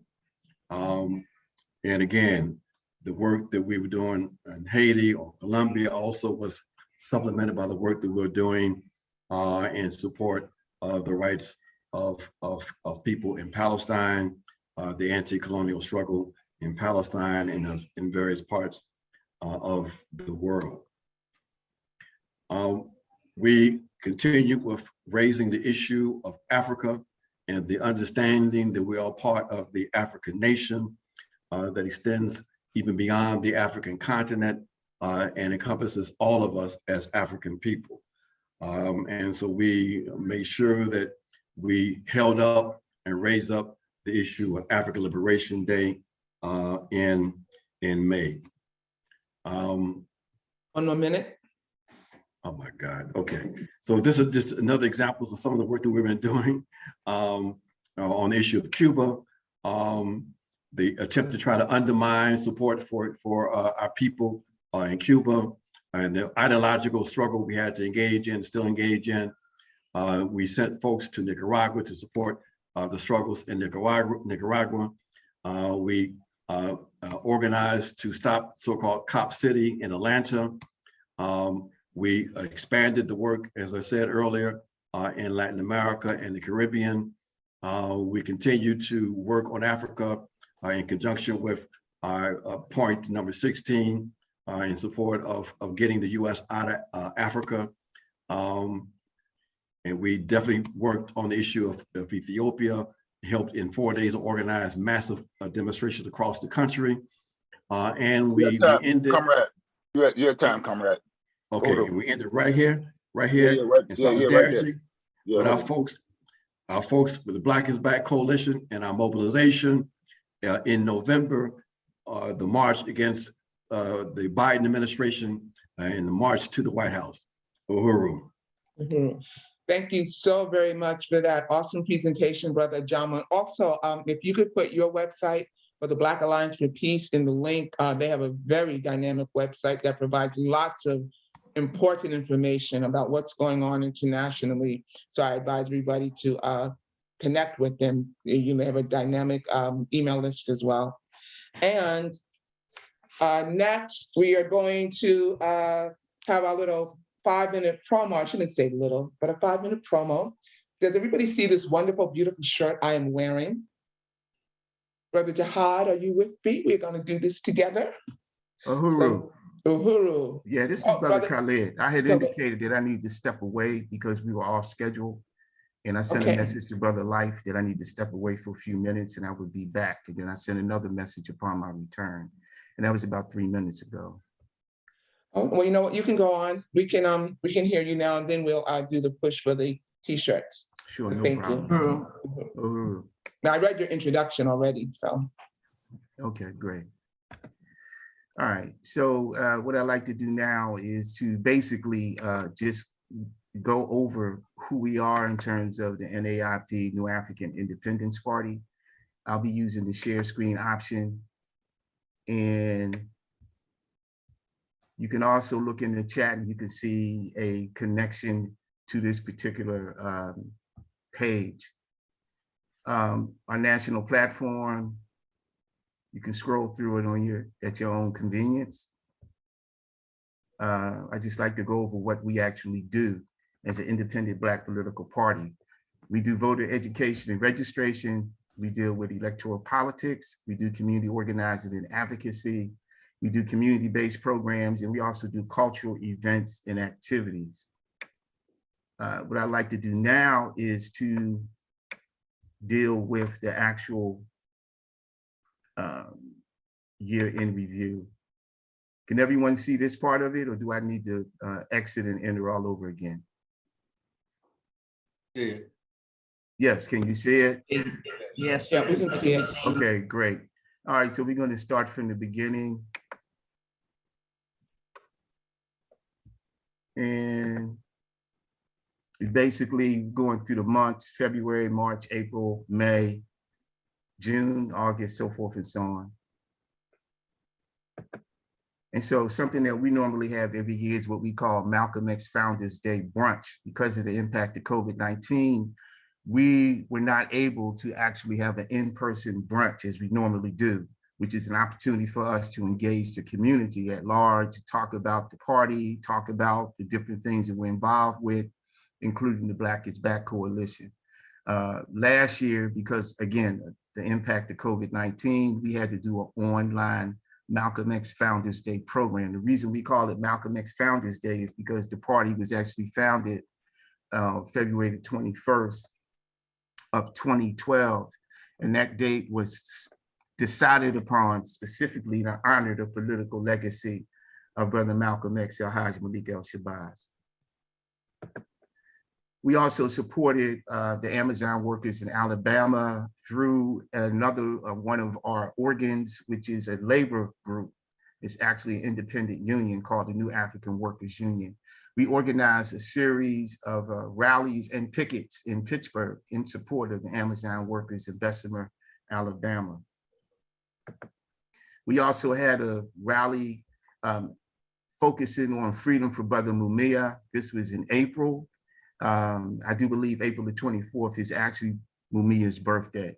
And again, the work that we were doing in Haiti or Colombia also was supplemented by the work that we were doing in support of the rights of people in Palestine, the anti-colonial struggle in Palestine and in various parts of the world. We continue with raising the issue of Africa and the understanding that we are part of the African nation that extends even beyond the African continent and encompasses all of us as African people. And so we made sure that we held up and raised up the issue of African Liberation Day in May. 1 more minute. Oh my God, okay. So this is just another example of some of the work that we've been doing on the issue of Cuba. The attempt to try to undermine support for our people in Cuba and the ideological struggle we had to engage in, still engage in. We sent folks to Nicaragua to support the struggles in Nicaragua. We organized to stop so-called Cop City in Atlanta. We expanded the work, as I said earlier, in Latin America and the Caribbean. We continue to work on Africa in conjunction with our point number 16 in support of getting the US out of Africa. And we definitely worked on the issue of Ethiopia, helped in 4 days organize massive demonstrations across the country. And we ended— Comrade, your time, comrade. Okay, and we ended right here in solidarity with our folks with the Black is Back Coalition and our mobilization in November, the march against the Biden administration and the march to the White House. Uhuru. Mm-hmm. Thank you so very much for that awesome presentation, Brother Jama. Also, if you could put your website for the Black Alliance for Peace in the link, they have a very dynamic website that provides lots of important information about what's going on internationally. So I advise everybody to connect with them. You may have a dynamic email list as well. And next, we are going to have our little 5-minute promo. I shouldn't say little, but a 5-minute promo. Does everybody see this wonderful, beautiful shirt I am wearing? Brother Jihad, are you with me? We're going to do this together. Uhuru. Uhuru. Yeah, this is Brother Khalid. I had indicated that I need to step away because we were off schedule. And I sent a message to Brother Life that I need to step away for a few minutes and I would be back. And then I sent another message upon my return. And that was about 3 minutes ago. Oh, well, you know what? You can go on. We can hear you now, and then we'll do the push for the T-shirts. Sure, no Thank problem. you. Now, I read your introduction already, so. Okay, great. All right. So what I'd like to do now is to basically just go over who we are in terms of the NAIP, New African Independence Party. I'll be using the share screen option. And you can also look in the chat and you can see a connection to this particular page. our national platform. You can scroll through it at your own convenience. I just like to go over what we actually do as an independent Black political party. We do voter education and registration. We deal with electoral politics. We do community organizing and advocacy. We do community-based programs, and we also do cultural events and activities. What I'd like to do now is to deal with the actual year in review. Can everyone see this part of it, or do I need to exit and enter all over again? Yeah. Yes, can you see it? Yes. Yeah, we can see it. Okay, great. All right, so we're going to start from the beginning. And basically going through the months, February, March, April, May, June, August, so forth and so on. And so something that we normally have every year is what we call Malcolm X Founders Day brunch. Because of the impact of COVID-19, we were not able to actually have an in-person brunch as we normally do, which is an opportunity for us to engage the community at large, talk about the party, talk about the different things that we're involved with, including the Black is Back Coalition. Last year, because again, the impact of COVID-19, we had to do an online Malcolm X Founders Day program. The reason we call it Malcolm X Founders Day is because the party was actually founded February the 21st of 2012. And that date was decided upon specifically to honor the political legacy of Brother Malcolm X, El-Hajj Malik El-Shabazz. We also supported the Amazon workers in Alabama through another one of our organs, which is a labor group. It's actually an independent union called the New African Workers Union. We organized a series of rallies and pickets in Pittsburgh in support of the Amazon workers in Bessemer, Alabama. We also had a rally focusing on freedom for Brother Mumia. This was in April. I do believe April the 24th is actually Mumia's birthday.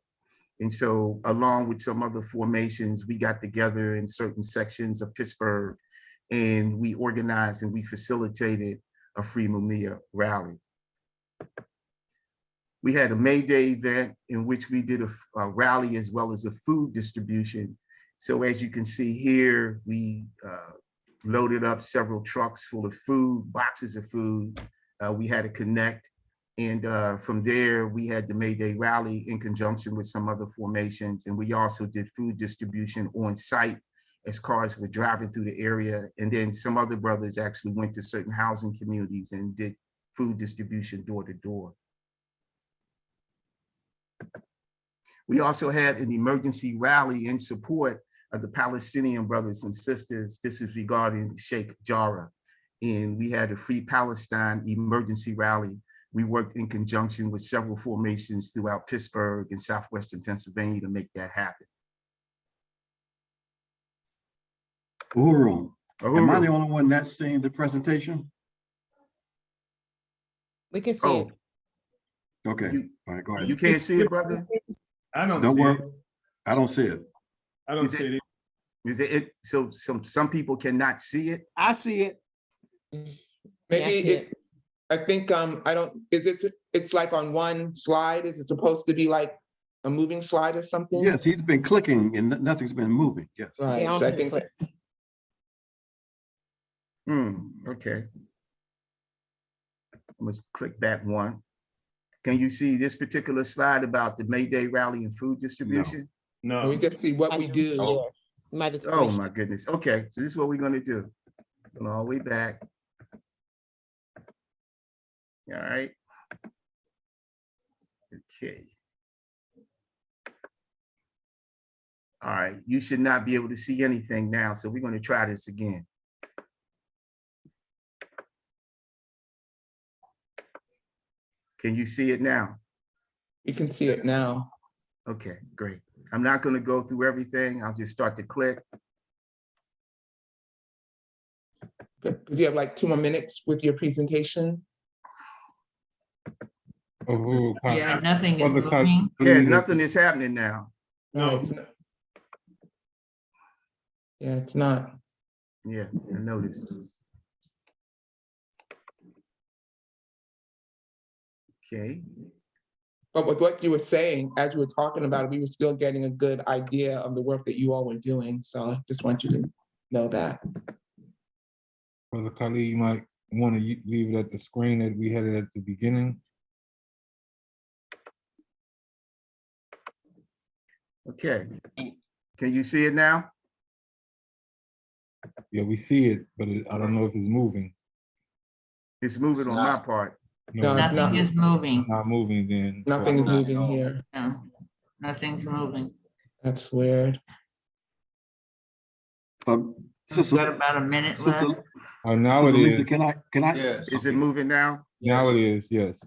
And so along with some other formations, we got together in certain sections of Pittsburgh and we organized and we facilitated a Free Mumia rally. We had a May Day event in which we did a rally as well as a food distribution. So as you can see here, we loaded up several trucks full of food, boxes of food. We had to connect. And from there, we had the May Day rally in conjunction with some other formations. And we also did food distribution on site as cars were driving through the area. And then some other brothers actually went to certain housing communities and did food distribution door to door. We also had an emergency rally in support of the Palestinian brothers and sisters. This is regarding Sheikh Jarrah. And we had a Free Palestine emergency rally. We worked in conjunction with several formations throughout Pittsburgh and Southwestern Pennsylvania to make that happen. Uhuru, am I the only one not seeing the presentation? We can see it. Okay, all right, go ahead. You can't see it, brother? I don't Don't see worry. it. I don't see it. I don't see it. Is it so some people cannot see it? I see it. Maybe I think I don't, it's like on one slide. Is it supposed to be like a moving slide or something? Yes, he's been clicking and nothing's been moving. Yes. Right. So I think Okay. Let's click that one. Can you see this particular slide about the May Day rally and food distribution? No. We just see what we do. Oh my goodness. Okay, so this is what we're gonna do. Going all the way back. All right. Okay. All right, you should not be able to see anything now, so we're going to try this again. Can you see it now? You can see it now. Okay, great. I'm not going to go through everything. I'll just start to click. Because you have like 2 more minutes with your presentation. Yeah, nothing is Brother Khalid, moving. Yeah, nothing is happening now. No, it's not. Yeah, it's not. Yeah, I noticed. Okay. But with what you were saying, as we were talking about it, we were still getting a good idea of the work that you all were doing. So I just want you to know that. Brother Khalid, you might want to leave it at the screen that we had it at the beginning. Okay. Can you see it now? Yeah, we see it, but I don't know if it's moving. It's moving on my part. No, it's Nothing is moving. Not moving then. Nothing is moving here. No, nothing's moving. That's weird. We've got about a minute left. Oh, now it Lisa, is. can I? Yes. Is it moving now? Now it is, yes.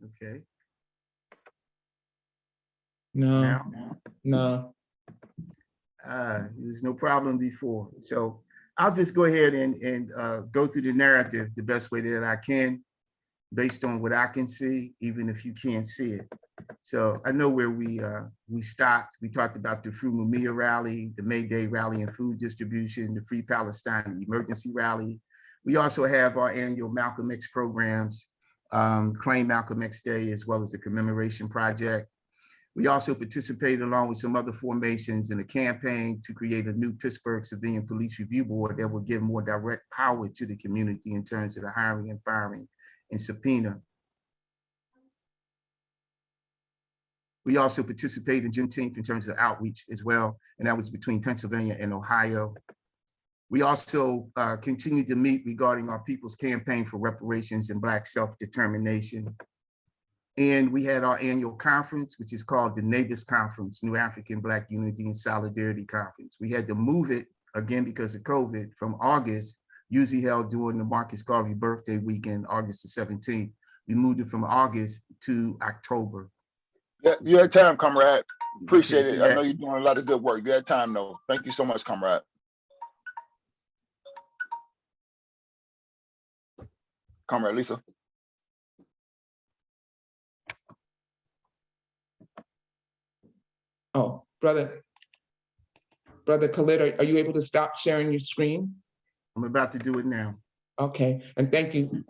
Okay. No, no. There's no problem before. So I'll just go ahead and go through the narrative the best way that I can, based on what I can see, even if you can't see it. So I know where we stopped. We talked about the Free Mumia rally, the May Day rally and food distribution, the Free Palestine emergency rally. We also have our annual Malcolm X programs, Claim Malcolm X Day, as well as the commemoration project. We also participated along with some other formations in a campaign to create a new Pittsburgh Civilian Police Review Board that will give more direct power to the community in terms of the hiring and firing and subpoena. We also participated in Juneteenth in terms of outreach as well, and that was between Pennsylvania and Ohio. We also continued to meet regarding our People's Campaign for Reparations and Black Self-Determination. And we had our annual conference, which is called the NABIS Conference, New African Black Unity and Solidarity Conference. We had to move it, again, because of COVID, from August, usually held during the Marcus Garvey birthday weekend, August the 17th. We moved it from August to October. Yeah, you had time, comrade. Appreciate it. I know you're doing a lot of good work. You had time, though. Thank you so much, comrade. Comrade Lisa. Oh, brother Khalid, are you able to stop sharing your screen? I'm about to do it now. Okay, and thank you.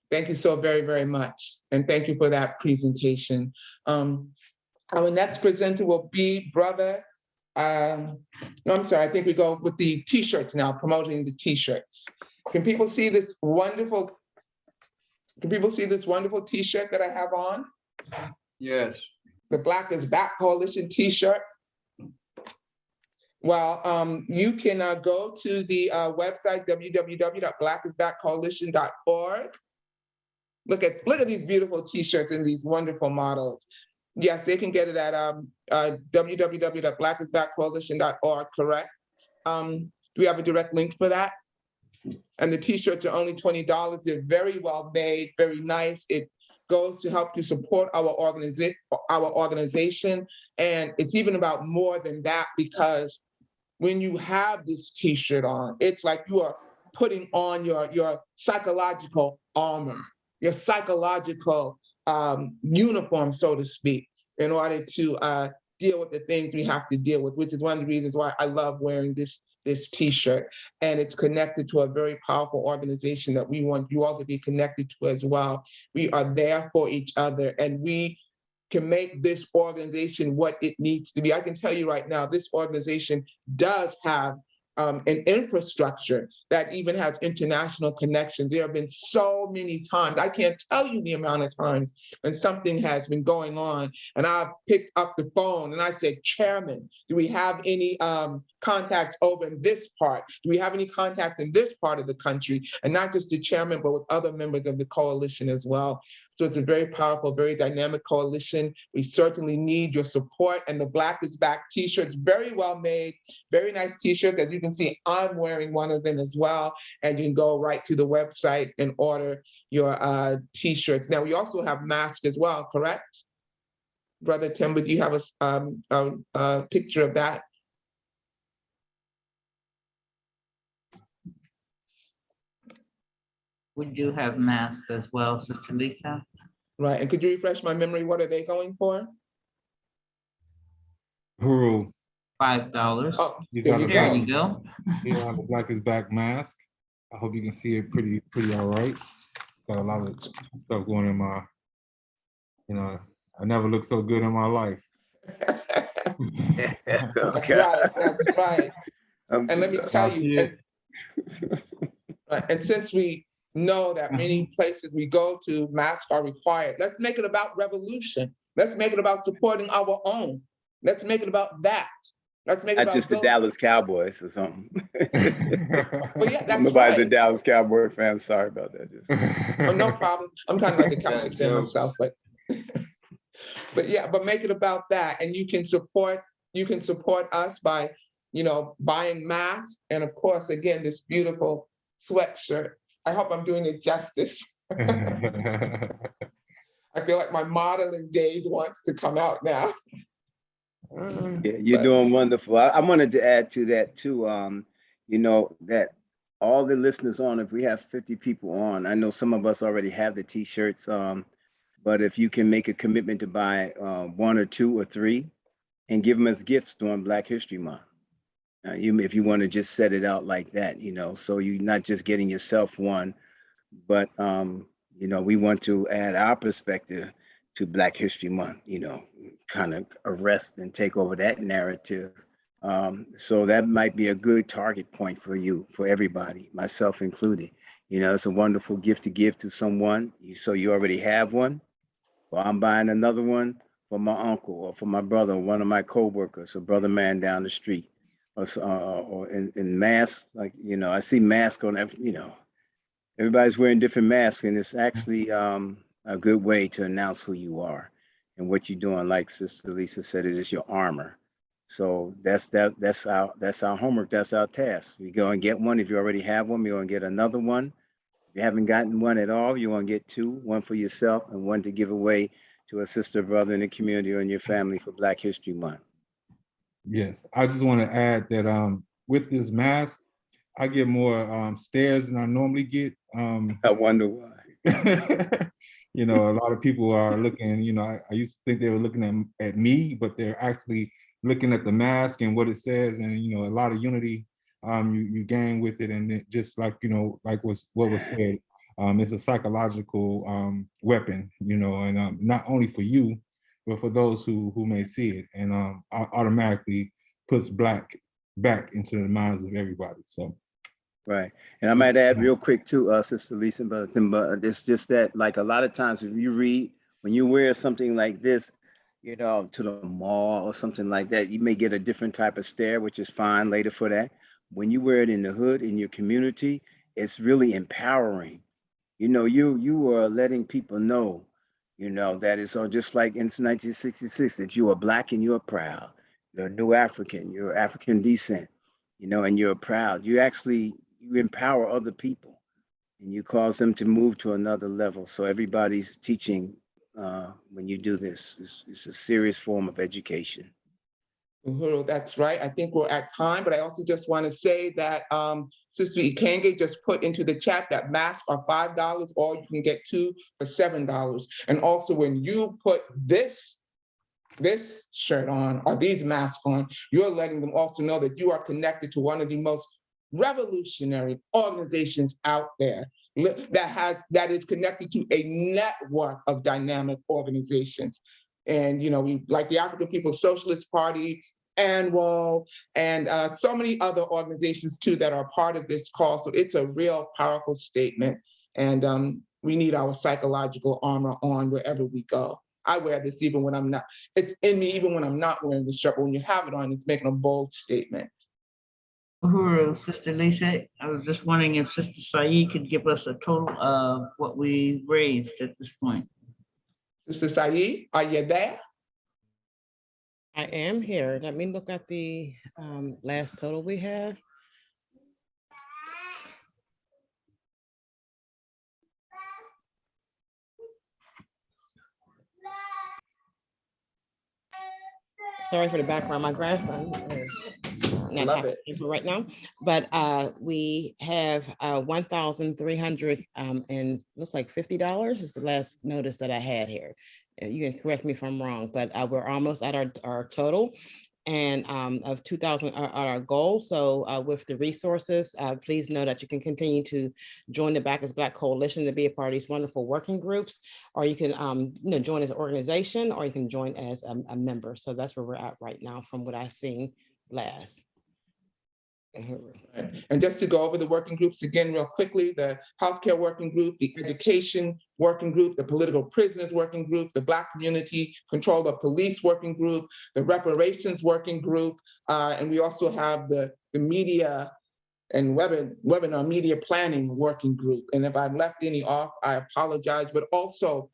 Thank you so very, very much. And thank you for that presentation. Our next presenter will be brother, no, I'm sorry, I think we go with the t-shirts now, promoting the t-shirts. Can people see this wonderful t-shirt that I have on? Yes. The Black is Back Coalition t-shirt. Well, you can go to the website, www.blackisbackcoalition.org. Look at these beautiful t-shirts and these wonderful models. Yes, they can get it at www.blackisbackcoalition.org, correct? Do we have a direct link for that? And the t-shirts are only $20. They're very well made, very nice. It goes to help to support our organization. And it's even about more than that, because when you have this t-shirt on, it's like you are putting on your psychological armor, your psychological uniform, so to speak, in order to deal with the things we have to deal with, which is one of the reasons why I love wearing this t-shirt. And it's connected to a very powerful organization that we want you all to be connected to as well. We are there for each other, and we can make this organization what it needs to be. I can tell you right now, this organization does have an infrastructure that even has international connections. There have been so many times, I can't tell you the amount of times when something has been going on and I've picked up the phone and I said, Chairman, do we have any contacts over in this part? Do we have any contacts in this part of the country? And not just the chairman, but with other members of the coalition as well. So it's a very powerful, very dynamic coalition. We certainly need your support. And the Black is Back t-shirts, very well made, very nice t-shirts. As you can see, I'm wearing one of them as well. And you can go right to the website and order your t-shirts. Now, we also have masks as well, correct? Brother Timber, do you have a picture of that? We do have masks as well, Sister Lisa. Right, and could you refresh my memory? What are they going for? Huru. $5. Oh, He's there on you the There go. you go. Here on the Black is Back mask. I hope you can see it pretty all right. Got a lot of stuff going in my, I never looked so good in my life. That's right, that's right. And let me tell you, and since we know that many places we go to, masks are required, let's make it about revolution. Let's make it about supporting our own. Let's make it about that. Let's make it Not about just the Dallas Cowboys or something. Well, yeah, that's Nobody's a right. Dallas Cowboy fan. Sorry about that. Just Oh, no problem. I'm kind of like a Cowboys fan jokes. myself, but yeah, but make it about that. And you can support us by, buying masks. And of course, again, this beautiful sweatshirt. I hope I'm doing it justice. I feel like my modeling days wants to come out now. yeah, you're doing wonderful. I wanted to add to that too. That all the listeners on, if we have 50 people on, I know some of us already have the t-shirts. But if you can make a commitment to buy 1 or 2 or 3 and give them as gifts during Black History Month. If you want to just set it out like that, so you're not just getting yourself one, but we want to add our perspective to Black History Month, kind of arrest and take over that narrative. So that might be a good target point for you, for everybody, myself included. It's a wonderful gift to give to someone. So you already have one. Well, I'm buying another one for my uncle or for my brother, or one of my coworkers, or brother man down the street, or in masks. Like, I see masks on every, everybody's wearing different masks, and it's actually a good way to announce who you are and what you're doing. Like Sister Lisa said, it is your armor. So that's our homework. That's our task. We go and get one. If you already have one, you go and get another one. If you haven't gotten one at all, you want to get 2, one for yourself and one to give away to a sister, brother in the community or in your family for Black History Month. Yes, I just want to add that with this mask, I get more stares than I normally get. I wonder why. A lot of people are looking, I used to think they were looking at me, but they're actually looking at the mask and what it says, and a lot of unity you gain with it. And it just like, like what was said, it's a psychological weapon, and not only for you, but for those who may see it, and automatically puts Black back into the minds of everybody. So. Right. And I might add real quick too, Sister Lisa, but it's just that, like, a lot of times when you wear something like this, to the mall or something like that, you may get a different type of stare, which is fine later for that. When you wear it in the hood, in your community, it's really empowering. You are letting people know, that it's just like in 1966, that you are Black and you are proud. You're a new African, you're African descent, and you're proud. You empower other people and you cause them to move to another level. So everybody's teaching when you do this. It's a serious form of education. Uhuru, that's right. I think we're at time, but I also just want to say that Sister Ikenge just put into the chat that masks are $5, or you can get 2 for $7. And also, when you put this shirt on or these masks on, you're letting them also know that you are connected to one of the most revolutionary organizations out there that is connected to a network of dynamic organizations. And we, like the African People's Socialist Party, ANWO, and so many other organizations too that are part of this call. So it's a real powerful statement, and we need our psychological armor on wherever we go. I wear this even when I'm not. It's in me even when I'm not wearing the shirt. But when you have it on, it's making a bold statement. Uhuru, Sister Lisa, I was just wondering if Sister Saeed could give us a total of what we raised at this point. Sister Saeed, are you there? I am here. Let me look at the last total we have. Sorry for the background. My grandson is not Love have it. it right now, but we have 1,300 and looks like $50 is the last notice that I had here. You can correct me if I'm wrong, but we're almost at our total and of 2,000 are our goal. So with the resources, please know that you can continue to join the Black is Black Coalition to be a part of these wonderful working groups, or you can join as an organization, or you can join as a member. So that's where we're at right now from what I've seen last. And just to go over the working groups again real quickly, the healthcare working group, the education working group, the political prisoners working group, the Black community control of police working group, the reparations working group, and we also have the media and webinar media planning working group. And if I've left any off, I apologize, but also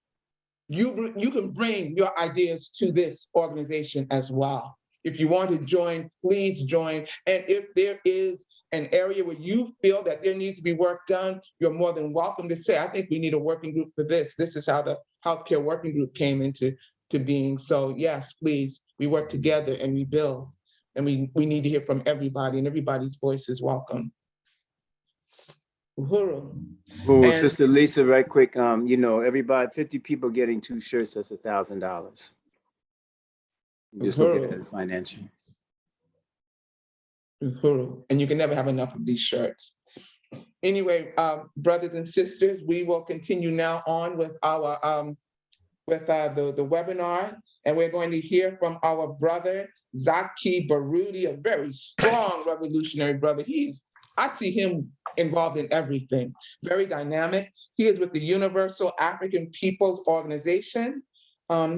you can bring your ideas to this organization as well. If you want to join, please join. And if there is an area where you feel that there needs to be work done, you're more than welcome to say, I think we need a working group for this. This is how the healthcare working group came into being. So yes, please, we work together and we build. And we need to hear from everybody, and everybody's voice is welcome. Uhuru. Oh, And- Sister Lisa, right quick, everybody, 50 people getting 2 shirts, that's $1,000. Just look at it financially. And you can never have enough of these shirts. Anyway, brothers and sisters, we will continue now on with our the webinar, and we're going to hear from our brother Zaki Baruti, a very strong revolutionary brother. I see him involved in everything, very dynamic. He is with the Universal African Peoples Organization.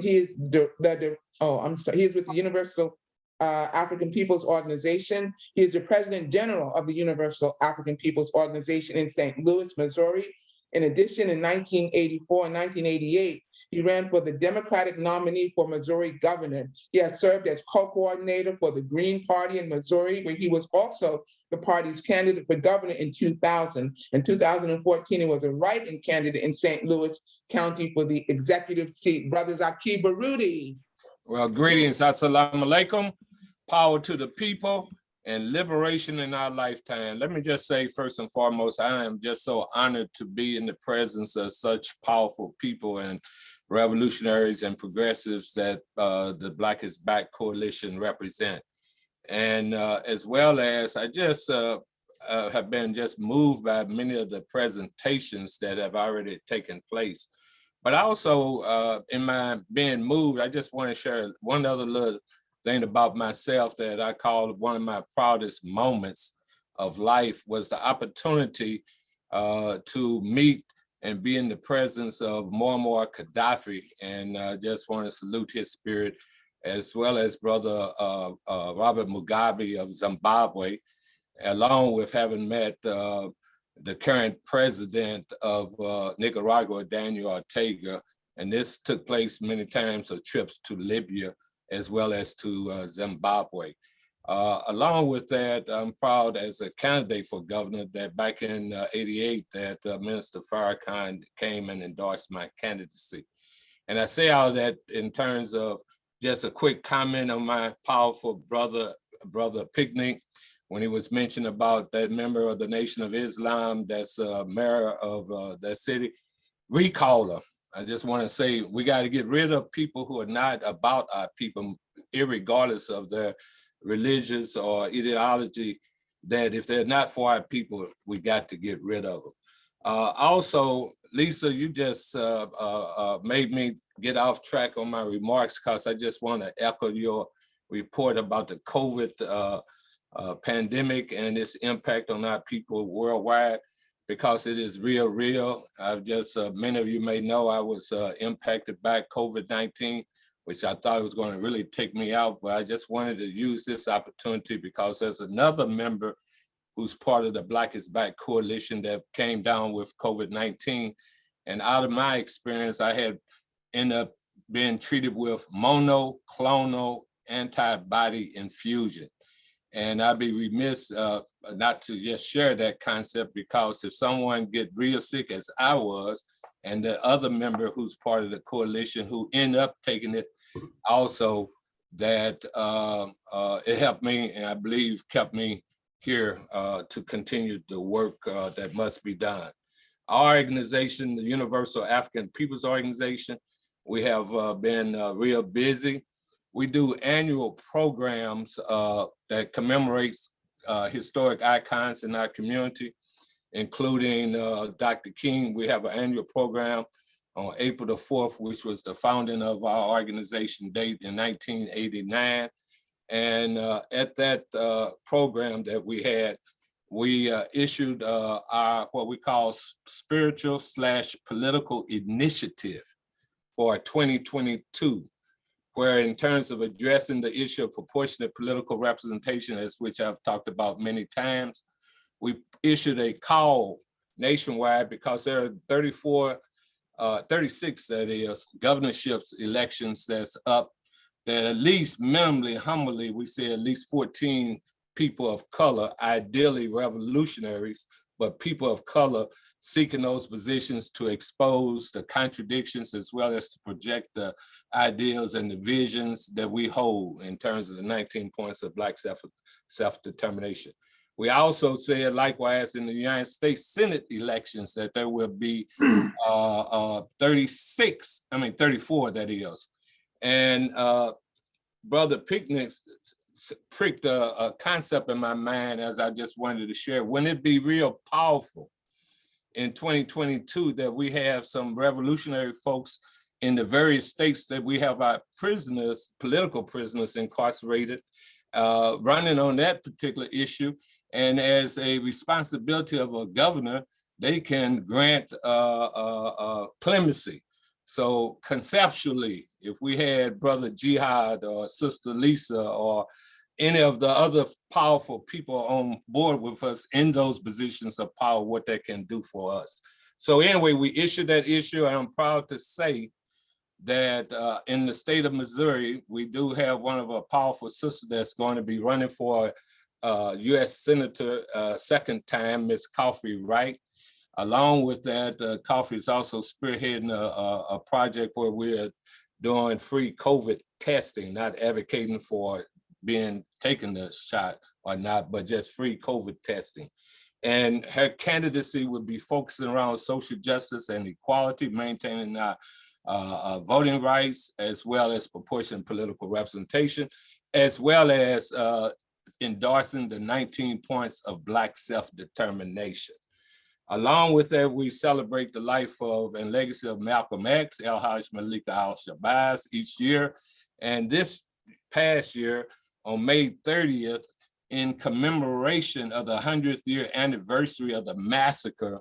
He is he is with the Universal African Peoples Organization. He is the President General of the Universal African Peoples Organization in St. Louis, Missouri. In addition, in 1984 and 1988, he ran for the Democratic nominee for Missouri governor. He has served as co-coordinator for the Green Party in Missouri, where he was also the party's candidate for governor in 2000. In 2014, he was a write-in candidate in St. Louis County for the executive seat. Brother Zaki Baruti. Well, greetings, assalamu alaikum, power to the people, and liberation in our lifetime. Let me just say, first and foremost, I am just so honored to be in the presence of such powerful people and revolutionaries and progressives that the Black is Back Coalition represent. And as well as I just have been just moved by many of the presentations that have already taken place. But also in my being moved, I just want to share one other little thing about myself that I call one of my proudest moments of life was the opportunity to meet and be in the presence of Muammar Gaddafi. And I just want to salute his spirit, as well as Brother Robert Mugabe of Zimbabwe, along with having met the current president of Nicaragua, Daniel Ortega. And this took place many times of trips to Libya, as well as to Zimbabwe. Along with that, I'm proud as a candidate for governor that back in '88 that Minister Farrakhan came and endorsed my candidacy. And I say all that in terms of just a quick comment on my powerful brother Picnic, when he was mentioned about that member of the Nation of Islam that's mayor of that city. Recall him. I just want to say we got to get rid of people who are not about our people, irregardless of their religious or ideology, that if they're not for our people, we got to get rid of them. Also, Lisa, you just made me get off track on my remarks because I just want to echo your report about the COVID pandemic and its impact on our people worldwide, because it is real. I've just, many of you may know I was impacted by COVID-19, which I thought was going to really take me out, but I just wanted to use this opportunity because there's another member who's part of the Black is Back Coalition that came down with COVID-19. And out of my experience, I had ended up being treated with monoclonal antibody infusion. And I'd be remiss not to just share that concept, because if someone get real sick as I was, and the other member who's part of the coalition who end up taking it also, that it helped me, and I believe kept me here to continue the work that must be done. Our organization, the Universal African Peoples Organization, we have been real busy. We do annual programs that commemorates historic icons in our community, including Dr. King. We have an annual program on April the 4th, which was the founding of our organization date in 1989. And at that program that we had, we issued our what we call spiritual/political initiative for 2022, where in terms of addressing the issue of proportionate political representation, as which I've talked about many times, we issued a call nationwide because there are 36 that is governorships elections that's up, that at least minimally, humbly, we say at least 14 people of color, ideally revolutionaries, but people of color seeking those positions to expose the contradictions as well as to project the ideals and the visions that we hold in terms of the 19 points of Black self-determination. We also said, likewise, in the United States Senate elections, that there will be 34, that is. And Brother Picnic pricked a concept in my mind as I just wanted to share. Wouldn't it be real powerful in 2022 that we have some revolutionary folks in the various states that we have our prisoners, political prisoners incarcerated, running on that particular issue? And as a responsibility of a governor, they can grant clemency. So conceptually, if we had Brother Jihad or Sister Lisa or any of the other powerful people on board with us in those positions of power, what that can do for us. So anyway, we issued that issue, and I'm proud to say that in the state of Missouri, we do have one of our powerful sisters that's going to be running for U.S. Senator second time, Ms. Coffee Wright. Along with that, Coffee is also spearheading a project where we're doing free COVID testing, not advocating for taking the shot or not, but just free COVID testing. And her candidacy would be focusing around social justice and equality, maintaining voting rights, as well as proportionate political representation, as well as endorsing the 19 points of Black self-determination. Along with that, we celebrate the life of and legacy of Malcolm X, El-Haj Malika al-Shabazz each year. And this past year, on May 30th, in commemoration of the 100th year anniversary of the massacre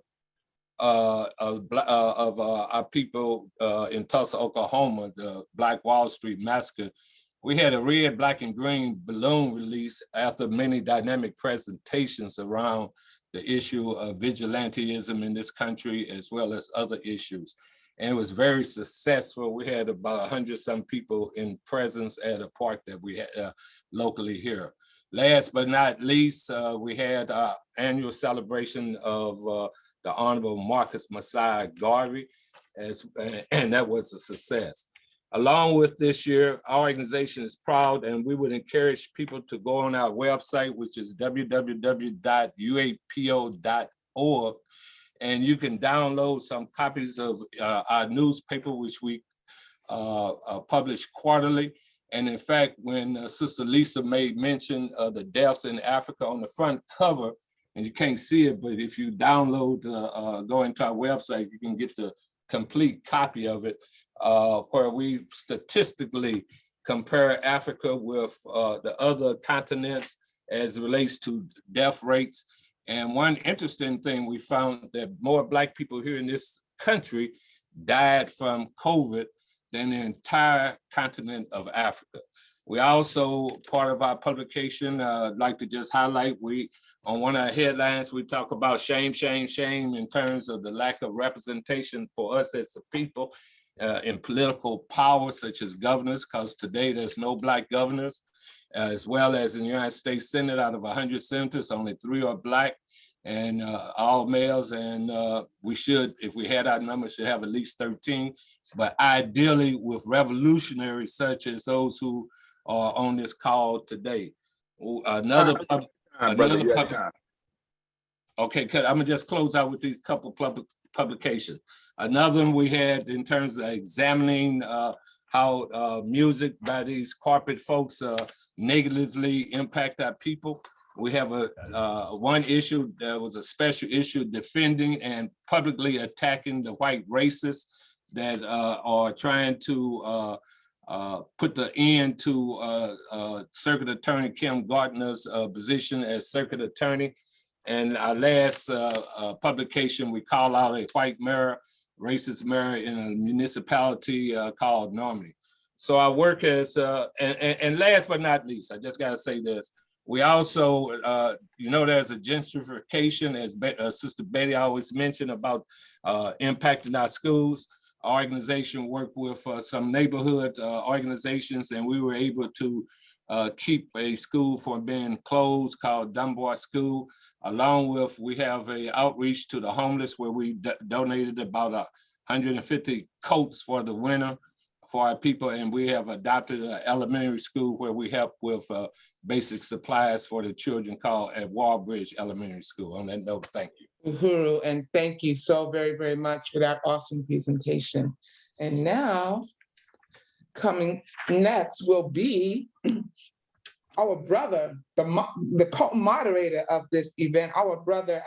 of our people in Tulsa, Oklahoma, the Black Wall Street massacre, we had a red, black, and green balloon release after many dynamic presentations around the issue of vigilantism in this country, as well as other issues. And it was very successful. We had about 100-some people in presence at a park that we had locally here. Last but not least, we had our annual celebration of the Honorable Marcus Messiah Garvey, and that was a success. Along with this year, our organization is proud, and we would encourage people to go on our website, which is www.uapo.org, and you can download some copies of our newspaper, which we publish quarterly. And in fact, when Sister Lisa made mention of the deaths in Africa on the front cover, and you can't see it, but if you download, go into our website, you can get the complete copy of it, where we statistically compare Africa with the other continents as it relates to death rates. And one interesting thing, we found that more Black people here in this country died from COVID than the entire continent of Africa. We also, part of our publication, I'd like to just highlight, on one of our headlines, we talk about shame, shame, shame in terms of the lack of representation for us as a people in political power, such as governors, because today there's no Black governors, as well as in the United States Senate, out of 100 senators, only 3 are Black and all males. And we should, if we had our numbers, should have at least 13. But ideally, with revolutionaries such as those who are on this call today. Another okay, I'm gonna just close out with these couple publications. Another one we had in terms of examining how music by these corporate folks negatively impact our people. We have one issue that was a special issue defending and publicly attacking the white racists that are trying to put the end to Circuit Attorney Kim Gardner's position as Circuit Attorney. And our last publication, we call out a white mayor, racist mayor in a municipality called Normandy. So I work as, and last but not least, I just gotta say this. We also, there's a gentrification, as Sister Betty always mentioned about impacting our schools. Our organization worked with some neighborhood organizations, and we were able to keep a school from being closed called Dunbar School. Along with, we have a outreach to the homeless where we donated about 150 coats for the winter for our people. And we have adopted an elementary school where we help with basic supplies for the children called at Wallbridge Elementary School. On that note, thank you. Uhuru, and thank you so very, very much for that awesome presentation. And now, coming next will be our brother, the co-moderator of this event, our brother,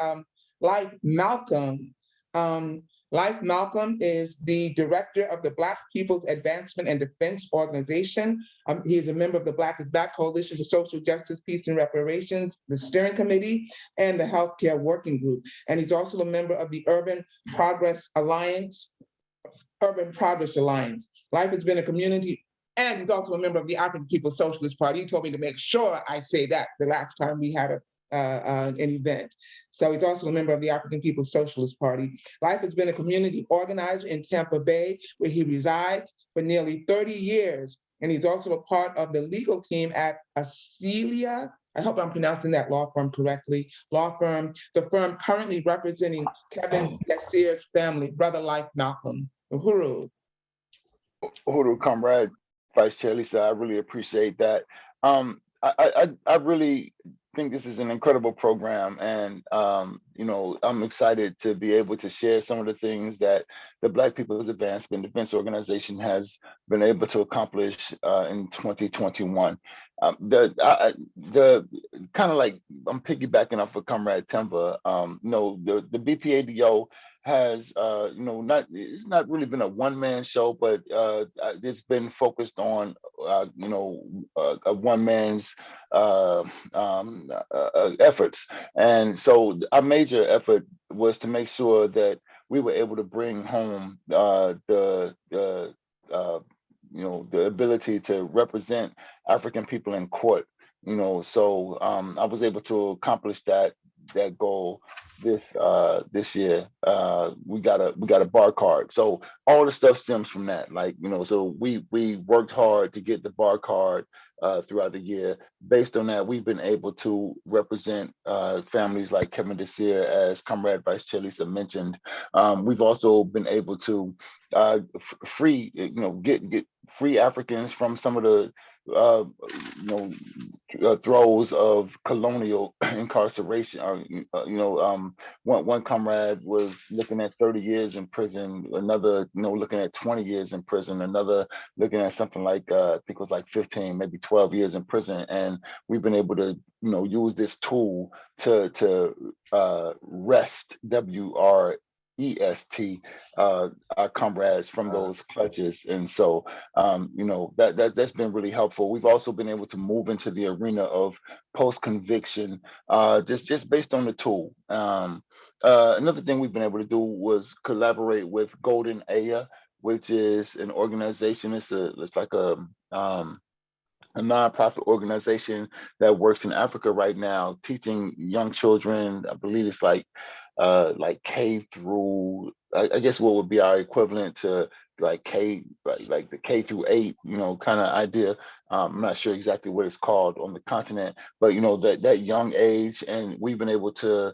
Life Malcolm. Life Malcolm is the director of the Black People's Advancement and Defense Organization. He is a member of the Black is Back Coalition for Social Justice, Peace, and Reparations, the Steering Committee, and the Healthcare Working Group. And he's also a member of the Urban Progress Alliance. Life has been a community, and he's also a member of the African People's Socialist Party. He told me to make sure I say that the last time we had an event. So he's also a member of the African People's Socialist Party. Life has been a community organizer in Tampa Bay, where he resides for nearly 30 years. And he's also a part of the legal team at Acelia, I hope I'm pronouncing that law firm correctly, the firm currently representing Kevin Desir's family, brother Life Malcolm. Uhuru. Uhuru, Comrade Vice Chair Lisa, I really appreciate that. I really think this is an incredible program, and I'm excited to be able to share some of the things that the Black People's Advancement Defense Organization has been able to accomplish in 2021. The kind of like, I'm piggybacking off of Comrade Temba. The BPADO has it's not really been a one-man show, but it's been focused on a one man's efforts. And so our major effort was to make sure that we were able to bring home the ability to represent African people in court. So I was able to accomplish that goal this year. We got a bar card. So all the stuff stems from that. So we worked hard to get the bar card throughout the year. Based on that, we've been able to represent families like Kevin Desir, as Comrade Vice Chair Lisa mentioned. We've also been able to get free Africans from some of the throes of colonial incarceration. One comrade was looking at 30 years in prison, another looking at 20 years in prison, another looking at something like I think it was like 15, maybe 12 years in prison. And we've been able to use this tool to rest, WREST, our comrades from those clutches. And so that's been really helpful. We've also been able to move into the arena of post-conviction, just based on the tool. Another thing we've been able to do was collaborate with Golden Aya, which is an organization. It's like a nonprofit organization that works in Africa right now, teaching young children. I believe it's like K through, I guess what would be our equivalent to like like the K through 8, kind of idea. I'm not sure exactly what it's called on the continent, but that young age. And we've been able to,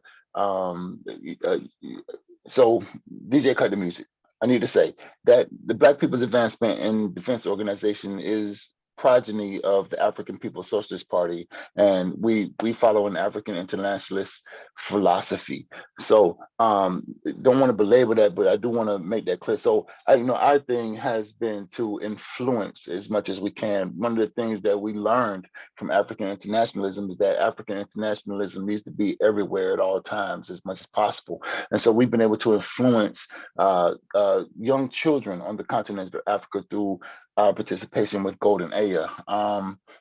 so DJ cut the music. I need to say that the Black People's Advancement and Defense Organization is progeny of the African People's Socialist Party, and we follow an African internationalist philosophy. So don't want to belabor that, but I do want to make that clear. So our thing has been to influence as much as we can. One of the things that we learned from African internationalism is that African internationalism needs to be everywhere at all times as much as possible. And so we've been able to influence young children on the continent of Africa through our participation with Golden Aya.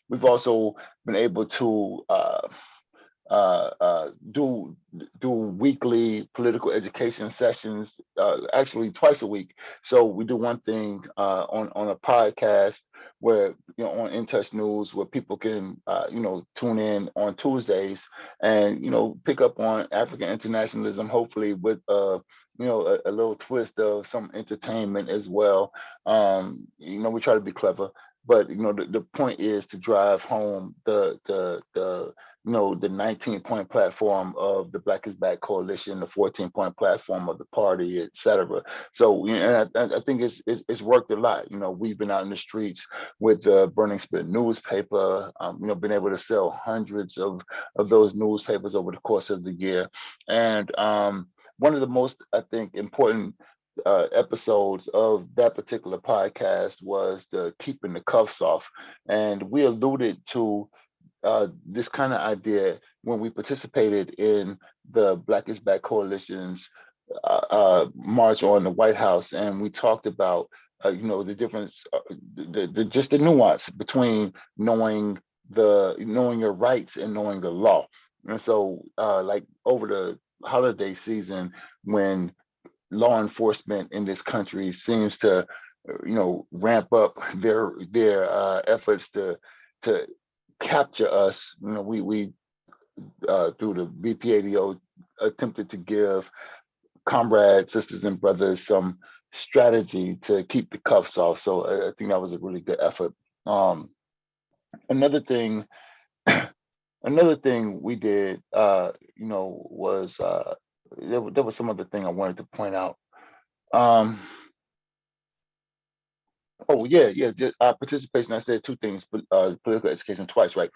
We've also been able to do weekly political education sessions, actually twice a week. So we do one thing on a podcast where on In Touch News, where people can tune in on Tuesdays and pick up on African internationalism, hopefully with a little twist of some entertainment as well. We try to be clever, but the point is to drive home the 19-point platform of the Black is Back Coalition, the 14-point platform of the party, et cetera. So I think it's worked a lot. We've been out in the streets with the Burning Spit newspaper, been able to sell hundreds of those newspapers over the course of the year. And one of the most, I think, important episodes of that particular podcast was the Keeping the Cuffs Off. And we alluded to this kind of idea when we participated in the Black is Back Coalition's march on the White House, and we talked about the difference, just the nuance between knowing your rights and knowing the law. And so, like over the holiday season, when law enforcement in this country seems to, ramp up their efforts to capture us, we through the BPADO attempted to give comrades, sisters, and brothers some strategy to keep the cuffs off. So I think that was a really good effort. Another thing we did, was there was some other thing I wanted to point out. Just participation. I said two things, political education twice, right?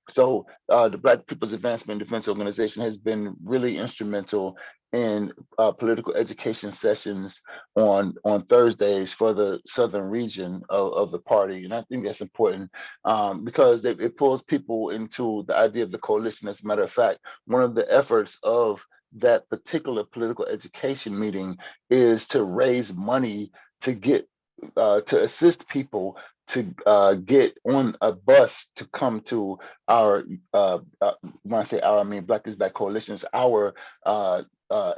So the Black People's Advancement and Defense Organization has been really instrumental in political education sessions on Thursdays for the southern region of the party. And I think that's important because it pulls people into the idea of the coalition. As a matter of fact, one of the efforts of that particular political education meeting is to raise money to get to assist people to get on a bus to come to our, when I say our, I mean Black is Back Coalition's, our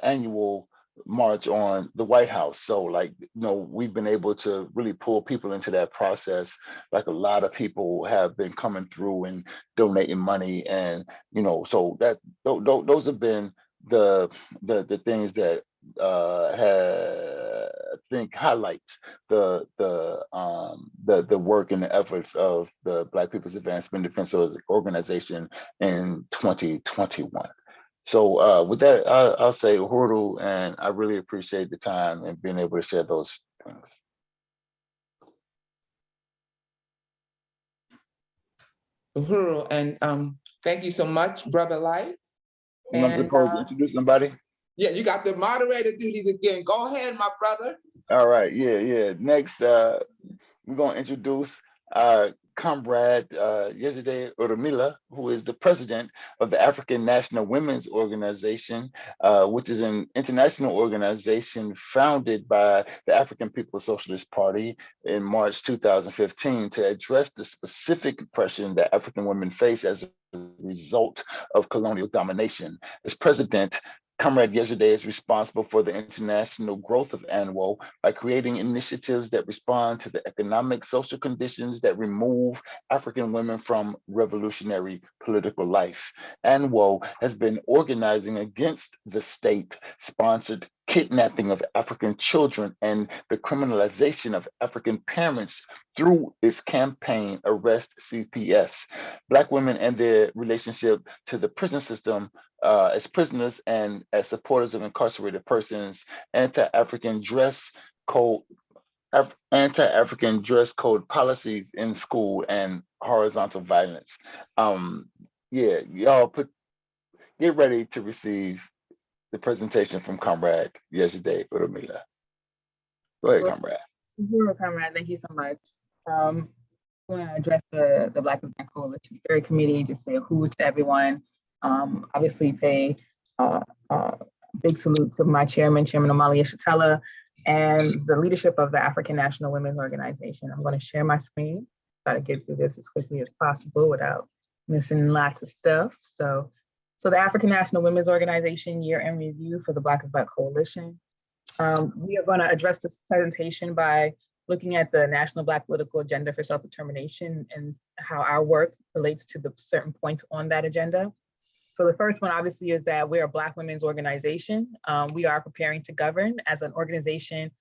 annual march on the White House. So we've been able to really pull people into that process. Like a lot of people have been coming through and donating money, and so that those have been the things that I think highlights the work and the efforts of the Black People's Advancement Defense Organization in 2021. So with that, I'll say uhuru, and I really appreciate the time and being able to share those things. Uhuru, and thank you so much, Brother Life. I'm supposed to introduce somebody? Yeah, you got the moderator duties again. Go ahead, my brother. All right, yeah. Next, we're gonna introduce our comrade Yeshitela Urmila, who is the president of the African National Women's Organization, which is an international organization founded by the African People's Socialist Party in March 2015 to address the specific oppression that African women face as a result of colonial domination. As president, Comrade Yeshitela is responsible for the international growth of ANWO by creating initiatives that respond to the economic, social conditions that remove African women from revolutionary political life. ANWO has been organizing against the state-sponsored kidnapping of African children and the criminalization of African parents through its campaign, Arrest CPS. Black women and their relationship to the prison system as prisoners and as supporters of incarcerated persons, anti-African dress code anti-African dress code policies in school and horizontal violence. Yeah, y'all get ready to receive the presentation from Comrade Yeshitela Urmila. Go ahead, Comrade. Comrade, thank you so much. I want to address the Black and Black Coalition Steering Committee, just say who's to everyone. Obviously pay big salute to my chairman, Chairman Omali Yeshitela, and the leadership of the African National Women's Organization. I'm going to share my screen, try to get through this as quickly as possible without missing lots of stuff. So the African National Women's Organization Year-End Review for the Black and Black Coalition. We are going to address this presentation by looking at the National Black Political Agenda for Self-Determination and how our work relates to the certain points on that agenda. So the first one obviously is that we're a Black women's organization. We are preparing to govern as an organization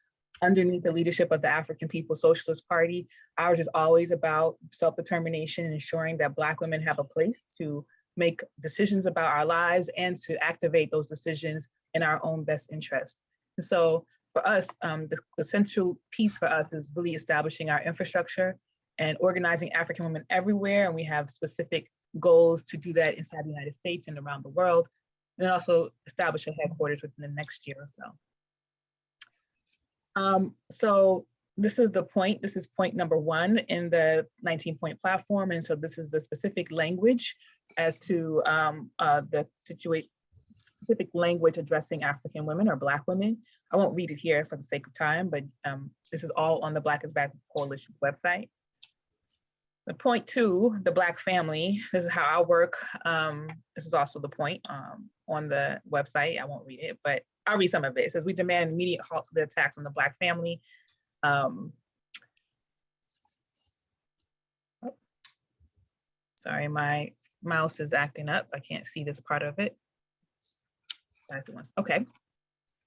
underneath the leadership of the African People's Socialist Party. Ours is always about self-determination and ensuring that Black women have a place to make decisions about our lives and to activate those decisions in our own best interest. And so for us, the central piece for us is really establishing our infrastructure and organizing African women everywhere. And we have specific goals to do that inside the United States and around the world, and also establish a headquarters within the next year or so. So this is the point. This is point number 1 in the 19-point platform. And so this is the specific language as to the specific language addressing African women or Black women. I won't read it here for the sake of time, but this is all on the Black is Back Coalition website. The point 2, the Black family, this is how I work. This is also the point on the website. I won't read it, but I'll read some of it. It says, we demand immediate halt to the attacks on the Black family. Sorry, my mouse is acting up. I can't see this part of it. That's the one. Okay.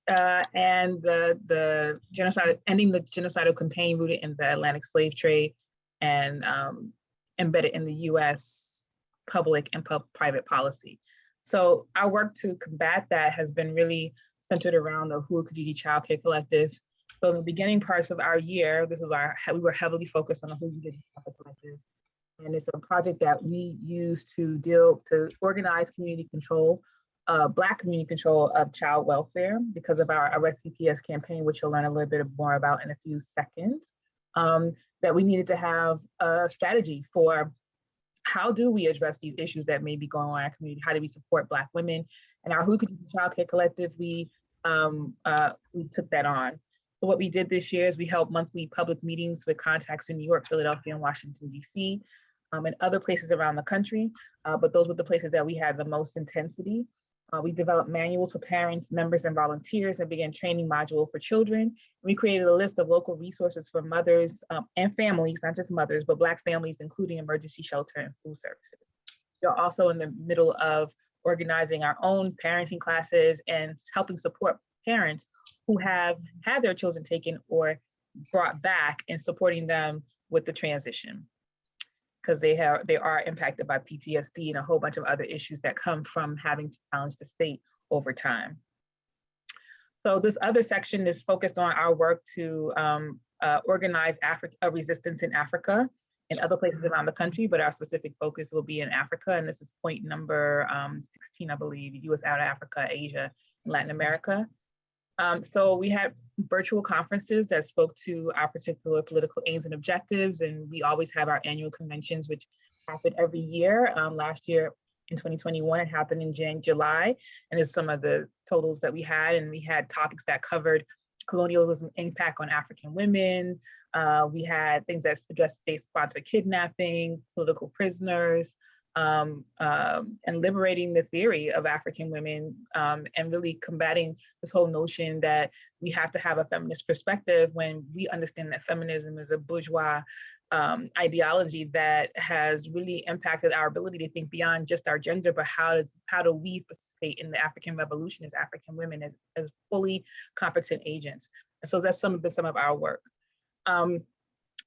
And the genocide, ending the genocidal campaign rooted in the Atlantic slave trade and embedded in the US public and private policy. So our work to combat that has been really centered around the Hua Kijiji Child Care Collective. So in the beginning parts of our year, we were heavily focused on the Hua Kijiji Child Care Collective. And it's a project that we use to organize community control, Black community control of child welfare because of our Arrest CPS campaign, which you'll learn a little bit more about in a few seconds. That we needed to have a strategy for how do we address these issues that may be going on in our community? How do we support Black women? And our Hua Kijiji Child Care Collective, we took that on. So what we did this year is we held monthly public meetings with contacts in New York, Philadelphia, and Washington, DC, and other places around the country. But those were the places that we had the most intensity. We developed manuals for parents, members, and volunteers and began training module for children. We created a list of local resources for mothers and families, not just mothers, but Black families, including emergency shelter and food services. We're also in the middle of organizing our own parenting classes and helping support parents who have had their children taken or brought back and supporting them with the transition, because they are impacted by PTSD and a whole bunch of other issues that come from having to challenge the state over time. So this other section is focused on our work to organize resistance in Africa and other places around the country, but our specific focus will be in Africa. And this is point number 16, I believe, US out of Africa, Asia, and Latin America. So we had virtual conferences that spoke to our particular political aims and objectives. And we always have our annual conventions, which happen every year. Last year in 2021, it happened in July. And there's some of the totals that we had. And we had topics that covered colonialism impact on African women. We had things that addressed state-sponsored kidnapping, political prisoners, and liberating the theory of African women, and really combating this whole notion that we have to have a feminist perspective when we understand that feminism is a bourgeois ideology that has really impacted our ability to think beyond just our gender, but how do we participate in the African revolution as African women as fully competent agents. And so that's some of our work.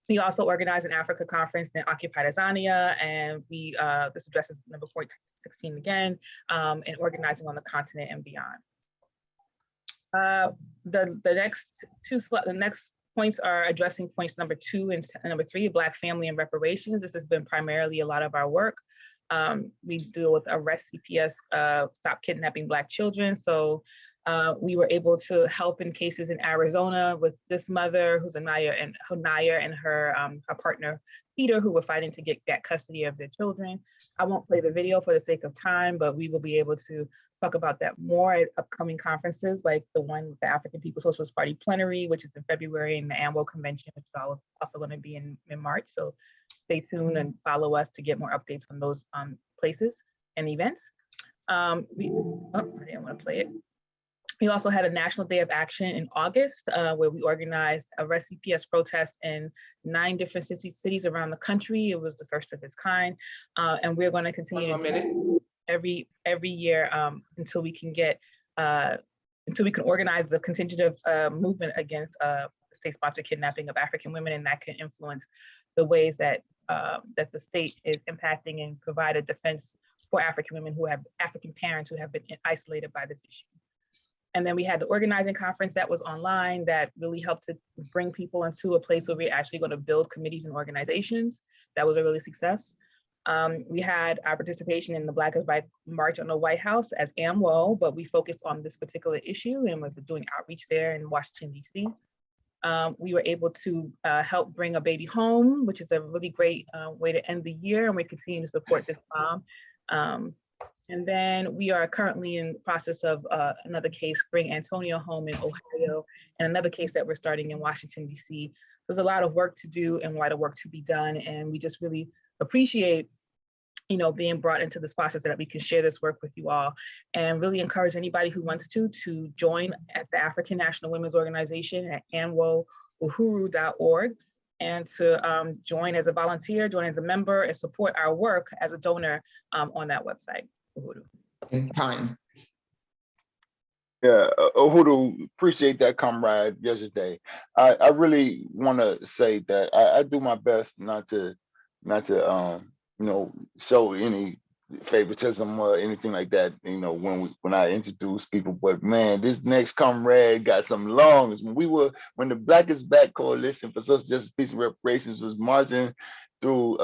We also organized an Africa conference in occupied Tanzania, and this addresses number 16 again, and organizing on the continent and beyond. The next points are addressing points number 2 and number 3, Black family and reparations. This has been primarily a lot of our work. We deal with Arrest CPS, Stop Kidnapping Black Children. So we were able to help in cases in Arizona with this mother, who's Hunaya and her partner, Peter, who were fighting to get custody of their children. I won't play the video for the sake of time, but we will be able to talk about that more at upcoming conferences, like the one with the African People's Socialist Party plenary, which is in February, and the AMWO convention, which is also going to be in March. So stay tuned and follow us to get more updates on those places and events. I didn't want to play it. We also had a National Day of Action in August, where we organized a Arrest CPS protest in 9 different cities around the country. It was the first of its kind, and we're going to continue every year until we can get until we can organize the contingent of movement against state-sponsored kidnapping of African women, and that can influence the ways that that the state is impacting and provide a defense for African women who have African parents who have been isolated by this issue. And then we had the organizing conference that was online that really helped to bring people into a place where we're actually going to build committees and organizations. That was a really success. We had our participation in the Black is Black March on the White House as AMWO, but we focused on this particular issue and was doing outreach there in Washington, D.C. We were able to help bring a baby home, which is a really great way to end the year, and we continue to support this mom. And then we are currently in the process of another case, Bring Antonio Home in Ohio, and another case that we're starting in Washington, D.C. There's a lot of work to do and a lot of work to be done, and we just really appreciate, you know, being brought into this process so that we can share this work with you all, and really encourage anybody who wants to join at the African National Women's Organization at anwouhuru.org, and to join as a volunteer, join as a member, and support our work as a donor on that website. Time. Yeah, Uhuru, appreciate that, comrade, yesterday. I really want to say that I do my best not to you know, show any favoritism or anything like that, you know, when I introduce people. But man, this next comrade got some lungs. When the Black is Back Coalition for Social Justice, Peace, and Reparations was marching through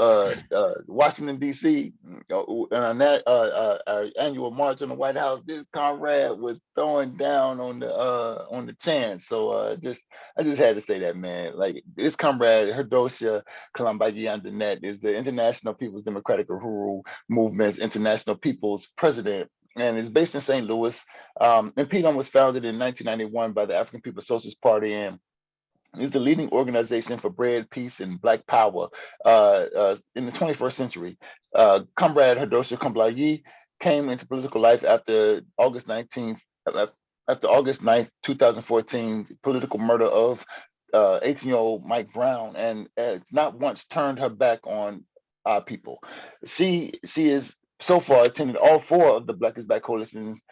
Washington, D.C., and on that our annual march on the White House, this comrade was throwing down on the chance. So I just had to say that, man. Like, this comrade, Herdosha Kalambaji Andanet, is the International People's Democratic Uhuru Movement's International People's President, and is based in St. Louis. And PDOM was founded in 1991 by the African People's Socialist Party, and is the leading organization for bread, peace, and Black power in the 21st century. Comrade Herdosha Kalambaji came into political life after August 9th, 2014, political murder of 18-year-old Mike Brown, and has not once turned her back on our people. She is so far attended all 4 of the Black is Back Coalition's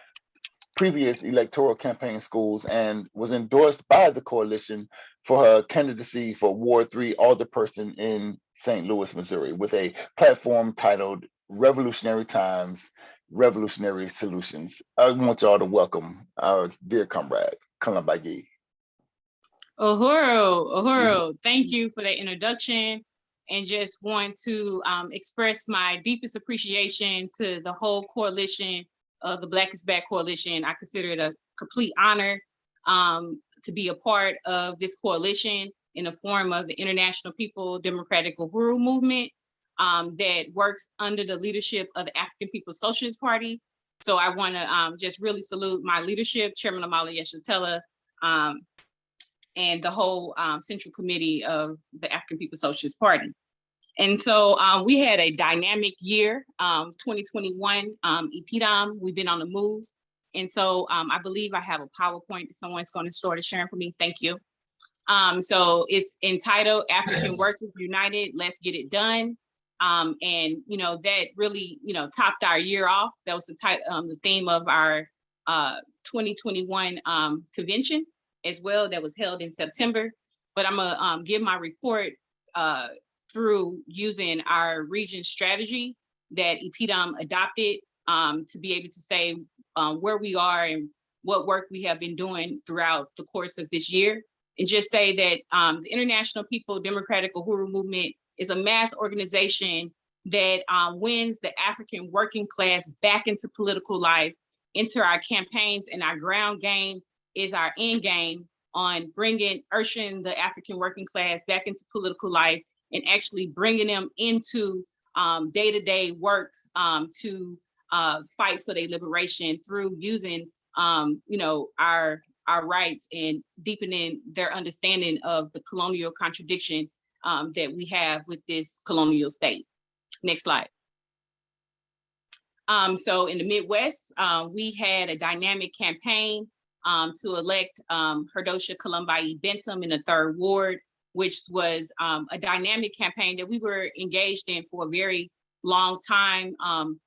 previous electoral campaign schools, and was endorsed by the coalition for her candidacy for Ward 3 alderperson in St. Louis, Missouri, with a platform titled Revolutionary Times, Revolutionary Solutions. I want y'all to welcome our dear comrade, Kalambaji. Uhuru, thank you for that introduction, and just want to express my deepest appreciation to the whole coalition of the Black is Back Coalition. I consider it a complete honor to be a part of this coalition in the form of the International People Democratic Uhuru Movement that works under the leadership of the African People's Socialist Party. So I want to just really salute my leadership, Chairman Omali Yeshitela, and the whole Central Committee of the African People's Socialist Party. And so we had a dynamic year, 2021, EPDOM, we've been on the move. And so I believe I have a PowerPoint that someone's going to start sharing for me. Thank you. So it's entitled African Workers United, Let's Get It Done. And, you know, that really, you know, topped our year off. That was the theme of our 2021 convention as well, that was held in September. But I'm gonna give my report through using our region strategy that EPDOM adopted to be able to say where we are and what work we have been doing throughout the course of this year. and just say that the International People Democratic Uhuru Movement is a mass organization that wins the African working class back into political life, into our campaigns, and our ground game is our end game on ushering the African working class back into political life and actually bringing them into day-to-day work to fight for their liberation through using, our rights and deepening their understanding of the colonial contradiction that we have with this colonial state. Next slide. So in the Midwest, we had a dynamic campaign to elect Herdosha Columbai Bentham in the 3rd Ward, which was a dynamic campaign that we were engaged in for a very long time,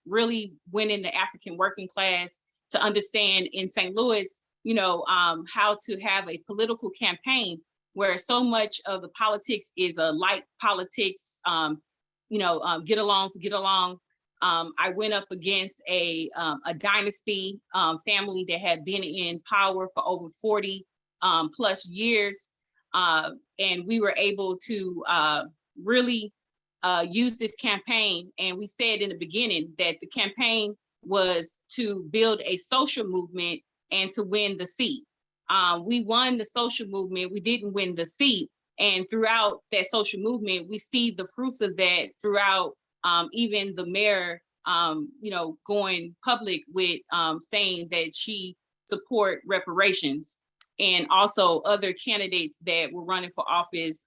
really winning the African working class to understand in St. Louis, how to have a political campaign where so much of the politics is a light politics, get along to get along. I went up against a dynasty family that had been in power for over 40 plus years. And we were able to really use this campaign. And we said in the beginning that the campaign was to build a social movement and to win the seat. We won the social movement, we didn't win the seat. And throughout that social movement, we see the fruits of that throughout even the mayor, going public with saying that she support reparations, and also other candidates that were running for office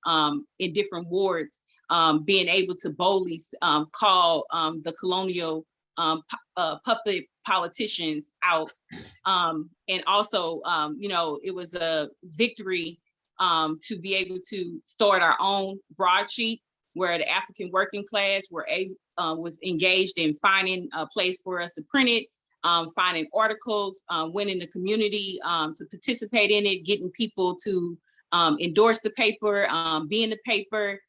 in different wards, being able to boldly call the colonial puppet politicians out. And also, it was a victory to be able to start our own broadsheet where the African working class was engaged in finding a place for us to print it, finding articles, winning the community to participate in it, getting people to endorse the paper, be in the paper,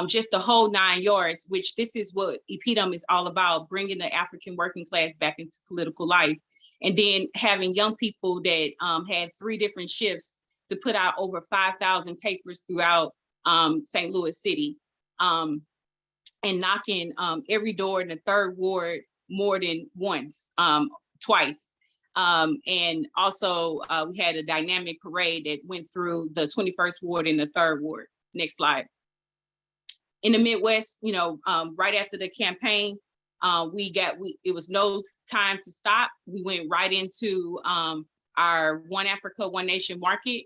just the whole 9 yards, which this is what EPDM is all about, bringing the African working class back into political life. And then having young people that had 3 different shifts to put out over 5,000 papers throughout St. Louis City, and knocking every door in the 3rd Ward more than once, twice. And also we had a dynamic parade that went through the 21st Ward and the 3rd Ward. Next slide. In the Midwest, right after the campaign, it was no time to stop. We went right into our One Africa, One Nation market,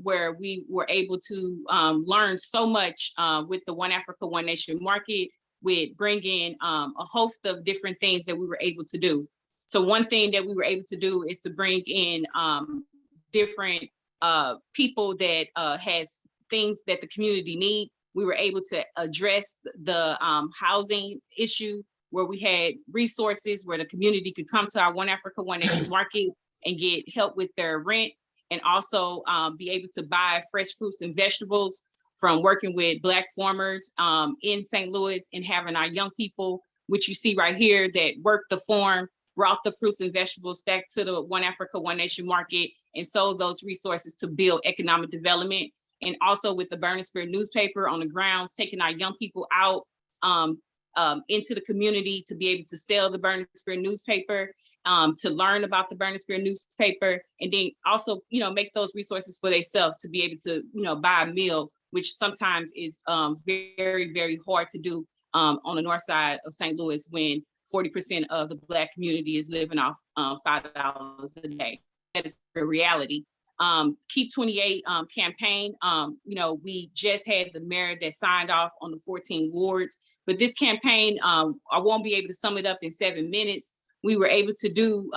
where we were able to learn so much with the One Africa, One Nation market, with bringing a host of different things that we were able to do. So one thing that we were able to do is to bring in different people that has things that the community need. We were able to address the housing issue, where we had resources where the community could come to our One Africa, One Nation market and get help with their rent, and also be able to buy fresh fruits and vegetables from working with Black farmers in St. Louis, and having our young people, which you see right here, that worked the farm, brought the fruits and vegetables back to the One Africa, One Nation market, and sold those resources to build economic development. And also with the Burning Spear newspaper on the grounds, taking our young people out into the community to be able to sell the Burning Spear newspaper, to learn about the Burning Spear newspaper, and then also, make those resources for themselves to be able to, buy a meal, which sometimes is very, very hard to do on the north side of St. Louis, when 40% of the Black community is living off $5 a day. That is a reality. Keep 28 campaign, we just had the mayor that signed off on the 14 wards, but this campaign, I won't be able to sum it up in 7 minutes. We were able to do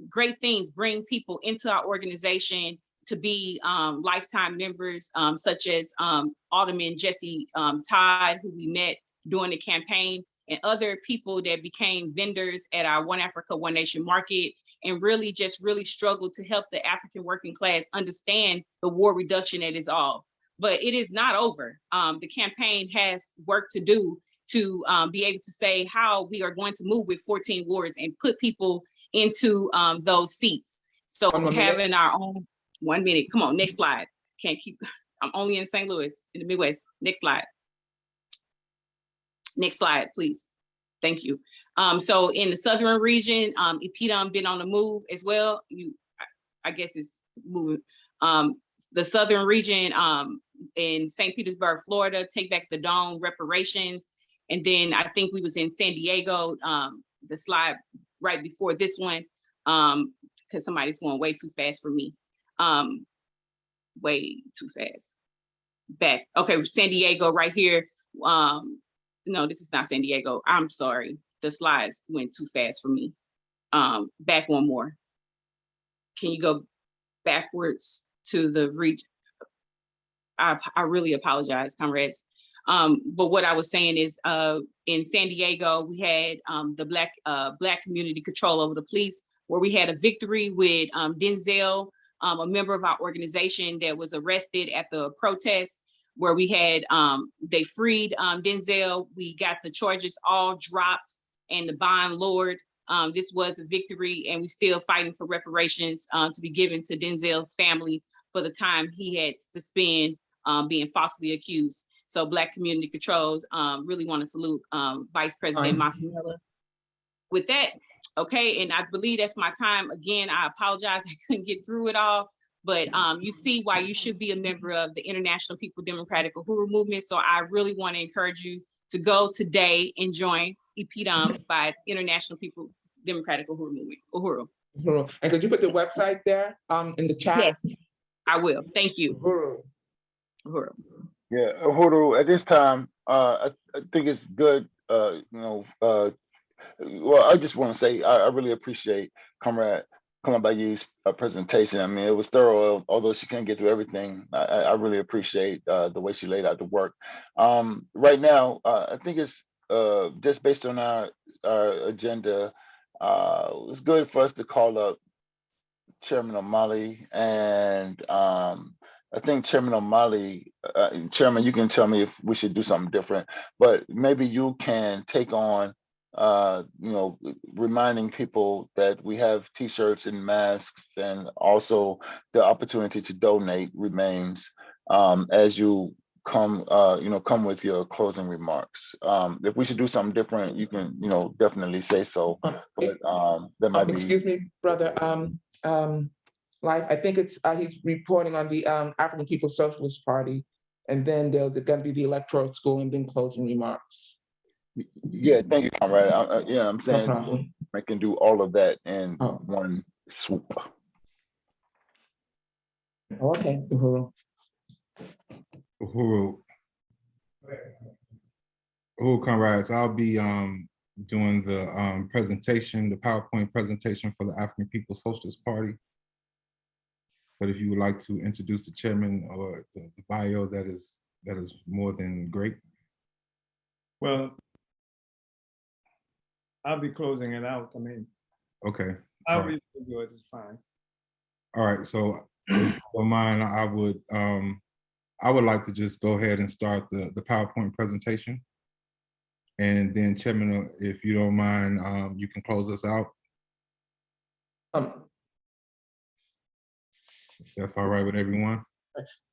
great things, bring people into our organization to be lifetime members, such as Alderman Jesse Todd, who we met during the campaign, and other people that became vendors at our One Africa, One Nation market, and really struggled to help the African working class understand the war reduction that is all. But it is not over. The campaign has work to do to be able to say how we are going to move with 14 wards and put people into those seats. So having our own, 1 minute, come on, next slide. can't keep, I'm only in St. Louis in the Midwest. Next slide. Next slide, please. Thank you. So in the southern region, EPDM been on the move as well. I guess it's moving. The southern region in St. Petersburg, Florida, Take Back the Dome, Reparations. And then I think we was in San Diego, the slide right before this one, because somebody's going way too fast for me. Way too fast. Back. Okay, San Diego right here. No, this is not San Diego. I'm sorry. The slides went too fast for me. Back one more. Can you go backwards to the region? I really apologize, comrades. But what I was saying is in San Diego, we had the Black community control over the police, where we had a victory with Denzel, a member of our organization that was arrested at the protest, where we had, they freed Denzel. We got the charges all dropped and the bond lowered. This was a victory, and we still fighting for reparations to be given to Denzel's family for the time he had to spend being falsely accused. So Black community controls, really want to salute Vice President Masamela. With that, okay, and I believe that's my time. Again, I apologize, I couldn't get through it all, but you see why you should be a member of the International People Democratic Uhuru Movement. So I really want to encourage you to go today and join EPDM by International People Democratic Uhuru Movement. Uhuru. Uhuru. And could you put the website there in the chat? Yes, I will. Thank you. Uhuru. Uhuru. Yeah, Uhuru, at this time, I think it's good, well, I just want to say I really appreciate Comrade Bayi's presentation. I mean, it was thorough, although she couldn't get through everything. I really appreciate the way she laid out the work. Right now, I think it's just based on our agenda, it's good for us to call up Chairman Omali, and I think Chairman Omali, Chairman, you can tell me if we should do something different, but maybe you can take on reminding people that we have T-shirts and masks, and also the opportunity to donate remains as you come with your closing remarks. If we should do something different, you can definitely say so. But that might be. Excuse me, brother. Life. I think it's he's reporting on the African People's Socialist Party, and then there's going to be the electoral school, and then closing remarks. Yeah, thank you, Comrade. I'm saying No I can do all of that in one swoop. Okay, Uhuru. Uhuru, comrades, I'll be doing the presentation, the PowerPoint presentation for the African People's Socialist Party. But if you would like to introduce the chairman or the bio, that is more than great. Well, I'll be closing it out. I mean, okay. I'll read yours, it's fine. All right, so if you don't mind, I would like to just go ahead and start the PowerPoint presentation. And then Chairman, if you don't mind, you can close us out. That's all right with everyone?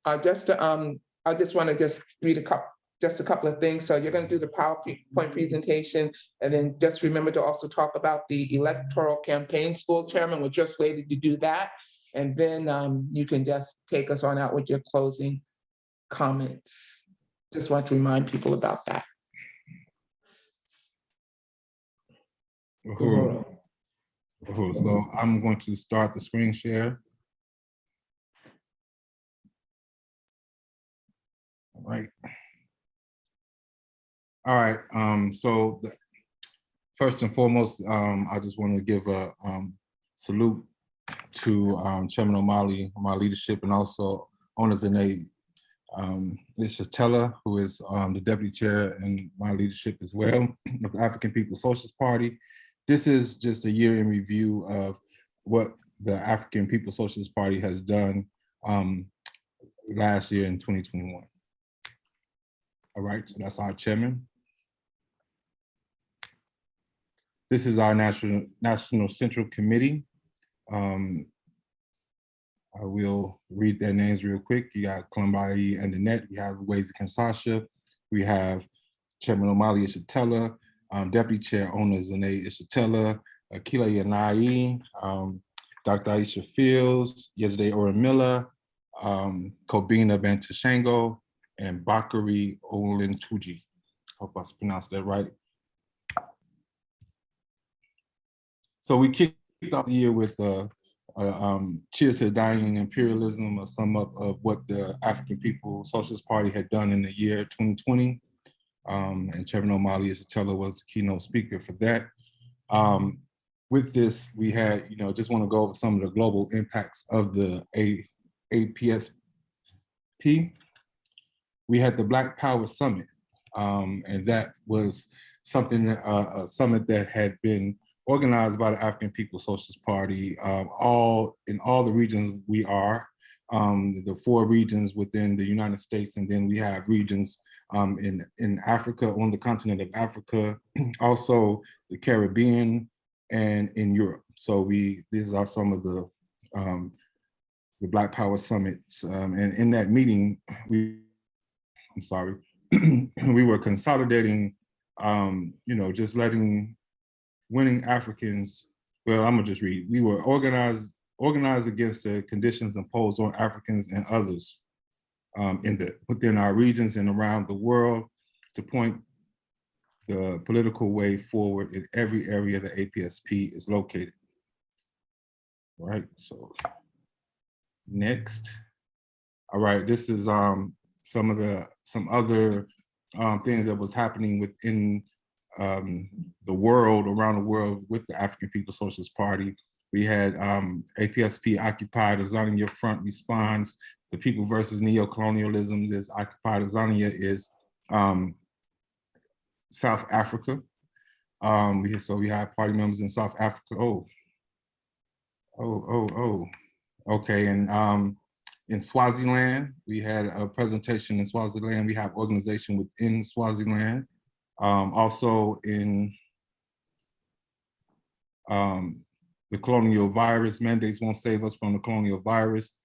I just want to just read a couple of things. So you're going to do the PowerPoint presentation, and then just remember to also talk about the electoral campaign school, Chairman. We're just slated to do that. And then you can just take us on out with your closing comments. Just want to remind people about that. So I'm going to start the screen share. All right. So first and foremost, I just want to give a salute to Chairman Omali, my leadership, and also Owners in Aid, Yeshitela, who is the deputy chair and my leadership as well of the African People's Socialist Party. This is just a year in review of what the African People's Socialist Party has done last year in 2021. All right, so that's our chairman. This is our National Central Committee. I will read their names real quick. You got Omali and Annette. We have Wazy Kansasha. We have Chairman Omali Yeshitela, Deputy Chair Ona Zane Yeshitela, Akila Yanai, Dr. Aisha Fields, Yesterday Oramila, Kobina Bantashango, and Bakari Olentuji. Hope I pronounced that right. So we kicked off the year with Cheers to Dying Imperialism, a sum up of what the African People's Socialist Party had done in the year 2020. And Chairman Omali Yeshitela was the keynote speaker for that. With this, we had, just want to go over some of the global impacts of the APSP. We had the Black Power Summit, and that was something, a summit that had been organized by the African People's Socialist Party, in all the regions we are, the 4 regions within the United States, and then we have regions in Africa, on the continent of Africa, also the Caribbean, and in Europe. So these are some of the Black Power Summits. And in that meeting, we were consolidating, just letting winning Africans, well, I'm gonna just read. We were organized against the conditions imposed on Africans and others within our regions and around the world to point the political way forward in every area the APSP is located. All right, so next. All right, this is some other things that was happening within the world, around the world with the African People's Socialist Party. We had APSP Occupy Tanzania Front Response, the People versus Neo-Colonialism. This Occupy Tanzania is South Africa. So we have party members in South Africa. Okay, and in Swaziland, we had a presentation in Swaziland. We have organization within Swaziland. Also in the colonial virus, mandates won't save us from the colonial virus.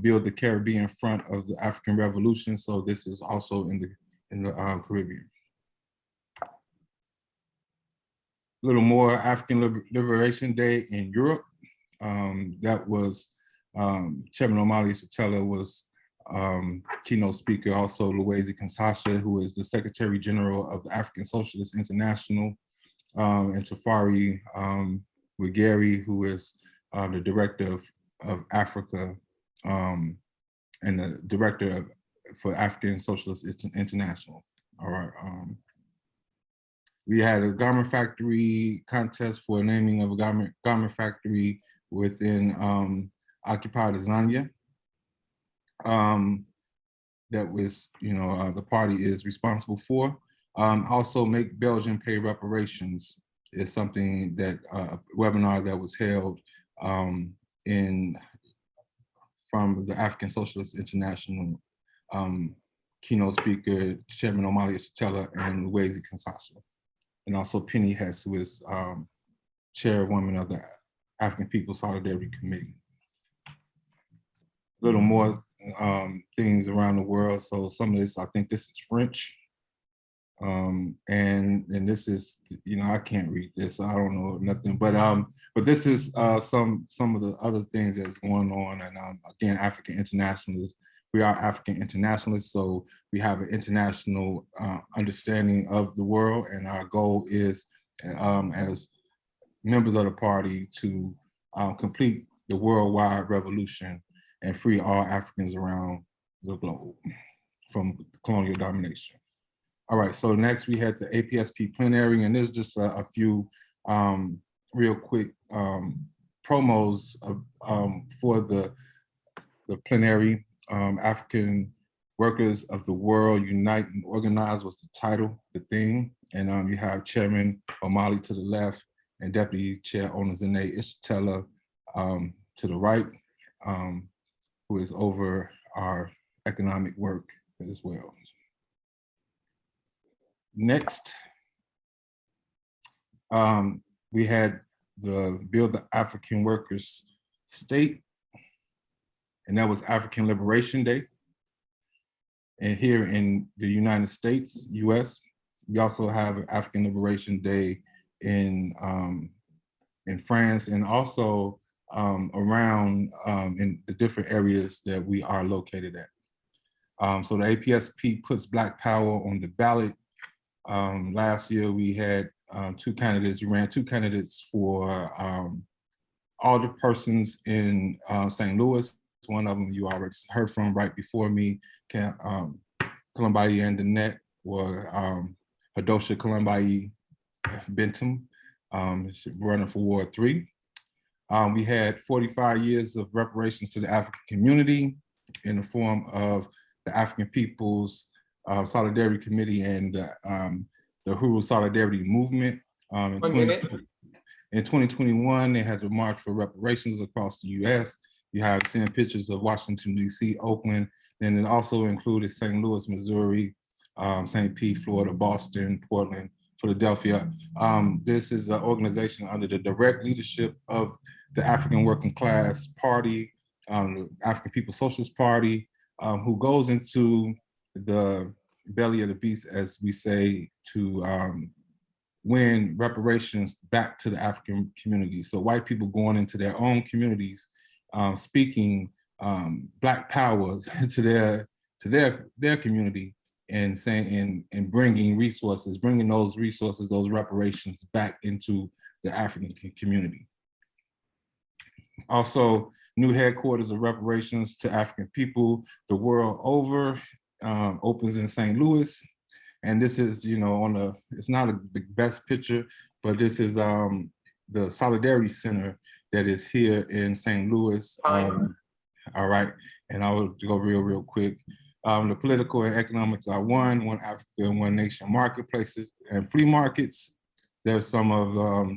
Build the Caribbean front of the African Revolution. So this is also in the Caribbean. A little more African Liberation Day in Europe. That was Chairman Omali Yeshitela was keynote speaker, also Wazy Kansasha, who is the Secretary General of the African Socialist International, and Tafari Wigeri, who is the Director of Africa and the Director for African Socialist International. All right. We had a garment factory contest for naming of a garment factory within Occupy Tanzania. That was, the party is responsible for. Also, Make Belgium Pay Reparations is something that a webinar that was held from the African Socialist International keynote speaker, Chairman Omali Yeshitela and Wazy Kansasha. And also Penny Hess, who is chairwoman of the African People's Solidarity Committee. A little more things around the world. So some of this, I think this is French. And this is, I can't read this. I don't know nothing, but this is some of the other things that's going on. And again, African internationalists. We are African internationalists, so we have an international understanding of the world, and our goal is, as members of the party, to complete the worldwide revolution and free all Africans around the globe from colonial domination. All right, so next we had the APSP plenary, and there's just a few real quick promos for the plenary. African Workers of the World Unite and Organize was the title, the theme. And you have Chairman Omali to the left and Deputy Chair Ona Zane Yeshitela to the right, who is over our economic work as well. Next, we had the Build the African Workers State. and that was African Liberation Day. And here in the United States, US, we also have African Liberation Day in France, and also around in the different areas that we are located at. So the APSP puts Black Power on the ballot. Last year we had two candidates. We ran two candidates for alderpersons in St. Louis. One of them you already heard from right before me, Colombayi and Danette, or Hadosha Colombayi Bentham, running for Ward 3. We had 45 years of reparations to the African community in the form of the African People's Solidarity Committee and the Uhuru Solidarity Movement. In 2021, they had the March for Reparations across the US. You have seeing pictures of Washington, DC, Oakland, and it also included St. Louis, Missouri, St. Pete, Florida, Boston, Portland, Philadelphia. This is an organization under the direct leadership of the African Working Class Party, the African People's Socialist Party, who goes into the belly of the beast, as we say, to win reparations back to the African community. So white people going into their own communities, speaking Black power to their community, and saying and bringing resources, those resources, those reparations back into the African community. Also, new headquarters of reparations to African people the world over opens in St. Louis. And this is, it's not the best picture, but this is the Solidarity Center that is here in St. Louis. All right, and I will go real quick. The political and economics are one Africa and one nation marketplaces and flea markets. There's some of,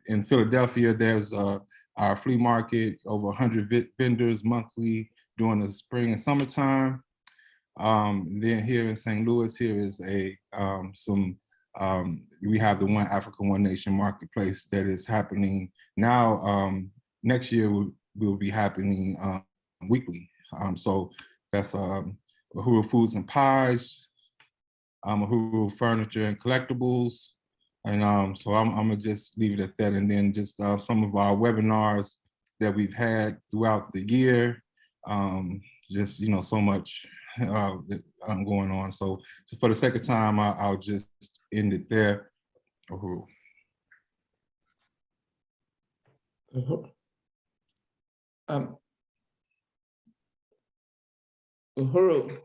in Philadelphia, there's our flea market, over 100 vendors monthly during the spring and summertime. Then here in St. Louis, here is we have the One Africa, One Nation marketplace that is happening now. Next year will be happening weekly. So that's Uhuru Foods and Pies, Uhuru Furniture and Collectibles. And so I'm gonna just leave it at that. And then just some of our webinars that we've had throughout the year. Just, so much going on. So for the sake of time, I'll just end it there. Uhuru. Uhuru,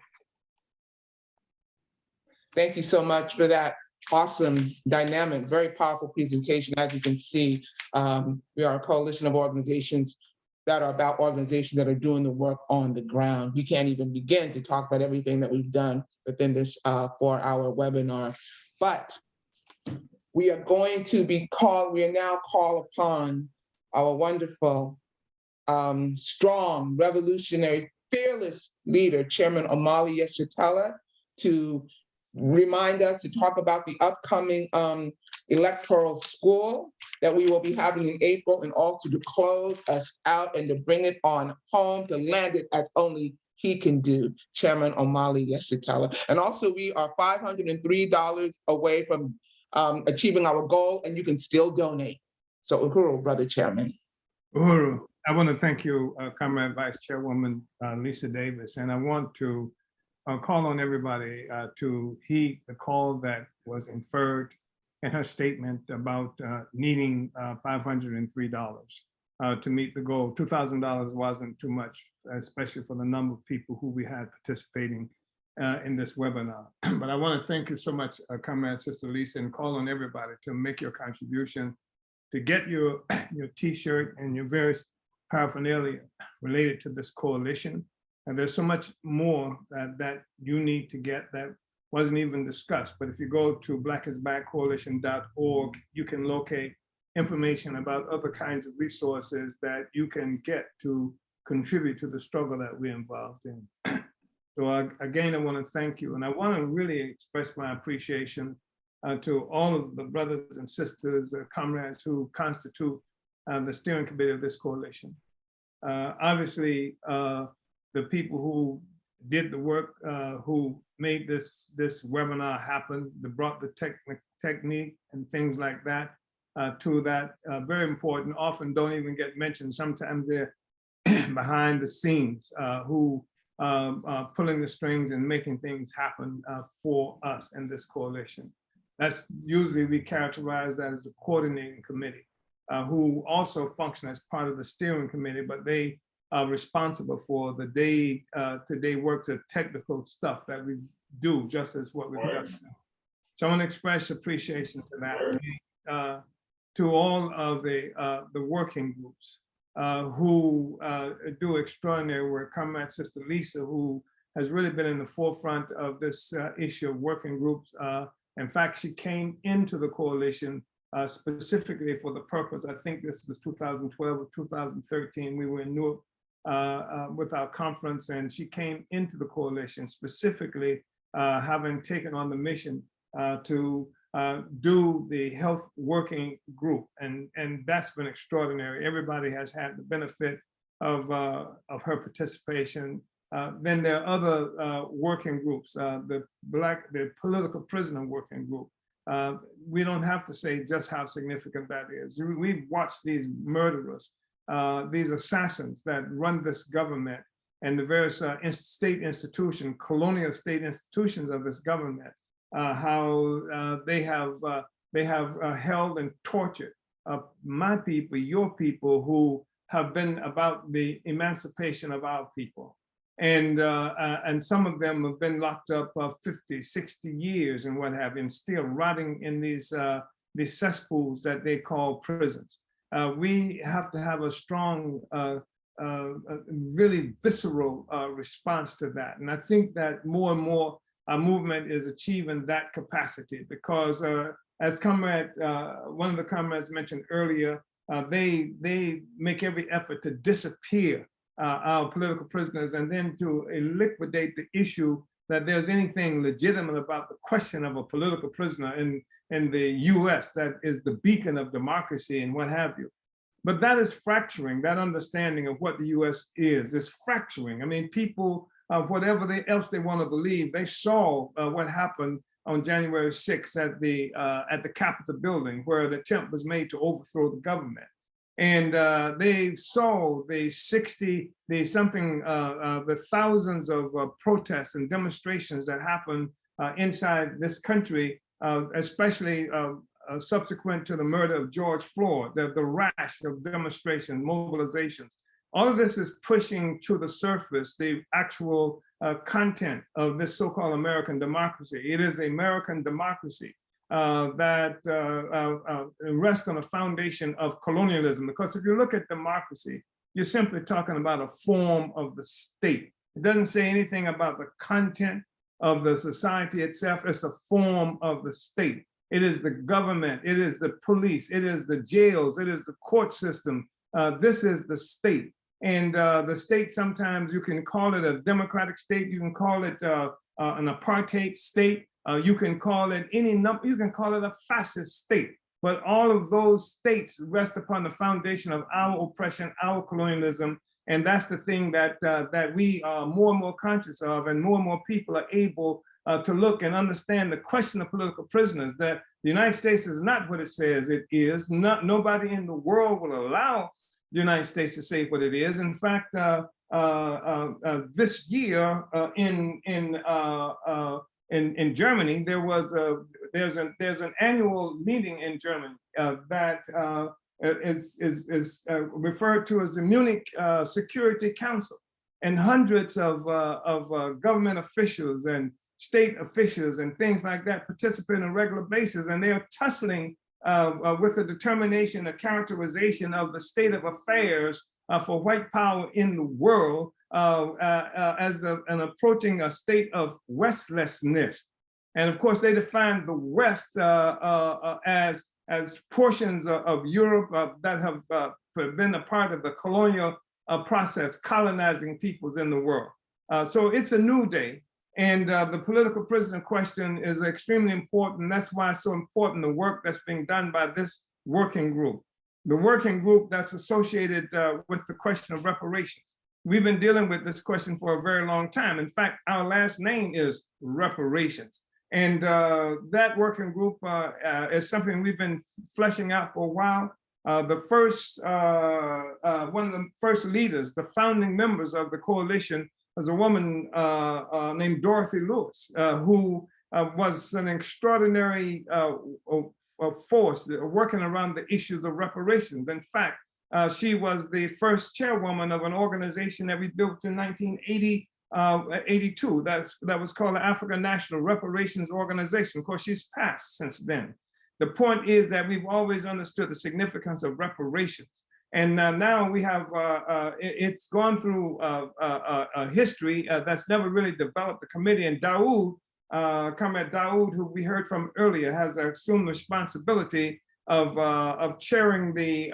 thank you so much for that awesome, dynamic, very powerful presentation. As you can see, we are a coalition of organizations that are about organizations that are doing the work on the ground. We can't even begin to talk about everything that we've done within this 4-hour webinar, but we are going to we are now called upon our wonderful, strong, revolutionary, fearless leader, Chairman Omali Yeshitela, to remind us to talk about the upcoming electoral school that we will be having in April, and also to close us out and to bring it on home, to land it as only he can do, Chairman Omali Yeshitela. And also we are $503 away from achieving our goal, and you can still donate. So Uhuru, Brother Chairman. Uhuru, I want to thank you, Comrade Vice Chairwoman Lisa Davis, and I want to call on everybody to heed the call that was inferred in her statement about needing $503 to meet the goal. $2,000 wasn't too much, especially for the number of people who we had participating in this webinar. But I want to thank you so much, Comrade Sister Lisa, and call on everybody to make your contribution, to get your T-shirt and your various paraphernalia related to this coalition. And there's so much more that you need to get that wasn't even discussed. But if you go to blackisbackcoalition.org, you can locate information about other kinds of resources that you can get to contribute to the struggle that we're involved in. So again, I want to thank you. And I want to really express my appreciation to all of the brothers and sisters, comrades who constitute the steering committee of this coalition. Obviously, the people who did the work, who made this webinar happen, that brought the technique and things like that to that, very important, often don't even get mentioned. Sometimes they're behind the scenes, who pulling the strings and making things happen for us in this coalition. That's usually we characterize that as the coordinating committee, who also function as part of the steering committee, but they are responsible for the day-to-day work, the technical stuff that we do, just as what we've done. So I want to express appreciation to that, to all of the working groups who do extraordinary work. Comrade Sister Lisa, who has really been in the forefront of this issue of working groups. In fact, she came into the coalition specifically for the purpose, I think this was 2012 or 2013, we were in Newark with our conference, and she came into the coalition specifically having taken on the mission to do the health working group, and that's been extraordinary. Everybody has had the benefit of her participation. Then there are other working groups, the political prisoner working group. We don't have to say just how significant that is. We've watched these murderers, these assassins that run this government and the various state institutions, colonial state institutions of this government, how they have held and tortured my people, your people, who have been about the emancipation of our people. And some of them have been locked up 50, 60 years and what have you, and still rotting in these cesspools that they call prisons. We have to have a strong, really visceral response to that. And I think that more and more our movement is achieving that capacity, because as one of the comrades mentioned earlier, they make every effort to disappear our political prisoners, and then to liquidate the issue that there's anything legitimate about the question of a political prisoner in the US that is the beacon of democracy and what have you. But that is fracturing, that understanding of what the US is fracturing. I mean, people, whatever else they want to believe, they saw what happened on January 6th at the Capitol building, where the attempt was made to overthrow the government. And they saw the thousands of protests and demonstrations that happened inside this country, especially subsequent to the murder of George Floyd, the rash of demonstrations, mobilizations. All of this is pushing to the surface the actual content of this so-called American democracy. It is American democracy that rests on a foundation of colonialism. Because if you look at democracy, you're simply talking about a form of the state. It doesn't say anything about the content of the society itself. It's a form of the state. It is the government, it is the police, it is the jails, it is the court system. This is the state. And the state, sometimes you can call it a democratic state, you can call it an apartheid state, you can call it any number, you can call it a fascist state. But all of those states rest upon the foundation of our oppression, our colonialism. And that's the thing that we are more and more conscious of, and more people are able to look and understand the question of political prisoners, that the United States is not what it says it is. Nobody in the world will allow the United States to say what it is. In fact, this year in Germany, there's an annual meeting in Germany that is referred to as the Munich Security Council, and hundreds of government officials and state officials and things like that participate on a regular basis, and they are tussling with a determination, a characterization of the state of affairs for white power in the world as an approaching a state of Westlessness. And of course, they define the West as portions of Europe that have been a part of the colonial process, colonizing peoples in the world. So it's a new day. And the political prisoner question is extremely important. That's why it's so important, the work that's being done by this working group. the working group that's associated with the question of reparations. We've been dealing with this question for a very long time. In fact, our last name is Reparations. And that working group is something we've been fleshing out for a while. The first, one of the first leaders, the founding members of the coalition was a woman named Dorothy Lewis, who was an extraordinary force working around the issues of reparations. In fact, she was the first chairwoman of an organization that we built in 1982. That was called the African National Reparations Organization. Of course, she's passed since then. The point is that we've always understood the significance of reparations. And now we have, it's gone through a history that's never really developed the committee. And Daoud, Comrade Daoud, who we heard from earlier, has assumed responsibility of chairing the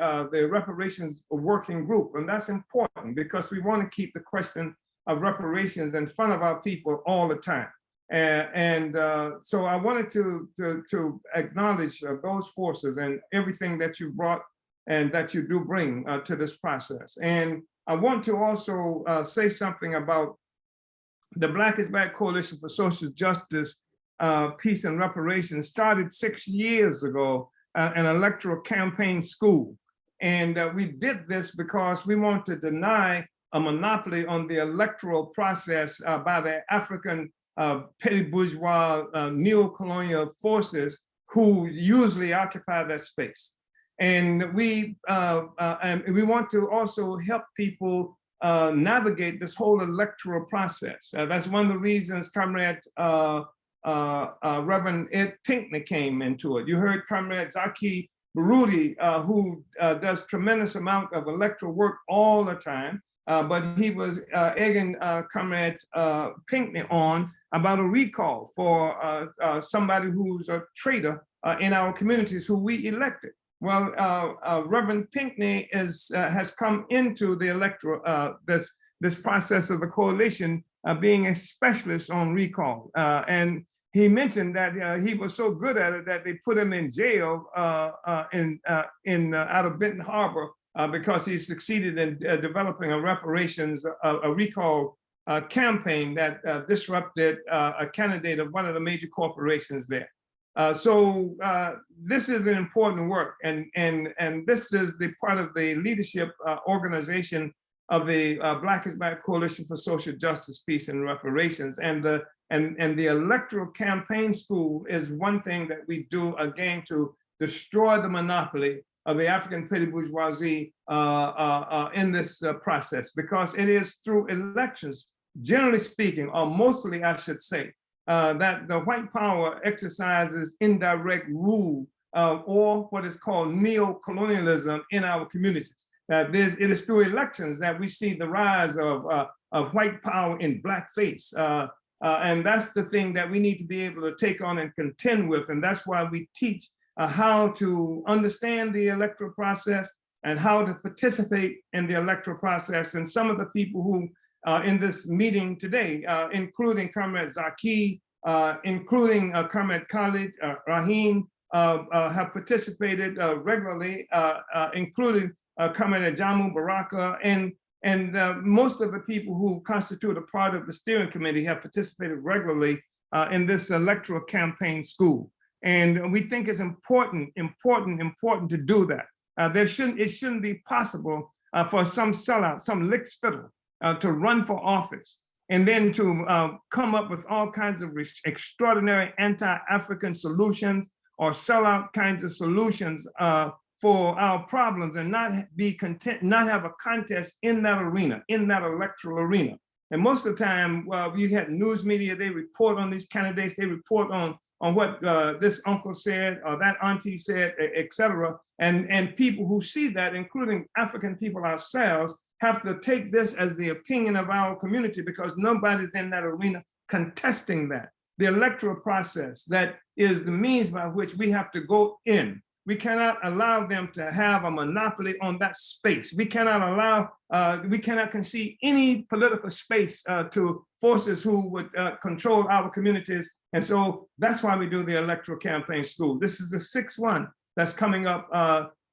reparations working group. And that's important because we want to keep the question of reparations in front of our people all the time. So I wanted to acknowledge those forces and everything that you brought and that you do bring to this process. And I want to also say something about the Black is Back Coalition for Social Justice, Peace and Reparations started 6 years ago, an electoral campaign school. And we did this because we want to deny a monopoly on the electoral process by the African petty bourgeois neo-colonial forces who usually occupy that space. And we want to also help people navigate this whole electoral process. That's one of the reasons Comrade Reverend Ed Pinkney came into it. You heard Comrade Zaki Baruti, who does tremendous amount of electoral work all the time, but he was egging Comrade Pinkney on about a recall for somebody who's a traitor in our communities who we elected. Well, Reverend Pinkney has come into the electoral, this process of the coalition being a specialist on recall. And he mentioned that he was so good at it that they put him in jail out of Benton Harbor because he succeeded in developing a reparations, a recall campaign that disrupted a candidate of one of the major corporations there. So this is an important work, and this is the part of the leadership organization of the Black is Back Coalition for Social Justice, Peace and Reparations. And the electoral campaign school is one thing that we do, again, to destroy the monopoly of the African petty bourgeoisie in this process, because it is through elections, generally speaking, or mostly I should say, that the white power exercises indirect rule or what is called neo-colonialism in our communities. It is through elections that we see the rise of white power in blackface. And that's the thing that we need to be able to take on and contend with. And that's why we teach how to understand the electoral process and how to participate in the electoral process. And some of the people who in this meeting today, including Comrade Zaki, including Comrade Khalid, Rahim, have participated regularly, including Comrade Ajamu Baraka, and most of the people who constitute a part of the steering committee have participated regularly in this electoral campaign school. And we think it's important to do that. It shouldn't be possible for some sellout, some lick spittle, to run for office and then to come up with all kinds of extraordinary anti-African solutions or sellout kinds of solutions for our problems and not be content, not have a contest in that arena, in that electoral arena. And most of the time, you had news media, they report on these candidates, they report on what this uncle said or that auntie said, et cetera. And people who see that, including African people ourselves, have to take this as the opinion of our community because nobody's in that arena contesting that. The electoral process, that is the means by which we have to go in. We cannot allow them to have a monopoly on that space. We cannot allow, we cannot concede any political space to forces who would control our communities. And so that's why we do the electoral campaign school. This is the 6th one that's coming up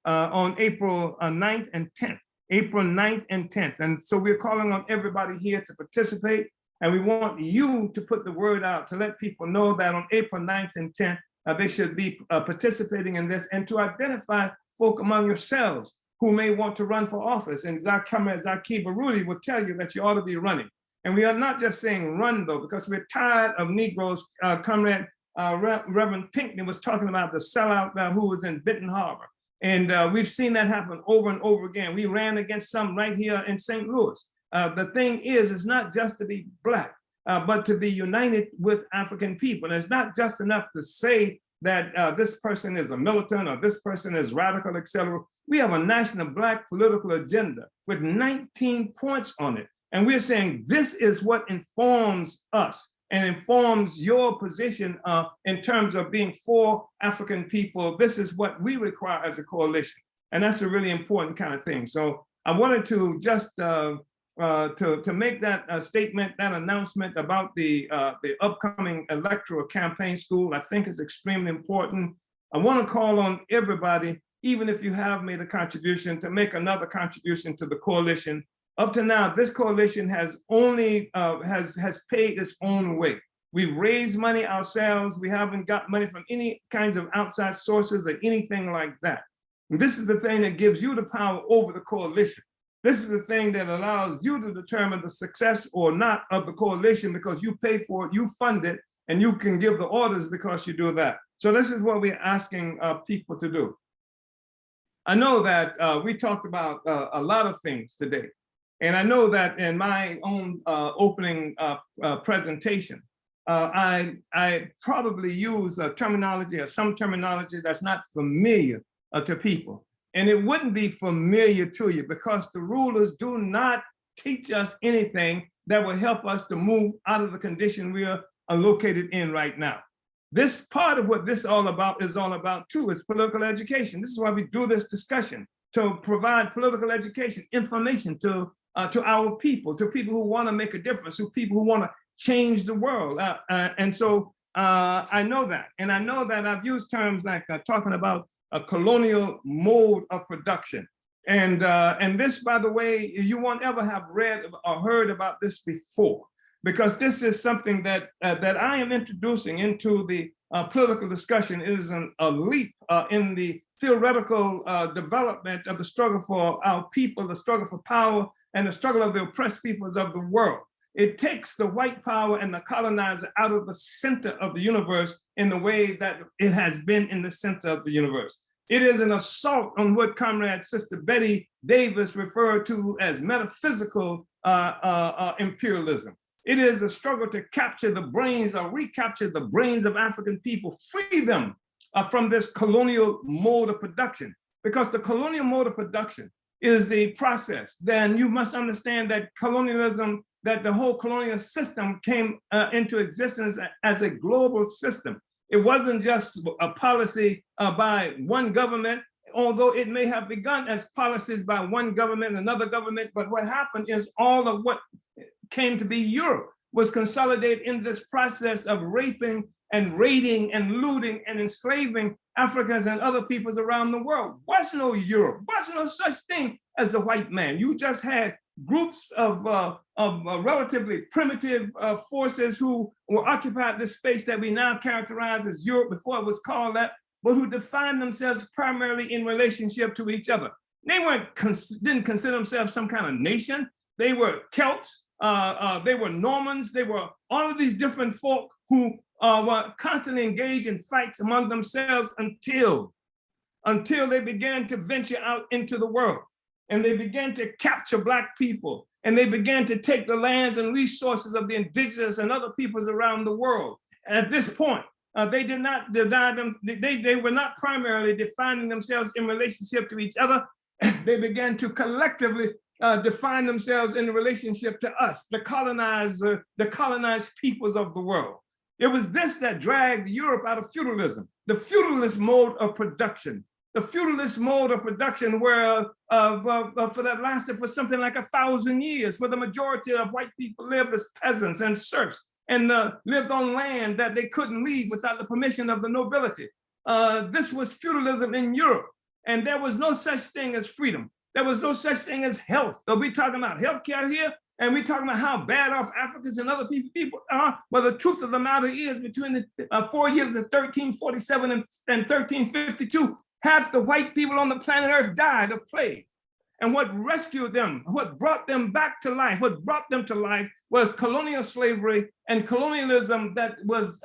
on April 9th and 10th. April 9th and 10th. And so we're calling on everybody here to participate. And we want you to put the word out to let people know that on April 9th and 10th, they should be participating in this, and to identify folk among yourselves who may want to run for office. And Comrade Zaki Baruti will tell you that you ought to be running. And we are not just saying run though, because we're tired of Negroes. Comrade Reverend Pinckney was talking about the sellout who was in Benton Harbor. And we've seen that happen over and over again. We ran against some right here in St. Louis. The thing is, it's not just to be Black, but to be united with African people. And it's not just enough to say that this person is a militant or this person is radical, etc. We have a national Black political agenda with 19 points on it. And we're saying this is what informs us and informs your position in terms of being for African people. This is what we require as a coalition. And that's a really important kind of thing. So I wanted to just to make that statement, that announcement about the upcoming electoral campaign school. I think is extremely important. I want to call on everybody, even if you have made a contribution, to make another contribution to the coalition. Up to now, this coalition has only has paid its own way. We've raised money ourselves. We haven't got money from any kinds of outside sources or anything like that. And this is the thing that gives you the power over the coalition. This is the thing that allows you to determine the success or not of the coalition, because you pay for it, you fund it, and you can give the orders because you do that. So this is what we're asking people to do. I know that we talked about a lot of things today. And I know that in my own opening presentation, I probably use a terminology or some terminology that's not familiar to people. And it wouldn't be familiar to you because the rulers do not teach us anything that will help us to move out of the condition we are located in right now. This part of what this is all about too, is political education. This is why we do this discussion, to provide political education, information to our people, to people who want to make a difference, to people who want to change the world. And so I know that. And I know that I've used terms like talking about a colonial mode of production. And this, by the way, you won't ever have read or heard about this before, because this is something that I am introducing into the political discussion. It is a leap in the theoretical development of the struggle for our people, the struggle for power, and the struggle of the oppressed peoples of the world. It takes the white power and the colonizer out of the center of the universe in the way that it has been in the center of the universe. It is an assault on what Comrade Sister Betty Davis referred to as metaphysical imperialism. It is a struggle to capture the brains or recapture the brains of African people, free them from this colonial mode of production. Because the colonial mode of production is the process. Then you must understand that colonialism, that the whole colonial system came into existence as a global system. It wasn't just a policy by one government, although it may have begun as policies by one government and another government, but what happened is all of what came to be Europe was consolidated in this process of raping and raiding and looting and enslaving Africans and other peoples around the world. Was no Europe, was no such thing as the white man. You just had groups of relatively primitive forces who were occupied this space that we now characterize as Europe before it was called that, but who defined themselves primarily in relationship to each other. They didn't consider themselves some kind of nation. They were Celts, they were Normans, they were all of these different folk who were constantly engaged in fights among themselves until they began to venture out into the world. And they began to capture Black people, and they began to take the lands and resources of the indigenous and other peoples around the world. At this point, they did not deny them. They were not primarily defining themselves in relationship to each other. They began to collectively define themselves in relationship to us, the colonized peoples of the world. It was this that dragged Europe out of feudalism, the feudalist mode of production. The feudalist mode of production where for that lasted for something like 1,000 years, where the majority of white people lived as peasants and serfs and lived on land that they couldn't leave without the permission of the nobility. This was feudalism in Europe. And there was no such thing as freedom. There was no such thing as health. So we talking about healthcare here, and we talking about how bad off Africans and other people are. Well, the truth of the matter is, between the 4 years of 1347 and 1352, half the white people on the planet Earth died of plague. And what rescued them, what brought them back to life, what brought them to life was colonial slavery and colonialism that was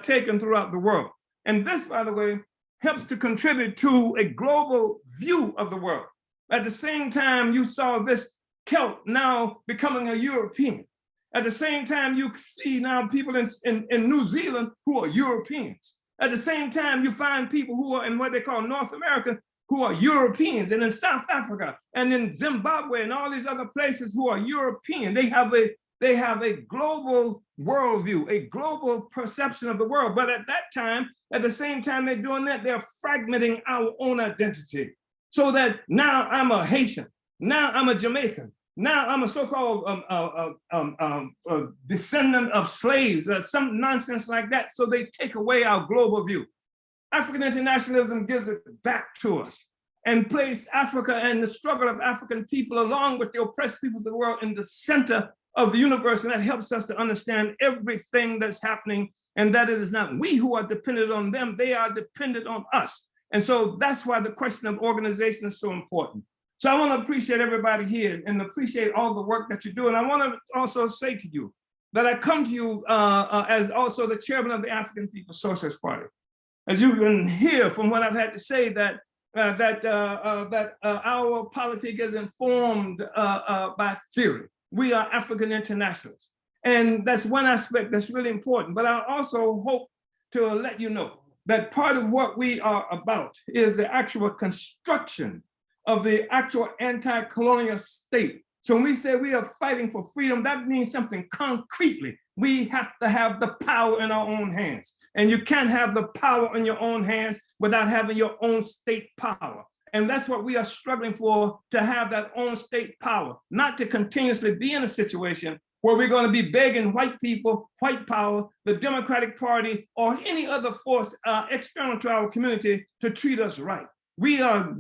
taken throughout the world. And this, by the way, helps to contribute to a global view of the world. At the same time, you saw this Celt now becoming a European. At the same time, you see now people in New Zealand who are Europeans. At the same time, you find people who are in what they call North America who are Europeans, and in South Africa and in Zimbabwe and all these other places who are European. They have a global worldview, a global perception of the world. But at that time, at the same time they're doing that, they're fragmenting our own identity. So that now I'm a Haitian, now I'm a Jamaican, now I'm a so-called descendant of slaves, some nonsense like that. So they take away our global view. African internationalism gives it back to us and place Africa and the struggle of African people along with the oppressed peoples of the world in the center of the universe. And that helps us to understand everything that's happening. And that it is not we who are dependent on them, they are dependent on us. And so that's why the question of organization is so important. So I want to appreciate everybody here and appreciate all the work that you do. And I want to also say to you that I come to you as also the chairman of the African People's Socialist Party. As you can hear from what I've had to say, that our politics is informed by theory. We are African internationalists. And that's one aspect that's really important. But I also hope to let you know that part of what we are about is the actual construction of the actual anti-colonial state. So when we say we are fighting for freedom, that means something concretely. We have to have the power in our own hands. And you can't have the power in your own hands without having your own state power. And that's what we are struggling for, to have that own state power, not to continuously be in a situation where we're going to be begging white people, white power, the Democratic Party, or any other force external to our community to treat us right. We are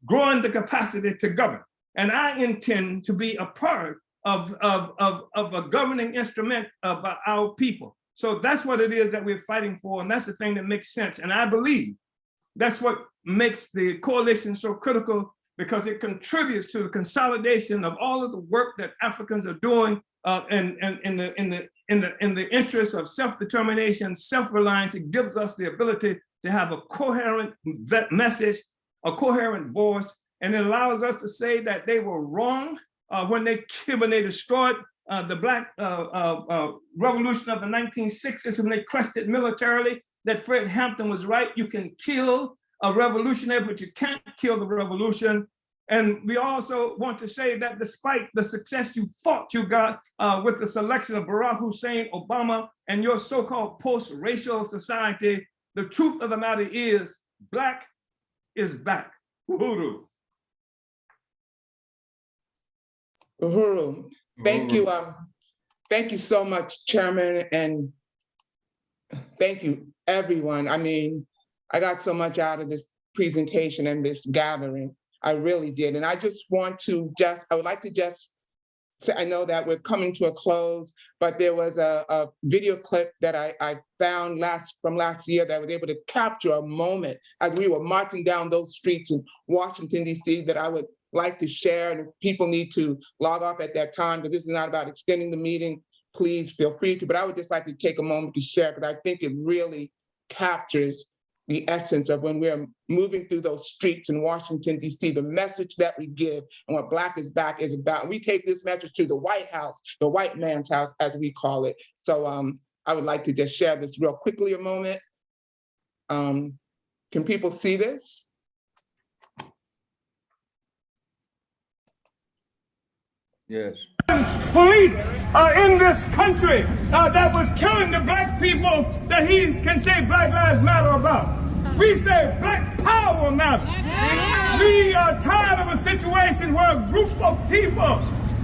growing the capacity to govern. And I intend to be a part of a governing instrument of our people. So that's what it is that we're fighting for. And that's the thing that makes sense. And I believe that's what makes the coalition so critical, because it contributes to the consolidation of all of the work that Africans are doing in the interest of self-determination, self-reliance. It gives us the ability to have a coherent message, a coherent voice, and it allows us to say that they were wrong when they destroyed the Black revolution of the 1960s, when they crushed it militarily, that Fred Hampton was right. You can kill a revolutionary, but you can't kill the revolution. And we also want to say that despite the success you thought you got with the selection of Barack Hussein Obama and your so-called post-racial society, the truth of the matter is Black is back. Uhuru. Uhuru. Thank you. Thank you so much, Chairman, and thank you, everyone. I mean, I got so much out of this presentation and this gathering. I really did. And I just want to I would like to just say, I know that we're coming to a close, but there was a video clip that I found from last year that I was able to capture a moment as we were marching down those streets in Washington, D.C. that I would like to share. And if people need to log off at that time, because this is not about extending the meeting, please feel free to. But I would just like to take a moment to share, because I think it really captures the essence of when we're moving through those streets in Washington, D.C., the message that we give and what Black is Back is about. We take this message to the White House, the white man's house, as we call it. So I would like to just share this real quickly a moment. Can people see this? Yes. Police are in this country that was killing the Black people that he can say Black Lives Matter about. We say Black power matters. We are tired of a situation where a group of people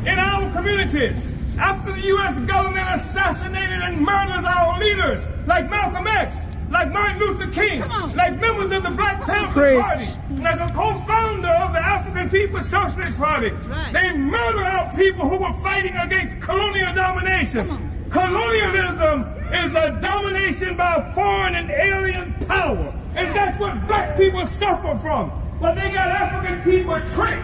in our communities After the US government assassinated and murders our leaders, like Malcolm X, like Martin Luther King, like members of the Black Panther Party, like a co-founder of the African People's Socialist Party, they murder our people who were fighting against colonial domination. Colonialism is a domination by a foreign and alien power, and that's what black people suffer from. But they got African people tricked,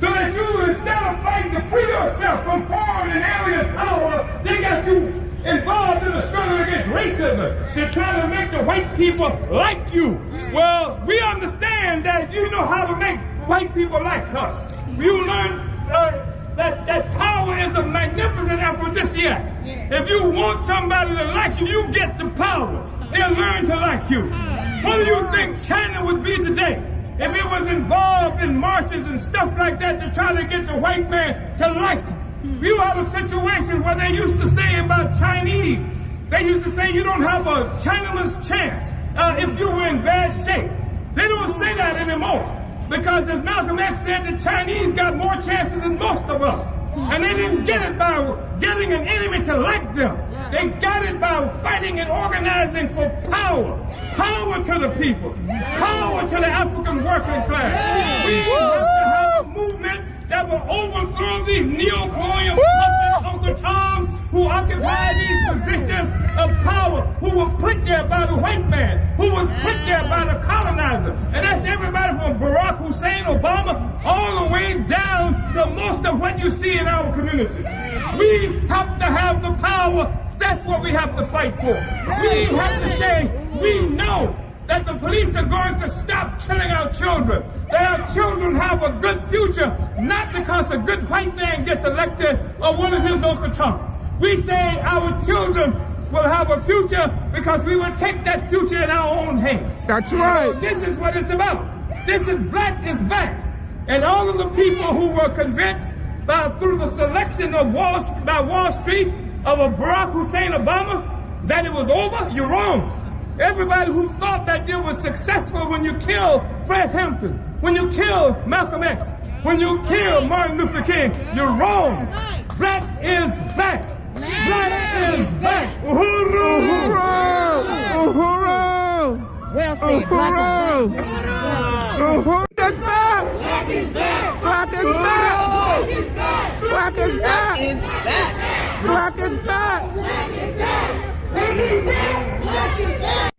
so that you, instead of fighting to free yourself from foreign and alien power, they got you involved in a struggle against racism to try to make the white people like you. Well, we understand that you know how to make white people like us. You learn that power is a magnificent aphrodisiac. If you want somebody to like you, you get the power. They'll learn to like you. What do you think China would be today if it was involved in marches and stuff like that to try to get the white man to like them? You have a situation where they used to say about Chinese, they used to say you don't have a Chinaman's chance if you were in bad shape. They don't say that anymore because, as Malcolm X said, the Chinese got more chances than most of us. And they didn't get it by getting an enemy to like them. They got it by fighting and organizing for power. Power to the people. Power to the African working class. We have to have a movement that will overthrow these neo-colonial Uncle Toms who occupy these positions of power, who were put there by the white man, who was put there by the colonizer. And that's everybody from Barack Hussein Obama all the way down to most of what you see in our communities. We have to have the power. That's what we have to fight for. We have to say, we know that the police are going to stop killing our children, that our children have a good future, not because a good white man gets elected or one of his Uncle Toms. We say our children will have a future because we will take that future in our own hands. That's right. So this is what it's about. This is Black is Back. And all of the people who were convinced through the selection of Wall Street of a Barack Hussein Obama that it was over, you're wrong. Everybody who thought that you were successful when you killed Fred Hampton, when you killed Malcolm X, when you killed Martin Luther King, you're wrong. Black is back. Black is back. Uhuru! Uhuru! Uhuru! Well said. Uhuru! Uhuru is back! Black is back. Black is back! Black is back! Is back. Black is back! Black is back. Black is back. Black is back.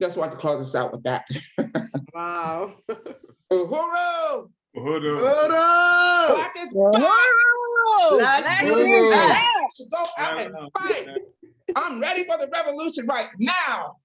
Just want to close us out with that. Wow. Uhuru! Uhuru! Uhuru! Black is back! Black is back. Go out and fight. I'm ready for the revolution right now.